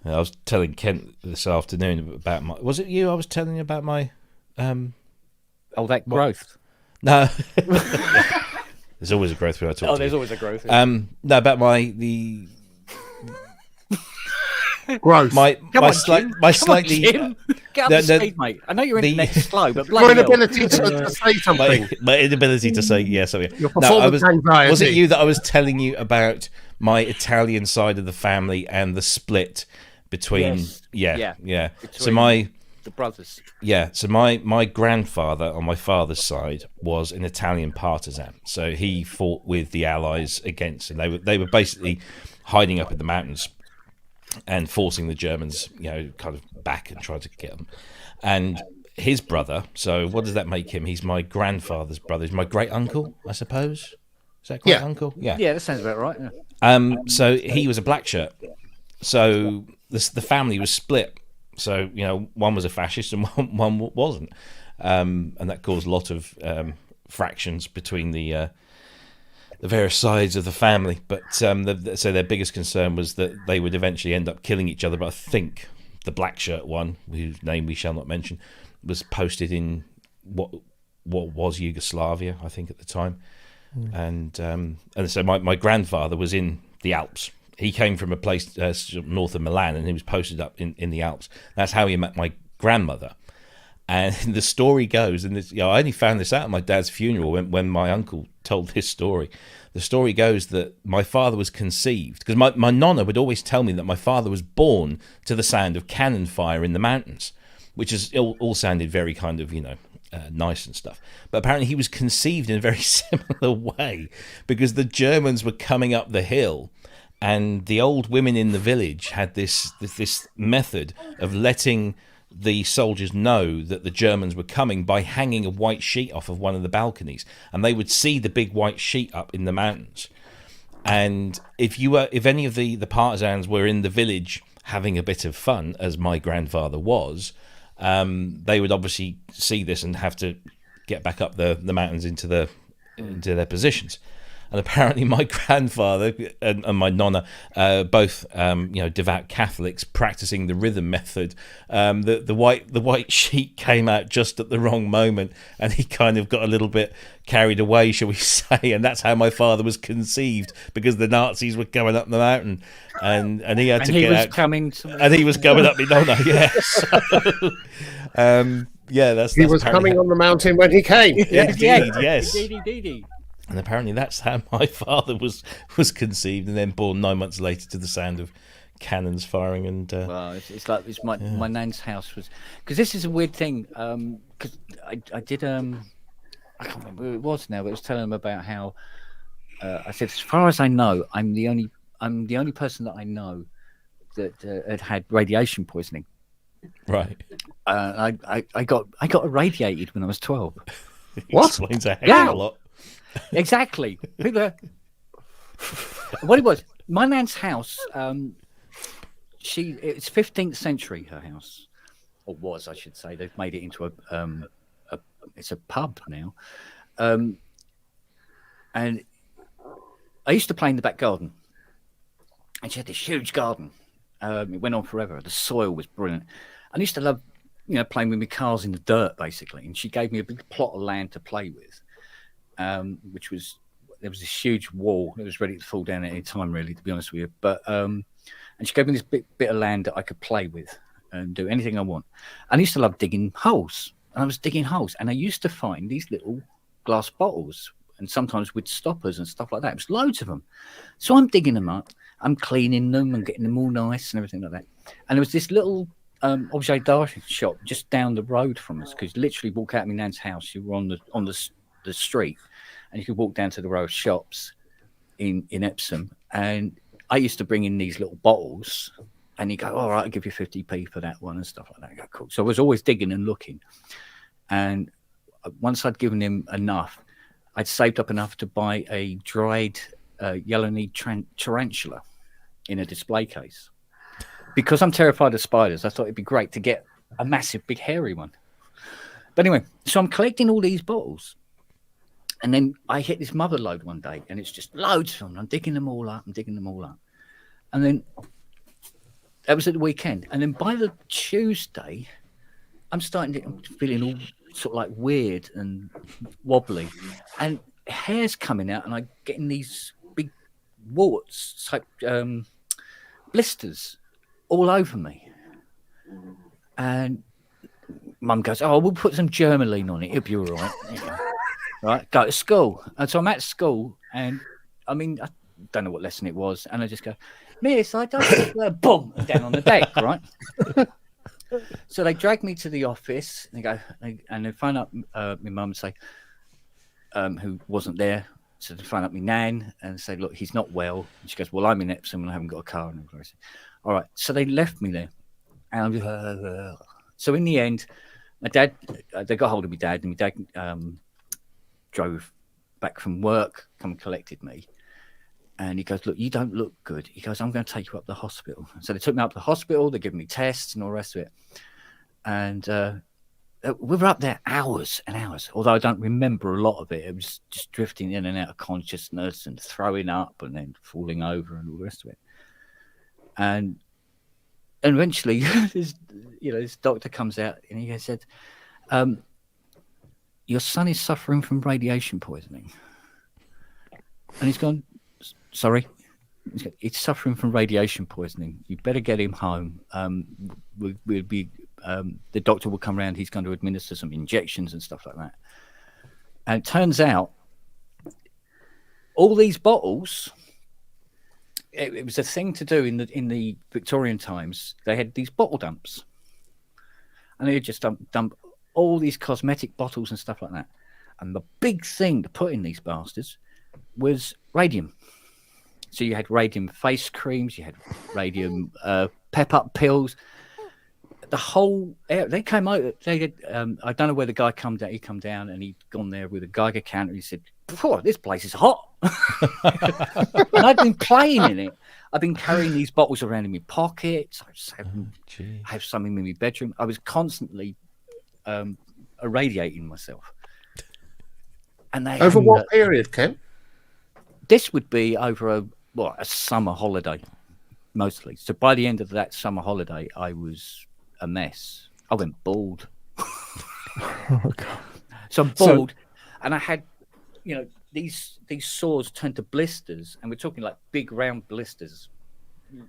I was telling Kent this afternoon about my... Was it you I was telling you about my... Oh, that growth. No. There's always a growth when I talk to you. There's always a growth. No, about the Growth. my Jim. slightly Jim. Get up to speed, mate. I know you're in the- the next slow, but Your bloody hell. inability to say something. my inability to say yes. Yeah, Your performance anxiety. Was it you that I was telling you about my Italian side of the family and the split between? Yes. Yeah. So Between the brothers. So my grandfather on my father's side was an Italian partisan. So he fought with the Allies against, and they were basically hiding up in the mountains and forcing the Germans, kind of back and trying to get them. And his brother, so what does that make him? He's my grandfather's brother. He's my great uncle, I suppose. Is that great uncle? Yeah. Yeah, that sounds about right. Yeah. So he was a black shirt. So the family was split. So one was a fascist and one wasn't, and that caused a lot of fractions between the various sides of the family. But so their biggest concern was that they would eventually end up killing each other. But I think the black shirt one, whose name we shall not mention, was posted in what was Yugoslavia, I think, at the time. And so my grandfather was in the Alps. He came from a place north of Milan, and he was posted up in the Alps. That's how he met my grandmother. And the story goes, and this, I only found this out at my dad's funeral when my uncle told this story. The story goes that my father was conceived, because my nonna would always tell me that my father was born to the sound of cannon fire in the mountains, which is all sounded very kind of, nice and stuff. But apparently he was conceived in a very similar way, because the Germans were coming up the hill, and the old women in the village had this method of letting the soldiers know that the Germans were coming by hanging a white sheet off of one of the balconies, and they would see the big white sheet up in the mountains. And if any of the partisans were in the village having a bit of fun, as my grandfather was, they would obviously see this and have to get back up the mountains into their positions. And apparently my grandfather and my nonna, both devout Catholics, practicing the rhythm method, the white sheet came out just at the wrong moment, and he kind of got a little bit carried away, shall we say, and that's how my father was conceived, because the Nazis were coming up the mountain, and he had to get out. And he was coming up my nonna, yeah. So, that's he was coming on the mountain when he came. Indeed, yes. Indeed. And apparently that's how my father was conceived, and then born 9 months later to the sound of cannons firing. And well, it's like my nan's house was, because this is a weird thing. Because I did I can't remember who it was now, but I was telling him about how I said, as far as I know, I'm the only person that I know that had radiation poisoning. Right. I got irradiated when I was 12. What? Explains a heck of a lot. Exactly. What it was, my nan's house, it's 15th century, her house, or was, I should say. They've made it into it's a pub now. And I used to play in the back garden, and she had this huge garden. It went on forever. The soil was brilliant. I used to love, playing with my cars in the dirt, basically. And she gave me a big plot of land to play with. There was this huge wall that was ready to fall down at any time, really, to be honest with you. But and she gave me this bit of land that I could play with and do anything I want. And I used to love digging holes, and I was digging holes, and I used to find these little glass bottles, and sometimes with stoppers and stuff like that. It was loads of them. So I'm digging them up, I'm cleaning them and getting them all nice and everything like that. And there was this little objet d'art shop just down the road from us, because literally walk out of my nan's house, you were on the street, and you could walk down to the row of shops in Epsom, and I used to bring in these little bottles, and you go, all right, I'll give you 50p for that one and stuff like that. I go, cool. So I was always digging and looking, and once I'd given him enough, I'd saved up enough to buy a dried yellow-kneed tarantula in a display case. Because I'm terrified of spiders, I thought it'd be great to get a massive big hairy one. But anyway, so I'm collecting all these bottles. And then I hit this mother lode one day, and it's just loads of them. I'm digging them all up. And then that was at the weekend. And then by the Tuesday, I'm feeling all sort of like weird and wobbly. And hair's coming out, and I'm getting these big warts, like blisters all over me. And Mum goes, oh, we'll put some Germaline on it. It'll be all right. Right, go to school. And so I'm at school, and I don't know what lesson it was. And I just go, Miss, I don't boom, down on the deck, right? So they drag me to the office, and they phone up my mum and say, who wasn't there. So they phone up my nan and say, look, he's not well. And she goes, well, I'm in Epsom and I haven't got a car. And I said, all right. So they left me there. And I'm just, so in the end, my dad, they got hold of my dad, and my dad drove back from work, come and collected me. And he goes, look, you don't look good. He goes, I'm going to take you up to the hospital. So they took me up to the hospital. They gave me tests and all the rest of it. And we were up there hours and hours, although I don't remember a lot of it. It was just drifting in and out of consciousness and throwing up and then falling over and all the rest of it. And eventually, this doctor comes out, and he said, Your son is suffering from radiation poisoning. And he's gone, sorry? He's suffering from radiation poisoning. You better get him home. We'll be, the doctor will come around. He's going to administer some injections and stuff like that. And it turns out all these bottles, it was a thing to do in the Victorian times. They had these bottle dumps. And they just dump all these cosmetic bottles and stuff like that. And the big thing to put in these bastards was radium. So you had radium face creams, you had radium pep-up pills. The whole they came out. They had, I don't know where the guy come down. He come down and he'd gone there with a Geiger counter. He said, "This place is hot." And I'd been playing in it. I've been carrying these bottles around in my pockets. I just have some in my bedroom. I was constantly irradiating myself. And they over what period, Ken? This would be over a summer holiday, mostly. So by the end of that summer holiday, I was a mess. I went bald. Oh, God. So I'm bald, and I had, these sores turned to blisters, and we're talking like big round blisters,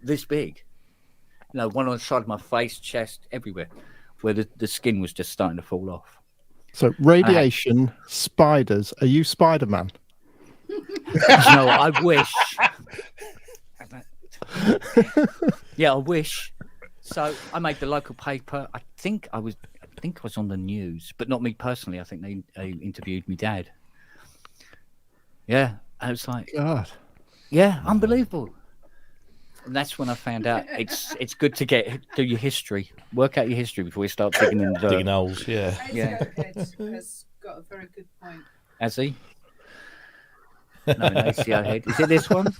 this big. One on the side of my face, chest, everywhere, where the skin was just starting to fall off. So radiation, spiders. Are you Spider-Man? No, I wish. Yeah, I wish. So I made the local paper. I think I was on the news, but not me personally. I think they interviewed me dad. Yeah, I was like, God. Yeah, unbelievable. And that's when I found out it's good to do your history, work out your history before you start digging in the dirt. Digging holes, yeah. Psychoacoustics has got a very good point. Has he? No, an ACO head. Is it this one?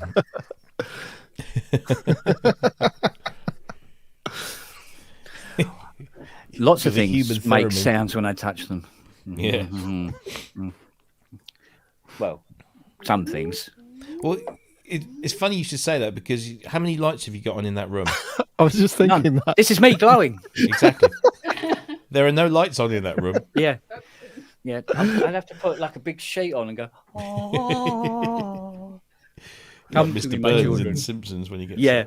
Lots of things make sounds when I touch them. Yeah. Mm-hmm. Well, some things. Well, it's funny you should say that, because how many lights have you got on in that room? I was just thinking that. This is me glowing. Exactly. There are no lights on in that room. Yeah. Yeah. I'd have to put like a big sheet on and go, oh. Like Mr. Burns in The Simpsons when you get yeah.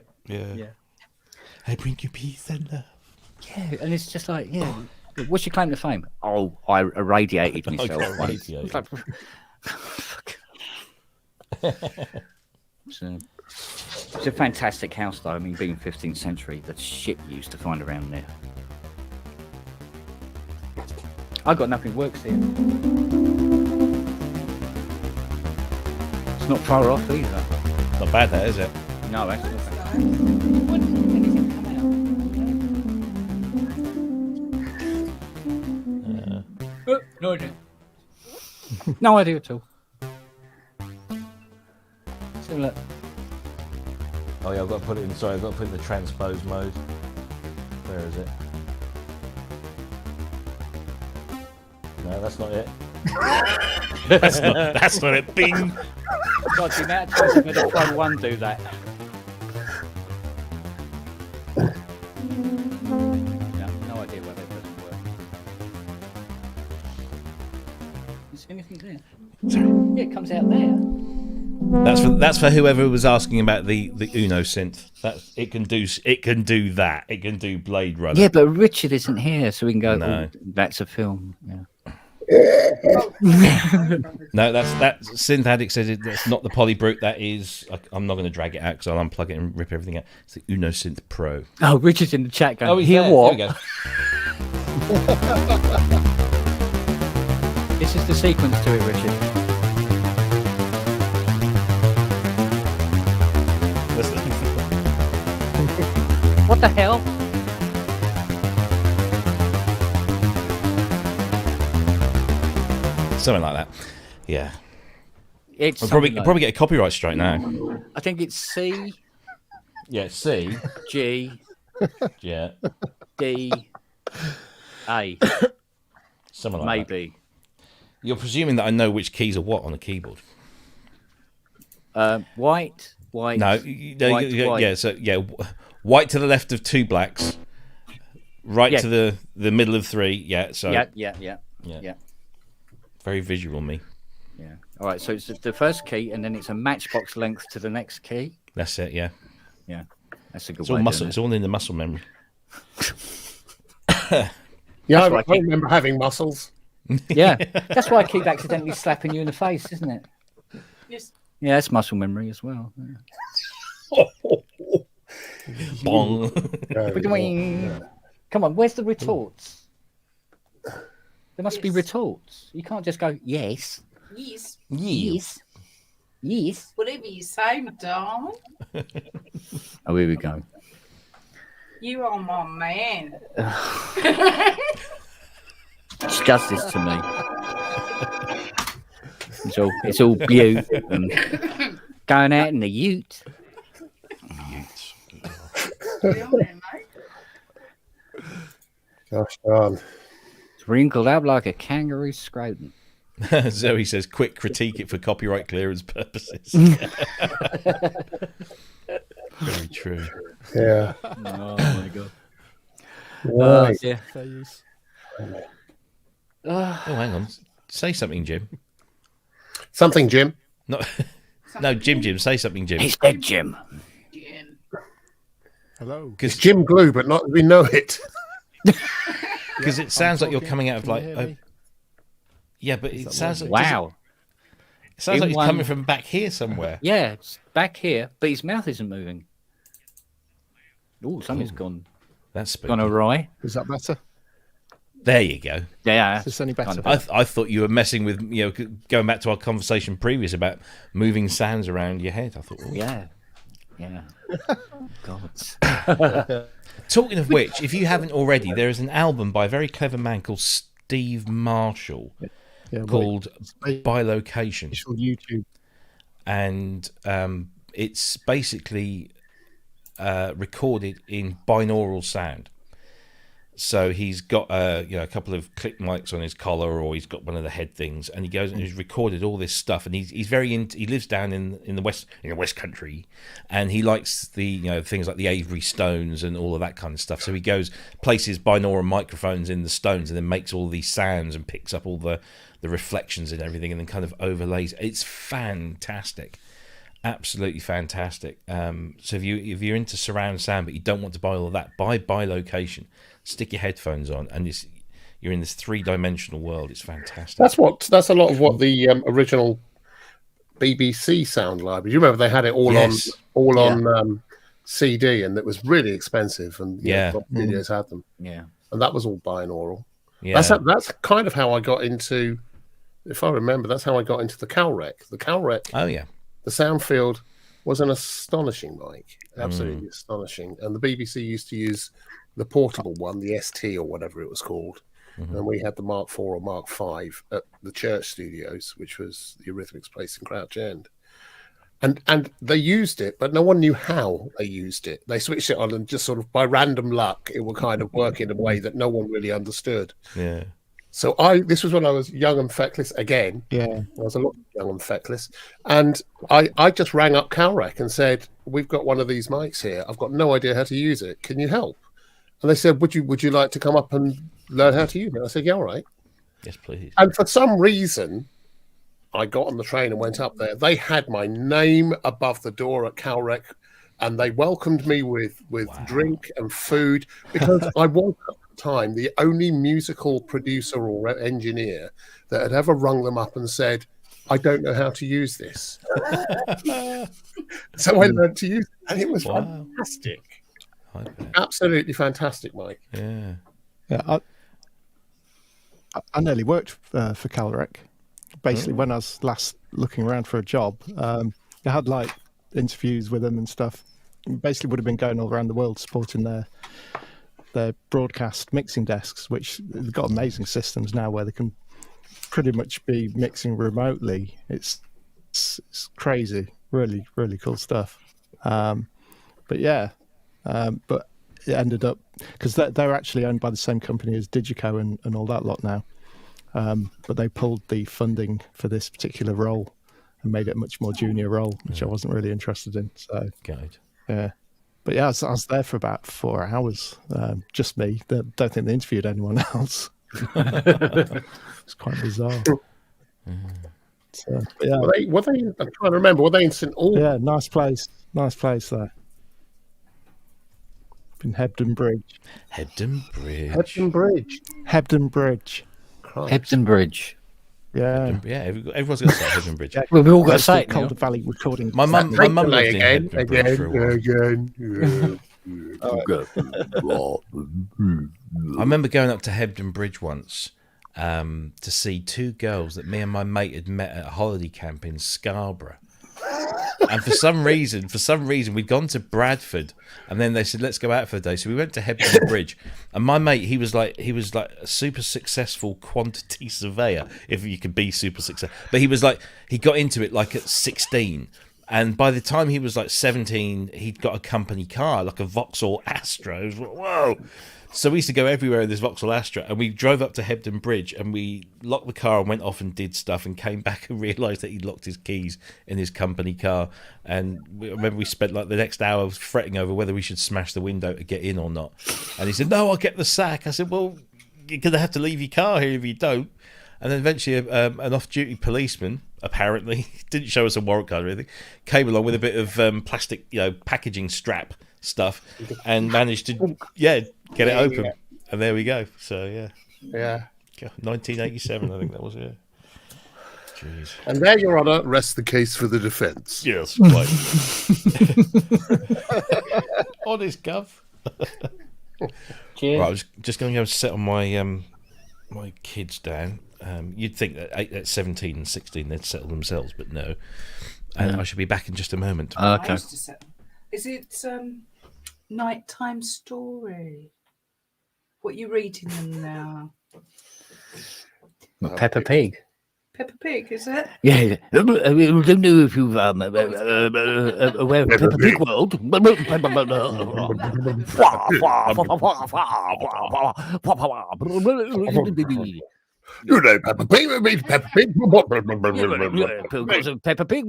I bring you peace and love. Yeah, and it's just like, what's your claim to fame? Oh, I irradiated myself. It's a fantastic house, though. I mean, being 15th century, the shit you used to find around there. I got nothing works here. It's not far off either. Not bad, that is it? No, that's not bad. No idea. No idea at all. So look. Oh yeah, I've got to put it in. Sorry, I've got to put it in the transpose mode. Where is it? No, that's not it. that's not it. Bing. God, the amount of times I've had to try one do that. No idea why that doesn't work. Is there anything there? Sorry. Yeah, it comes out there. That's for whoever was asking about the Uno synth. It can do that. It can do Blade Runner. Yeah, but Richard isn't here, so we can go. No. Oh, that's a film. Yeah. No, that Synth Addict says that's not the Polybrute. That is, I'm not going to drag it out because I'll unplug it and rip everything out. It's the Uno Synth Pro. Oh, Richard's in the chat going, he's hear there. what? There we go. This is the sequence to it, Richard. What the hell? Something like that. Yeah. It's I'll probably get a copyright strike now. I think it's C. Yeah, C. G. Yeah. D. A. Something like Maybe. that. You're presuming that I know which keys are what on a keyboard. White. No. White. Yeah. So white to the left of two blacks. right Yeah. to the middle of 3. Yeah. So Yeah. very visual, me. Yeah. All right. So it's the first key, and then it's a matchbox length to the next key. That's it. Yeah. Yeah. That's a good It's all way. muscle. It's all in the muscle memory. Yeah, That's I remember having muscles. Yeah. That's why I keep accidentally slapping you in the face, isn't it? Yes. Yeah, that's muscle memory as well. Bong. Come on, where's the retorts? There must be retorts. You can't just go, yes. Yes. Yes. Yes. Whatever you say, darling. Oh, here we go. You are my man. She does this to me. It's all beaut and going out in the ute. Gosh darn. It's wrinkled up like a kangaroo scrotum. Zoe says, quick, critique it for copyright clearance purposes. Very true. Yeah. Oh my god. Right. Yeah. Oh, hang on. Say something, Jim. Something, Jim. No, Jim. Say something, Jim. He's dead, Jim. Hello. It's Jim Glue, but not we know it. Because it sounds like you're coming out of Can you like. hear me? Yeah, but it sounds like. Wow. It sounds In like he's one- coming from back here somewhere. Yeah, it's back here, but his mouth isn't moving. Oh, something's gone That's spooky. gone awry. Is that better? There you go. Yeah. Is this any better? I thought you were messing with, going back to our conversation previous about moving sounds around your head. I thought, oh. Yeah. God. Talking of which, if you haven't already, there is an album by a very clever man called Steve Marshall called Bilocation. YouTube. And it's basically recorded in binaural sound. So he's got a couple of click mics on his collar, or he's got one of the head things, and he goes and he's recorded all this stuff. And he's very into. He lives down in the West Country, and he likes the things like the Avery Stones and all of that kind of stuff. So he goes, places binaural microphones in the stones, and then makes all these sounds and picks up all the reflections and everything, and then kind of overlays. It's fantastic. Absolutely fantastic. So if you're into surround sound but you don't want to buy all of that, buy Bilocation. Stick your headphones on, and you're in this 3-dimensional world. It's fantastic. That's a lot of what the original BBC sound library. You remember they had it all on CD, and it was really expensive. And videos had them. Yeah, and that was all binaural. Yeah, that's kind of how I got into. If I remember, that's how I got into the Calrec. The Calrec. Oh yeah. The sound field was an astonishing mic, absolutely astonishing. And the BBC used to use the portable one, the ST or whatever it was called. Mm-hmm. And we had the Mark IV or Mark V at the Church Studios, which was the Eurythmics place in Crouch End. And they used it, but no one knew how they used it. They switched it on, and just sort of by random luck, it would kind of work in a way that no one really understood. Yeah. So this was when I was young and feckless again. Yeah, I was a lot young and feckless, and I just rang up Calrec and said, "We've got one of these mics here. I've got no idea how to use it. Can you help?" And they said, "Would you like to come up and learn how to use it?" I said, "Yeah, all right." Yes, please. And for some reason, I got on the train and went up there. They had my name above the door at Calrec, and they welcomed me with drink and food, because I was at the time the only musical producer or engineer that had ever rung them up and said, "I don't know how to use this." So I learned to use it, and it was fantastic. Absolutely fantastic, Mike. Yeah. I nearly worked for Calrec. Basically, when I was last looking around for a job, I had like interviews with them and stuff. Basically, would have been going all around the world supporting their broadcast mixing desks, which they've got amazing systems now where they can pretty much be mixing remotely. It's crazy, really, really cool stuff. But it ended up, because they're actually owned by the same company as Digico and all that lot now. But they pulled the funding for this particular role and made it a much more junior role, which I wasn't really interested in. So, Good. Yeah. But yeah, I was there for about 4 hours. Just me. Don't think they interviewed anyone else. It's quite bizarre. So, yeah. Were they? I'm trying to remember. Were they in St Albans? Yeah, nice place. Nice place there. In Hebden Bridge. Hebden Bridge. Hebden Bridge. Hebden Bridge. Hebden Bridge. Yeah. Yeah, everyone's got to say Hebden Bridge. Yeah, Well, we all got to that's say the it. Calder Valley recording. My mum lived in Hebden Bridge for a while. Again. I remember going up to Hebden Bridge once to see 2 girls that me and my mate had met at a holiday camp in Scarborough. And for some reason, we'd gone to Bradford, and then they said, "Let's go out for the day." So we went to Hebden Bridge, and my mate, he was like a super successful quantity surveyor, if you could be super successful. But he got into it like at 16. And by the time he was like 17, he'd got a company car, like a Vauxhall Astra. It was like, whoa. So we used to go everywhere in this Vauxhall Astra, and we drove up to Hebden Bridge, and we locked the car and went off and did stuff, and came back and realised that he'd locked his keys in his company car. And I remember we spent like the next hour fretting over whether we should smash the window to get in or not. And he said, "No, I'll get the sack." I said, "Well, you're going to have to leave your car here if you don't." And then eventually an off-duty policeman, apparently, didn't show us a warrant card or anything, came along with a bit of plastic, packaging strap stuff, and managed to, get it open. Yeah. And there we go. So, Yeah. 1987, I think that was, yeah. Jeez. And there, Your Honour, rests the case for the defence. Yes, quite. Honest, Gov. Right, I was just going to go sit on my my kids down. You'd think that at 17 and 16 they'd settle themselves, but no. And I should be back in just a moment. Okay. Is it nighttime story? What are you reading them now? Peppa Pig. Peppa Pig, is it? Yeah. I don't know if you've aware of Peppa Pig World. You know, Peppa Pig. Peppa Pig. Peppa Pig.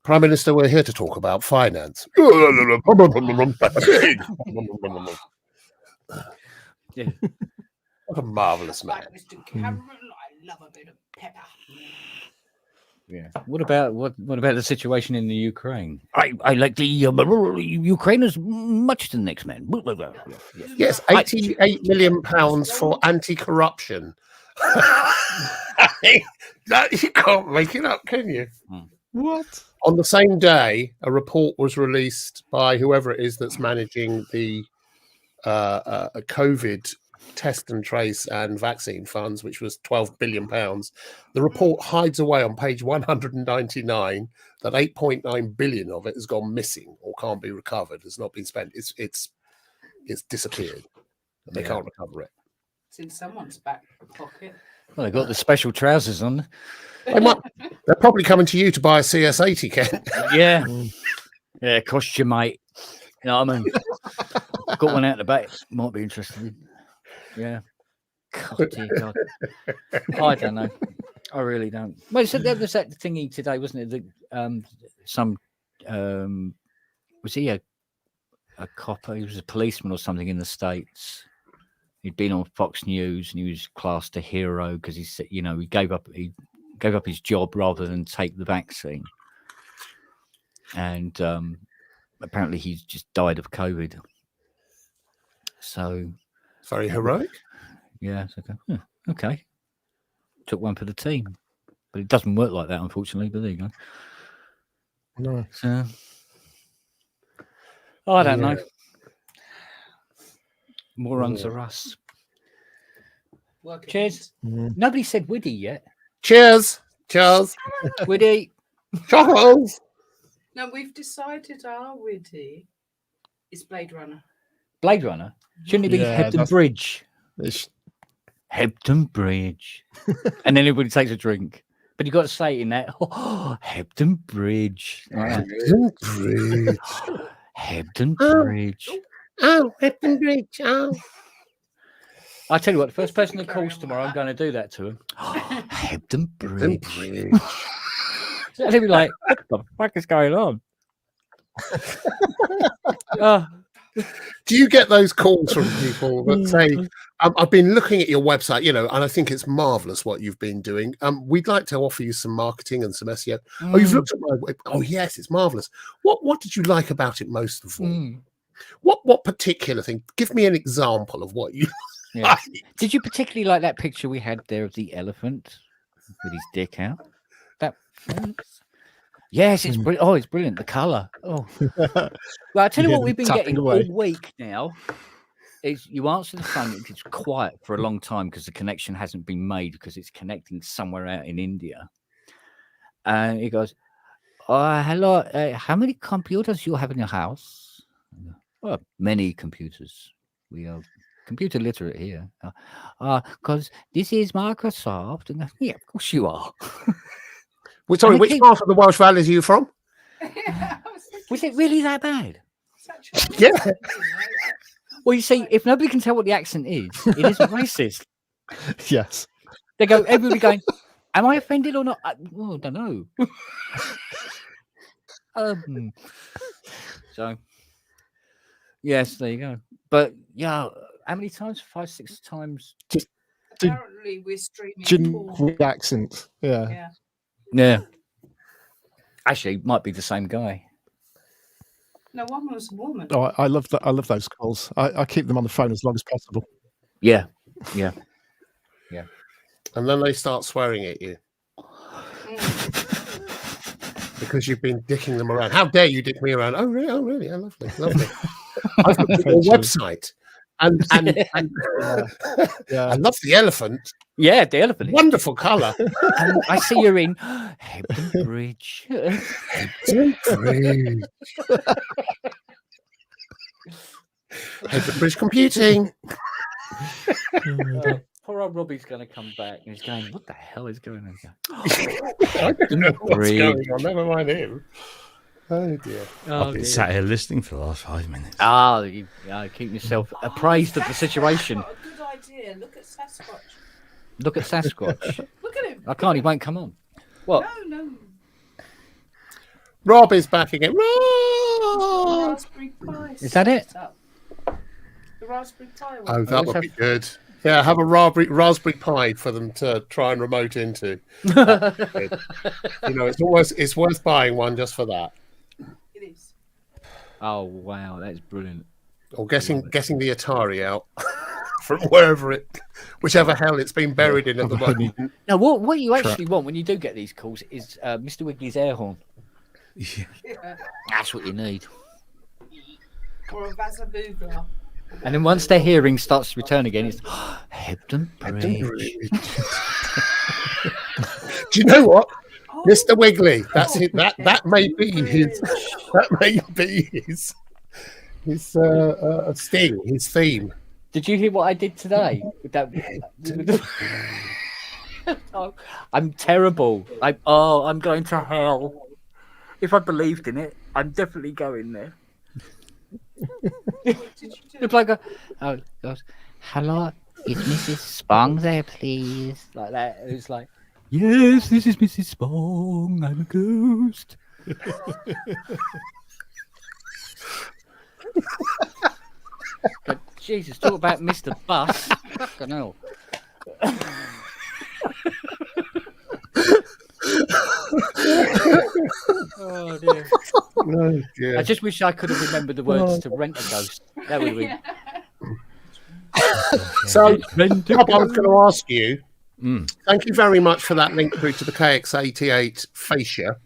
Prime Minister, we're here to talk about finance. Peppa Pig. Yeah. What a marvellous man. Mr. Cameron, I love a bit of pepper. Yeah. What about the situation in the Ukraine? I like the Ukraine as much as the next man. Yes, £88 million for anti-corruption. You can't make it up, can you? What? On the same day, a report was released by whoever it is that's managing the COVID test and trace and vaccine funds, which was £12 billion. The report hides away on page 199 that 8.9 billion of it has gone missing or can't be recovered, has not been spent. It's disappeared. They can't recover it. It's in someone's back pocket. Well, they got the special trousers on. They're probably coming to you to buy a CS80, Ken. Yeah. Yeah, it costs you, mate. You know what I mean? Got one out the back. Might be interested. Yeah. God, dear God. I don't know. I really don't. Well, so there was that thingy today, wasn't it? That was he a cop? He was a policeman or something in the States. He'd been on Fox News and he was classed a hero because he said, he gave up his job rather than take the vaccine. And apparently he's just died of COVID. So very heroic. Yeah. Okay. Took one for the team. But it doesn't work like that, unfortunately. But there you go. No. So, I don't know. Morons are us. Cheers. Nobody said Woody yet. Cheers. Cheers. Woody. Charles. No, we've decided our Woody is Blade Runner. Blade Runner? Shouldn't it be Hebden Bridge? Hebden Bridge. And then everybody takes a drink. But you've got to say it in that. Hebden Bridge. Hebden Bridge. Hebden Bridge. Oh, Hebden Bridge. Oh. I tell you what, the first person that calls tomorrow, I'm going to do that to him. Hebden Bridge. Bridge. So they'll be like, what the fuck is going on? Do you get those calls from people that say, I've been looking at your website, and I think it's marvelous what you've been doing. We'd like to offer you some marketing and some SEO. Oh, you've looked at my web. Oh, yes, it's marvelous. What did you like about it most of all? What particular thing? Give me an example of what you like. Did you particularly like that picture we had there of the elephant with his dick out? That yes, it's brilliant. Oh, it's brilliant. The colour. Oh, well, I tell you what, we've been getting all week now. Is you answer the phone, it's quiet for a long time because the connection hasn't been made because it's connecting somewhere out in India. And he goes, hello, how many computers you have in your house? Well, many computers. We are computer literate here. Because this is Microsoft. And yeah, of course you are. Well, sorry, which part of the Welsh Valleys are you from? Was it really that bad? Yeah. Well, you see, if nobody can tell what the accent is, it isn't racist. Yes. They go, everybody going, am I offended or not? I don't know. So, yes, there you go. But, yeah, how many times? 5, 6 times? Apparently, we're streaming with accent. Yeah. Actually, it might be the same guy. No, one was a woman. Oh, I love that. I love those calls. I keep them on the phone as long as possible. Yeah. And then they start swearing at you because you've been dicking them around. How dare you dick me around? Oh, really? Oh, really? Oh, lovely. I've looked at your website. And I love the elephant. Yeah, the elephant. Wonderful colour. And I see you're in Hebden Bridge. Hebden Bridge. Hebden Bridge Computing. Poor old Robbie's going to come back and he's going, what the hell is going on here? I don't know what's going on. Never mind him. Oh dear. I've been sat here listening for the last 5 minutes. You keep yourself appraised of the situation. I've got a good idea. Look at Sasquatch. Look at Sasquatch. Look at him. I can't, he won't come on. What? No. Rob is back again. Rob! Raspberry Pi. Is that it? The Raspberry Pi one. Oh, that would be good. Yeah, have a Raspberry Pi for them to try and remote into. It's worth buying one just for that. It is. Oh wow, that's brilliant. Or getting the Atari out from whichever hell it's been buried in at the moment. Now, what you actually want when you do get these calls is Mr. Wiggly's air horn. Yeah. That's what you need. Or a Vasaboogla. And then once their hearing starts to return again, it's Hebden Bridge. Do you know what? Mr. Wiggly, that's it. That may be his. That may be his sting, his theme. Did you hear what I did today? With that, I'm terrible. I'm going to hell. If I believed in it, I'm definitely going there. The bloke goes, hello, is Mrs. Spong there, please? Like that. It was like, yes, this is Mrs. Spong. I'm a ghost. But, Jesus, talk about Mr. Bus. Fucking hell. Oh dear. Oh, dear. I just wish I could have remembered the words to Rent a Ghost. That would have been. So, Rob, I was going to ask you. Thank you very much for that link through to the KX88 fascia.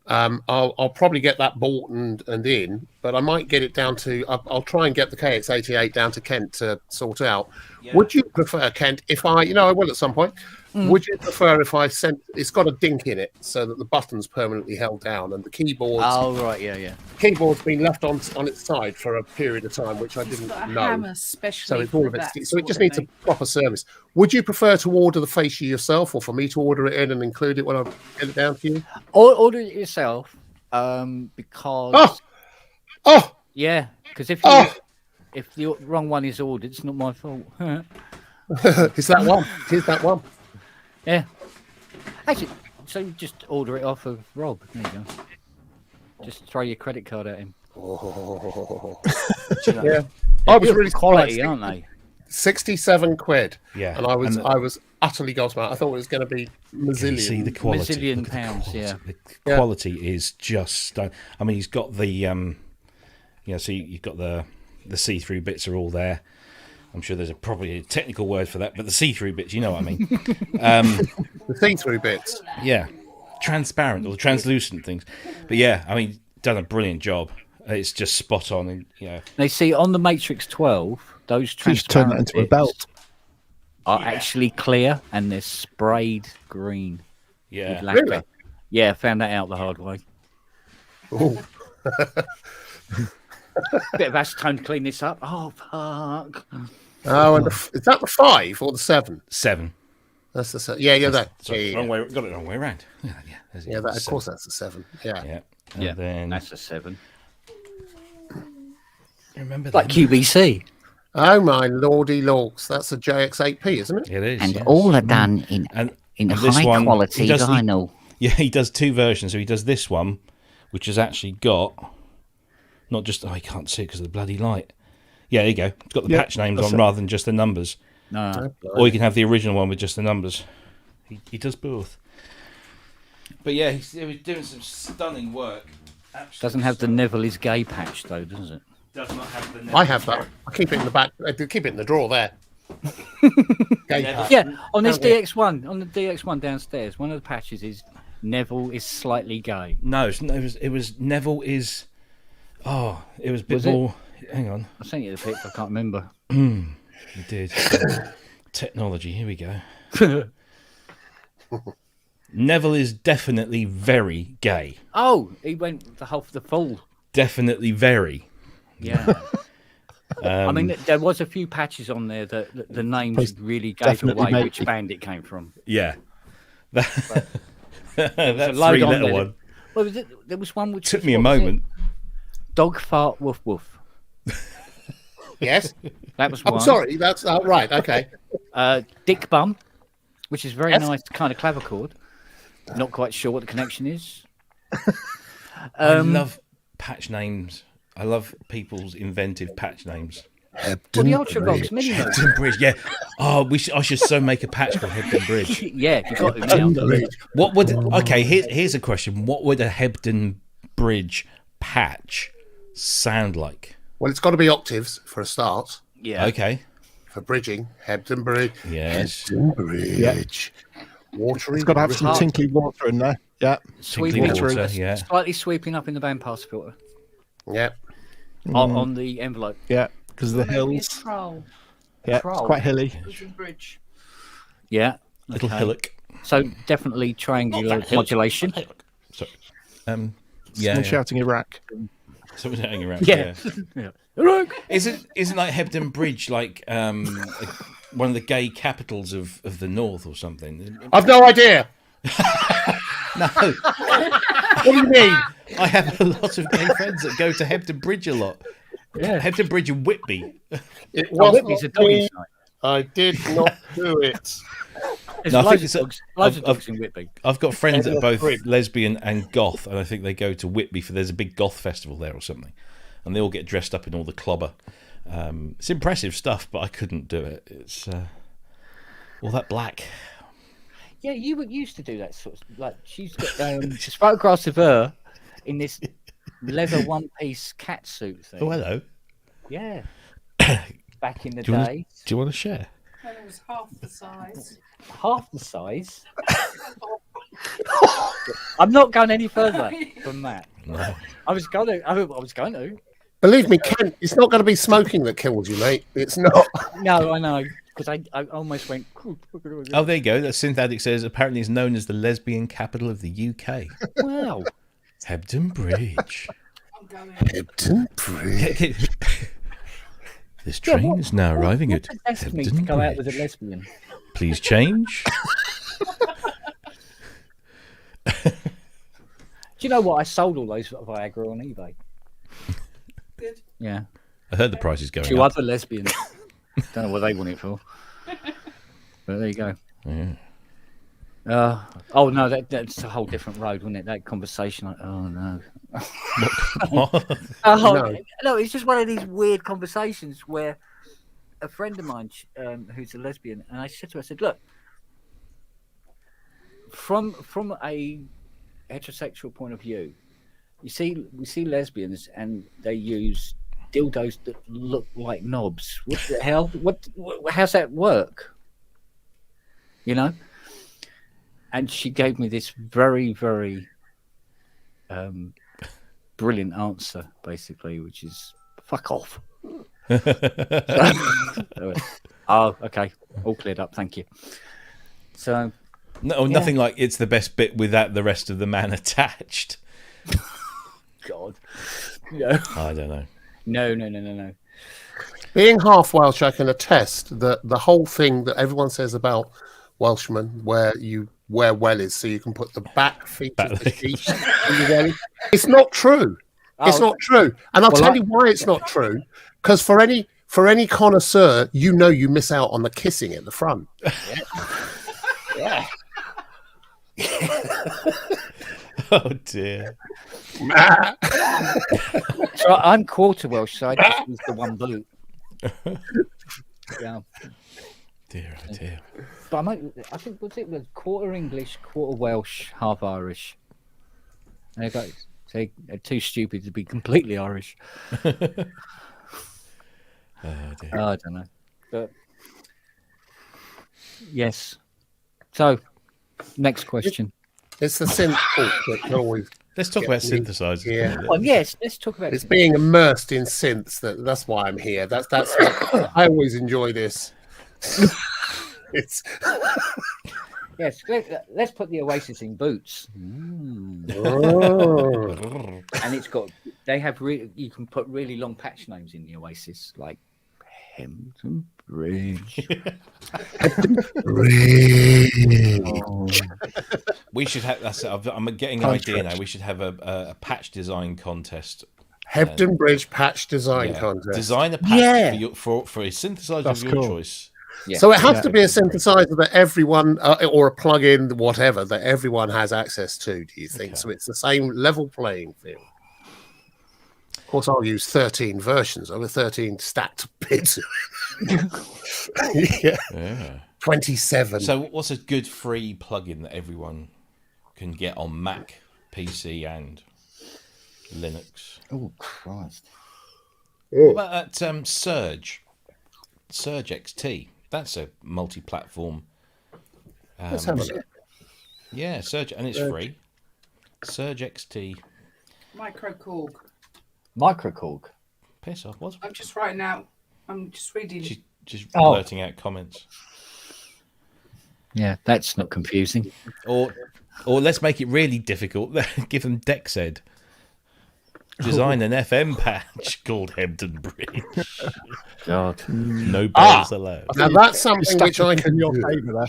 I'll probably get that bought and in, but I might get it down to. I'll try and get the KX88 down to Kent to sort out. Yeah. Would you prefer, Kent, if I will at some point? Would you prefer if I sent? It's got a dink in it so that the button's permanently held down and the keyboard. Oh right, yeah. Keyboard's been left on its side for a period of time, which I didn't know. Hammer, so it's all of it. So it just needs a proper service. Would you prefer to order the fascia yourself, or for me to order it in and include it when I get it down to you? Order it yourself, because. Oh. Yeah, because if the wrong one is ordered, it's not my fault. It's that one. It is that one. Yeah. Actually, so you just order it off of Rob. There you go. Just throw your credit card at him. Oh. You know, Yeah. I was good really quality, surprised. aren't they? 67 quid. Yeah. And I was utterly gobsmacked. I thought it was going to be Can you see the Mazillion. quality? Mazillion Look at the pounds, quality. yeah. The quality is just. I mean, he's got the so you've got the see-through bits are all there. I'm sure there's probably a technical word for that, but the see-through bits, you know what I mean. The see-through bits. Yeah, transparent or the translucent things. But yeah, I mean, done a brilliant job. It's just spot on, and They see on the Matrix 12, those Just turn that transparent into a bits belt. are actually clear and they're sprayed green. Yeah, with lacquer. Really? Yeah, found that out the hard way. Oh. Bit of acetone to clean this up. Oh, fuck. Oh, and is that the 5 or the 7? 7. That's the 7. Yeah, that. Sorry, Yeah, wrong way. Got it the wrong way around. There's it. Yeah, that, of 7. course that's the 7. Yeah. Yeah, and Yeah, then that's a 7. remember Like that. QBC. Oh my lordy lorks, that's a JX8P, isn't it? It is, And yes. all are done in and this high one, quality he does- he- vinyl. Yeah, he does 2 versions. So he does this one, which has actually got not just I can't see it because of the bloody light. Yeah, there you go. It's got the Yeah, patch names that's on it. rather than just the numbers. No. Or you can have the original one with just the numbers. He does both. But yeah, he was doing some stunning work. Absolutely Doesn't have the stunning. Neville is gay patch, though, does it? Does not have the. I have that. I keep it in the back. I do keep it in the drawer there. Gay patch. Yeah, on this Oh, yeah. DX1, on the DX1 downstairs, one of the patches is Neville is slightly gay. No, it was Neville is. Oh, it was a bit Was it? more. Hang on, I sent you the pic, I can't remember. you did. Technology. Here we go. Neville is definitely very gay. Oh, he went the full. Definitely very. Yeah. I mean, there was a few patches on there that the names Post- really gave definitely away made which it. band it came from. Yeah. That There's a load 3 on letter there. one Well, there was one which took was- me a what was it? moment. Dog fart woof woof. Yes. That was one. I'm sorry. That's right. Okay. Dick bum, which is very Yes. nice kind of clavichord. Not quite sure what the connection is. I love patch names. I love people's inventive patch names. Well, the Ultravox mini mode. Hebden Bridge, yeah. Oh, I should so make a patch called Hebden Bridge. Yeah, you got it now. What would? Okay, here's a question. What would a Hebden Bridge patch sound like? Well, it's got to be octaves for a start. Yeah. Okay. For bridging, Hebden Bridge. Yes. Hebden Bridge. Watery. It's got to have some Hard. tinkly water in there. Yeah. Sweeping Tinkly water, up, yeah. slightly sweeping up in the bandpass filter Yeah. on the envelope. Yeah. Because of the Maybe a hills. troll. Yeah. It's Troll. quite hilly. Was in bridge. Yeah. Little okay. hillock. So definitely triangular modulation. Sorry. Someone Yeah. shouting Iraq. Someone's hanging around. Yeah. Yeah. Yeah. Isn't like Hebden Bridge like one of the gay capitals of the north or something? I've no idea. No, What do you mean? I have a lot of gay friends that go to Hebden Bridge a lot. Yeah. Hebden Bridge and Whitby. It Oh, was Whitby's a doggy site. I did not do it. There's No, I think loads it's of a- dogs, loads of I've- dogs in Whitby. I've got friends that are both Bridge. lesbian and goth, and I think they go to Whitby for there's a big goth festival there or something, and they all get dressed up in all the clobber. It's impressive stuff, but I couldn't do it. It's all that black. Yeah, you used to do that sort of like she's got she's photographs of her in this leather one-piece cat suit thing. Oh, hello. Yeah. Back in the Do you wanna- day, Do you want to share? And it was half the size. half the size. I'm not going any further than that. No. I was going to. Believe me, Ken, it's not going to be smoking that kills you, mate. It's not. No, I know. Because I almost went. Oh, there you go. The Synth Addict says apparently is known as the lesbian capital of the UK. Wow. Hebden Bridge. I'm going. Hebden Bridge. This train is now arriving What at possessed me to Hebden go out with a Bridge. lesbian? Please change. Do you know what? I sold all those Viagra on eBay. Good. Yeah. I heard the price is going Two up. other lesbians. Don't know what they want it for. But there you go. Yeah. Oh no, that's a whole different road, wasn't it? That conversation. Oh no. No, it's just one of these weird conversations where a friend of mine, who's a lesbian, and I said to her, I said, look, from a heterosexual point of view, we see lesbians and they use dildos that look like knobs. What the hell? How's that work? You know? And she gave me this very, very brilliant answer, basically, which is fuck off. Oh, okay. All cleared up. Thank you. So, nothing like it's the best bit without the rest of the man attached. God. No. I don't know. No. Being half Welsh, I can attest that the whole thing that everyone says about Welshmen, where you wear wellies so you can put the back feet of the sheep in your welly, it's not true. It's not true. And I'll tell you why it's not true. Because for any connoisseur, you know you miss out on the kissing at the front. Yeah. Oh dear. So I'm quarter Welsh, so I just use the one boot. Yeah. Dear, oh dear. But I think was quarter English, quarter Welsh, half Irish. And they're too stupid to be completely Irish. Oh dear. I don't know. But yes. So next question. It's the synth talk that can always. Let's talk about synthesizers. Yeah. Well, yes, let's talk about it's being immersed in synths. That's why I'm here. That's what, I always enjoy this. It's yes. Let's put the Oasis in boots. Oh. And you can put really long patch names in the Oasis, like Hempton Bridge. We should have. I'm getting an idea now. We should have a patch design contest. Hebden Bridge patch design contest. Design a patch for a synthesizer of your choice. Yeah. So it has to be a synthesizer that everyone, or a plug-in, whatever, that everyone has access to, do you think? Okay. So it's the same level playing field. Of course, I'll use 13 versions over 13 stacked bits. Yeah. 27. So what's a good free plugin that everyone can get on Mac, PC, and Linux? Oh, Christ. What about that Surge XT? That's a multi-platform. Let's have a look. Yeah, Surge, and it's free. Surge XT. Microkorg. Piss off, what? I'm just writing out. I'm just reading. She's just blurting out comments. Yeah, that's not confusing. Or let's make it really difficult. Give them Dexed. Design an FM patch called Hebden Bridge. God. No bells allowed. Now that's something which I can your favour there.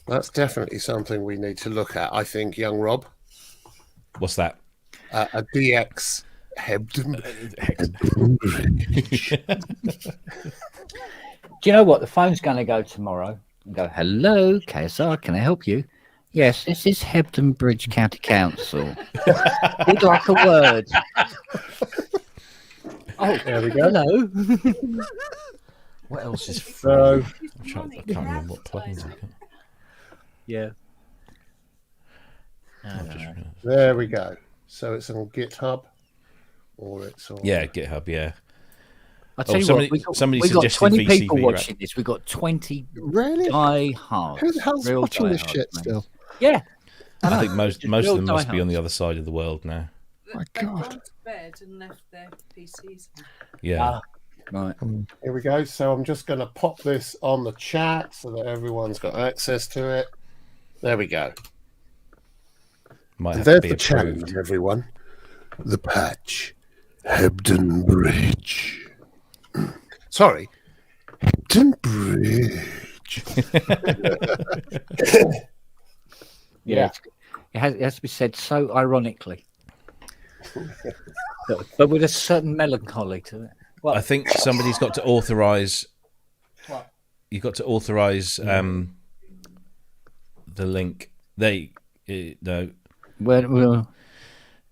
That's definitely something we need to look at, I think, young Rob. What's that? A DX Hebden Bridge. Do you know what? The phone's going to go tomorrow and go, hello, KSR, can I help you? Yes, this is Hebden Bridge County Council. Would like a word. Oh, there we go. Hello. What else is free? I can't remember what plugins I've got. Yeah. There we go. So it's on GitHub, or it's on GitHub. Yeah. I tell you what, somebody we got 20 VCV people watching this. We got 20 die-hards. Who the hell's watching this shit still? Yeah. I think most of them must be on the other side of the world now. My God. Gone to bed and left their PCs. Yeah. Right. Here we go. So I'm just going to pop this on the chat so that everyone's got access to it. There we go. Might have There's to be the approved. challenge, everyone. The patch. Hebden Bridge. Sorry. Hebden Bridge. Yeah. It has to be said so ironically. but with a certain melancholy to it. Well, I think somebody's got to authorise. What? You've got to authorise the link. No, Well,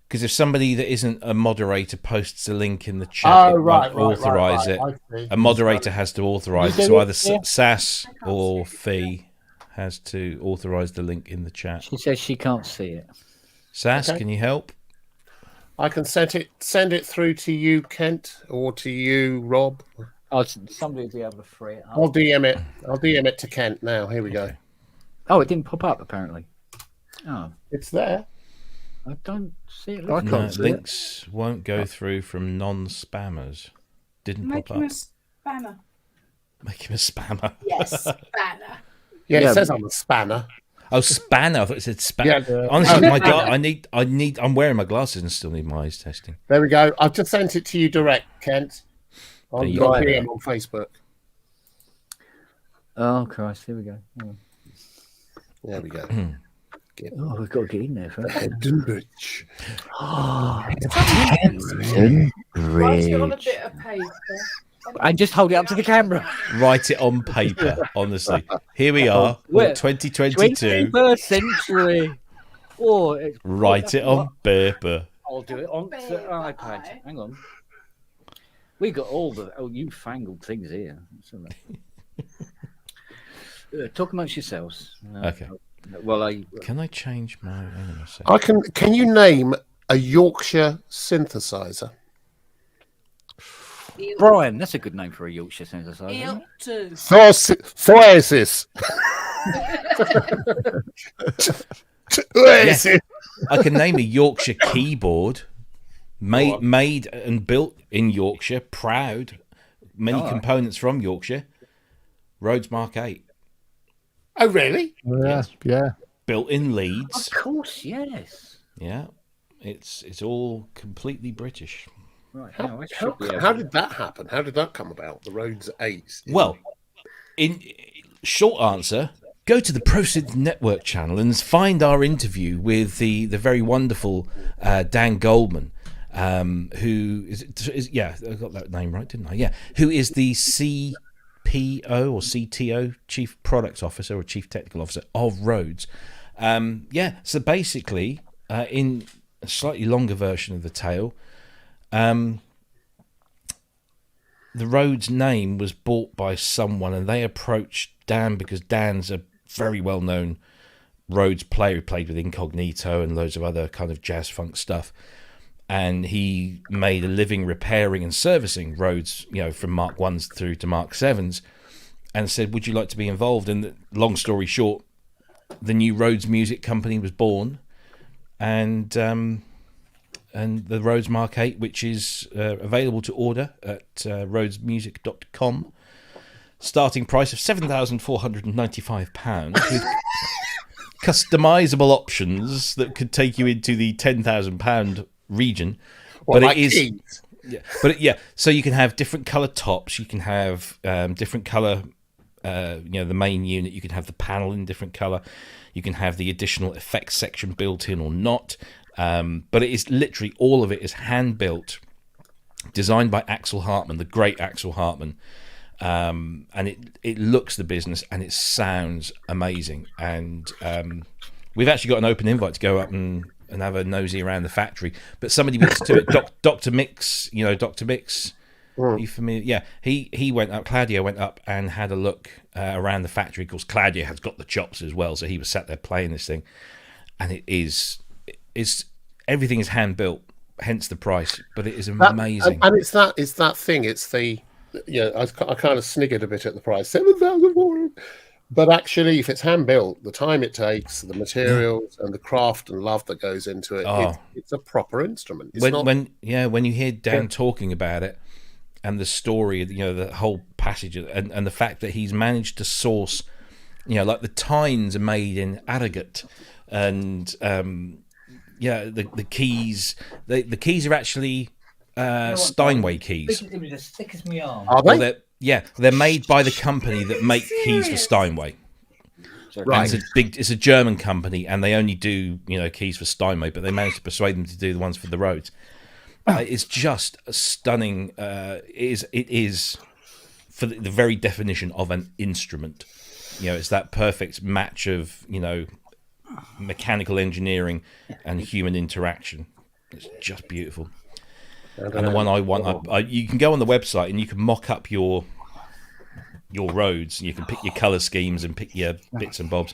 because if somebody that isn't a moderator posts a link in the chat, it won't authorize it. I see. A moderator has to authorize it. You So do either it, yeah. Sass or Fee has to authorize the link in the chat. she says she can't see it. Sass, Okay. can you help? I can send it through to you, Kent, or to you, Rob. Oh, somebody will be able to free it up. I'll DM it. I'll DM it to Kent now. Here we go. Oh, it didn't pop up apparently. Oh, It's there. I don't see it. I No, can't see it. links won't go through from non-spammers. Didn't Make pop him up. a spanner. Make him a spammer. Yes, spanner. Yeah, Yeah. it says I'm a spanner. Oh, spanner! I thought it said spanner. Yeah. Honestly, I'm wearing my glasses and still need my eyes testing. There we go. I've just sent it to you direct, Kent. There On you your go. DM on Facebook. Oh Christ! Here we go. There we go. Oh, we've got to get in there first. Dunbridge. Write it on a bit of paper. And just hold it up to the camera. Write it on paper. Honestly, here we are, Where? 2022. 21st century. Oh, Write it on paper. I'll do it on the iPad. Hang on. We got all the newfangled things here. Let's have that. Talk amongst yourselves. Okay. Well, Can I change my? Hang on a second. Can you name a Yorkshire synthesizer? Brian, that's a good name for a Yorkshire synthesizer. Isn't it? Too. Thoasis. Yes. I can name a Yorkshire keyboard, made and built in Yorkshire. Proud, many components from Yorkshire. Rhodes Mark 8. Oh, really? Yeah. Built in Leeds. Of course, yes. Yeah, it's all completely British. Right. Now, How did that happen? How did that come about? The Rhodes 8. Well, in short answer, go to the ProSynth Network channel and find our interview with the very wonderful Dan Goldman, who is yeah, I got that name right, didn't I? Yeah, who is the CPO or CTO, Chief Product Officer or Chief Technical Officer of Rhodes. Yeah, so basically, in a slightly longer version of the tale, the Rhodes name was bought by someone, and they approached Dan because Dan's a very well-known Rhodes player who played with Incognito and loads of other kind of jazz funk stuff. And he made a living repairing and servicing Rhodes, from Mark 1s through to Mark 7s, and said, would you like to be involved? And long story short, the new Rhodes Music Company was born, and the Rhodes Mark 8, which is available to order at rhodesmusic.com. Starting price of £7,495 with customizable options that could take you into the £10,000 region. But so you can have different color tops, you can have different color, the main unit, you can have the panel in different color, you can have the additional effects section built in or not. But it is literally all of it is hand built, designed by Axel Hartman, the great Axel Hartman. And it looks the business and it sounds amazing. And we've actually got an open invite to go up and have a nosy around the factory. But somebody beats to it, Dr. Mix, Dr. Mix. Are you familiar? Yeah, he went up. Claudio went up and had a look around the factory. Of course, Claudio has got the chops as well, so he was sat there playing this thing, and it's everything is hand built, hence the price. But it is amazing. And it's that thing. It's the I kind of sniggered a bit at the price, $7,400. But actually, if it's hand built, the time it takes, the materials, and the craft and love that goes into it, it's a proper instrument. It's when you hear Dan talking about it and the story, the whole passage, and the fact that he's managed to source, like the tines are made in Arrogate, and the keys, the keys are actually Steinway keys. It was as thick as my arm. Are they? Well, they're made by the company that make keys for Steinway. Right. And it's a German company, and they only do keys for Steinway, but they managed to persuade them to do the ones for the Rhodes. It's just a stunning. It is for the very definition of an instrument. it's that perfect match of mechanical engineering and human interaction. It's just beautiful. And the one I want, you can go on the website and you can mock up your roads, and you can pick your color schemes and pick your bits and bobs.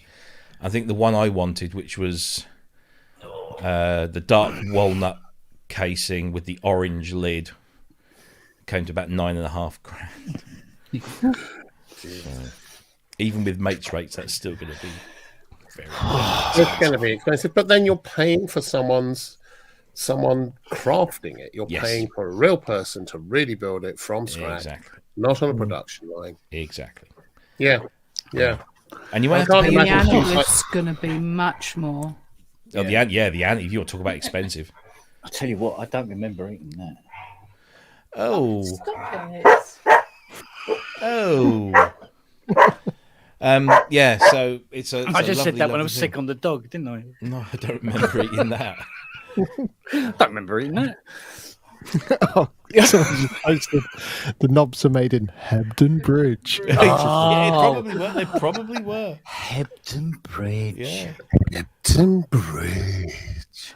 I think the one I wanted, which was the dark walnut casing with the orange lid, came to about $9,500. Even with mates rates, that's still going to be very expensive. It's going to be expensive, but then you're paying for someone crafting it. You're paying for a real person to really build it from scratch, not on a production line. Exactly. Yeah. And you won't have to pay. The Anecdotes going to be much more. Oh, the if you want to talk about expensive. I tell you what, I don't remember eating that. Oh. Stop it. Oh. Yeah, so it's a. I just said that when I was sick on the dog, didn't I? No, I don't remember eating that. I don't remember eating that. Someone just posted the knobs are made in Hebden Bridge. Yeah, they probably were. Hebden Bridge. Yeah. Hebden Bridge.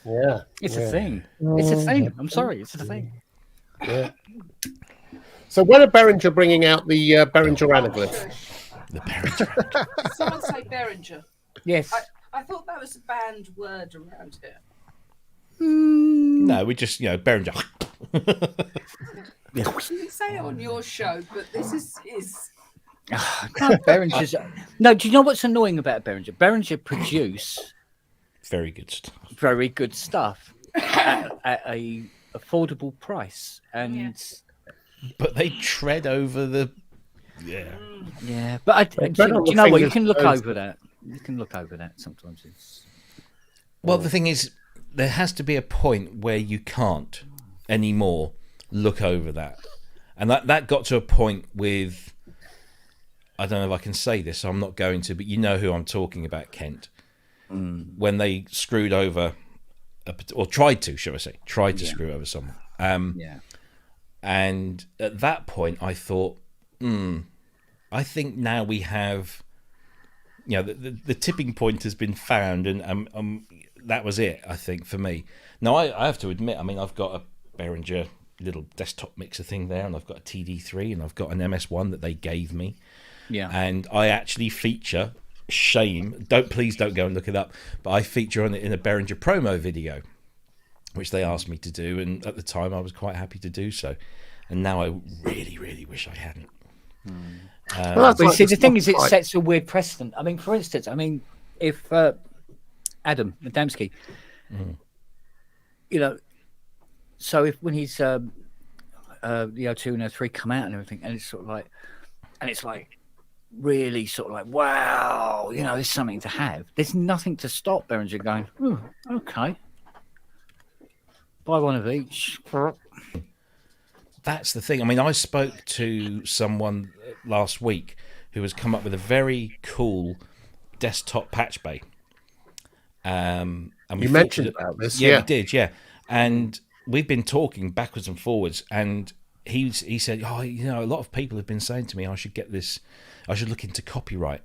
Yeah. It's a thing. It's a thing. I'm sorry, it's a thing. Yeah. So when are Behringer bringing out the Behringer anaglyph? The Behringer. Did someone say Behringer? Yes. I thought that was a banned word around here. No, we just, Behringer. You say it on your show, but this is. Behringer's. No, do you know what's annoying about Behringer? Behringer produce very good stuff. Very good stuff at a affordable price, and but they tread over the. Yeah. But do you know what? You can look over that. You can look over that sometimes. Well, the thing is, there has to be a point where you can't anymore look over that. And that got to a point with, I don't know if I can say this, so I'm not going to, but you know who I'm talking about, Kent. When they screwed over, or tried to, shall I say, screw over someone. And at that point, I thought, I think now we have, the tipping point has been found, and that was it, I think, for me. Now, I have to admit, I've got a Behringer little desktop mixer thing there, and I've got a TD3, and I've got an MS1 that they gave me. Yeah. And I actually feature, please don't go and look it up, but I feature on it in a Behringer promo video, which they asked me to do, and at the time I was quite happy to do so. And now I really, really wish I hadn't. But see, the thing is, it sets a weird precedent. For instance, if Adam Adamski, so if when he's the O2 and O3 come out and everything, and it's sort of like, really sort of like, wow, there's something to have. There's nothing to stop Behringer going, oh, okay, buy one of each. That's the thing. I spoke to someone last week who has come up with a very cool desktop patch bay. And we mentioned about this, yeah, we did, yeah. And we've been talking backwards and forwards, and he said, a lot of people have been saying to me I should get this, I should look into copyright.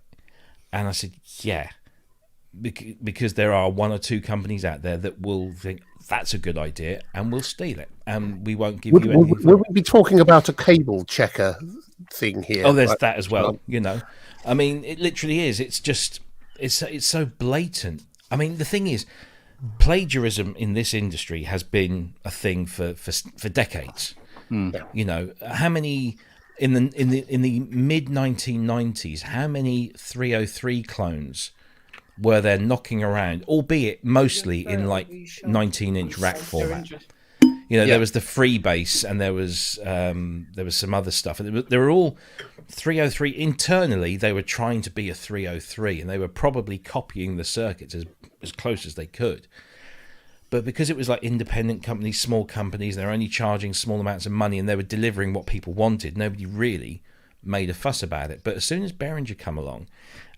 And I said, yeah, because there are one or two companies out there that will think that's a good idea and will steal it, and we won't give you anything. Would we be talking about a cable checker thing here? Oh, there's that as well. It literally is. It's just it's so blatant. The thing is, plagiarism in this industry has been a thing for decades. How many in the mid 1990s? How many 303 clones were there knocking around, albeit mostly in 19-inch rack format? There was the Freebase, and there was some other stuff, and they were all 303. Internally, they were trying to be a 303, and they were probably copying the circuits as close as they could. But because it was like independent companies, small companies, they're only charging small amounts of money, and they were delivering what people wanted, nobody really made a fuss about it. But as soon as Behringer come along,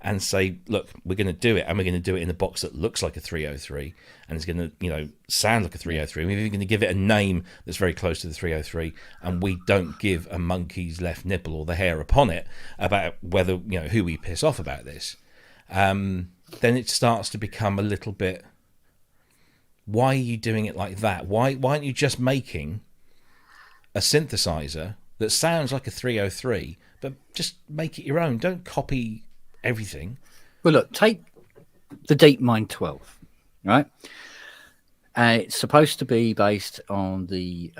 and say, look, we're going to do it, and we're going to do it in a box that looks like a 303, and it's going to, sound like a 303. We're even going to give it a name that's very close to the 303, and we don't give a monkey's left nipple or the hair upon it about whether, who we piss off about this. Then it starts to become a little bit, why are you doing it like that? Why aren't you just making a synthesizer that sounds like a 303, but just make it your own? Don't copy everything. Well, look, take the DeepMind 12, right? It's supposed to be based on the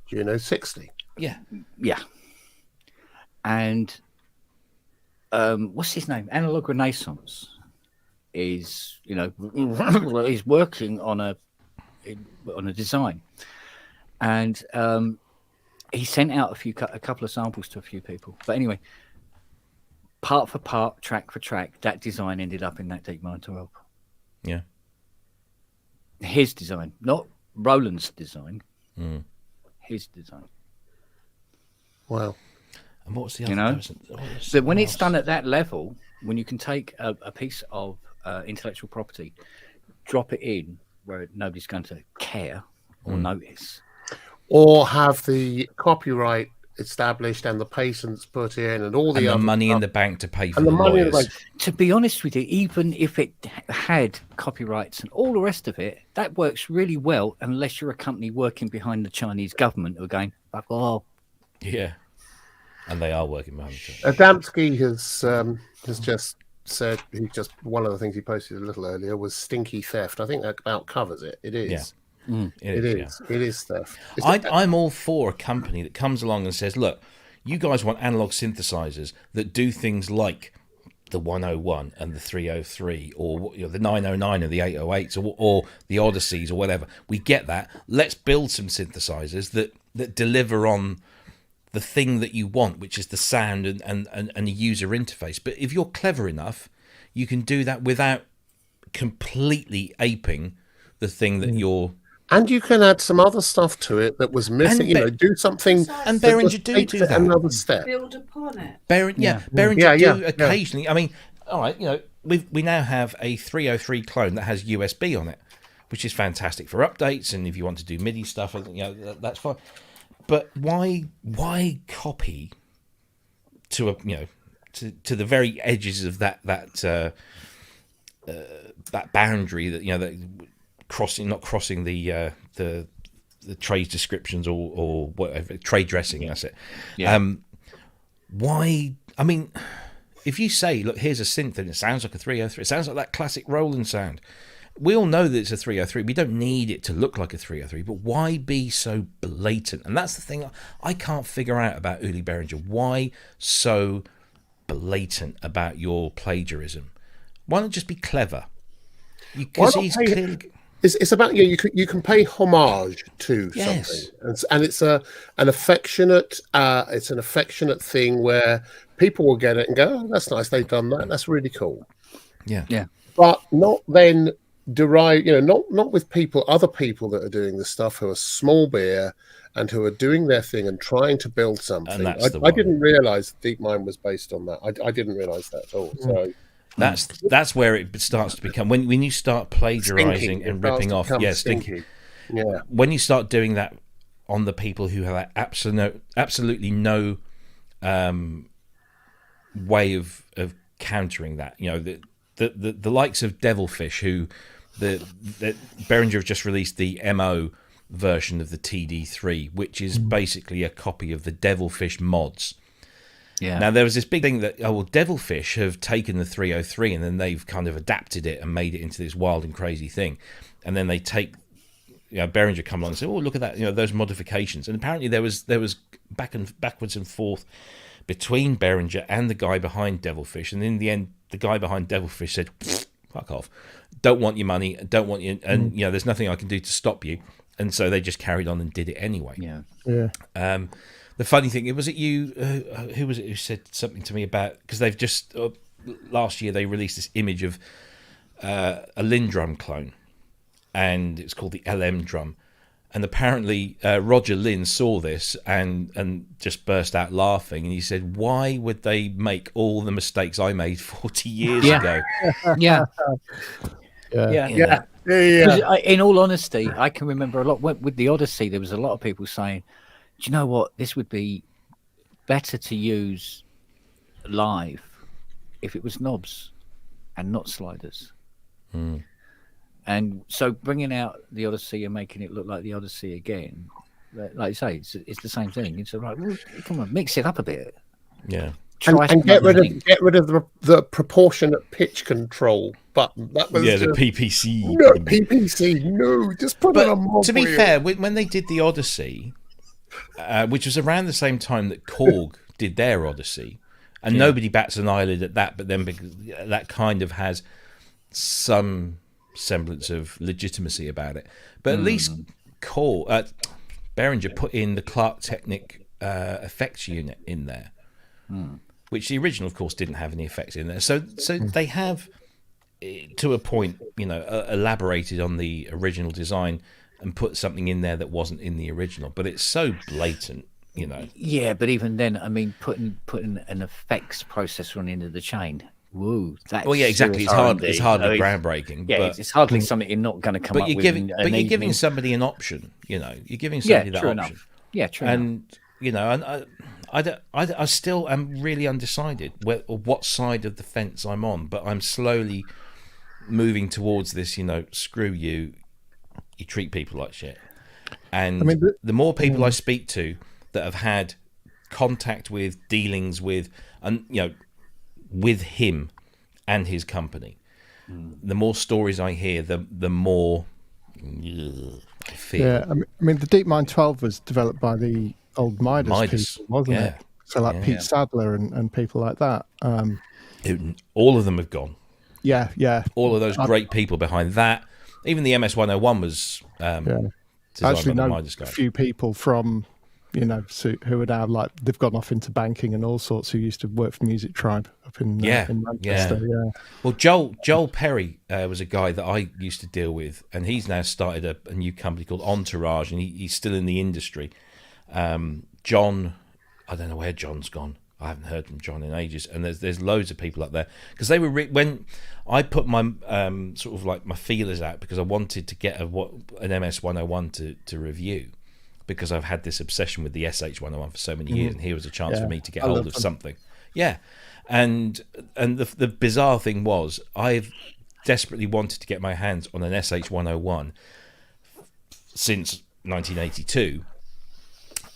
Juno 60. Yeah. And what's his name? Analog Renaissance is, he's working on a design, and he sent out a couple of samples to a few people. But anyway, part for part, track for track, that design ended up in that DeepMind 12. Yeah. His design, not Roland's design. His design. Wow. And what's the other person? But when it's done at that level, when you can take a piece of intellectual property, drop it in where nobody's going to care or notice, or have the copyright established and the patents put in and all the other money stuff. in the bank to pay for And the the money in the lawyers. bank. to be honest with you, even if it had copyrights and all the rest of it, that works really well unless you're a company working behind the Chinese government who are going, oh, Yeah. And they are working behind the Adamski has just said, one of the things he posted a little earlier was stinky theft. I think that about covers it. It is. Yeah. It is. Yeah. It is theft. I'm all for a company that comes along and says, look, you guys want analog synthesizers that do things like the 101 and the 303 or the 909 or the 808s or the Odysseys or whatever. We get that. Let's build some synthesizers that deliver on the thing that you want, which is the sound and a user interface. But if you're clever enough, you can do that without completely aping the thing that you're... And you can add some other stuff to it that was missing. Do something. And Behringer do that. Another step. Build upon it. Behringer do occasionally. I mean, all right, we now have a 303 clone that has USB on it, which is fantastic for updates, and if you want to do MIDI stuff, that's fine. But why copy to to the very edges of that boundary that not crossing the trade descriptions or whatever, trade dressing, that's it. Why? I mean, if you say, look, here's a synth and it sounds like a 303, it sounds like that classic Roland sound. We all know that it's a 303. We don't need it to look like a 303, but why be so blatant? And that's the thing I can't figure out about Uli Behringer. Why so blatant about your plagiarism? Why not just be clever? Because he's clearly... It's about you can pay homage to something, and it's an affectionate thing where people will get it and go, oh, that's nice, they've done that, that's really cool. Yeah. But not then derive, not with other people that are doing the stuff who are small beer and who are doing their thing and trying to build something. I didn't realize DeepMind was based on that. I didn't realize that at all. So. That's where it starts to become when you start plagiarizing and ripping off. Stinky. Yeah. When you start doing that on the people who have absolutely no way of countering that, the likes of Devilfish, who the Behringer have just released the MO version of the TD3, which is basically a copy of the Devilfish mods. Yeah. Now, there was this big thing that, Devilfish have taken the 303 and then they've kind of adapted it and made it into this wild and crazy thing. And then they take, Behringer come along and say, oh, look at that, those modifications. And apparently there was backwards and forth between Behringer and the guy behind Devilfish. And in the end, the guy behind Devilfish said, fuck off. Don't want your money. Don't want you. And, there's nothing I can do to stop you. And so they just carried on and did it anyway. Yeah. The funny thing, was it you? Who was it who said something to me about, because they've just last year they released this image of a Lindrum clone, and it's called the LM drum, And apparently Roger Lynn saw this and just burst out laughing. And he said, why would they make all the mistakes I made 40 years ago? Yeah. Yeah. In all honesty, I can remember a lot with the Odyssey. There was a lot of people saying, do you know what? This would be better to use live if it was knobs and not sliders. And so bringing out the Odyssey and making it look like the Odyssey again, like you say, it's the same thing. It's like, well, come on, mix it up a bit. Yeah. And get rid of the proportionate pitch control button. That was the PPC. No, PPC. No, just put it on mod. To be fair, when they did the Odyssey, which was around the same time that Korg did their Odyssey, and nobody bats an eyelid at that, but then because that kind of has some semblance of legitimacy about it. But at least Behringer put in the Clark Technic effects unit in there, which the original, of course, didn't have any effects in there. So they have, to a point, elaborated on the original design and put something in there that wasn't in the original. But it's so blatant, Yeah, but even then, I mean, putting an effects processor on the end of the chain. Woo! That's exactly. It's hardly groundbreaking. Yeah, but it's hardly something you're not going to come up with. But you're giving somebody an option. You're giving somebody that option. Enough. Yeah, true. And and I still am really undecided what side of the fence I'm on. But I'm slowly moving towards this. Screw you. You treat people like shit. And the more people I speak to that have had contact with, dealings with, and with him and his company, the more stories I hear, the more I feel. Yeah, I mean, the DeepMind 12 was developed by the old Midas people, wasn't it? So Pete Sadler and people like that. All of them have gone. Yeah. All of those great people behind that. Even the MS-101 was designed by the Midas guy. A few people from who are now they've gone off into banking and all sorts, who used to work for Music Tribe up in Manchester. Yeah. Well, Joel Perry was a guy that I used to deal with, and he's now started a new company called Entourage, and he's still in the industry. John, I don't know where John's gone. I haven't heard from John in ages, and there's loads of people up there because they were when I put my sort of like my feelers out because I wanted to get an MS-101 to review. Because I've had this obsession with the SH-101 for so many years, and here was a chance for me to get hold of something. Yeah, and the bizarre thing was I've desperately wanted to get my hands on an SH-101 since 1982,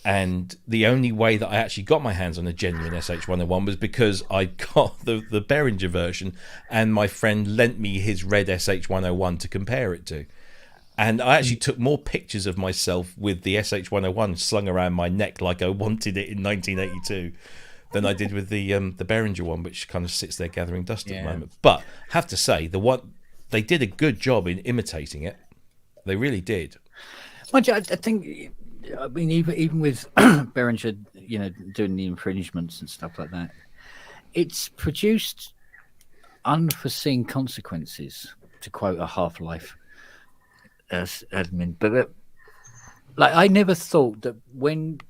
and the only way that I actually got my hands on a genuine SH-101 was because I got the Behringer version, and my friend lent me his red SH-101 to compare it to. And I actually took more pictures of myself with the SH-101 slung around my neck like I wanted it in 1982 than I did with the Behringer one, which kind of sits there gathering dust at the moment. But I have to say, they did a good job in imitating it. They really did. Mind you, I think, I mean, even with Behringer, doing the infringements and stuff like that, it's produced unforeseen consequences, to quote a Half-Life admin. But I never thought that when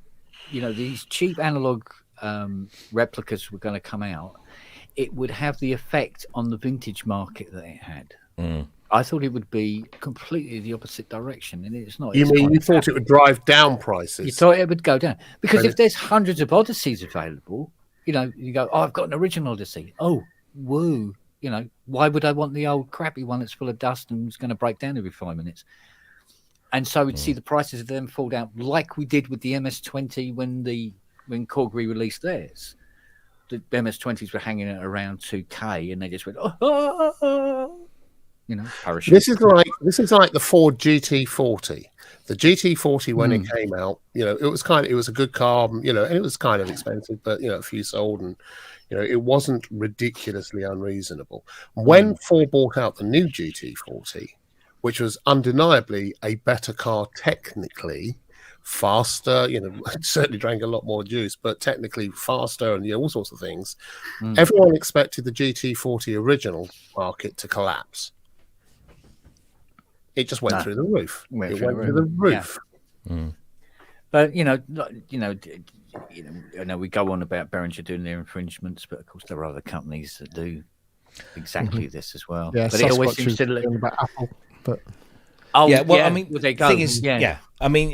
these cheap analog replicas were going to come out, it would have the effect on the vintage market that it had. I thought it would be completely the opposite direction, and it's not. You thought it would drive down prices? You thought it would go down because if there's hundreds of Odysseys available, you go, I've got an original Odyssey. Oh, woo. Why would I want the old crappy one that's full of dust and is going to break down every 5 minutes? And so we'd see the prices of them fall down, like we did with the MS-20 when Korg released theirs. The MS-20s were hanging at around 2K, and they just went, parachute. This is like the Ford GT40. The GT40 when it came out, it was a good car, and it was kind of expensive, but a few sold, and it wasn't ridiculously unreasonable. When Ford bought out the new GT40, which was undeniably a better car technically, faster, certainly drank a lot more juice, but technically faster and all sorts of things, everyone expected the GT40 original market to collapse. It just went through the roof. It went through the roof. But I know we go on about Behringer doing their infringements, but of course there are other companies that do exactly this as well. Yeah, but it always Sasquatch seems is to talking about Apple, but I mean,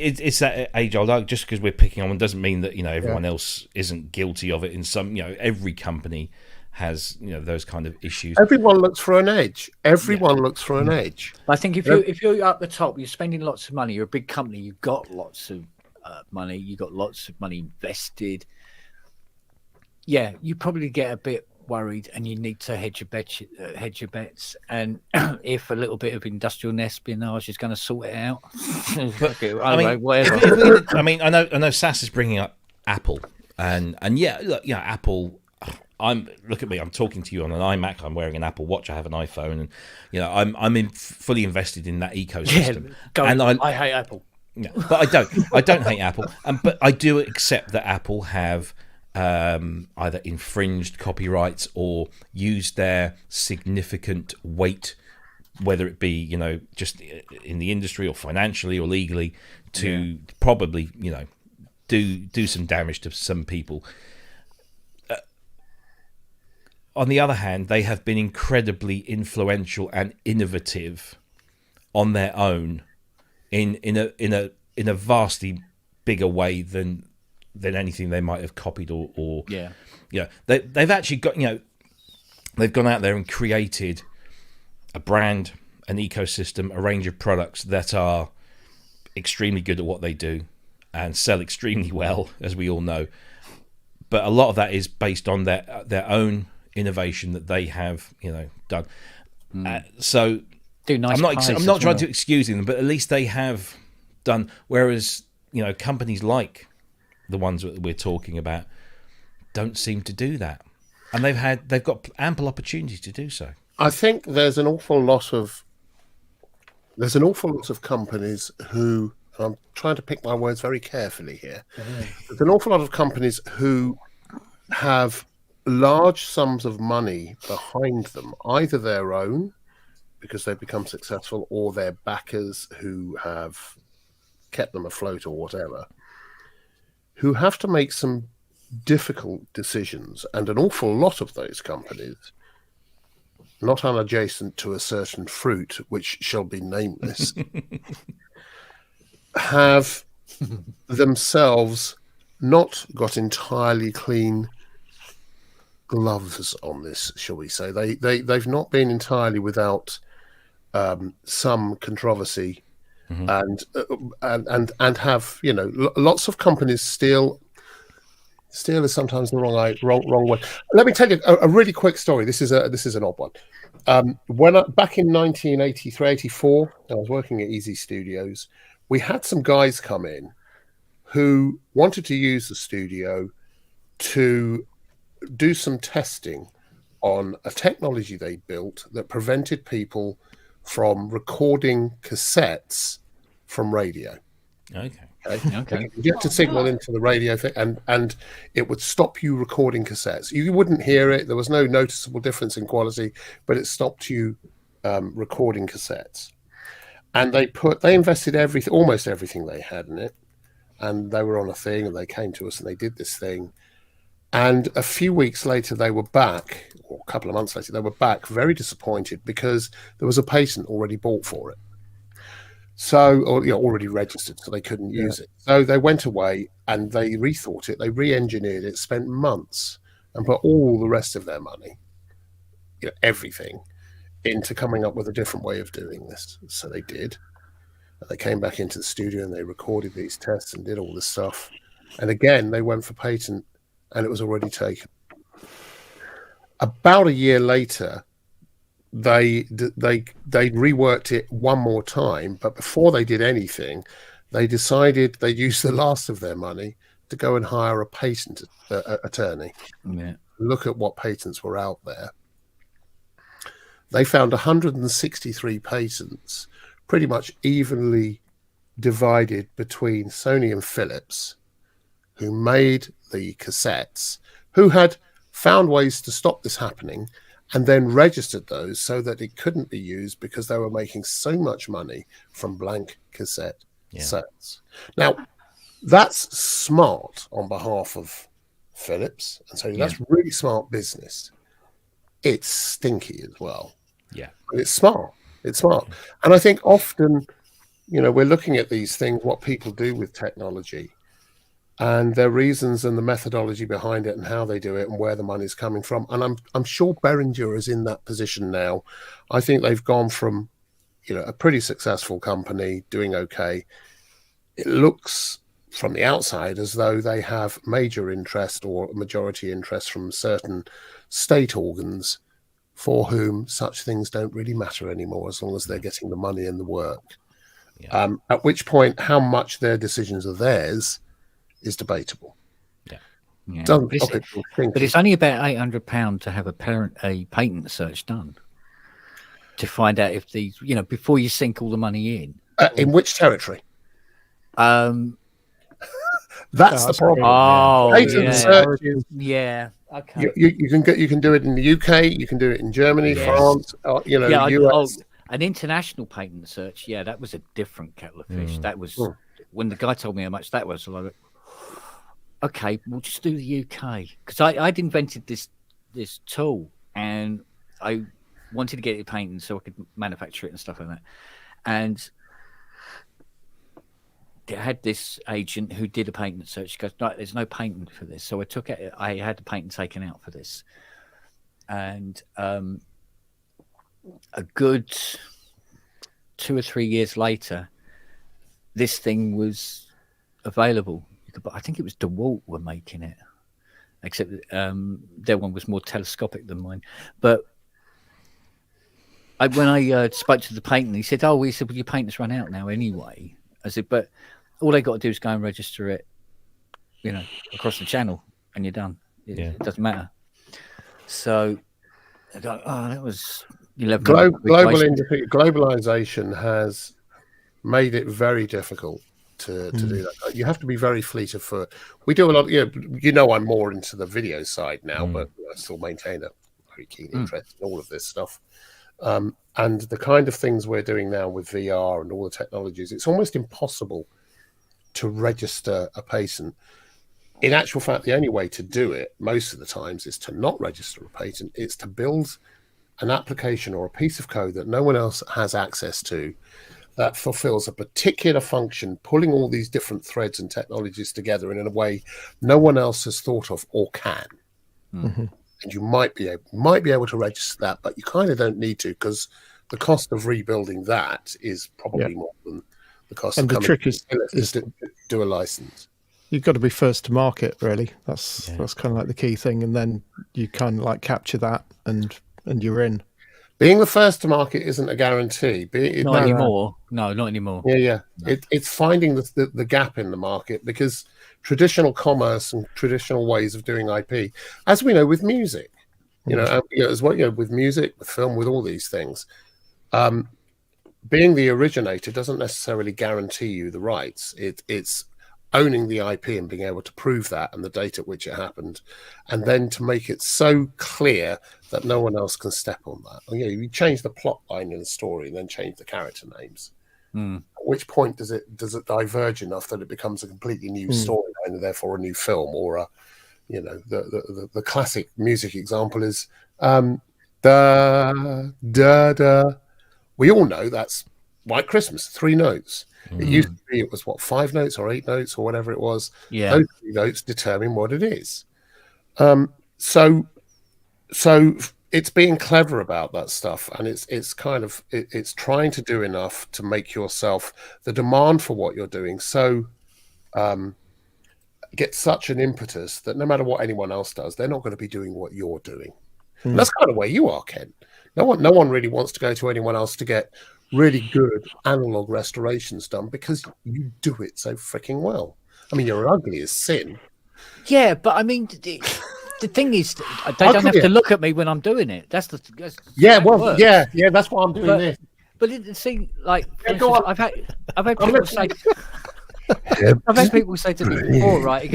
it's that age old. Just because we're picking on one doesn't mean that everyone else isn't guilty of it. In some, every company has those kind of issues. Everyone looks for an edge. Everyone looks for an edge. I think if you're up the top, you're spending lots of money. You're a big company. You've got lots of money. You've got lots of money invested. Yeah, you probably get a bit worried, and you need to hedge your bets. And if a little bit of industrial espionage is going to sort it out, whatever. I know SAS is bringing up Apple, and look, Apple. Look at me. I'm talking to you on an iMac. I'm wearing an Apple Watch. I have an iPhone, and I'm fully invested in that ecosystem. I hate Apple. No, but I don't. I don't hate Apple, but I do accept that Apple have either infringed copyrights or used their significant weight, whether it be just in the industry or financially or legally, to probably do some damage to some people. On the other hand, they have been incredibly influential and innovative on their own in a vastly bigger way than anything they might have copied or they've actually got they've gone out there and created a brand, an ecosystem, a range of products that are extremely good at what they do and sell extremely well, as we all know. But a lot of that is based on their own innovation that they have done. So do nice. I'm not trying to excuse them, but at least they have done. Whereas companies like the ones that we're talking about don't seem to do that, and they've got ample opportunities to do so. I think there's an awful lot of companies who, and I'm trying to pick my words very carefully here. There's an awful lot of companies who have large sums of money behind them, either their own because they've become successful, or their backers who have kept them afloat or whatever, who have to make some difficult decisions. And an awful lot of those companies, not unadjacent to a certain fruit which shall be nameless, have themselves not got entirely clean gloves on this, shall we say. They've not been entirely without some controversy, and have lots of companies steal is sometimes the wrong way. Let me tell you a really quick story. This is an odd one. Back in 1983-84, I was working at Easy Studios. We had some guys come in who wanted to use the studio to do some testing on a technology they built that prevented people from recording cassettes from radio. Okay. Inject a signal into the radio thing, and it would stop you recording cassettes. You wouldn't hear it. There was no noticeable difference in quality, but it stopped you recording cassettes. And they invested almost everything they had in it, and they were on a thing, and they came to us and they did this thing. And a few weeks later, they were back, or a couple of months later, they were back very disappointed because there was a patent already bought for it. So, already registered, so they couldn't use it. So they went away and they rethought it, they re-engineered it, spent months and put all the rest of their money, everything, into coming up with a different way of doing this. So they did. And they came back into the studio and they recorded these tests and did all this stuff. And again, they went for patent, and it was already taken. About a year later, they reworked it one more time, but before they did anything, they decided they'd use the last of their money to go and hire a patent attorney. Yeah. Look at what patents were out there. They found 163 patents, pretty much evenly divided between Sony and Philips, who made the cassettes, who had found ways to stop this happening and then registered those so that it couldn't be used because they were making so much money from blank cassette sales. Now, that's smart on behalf of Philips, and so that's really smart business. It's stinky as well. Yeah. But it's smart. It's smart. And I think often, we're looking at these things, what people do with technology, and their reasons and the methodology behind it and how they do it and where the money's coming from. And I'm sure Behringer is in that position now. I think they've gone from, a pretty successful company doing okay. It looks from the outside as though they have major interest or majority interest from certain state organs for whom such things don't really matter anymore as long as they're getting the money and the work. Yeah. At which point, how much their decisions are theirs is debatable. Yeah. But it's only about £800 to have a patent search done to find out if these, before you sink all the money in. In which territory? That's the problem. Oh, patent searches. Yeah. Okay. You can do it in the UK. You can do it in Germany, France. US. An international patent search. Yeah, that was a different kettle of fish. That was when the guy told me how much that was. So I went, okay, we'll just do the UK because I'd invented this tool and I wanted to get it patented so I could manufacture it and stuff like that. And I had this agent who did a patent search. He goes, no, there's no patent for this. So I took it. I had the patent taken out for this. And a good 2 or 3 years later, this thing was available. I think it was DeWalt were making it, except their one was more telescopic than mine. But when I spoke to the patent, he said, well, your patent's run out now anyway. I said, but all they got to do is go and register it, across the channel, and you're done. It doesn't matter. So, I go, that was 11. Globalization has made it very difficult to do that. You have to be very fleet of foot. We do a lot. I'm more into the video side now, but I still maintain a very keen interest in all of this stuff. And the kind of things we're doing now with VR and all the technologies, it's almost impossible to register a patent. In actual fact, the only way to do it most of the times is to not register a patent. It's to build an application or a piece of code that no one else has access to that fulfills a particular function, pulling all these different threads and technologies together in a way no one else has thought of or can. Mm-hmm. And you might be able to register that, but you kind of don't need to because the cost of rebuilding that is probably more than the cost and of the trick is to do a license. You've got to be first to market, really. That's kind of like the key thing, and then you kind of like capture that, and you're in. Being the first to market isn't a guarantee. Not anymore. No, not anymore. Yeah. No. It's finding the gap in the market because traditional commerce and traditional ways of doing IP, as we know with music, as well, with music, with film, with all these things, being the originator doesn't necessarily guarantee you the rights. It's owning the IP and being able to prove that and the date at which it happened, and then to make it so clear that no one else can step on that. You change the plot line in the story and then change the character names. At which point does it diverge enough that it becomes a completely new storyline and therefore a new film? Or the classic music example is da da da. We all know that's White Christmas, 3 notes. It used to be, it was 5 notes or 8 notes or whatever it was. Yeah. Those 3 notes determine what it is. So it's being clever about that stuff, and it's trying to do enough to make yourself, the demand for what you're doing so get such an impetus that no matter what anyone else does, they're not going to be doing what you're doing. And that's kind of where you are, Ken. No one really wants to go to anyone else to get really good analog restorations done because you do it so freaking well. I mean, you're ugly as sin. Yeah, but I mean, the thing is, they don't have to look at me when I'm doing it. That's that's that's why I'm doing this. But the thing, like, instance, I've had people say, I've had people say to me before, right?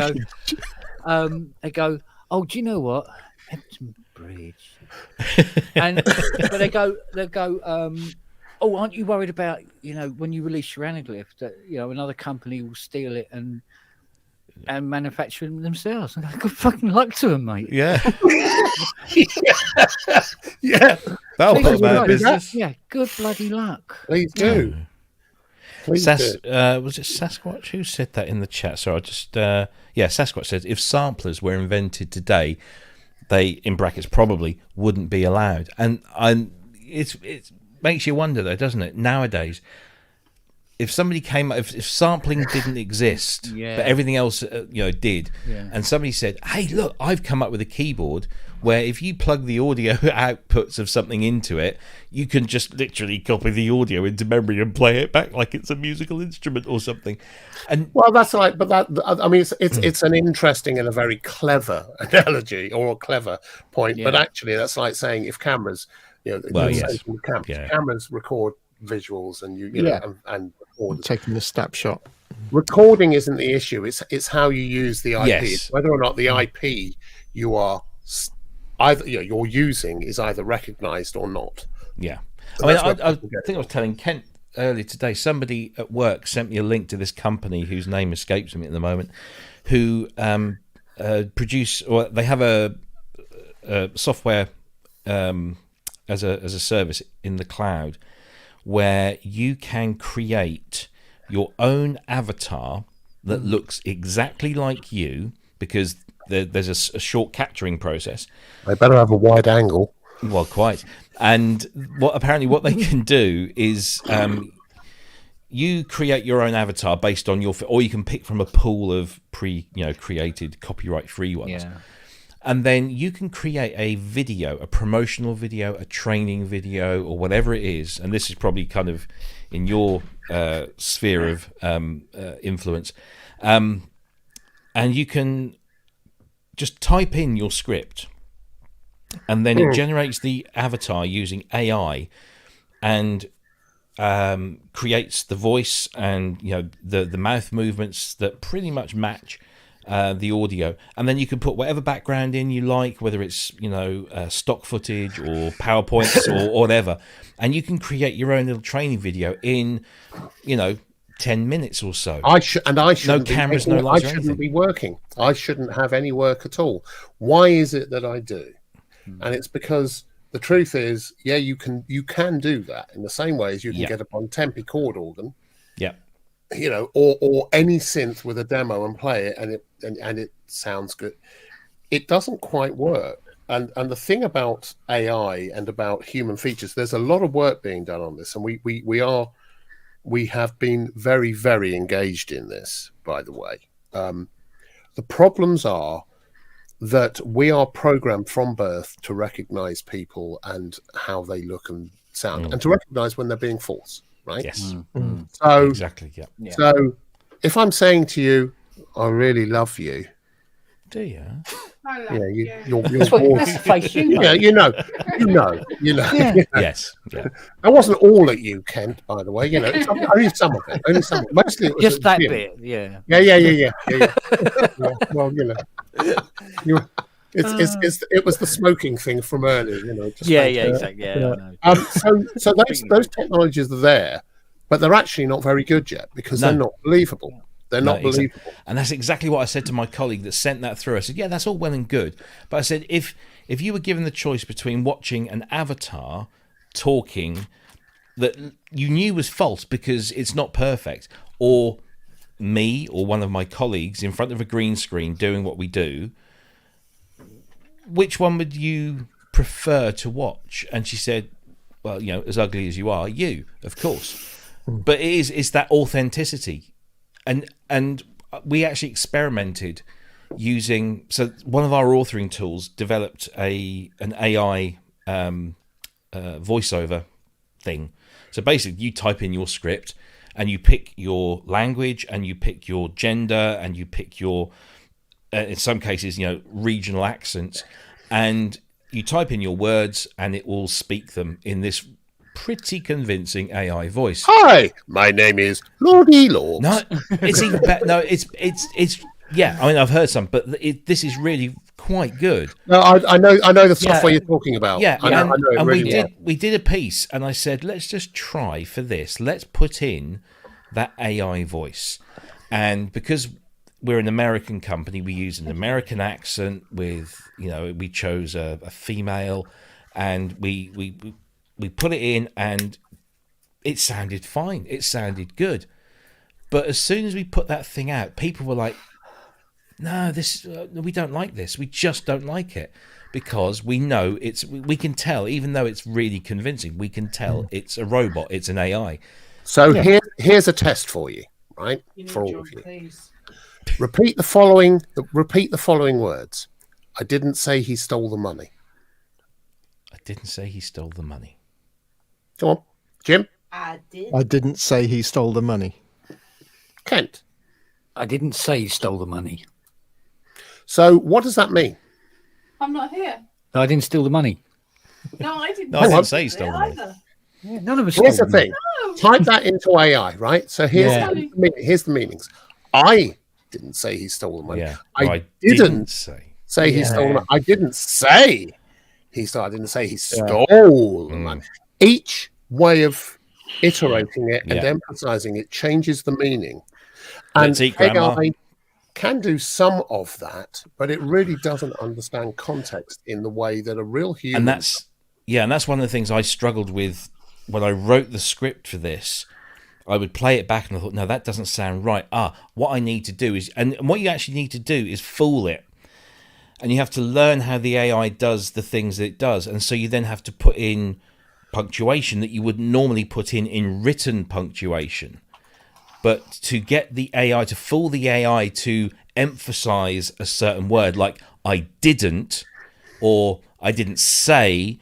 They go, oh, do you know what? Hampton Bridge, but they go, Oh, aren't you worried about, when you release your anaglyph that, another company will steal it and manufacture them themselves? Good fucking luck to them, mate. Yeah. Yeah. That'll put them out of business. Yeah, good bloody luck. Please do. Please do. Was it Sasquatch who said that in the chat? So I just Sasquatch said if samplers were invented today, they, in brackets, probably wouldn't be allowed. And it makes you wonder, though, doesn't it? Nowadays, if somebody came, if sampling didn't exist, but everything else, did, and somebody said, "Hey, look, I've come up with a keyboard where if you plug the audio outputs of something into it, you can just literally copy the audio into memory and play it back like it's a musical instrument or something." And well, that's like, but that, I mean, it's an interesting and a very clever analogy or a clever point. But actually, that's like saying if cameras, cameras record visuals and and record. Taking the snapshot. Recording isn't the issue. It's how you use the IP. Yes. Whether or not the IP you are either you're using is either recognized or not. Yeah. So I think I was telling Kent earlier today, somebody at work sent me a link to this company whose name escapes me at the moment, who produce, or they have a software as a service in the cloud where you can create your own avatar that looks exactly like you, because there's a short capturing process. They better have a wide angle. Well, quite. And what they can do is you create your own avatar based on or you can pick from a pool of created copyright-free ones. Yeah. And then you can create a video, a promotional video, a training video, or whatever it is. And this is probably kind of in your sphere of influence. And you can just type in your script, and then it generates the avatar using AI and creates the voice and the mouth movements that pretty much match the audio. And then you can put whatever background in you like, whether it's stock footage or PowerPoints or whatever, and you can create your own little training video in 10 minutes or so. I shouldn't no cameras, no lights. I shouldn't be working. I shouldn't have any work at all. Why is it that I do? And it's because the truth is, you can do that in the same way as you can get a Bontempi chord organ. Yeah. Or any synth with a demo and play it, and it sounds good. It doesn't quite work. And the thing about AI and about human features, there's a lot of work being done on this, and we have been very, very engaged in this, by the way. The problems are that we are programmed from birth to recognize people and how they look and sound, and to recognize when they're being false, right? Yes. So exactly. Yeah. So if I'm saying to you, I really love you. Do you? I love you. You're face, yeah, you know. Yeah. Yes. Yeah. I wasn't all at you, Kent, by the way. Only some of it. Only some of it. Mostly it was just that bit. Yeah. Yeah. Well, it was the smoking thing from earlier. Exactly. Yeah. So those technologies are there, but they're actually not very good yet because they're not believable. They're not believable. Exactly. And that's exactly what I said to my colleague that sent that through. I said, yeah, that's all well and good. But I said, if you were given the choice between watching an avatar talking that you knew was false because it's not perfect, or me or one of my colleagues in front of a green screen doing what we do, which one would you prefer to watch? And she said, well, as ugly as you are, you, of course. But it's that authenticity. And we actually experimented using, so one of our authoring tools developed an AI voiceover thing. So basically you type in your script and you pick your language and you pick your gender and you pick your, in some cases, regional accents, and you type in your words and it will speak them in this pretty convincing AI voice. Hi, my name is Lordy Lord. No, it's even better. No, it's yeah. I mean, I've heard some, but this is really quite good. No, I know the software you're talking about. Yeah, I know it and really well. we did a piece, and I said, let's just try for this. Let's put in that AI voice, and because we're an American company, we use an American accent with, we chose a female, and we put it in, and it sounded fine. It sounded good. But as soon as we put that thing out, people were like, no, we don't like this. We just don't like it, because we know we can tell, even though it's really convincing, we can tell it's a robot, it's an AI. So here's a test for you, right? For all of you. Please. Repeat the following words. I didn't say he stole the money. I didn't say he stole the money. Come on, Jim. I did. I didn't say he stole the money. Kent. I didn't say he stole the money. So what does that mean? I'm not here. No, I didn't steal the money. No, I didn't. No, I didn't say he stole the money. either. Yeah, none of us. Here's the stole the thing. Type that into AI, right? So here's the meanings. I didn't say he stole the money. Yeah. I didn't say he stole the money. I didn't say he stole. I didn't say he stole the money. Each way of iterating it and emphasizing it changes the meaning. And AI can do some of that, but it really doesn't understand context in the way that a real human. And that's one of the things I struggled with when I wrote the script for this. I would play it back and I thought, no, that doesn't sound right. What I need to do is, and what you actually need to do is fool it. And you have to learn how the AI does the things that it does. And so you then have to put in punctuation that you would normally put in written punctuation. But to get the AI, to fool the AI to emphasize a certain word, like I didn't, or I didn't say,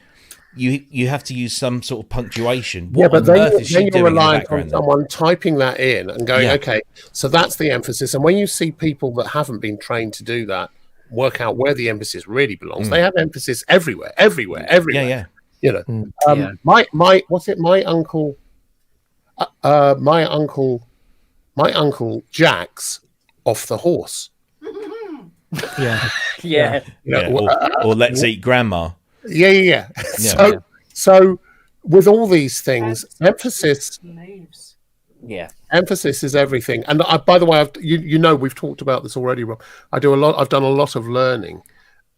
you have to use some sort of punctuation. But then you're reliant on someone typing that in and going, okay, so that's the emphasis. And when you see people that haven't been trained to do that, work out where the emphasis really belongs. They have emphasis everywhere. My uncle Jack's off the horse. Or let's eat grandma. Yeah. So with all these things, emphasis is everything. And by the way, we've talked about this already, Rob. I've done a lot of learning,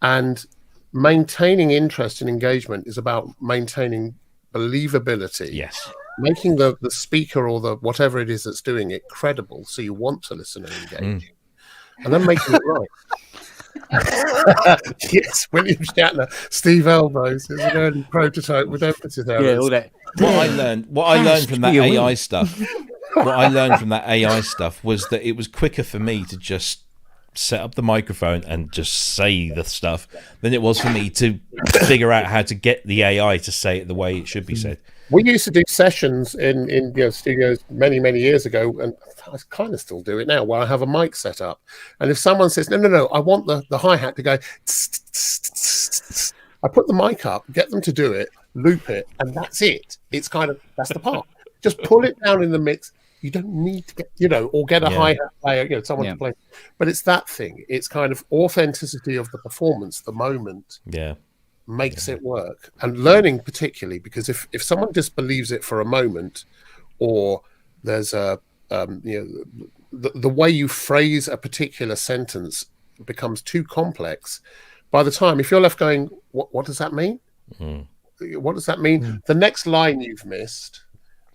and maintaining interest and engagement is about maintaining believability. Yes. Making the speaker or the whatever it is that's doing it credible, so you want to listen and engage, and then making it right. Yes, William Shatner, Steve Elbows is an early prototype with emphasis errors. Yeah, all that. What I learned from that AI stuff. What I learned from that AI stuff was that it was quicker for me to just set up the microphone and just say the stuff than it was for me to figure out how to get the AI to say it the way it should be said. We used to do sessions in studios many years ago, and I kind of still do it now, where I have a mic set up, and if someone says no, I want the hi-hat to go, I put the mic up, get them to do it, loop it, and that's it. It's that's the part. Just pull it down in the mix. You don't need to get or get a hi-hat player, someone to play. But it's that thing. It's kind of authenticity of the performance, the moment. Yeah. Makes it work. And learning particularly, because if someone just believes it for a moment, or there's a the way you phrase a particular sentence becomes too complex, by the time, if you're left going, what does that mean? What does that mean? The next line you've missed,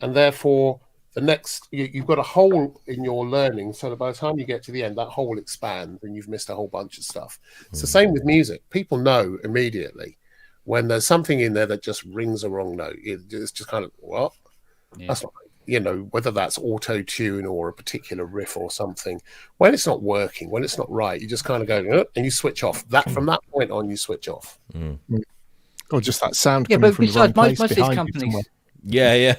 and therefore the next you've got a hole in your learning, so that by the time you get to the end, that hole expands and you've missed a whole bunch of stuff. It's the same with music. People know immediately when there's something in there that just rings a wrong note. It's just kind of, what? That's not, whether that's auto-tune or a particular riff or something. When it's not working, when it's not right, you just kind of go, and you switch off. From that point on, you switch off. Or just that sound coming from the wrong place most of these companies. Yeah,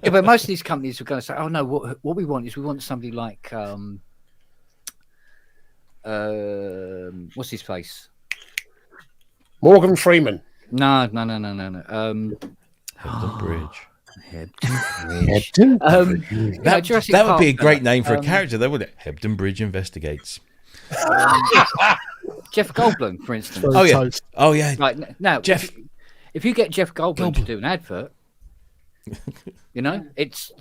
but most of these companies are going to say, oh, no, what we want is we want somebody like, what's his face? Morgan Freeman. No. Hebden Bridge. Hebden Bridge. That would be a great name for a character, though, wouldn't it? Hebden Bridge Investigates. Jeff Goldblum, for instance. Oh yeah. Toast. Oh yeah. Right now, Jeff. if you get Jeff Goldblum to do an advert, it's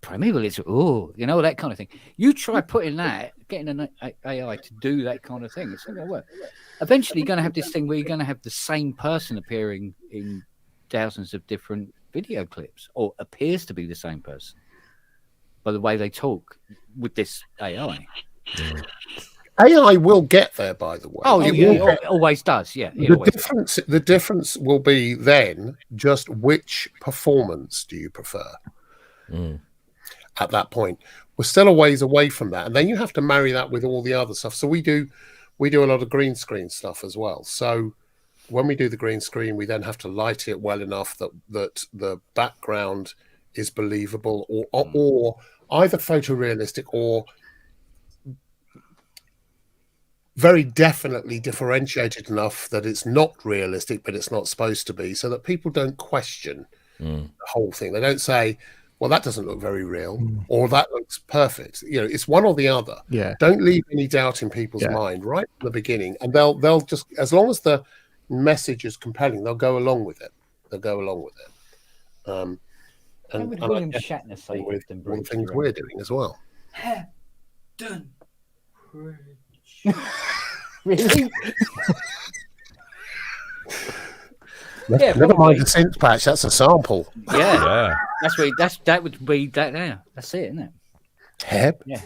primeval. It's that kind of thing. You try putting that, getting an AI to do that kind of thing. It's not going to work. Eventually, you're going to have this thing where you're going to have the same person appearing in thousands of different video clips, or appears to be the same person by the way they talk with this AI. AI will get there, by the way. Oh, it always does. Yeah. The difference will be then just which performance do you prefer at that point. We're still a ways away from that, and then you have to marry that with all the other stuff. So we do a lot of green screen stuff as well. So when we do the green screen, we then have to light it well enough that the background is believable, or either photorealistic or very definitely differentiated enough that it's not realistic, but it's not supposed to be, so that people don't question the whole thing. They don't say, well, that doesn't look very real, or that looks perfect. It's one or the other. Yeah. Don't leave any doubt in people's mind right from the beginning, and they'll just, as long as the message is compelling, they'll go along with it. And with William Shatner say with all the things we're doing as well. Done. Really? Never mind the synth patch. That's a sample. Yeah. That would be that now. That's it, isn't it? Heb. Yeah.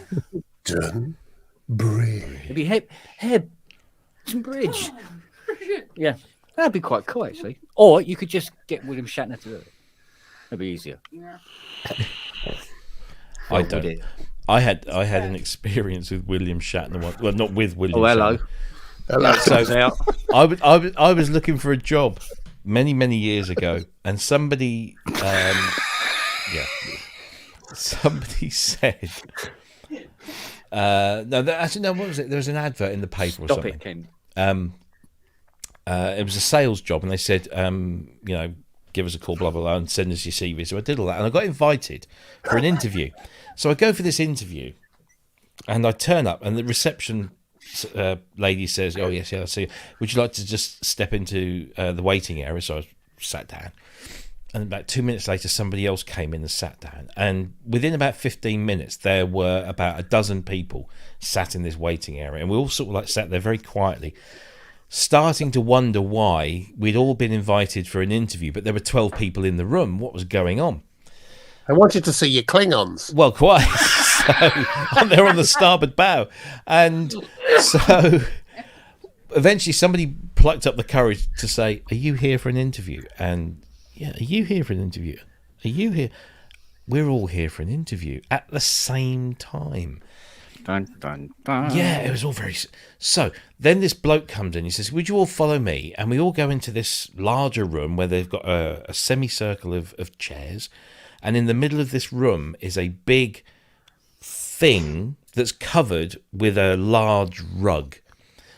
Done. Bridge. It'd be Heb. Bridge. Yeah. That'd be quite cool, actually. Or you could just get William Shatner to do it. That'd be easier. Yeah. I don't. I had an experience with William Shatner once. Well, not with William. Oh, hello. Shatner. So I was looking for a job many years ago, and somebody somebody said what was it? There was an advert in the paper or something. Stop it, Ken. It was a sales job, and they said give us a call, blah blah blah, and send us your CV. So I did all that, and I got invited for an interview. So I go for this interview, and I turn up, and the reception lady says, "Oh yes, I see you. Would you like to just step into the waiting area?" So I sat down, and about 2 minutes later, somebody else came in and sat down. And within about 15 minutes, there were about a dozen people sat in this waiting area, and we all sort of like sat there very quietly, starting to wonder why we'd all been invited for an interview, but there were 12 people in the room. What was going on? I wanted to see your Klingons. Well, quite. So they're on the starboard bow. And so eventually somebody plucked up the courage to say, "Are you here for an interview?" And yeah, "Are you here for an interview? Are you here?" We're all here for an interview at the same time. Dun, dun, dun. Yeah, it was all very... So then this bloke comes in. He says, "Would you all follow me?" And we all go into this larger room where they've got a semicircle of chairs. And in the middle of this room is a big thing that's covered with a large rug.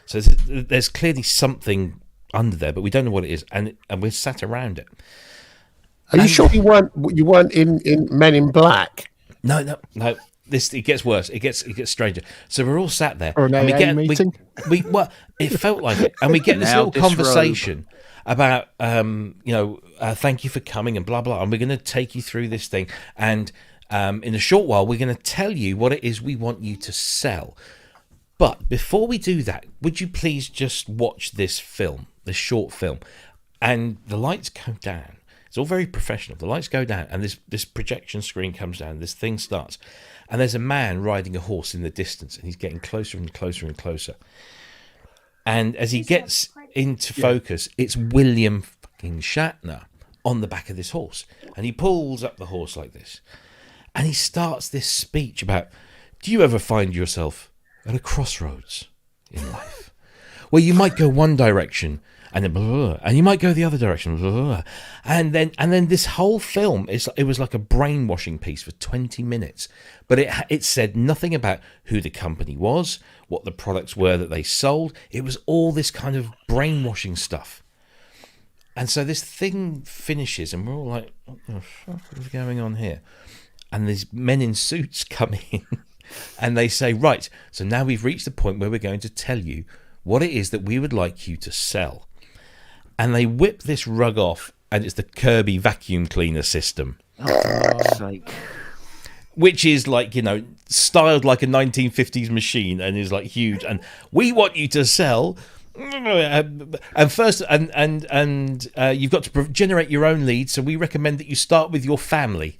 So there's clearly something under there, but we don't know what it is. And we're sat around it. Are you sure you weren't in Men in Black? No. It gets worse. It gets stranger. So we're all sat there, Or an and AA meeting. Well, it felt like it, and we get this little conversation about, thank you for coming and blah blah, and we're going to take you through this thing, and in a short while we're going to tell you what it is we want you to sell. But before we do that, would you please just watch this short film? And the lights go down. It's all very professional. The lights go down, and this projection screen comes down. This thing starts, and there's a man riding a horse in the distance, and he's getting closer and closer and closer. And as he gets into focus, it's William fucking Shatner on the back of this horse, and he pulls up the horse like this, and he starts this speech about, "Do you ever find yourself at a crossroads in life, where you might go one direction?" And then, blah, blah, blah, and you might go the other direction, blah, blah, blah. And then this whole film it was like a brainwashing piece for 20 minutes, but it said nothing about who the company was, what the products were that they sold. It was all this kind of brainwashing stuff. And so this thing finishes, and we're all like, "What the fuck is going on here?" And these men in suits come in, and they say, right, so now we've reached the point where we're going to tell you what it is that we would like you to sell. And they whip this rug off, and it's the Kirby vacuum cleaner system. Oh, for God's sake. Which is like, you know, styled like a 1950s machine and is like huge. And we want you to sell... And first, and you've got to generate your own leads, so we recommend that you start with your family.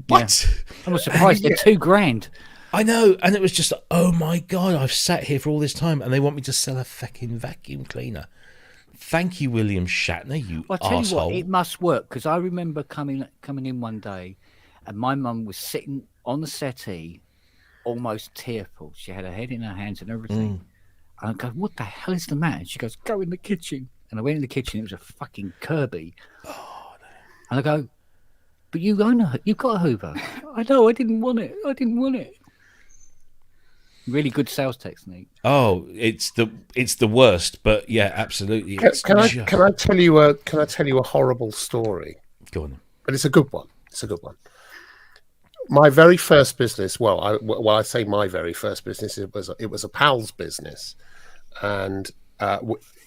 What? Yeah. I was surprised. They're $2,000. I know, and it was just, oh my God, I've sat here for all this time, and they want me to sell a fucking vacuum cleaner. Thank you, William Shatner, you Well, I tell arsehole. you what, it must work, because I remember coming in one day, and my mum was sitting on the settee, almost tearful. She had her head in her hands and everything. And I go, what the hell is the matter? And she goes, go in the kitchen. And I went in the kitchen. It was a fucking Kirby. Oh, no. And I go, but you've got a Hoover. I know. I didn't want it. Really good sales technique. Oh, it's the worst, but yeah, absolutely. Can I tell you a horrible story? Go on. But it's a good one. My very first business. I say my very first business. It was a pal's business, and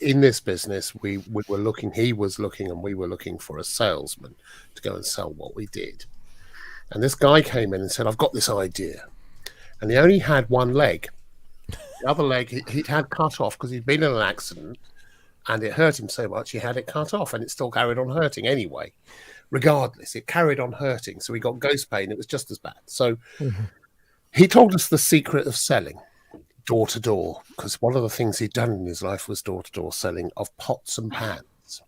in this business, we were looking. He was looking, and we were looking for a salesman to go and sell what we did. And this guy came in and said, "I've got this idea," and he only had one leg. The other leg he'd had cut off because he'd been in an accident, and it hurt him so much he had it cut off, and it still carried on hurting anyway. Regardless, it carried on hurting, so he got ghost pain. It was just as bad. So he told us the secret of selling door to door, because one of the things he'd done in his life was door to door selling of pots and pans.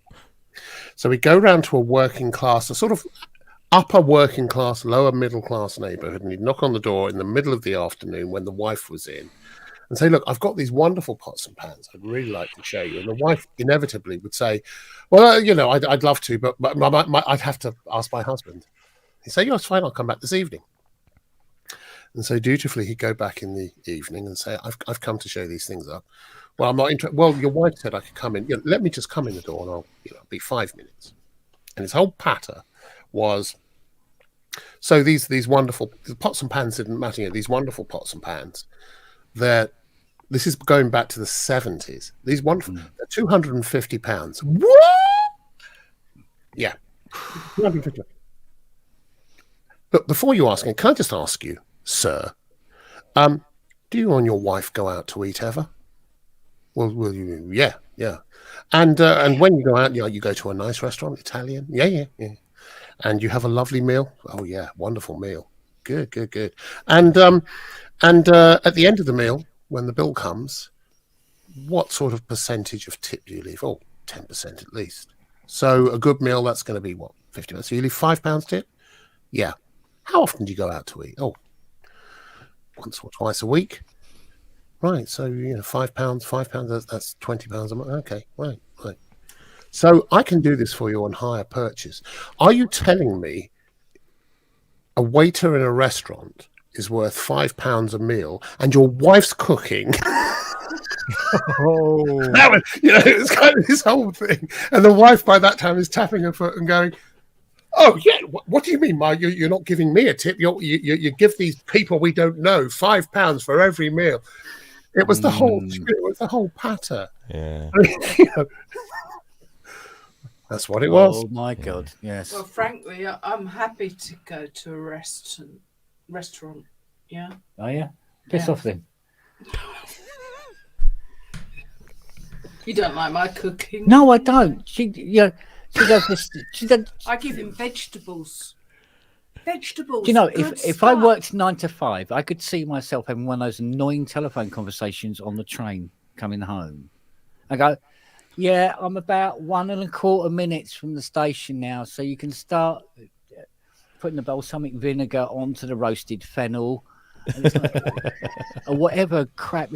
So we'd go round to a working class, a sort of upper working class, lower middle class neighborhood, and he'd knock on the door in the middle of the afternoon when the wife was in and say, look, I've got these wonderful pots and pans I'd really like to show you. And the wife inevitably would say, well, I'd love to, but I'd have to ask my husband. He'd say, it's fine, I'll come back this evening. And so dutifully, he'd go back in the evening and say, I've come to show these things up. Well, I'm not interested. Well, your wife said I could come in. Let me just come in the door and I'll be 5 minutes. And his whole patter was, so these wonderful pots and pans didn't matter. These wonderful pots and pans, this is going back to the 70s. These wonderful, they're £250. What? Yeah. 250. But before you ask, can I just ask you, sir, do you and your wife go out to eat ever? Well, will you? Yeah. And when you go out, you go to a nice restaurant, Italian. Yeah. And you have a lovely meal. Oh yeah, wonderful meal. Good. And at the end of the meal, when the bill comes, what sort of percentage of tip do you leave? Oh, 10% at least. So a good meal, that's going to be what, 50? So you leave £5 tip? Yeah. How often do you go out to eat? Oh, once or twice a week. Right. So, £5, that's £20 a month. Okay. Right. So I can do this for you on hire purchase. Are you telling me a waiter in a restaurant is worth £5 a meal and your wife's cooking? It's kind of this whole thing. And the wife by that time is tapping her foot and going, oh, yeah, what do you mean, Ma? You're not giving me a tip. You give these people we don't know £5 for every meal. It was the whole patter. Yeah. That's what it was. Oh, my God, yes. Well, frankly, I'm happy to go to a restaurant, yeah. Oh, yeah? Piss off then. You don't like my cooking? No, I don't. She does this. I give him vegetables. Do you know, if I worked 9 to 5, I could see myself having one of those annoying telephone conversations on the train coming home. I go, yeah, I'm about 1.25 minutes from the station now, so you can start putting the balsamic vinegar onto the roasted fennel, or whatever crap.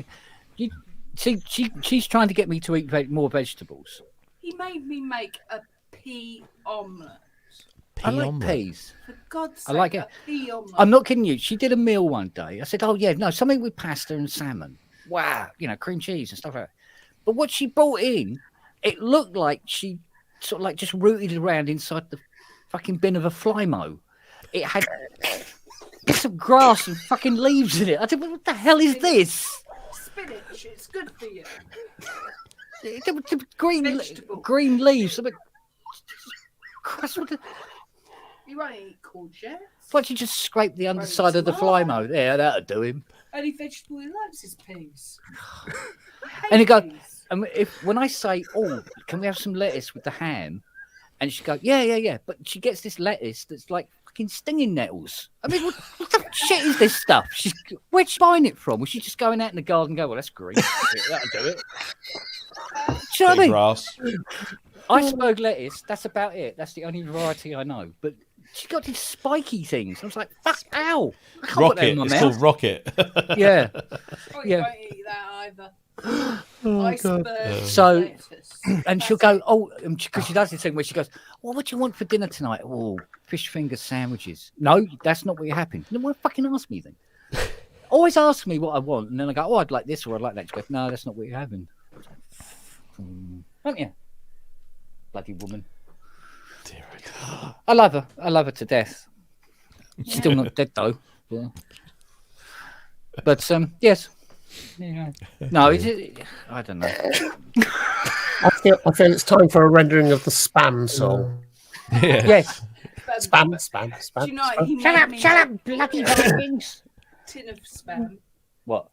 She's trying to get me to eat more vegetables. He made me make a pea omelette. I like peas. For God's sake, I like it. Pea omelette. I'm not kidding you. She did a meal one day. I said, oh, yeah, no, something with pasta and salmon. Wow. Cream cheese and stuff like that. But what she brought in, it looked like she sort of like just rooted around inside the fucking bin of a Flymo. It had There's some grass and fucking leaves in it. I don't know what the hell is this? Spinach, it's good for you. Green leaves. I mean, Christ, what the... You won't eat courgettes. Why don't you just scrape the underside of the fly mode? Yeah, that'll do him. Only vegetable he likes is peas. And he go, and when I say, "Oh, can we have some lettuce with the ham?" and she go, "Yeah," but she gets this lettuce that's like fucking stinging nettles. I mean, what the shit is this stuff? Where'd she find it from? Was she just going out in the garden and go, "Well, that's green. That'll do it." Do you know what I mean? Grass. Iceberg lettuce. That's about it. That's the only variety I know. But she got these spiky things. I was like, "Fuck, ow!" I can't put that in Rocket. my It's mouth. called Rocket. Yeah. Oh, you won't eat that either. Iceberg. So, and she'll go, "Oh," because she does this thing where she goes, "Well, what do you want for dinner tonight?" "Oh, fish finger sandwiches." "No, that's not what you're having." "No, why fucking ask me then?" Always ask me what I want, and then I go, "Oh, I'd like this or I'd like that." She goes, "No, that's not what you're having." Don't you? Bloody woman. Dear God. I love her. I love her to death. She's still not dead though. Yeah. But yes. Yeah. No, I don't know. I feel it's time for a rendering of the Spam song. Yeah. Yes. Spam. Do you know what he Shut made up, me bloody vikings. tin of spam. What?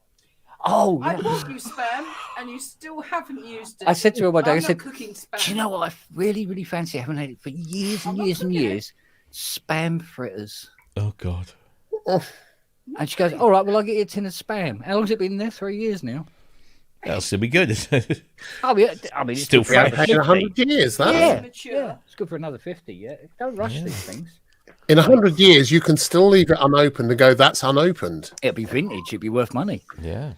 Oh, I yeah. bought you spam, and you still haven't used it. I said to her one day, I'm I not cooking cooking spam. "Do you know what I really, really fancy? I haven't had it for years and years and years. Spam fritters." Oh God. And she goes, "All right, well, I'll get you a tin of spam." How long's it been there? 3 years now. That'll still be good. Oh, yeah. I mean, it's Still good for another fresh. In 50. 100 years, that. Yeah, Mature. yeah. It's good for another 50, yeah. Don't rush these things. In 100 years, you can still leave it unopened and go, "That's unopened." It'll be vintage. It'll be worth money. Yeah.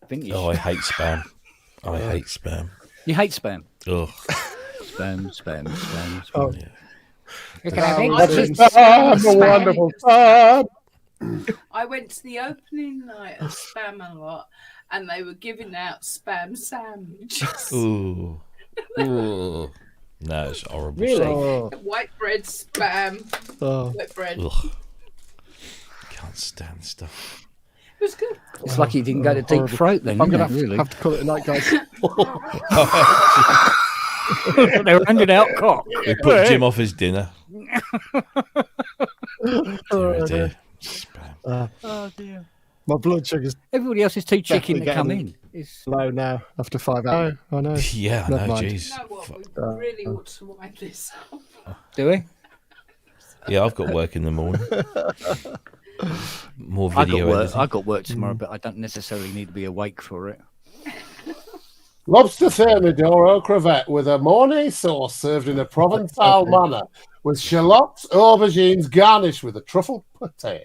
Vintage. Oh, I hate spam. I hate spam. You hate spam? Ugh. Spam. Oh. Yeah. You can have it. Spam, a wonderful spam. I went to the opening night of Spam a Lot, and they were giving out spam sandwiches. Ooh. Ooh. No, it's horrible. Really? Oh. White bread spam. Oh. Wet bread. Ugh. Can't stand stuff. It was good. It's lucky you didn't go to deep horrible. throat then. I'm going isn't it, to have to call it a night, guys. really. They were handing out cock. We put Jim off his dinner. Dear, dear. Spam. Oh dear. My blood sugar's Everybody else is too chicken to Definitely come getting- in. It's... low now after 5 hours. I know. Yeah, I Never know, mind. jeez. You know what? We really ought to wind this up. Do we? Yeah, I've got work in the morning. More I video got work. editing. I got work tomorrow, but I don't necessarily need to be awake for it. Lobster thermidor au crevette with a Mornay sauce served in a Provençal manner, with shallots, aubergines garnished with a truffle pate,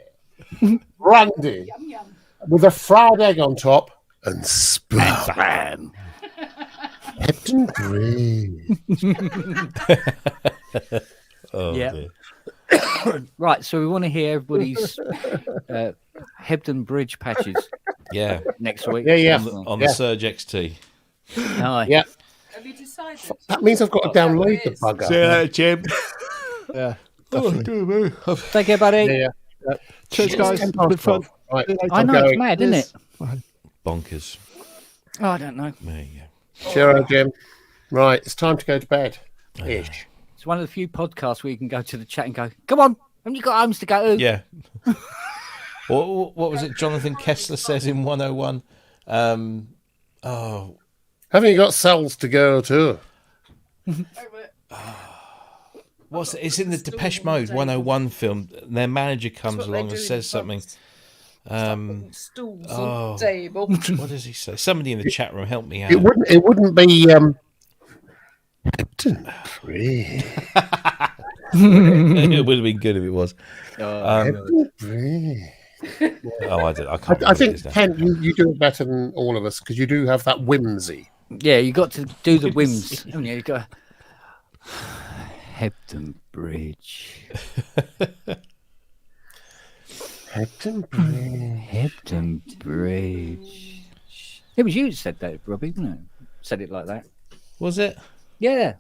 brandy Yum yum. with a fried egg on top, and spam. Hepton Bridge. Oh, Yeah. dear. Right, so we want to hear everybody's Hebden Bridge patches Yeah. next week. Yeah. On the Surge XT. Aye. Yeah, Have you decided? that means I've got to download the bugger. Jim. Yeah, definitely. Take care, buddy. Yeah. Cheers, guys. It's been fun. Right. I know, it's mad, isn't it? Bonkers. Oh, I don't know. There you go. Cheerio, Jim. Right, it's time to go to bed. Ish. It's one of the few podcasts where you can go to the chat and go, "Come on, haven't you got homes to go to?" Yeah. what was it Jonathan Kessler says in 101? Haven't you got cells to go to? What's it? It's in the Depeche Mode 101 film. Their manager comes along and says something. Stools oh. on the table. What does he say? Somebody in the chat room, help me out. It wouldn't be Hepton Bridge. It would have been good if it was. Hepton Bridge. Oh, I can't. I remember think his name. Ken, you do it better than all of us because you do have that whimsy. Yeah, you got to do the whims, haven't you? You got Hebden Bridge. Hepton Bridge. Hebden Bridge. It was you that said that, Robbie, wasn't it? Said it like that. Was it? Yeah.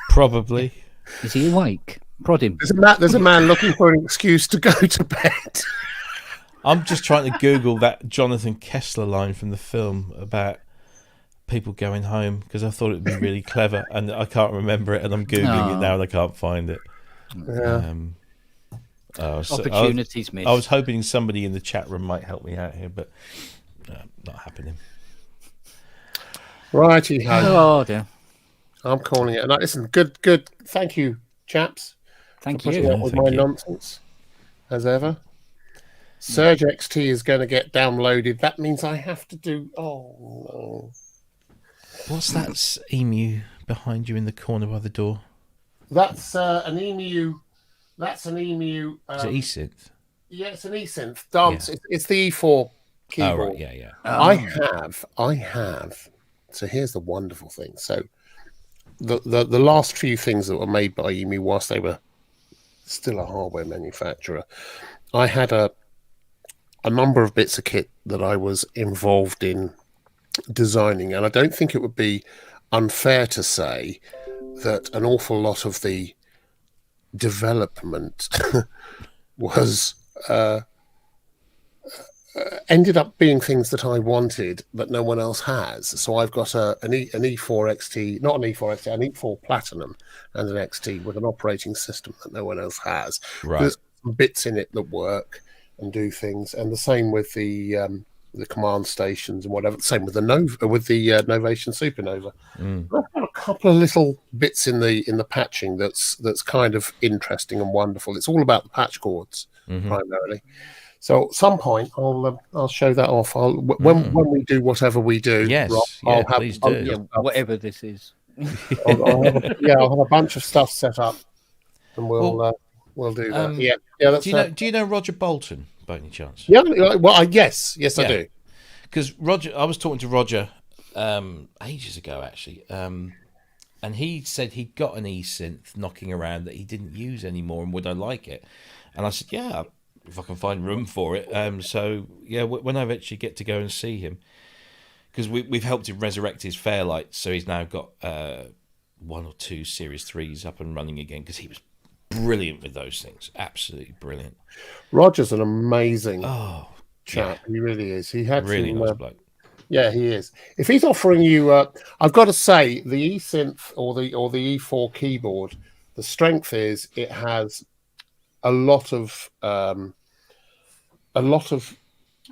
Probably. Is he awake? Prod him. There's a man looking for an excuse to go to bed. I'm just trying to Google that Jonathan Kessler line from the film about people going home because I thought it would be really clever, and I can't remember it, and I'm Googling it now and I can't find it. Yeah. Opportunities missed. I was hoping somebody in the chat room might help me out here, but not happening. Righty ho. Oh dear. I'm calling it. Listen, good. Thank you, chaps. Thank for you. putting up with my nonsense, as ever. Surge XT is going to get downloaded. That means I have to do. Oh no. What's that emu behind you in the corner by the door? That's an emu. That's an emu. Is it eSynth? Yeah, it's an eSynth. Dance. Yeah. It's the E4 keyboard. Oh, right. Yeah. I have. So here's the wonderful thing. So the last few things that were made by emu whilst they were still a hardware manufacturer, I had a number of bits of kit that I was involved in designing, and I don't think it would be unfair to say that an awful lot of the development was ended up being things that I wanted that no one else has. So I've got an E4 XT, not an E4 XT, an E4 Platinum and an XT with an operating system that no one else has. Right. There's some bits in it that work and do things, and the same with the command stations and whatever. Same with the Novation Supernova. I've got a couple of little bits in the patching that's kind of interesting and wonderful. It's all about the patch cords primarily. So at some point I'll show that off. When we do whatever we do. Yes, Rob, please do. Whatever this is. I'll have a bunch of stuff set up, and we'll do that. That's do you know Roger Bolton by any chance? Yeah. Well, yes, I do. Because I was talking to Roger ages ago actually, and he said he'd got an eSynth knocking around that he didn't use anymore, and would I like it? And I said, yeah, if I can find room for it. So yeah, when I eventually get to go and see him, because we've helped him resurrect his Fairlight, so he's now got 1 or 2 Series 3s up and running again, because he was brilliant with those things, absolutely brilliant. Roger's an amazing chap. Yeah. He really is. He had really nice bloke. Yeah, he is. If he's offering you, I've got to say, the eSynth or the E4 keyboard, the strength is it has a lot of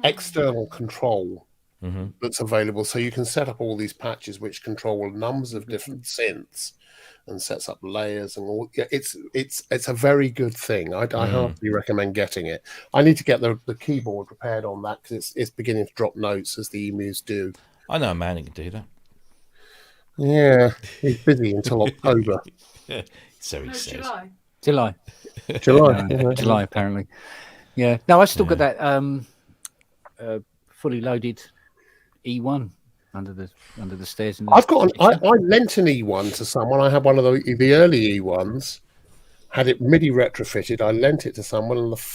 external control that's available. So you can set up all these patches which control numbers of different synths and sets up layers and all. Yeah, it's a very good thing. I heartily recommend getting it. I need to get the keyboard repaired on that because it's beginning to drop notes as the emus do. I know a man who can do that. Yeah, he's busy until October. So he says. July, apparently. Yeah. No, I still got that fully loaded E1 under the stairs. I've got I lent an E1 to someone. I had one of the early E1s. Had it MIDI retrofitted. I lent it to someone, and the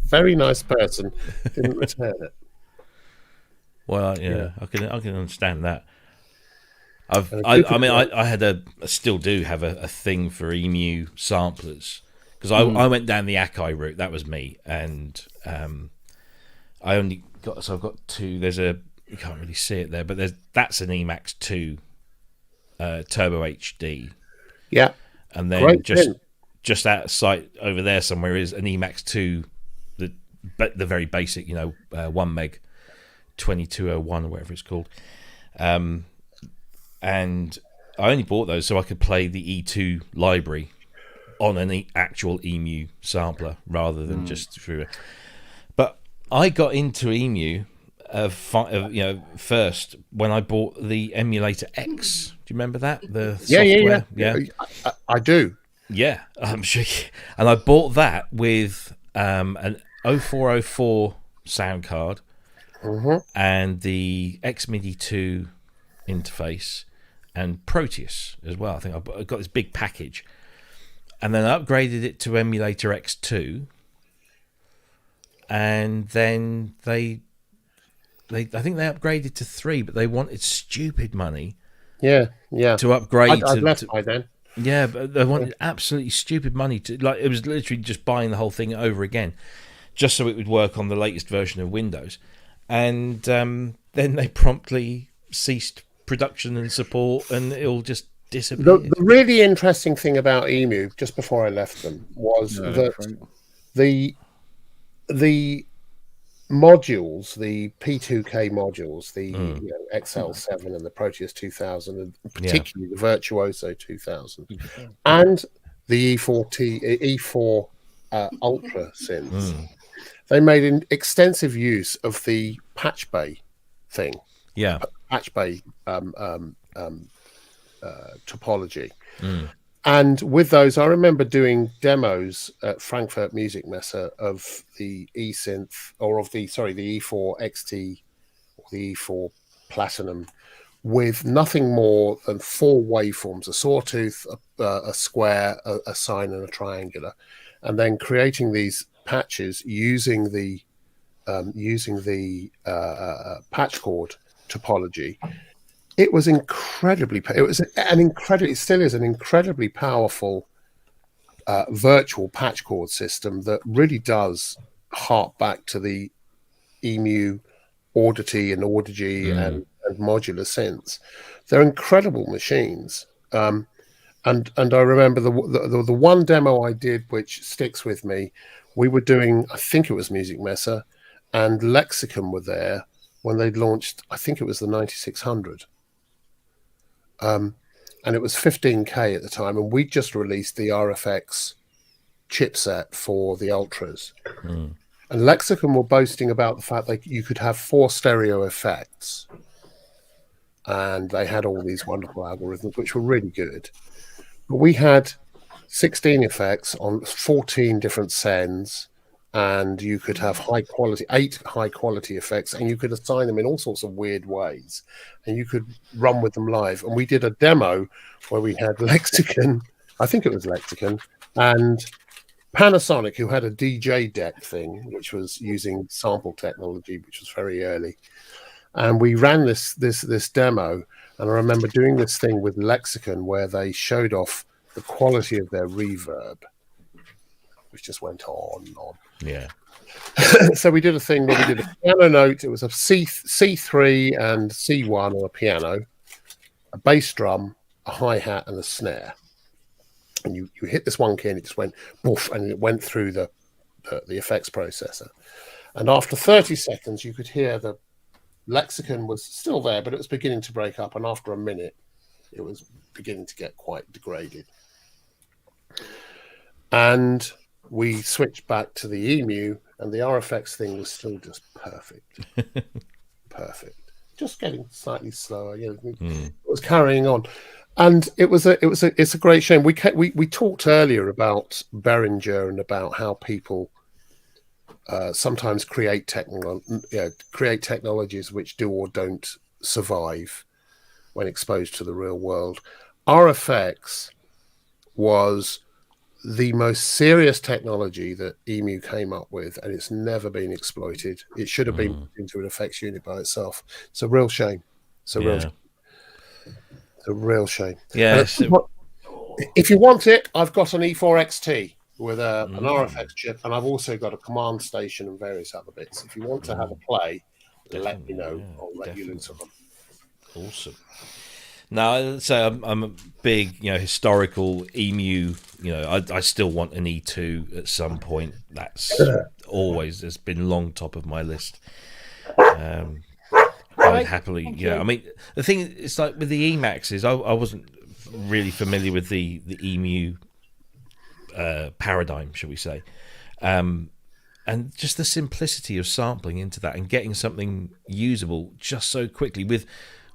very nice person didn't return it. Well, yeah. I can understand that. I still do have a thing for emu samplers, because I went down the Akai route. That was me, and I've got 2. You can't really see it there, but that's an Emax 2 Turbo HD. Yeah, and then just that site over there somewhere is an Emax 2, the very basic, 1 meg 2201 or whatever it's called. And I only bought those so I could play the E2 library on an actual EMU sampler rather than just through it. But I got into EMU first when I bought the Emulator X. Do you remember that? The software? Yeah. I do. Yeah, I'm sure. And I bought that with an 0404 sound card and the XMIDI 2 interface and Proteus as well. I think I got this big package, and then I upgraded it to Emulator X2, and then I think they upgraded to 3, but they wanted stupid money. Yeah. To upgrade. I'd left by then. Yeah, but they wanted absolutely stupid money to, like, it was literally just buying the whole thing over again, just so it would work on the latest version of Windows. And then they promptly ceased production and support, and it all just disappeared. The really interesting thing about Emu, just before I left them, was that the modules, the P2K modules, the XL7 and the Proteus 2000, and particularly the Virtuoso 2000, and the E4 Ultra synths, they made an extensive use of the patch bay thing. Yeah, patch bay topology. And with those, I remember doing demos at Frankfurt Music Messe of the eSynth, or of the E4 XT, or the E4 Platinum, with nothing more than 4 waveforms: a sawtooth, a square, a sine, and a triangular, and then creating these patches using the patch cord topology. It was incredibly. It still is an incredibly powerful virtual patch cord system that really does hark back to the Emu Audity and Audigy and Modular synths. They're incredible machines. And I remember the one demo I did, which sticks with me. We were doing, I think it was Music Messe, and Lexicon were there when they'd launched, I think it was the 9600. And it was 15K at the time, and we just released the RFX chipset for the Ultras. And Lexicon were boasting about the fact that you could have 4 stereo effects, and they had all these wonderful algorithms which were really good. But we had 16 effects on 14 different sends, and you could have 8 high quality effects, and you could assign them in all sorts of weird ways, and you could run with them live. And we did a demo where we had Lexicon, I think it was Lexicon, and Panasonic, who had a DJ deck thing, which was using sample technology, which was very early. And we ran this demo, and I remember doing this thing with Lexicon where they showed off the quality of their reverb, which just went on and on. Yeah. So we did a thing where we did a piano note. It was a C3 and C1 on a piano, a bass drum, a hi-hat, and a snare. And you hit this one key, and it just went poof, and it went through the effects processor. And after 30 seconds, you could hear the Lexicon was still there, but it was beginning to break up. And after a minute, it was beginning to get quite degraded. And we switched back to the Emu, and the RFX thing was still just perfect. Perfect. Just getting slightly slower. It was carrying on. And it's a great shame. We talked earlier about Behringer and about how people sometimes create technologies which do or don't survive when exposed to the real world. RFX was the most serious technology that Emu came up with, and it's never been exploited. It should have been put into an effects unit by itself. It's a real shame. It's a real shame. Yes. If you want it, I've got an E4 XT with an RFX chip, and I've also got a command station and various other bits. If you want to have a play, let me know. I'll let you loose on them. Awesome. Now, so I'm a big, historical Emu. I still want an E2 at some point. That's always has been long top of my list. I'd happily, I mean, the thing is, like with the Emaxes, I wasn't really familiar with the Emu paradigm, shall we say, and just the simplicity of sampling into that and getting something usable just so quickly with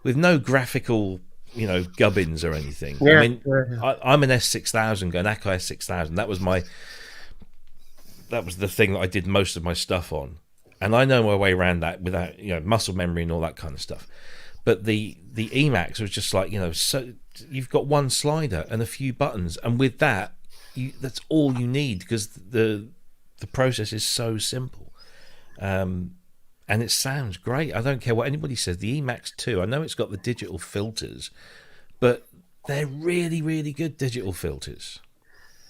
no graphical gubbins or anything. I mean, I'm an S6000 an Akai S6000. That was the thing that I did most of my stuff on, and I know my way around that without muscle memory and all that kind of stuff. But the Emax was just like so you've got one slider and a few buttons, and with that, that's all you need because the process is so simple. And it sounds great. I don't care what anybody says. The Emax 2, I know it's got the digital filters, but they're really, really good digital filters.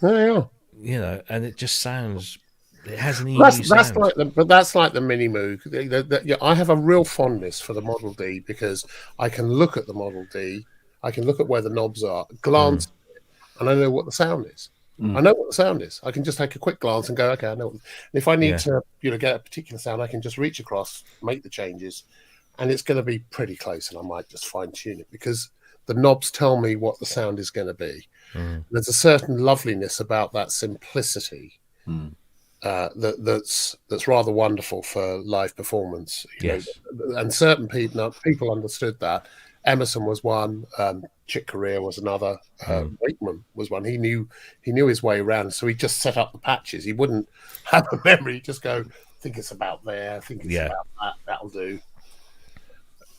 Oh, You know, and it just sounds. It has an yeah. EU That's sound. that's like the Mini Moog. Yeah, I have a real fondness for the Model D because I can look at the Model D, I can look at where the knobs are, glance, and I know what the sound is. I know what the sound is. I can just take a quick glance and go, okay, I know. And if I need to, get a particular sound, I can just reach across, make the changes, and it's going to be pretty close. And I might just fine tune it because the knobs tell me what the sound is going to be. There's a certain loveliness about that simplicity that's rather wonderful for live performance. You know, and certain people understood that. Emerson was one. Chick Corea was another. Wakeman was one. He knew his way around, so he just set up the patches. He wouldn't have a memory. He'd just go, I think it's about there. I think it's about that. That'll do.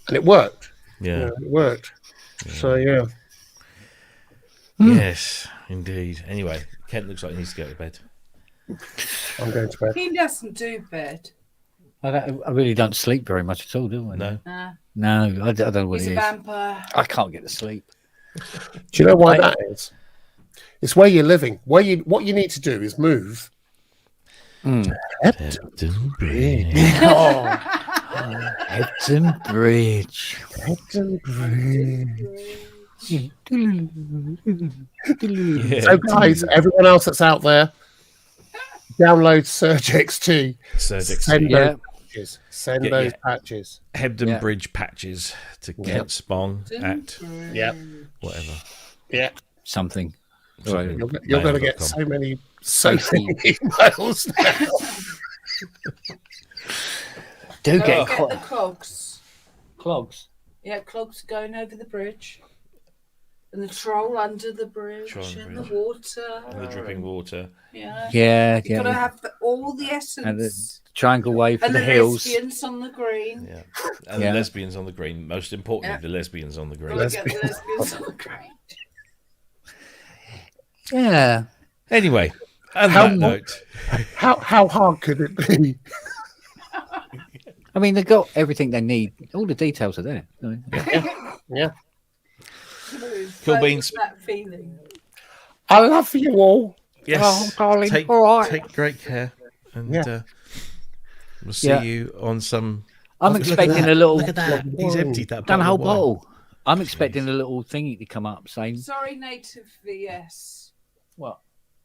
And it worked. Yeah, it worked. So yeah. Yes, indeed. Anyway, Kent looks like he needs to go to bed. I'm going to bed. He doesn't do bed. I really don't sleep very much at all, do I? No. No, I don't know what He's it a is. vampire. I can't get to sleep. Do you know why that is? It's where you're living. What you need to do is move. Hepton Bridge. Hepton Bridge. Hepton Bridge. Yeah. So, guys, everyone else that's out there, download Surge XT. Surge Send XT. those patches. Send Get those your patches. Hebden Bridge patches to Kent Spong at whatever. Yeah. Something. You're going to get so many emails now. Do get the clogs. Clogs. Yeah, clogs going over the bridge. And the troll under the bridge. And the water. And the dripping water. Yeah. You've got to have all the essence. And the triangle wave for and the hills. lesbians on the green. Yeah. And the lesbians on the green. Most importantly, the lesbians on the green. Got to get the lesbians on the green. Yeah. Anyway, on that note. How hard could it be? I mean, they've got everything they need. All the details are there. Yeah. Cool beans. That feeling. I love you all. Yes. Oh, darling. Take great care. And we'll see you on some. I'm expecting a little. Look at that. He's emptied that Done a whole bottle. bottle. I'm expecting a little thingy to come up saying. Sorry, Native VS. What?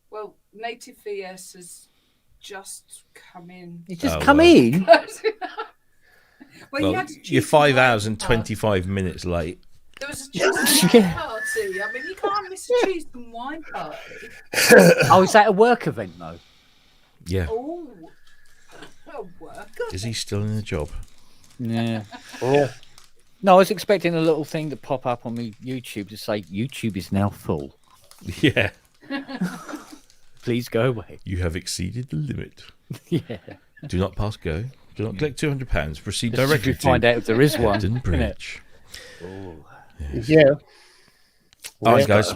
Well, Native VS has just come in. It just come in? Well, you had to you're choose 5 the hours wine and party. 25 minutes late. There was a choose the wine party. I mean, you can't miss a choose the wine party. Oh, is that a work event though? Yeah. Oh, a worker. Is he still in the job? Yeah. No, I was expecting a little thing to pop up on my YouTube to say YouTube is now full. Yeah. Please go away. You have exceeded the limit. Yeah. Do not pass go. Do not collect £200. Proceed Let's directly find to out if there is one. Hebden innit? Bridge. Yes. Yeah. All right, guys.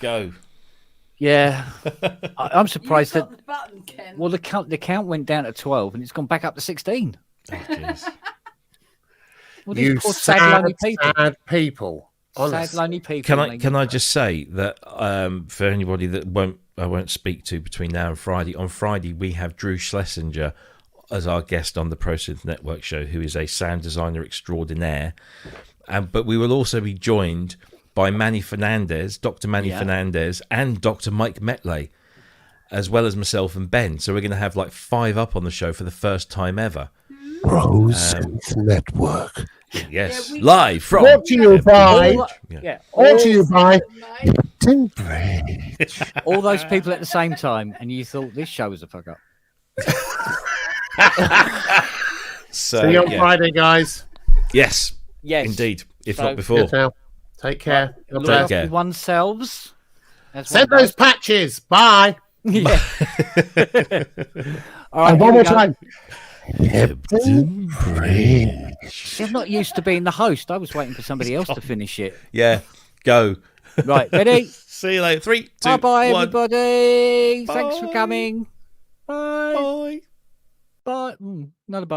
Go. Yeah. I'm surprised You that. got the button, Ken. Well, the count went down to 12 and it's gone back up to 16. Oh, jeez. Well, these You poor sad, lonely people. Honest. Sad, lonely people. Can I just say that for anybody that I won't speak to between now and Friday. On Friday we have Drew Schlesinger as our guest on the ProSynth Network show, who is a sound designer extraordinaire. But we will also be joined by Manny Fernandez, Dr. Manny Fernandez, and Dr. Mike Metley, as well as myself and Ben. So we're going to have like 5 up on the show for the first time ever. ProSynth Network. Yes, live from. Brought to you by. Brought to you by. Hepton Bridge. All those people at the same time, and you thought this show was a fuck up. So, see you on Friday, guys. Yes. Yes. Indeed. If So- not before. Take care. God Look bless. after oneselves. Send those patches. Bye. Yeah. All right, And one here we more go. time. Hepton Bridge. I'm not used to being the host. I was waiting for somebody else to finish it. Yeah. Go. Right, ready? See you later. 3, 2, Bye-bye, 1. everybody. Thanks for Bye. coming. Bye. Bye. Bye. Not a bye.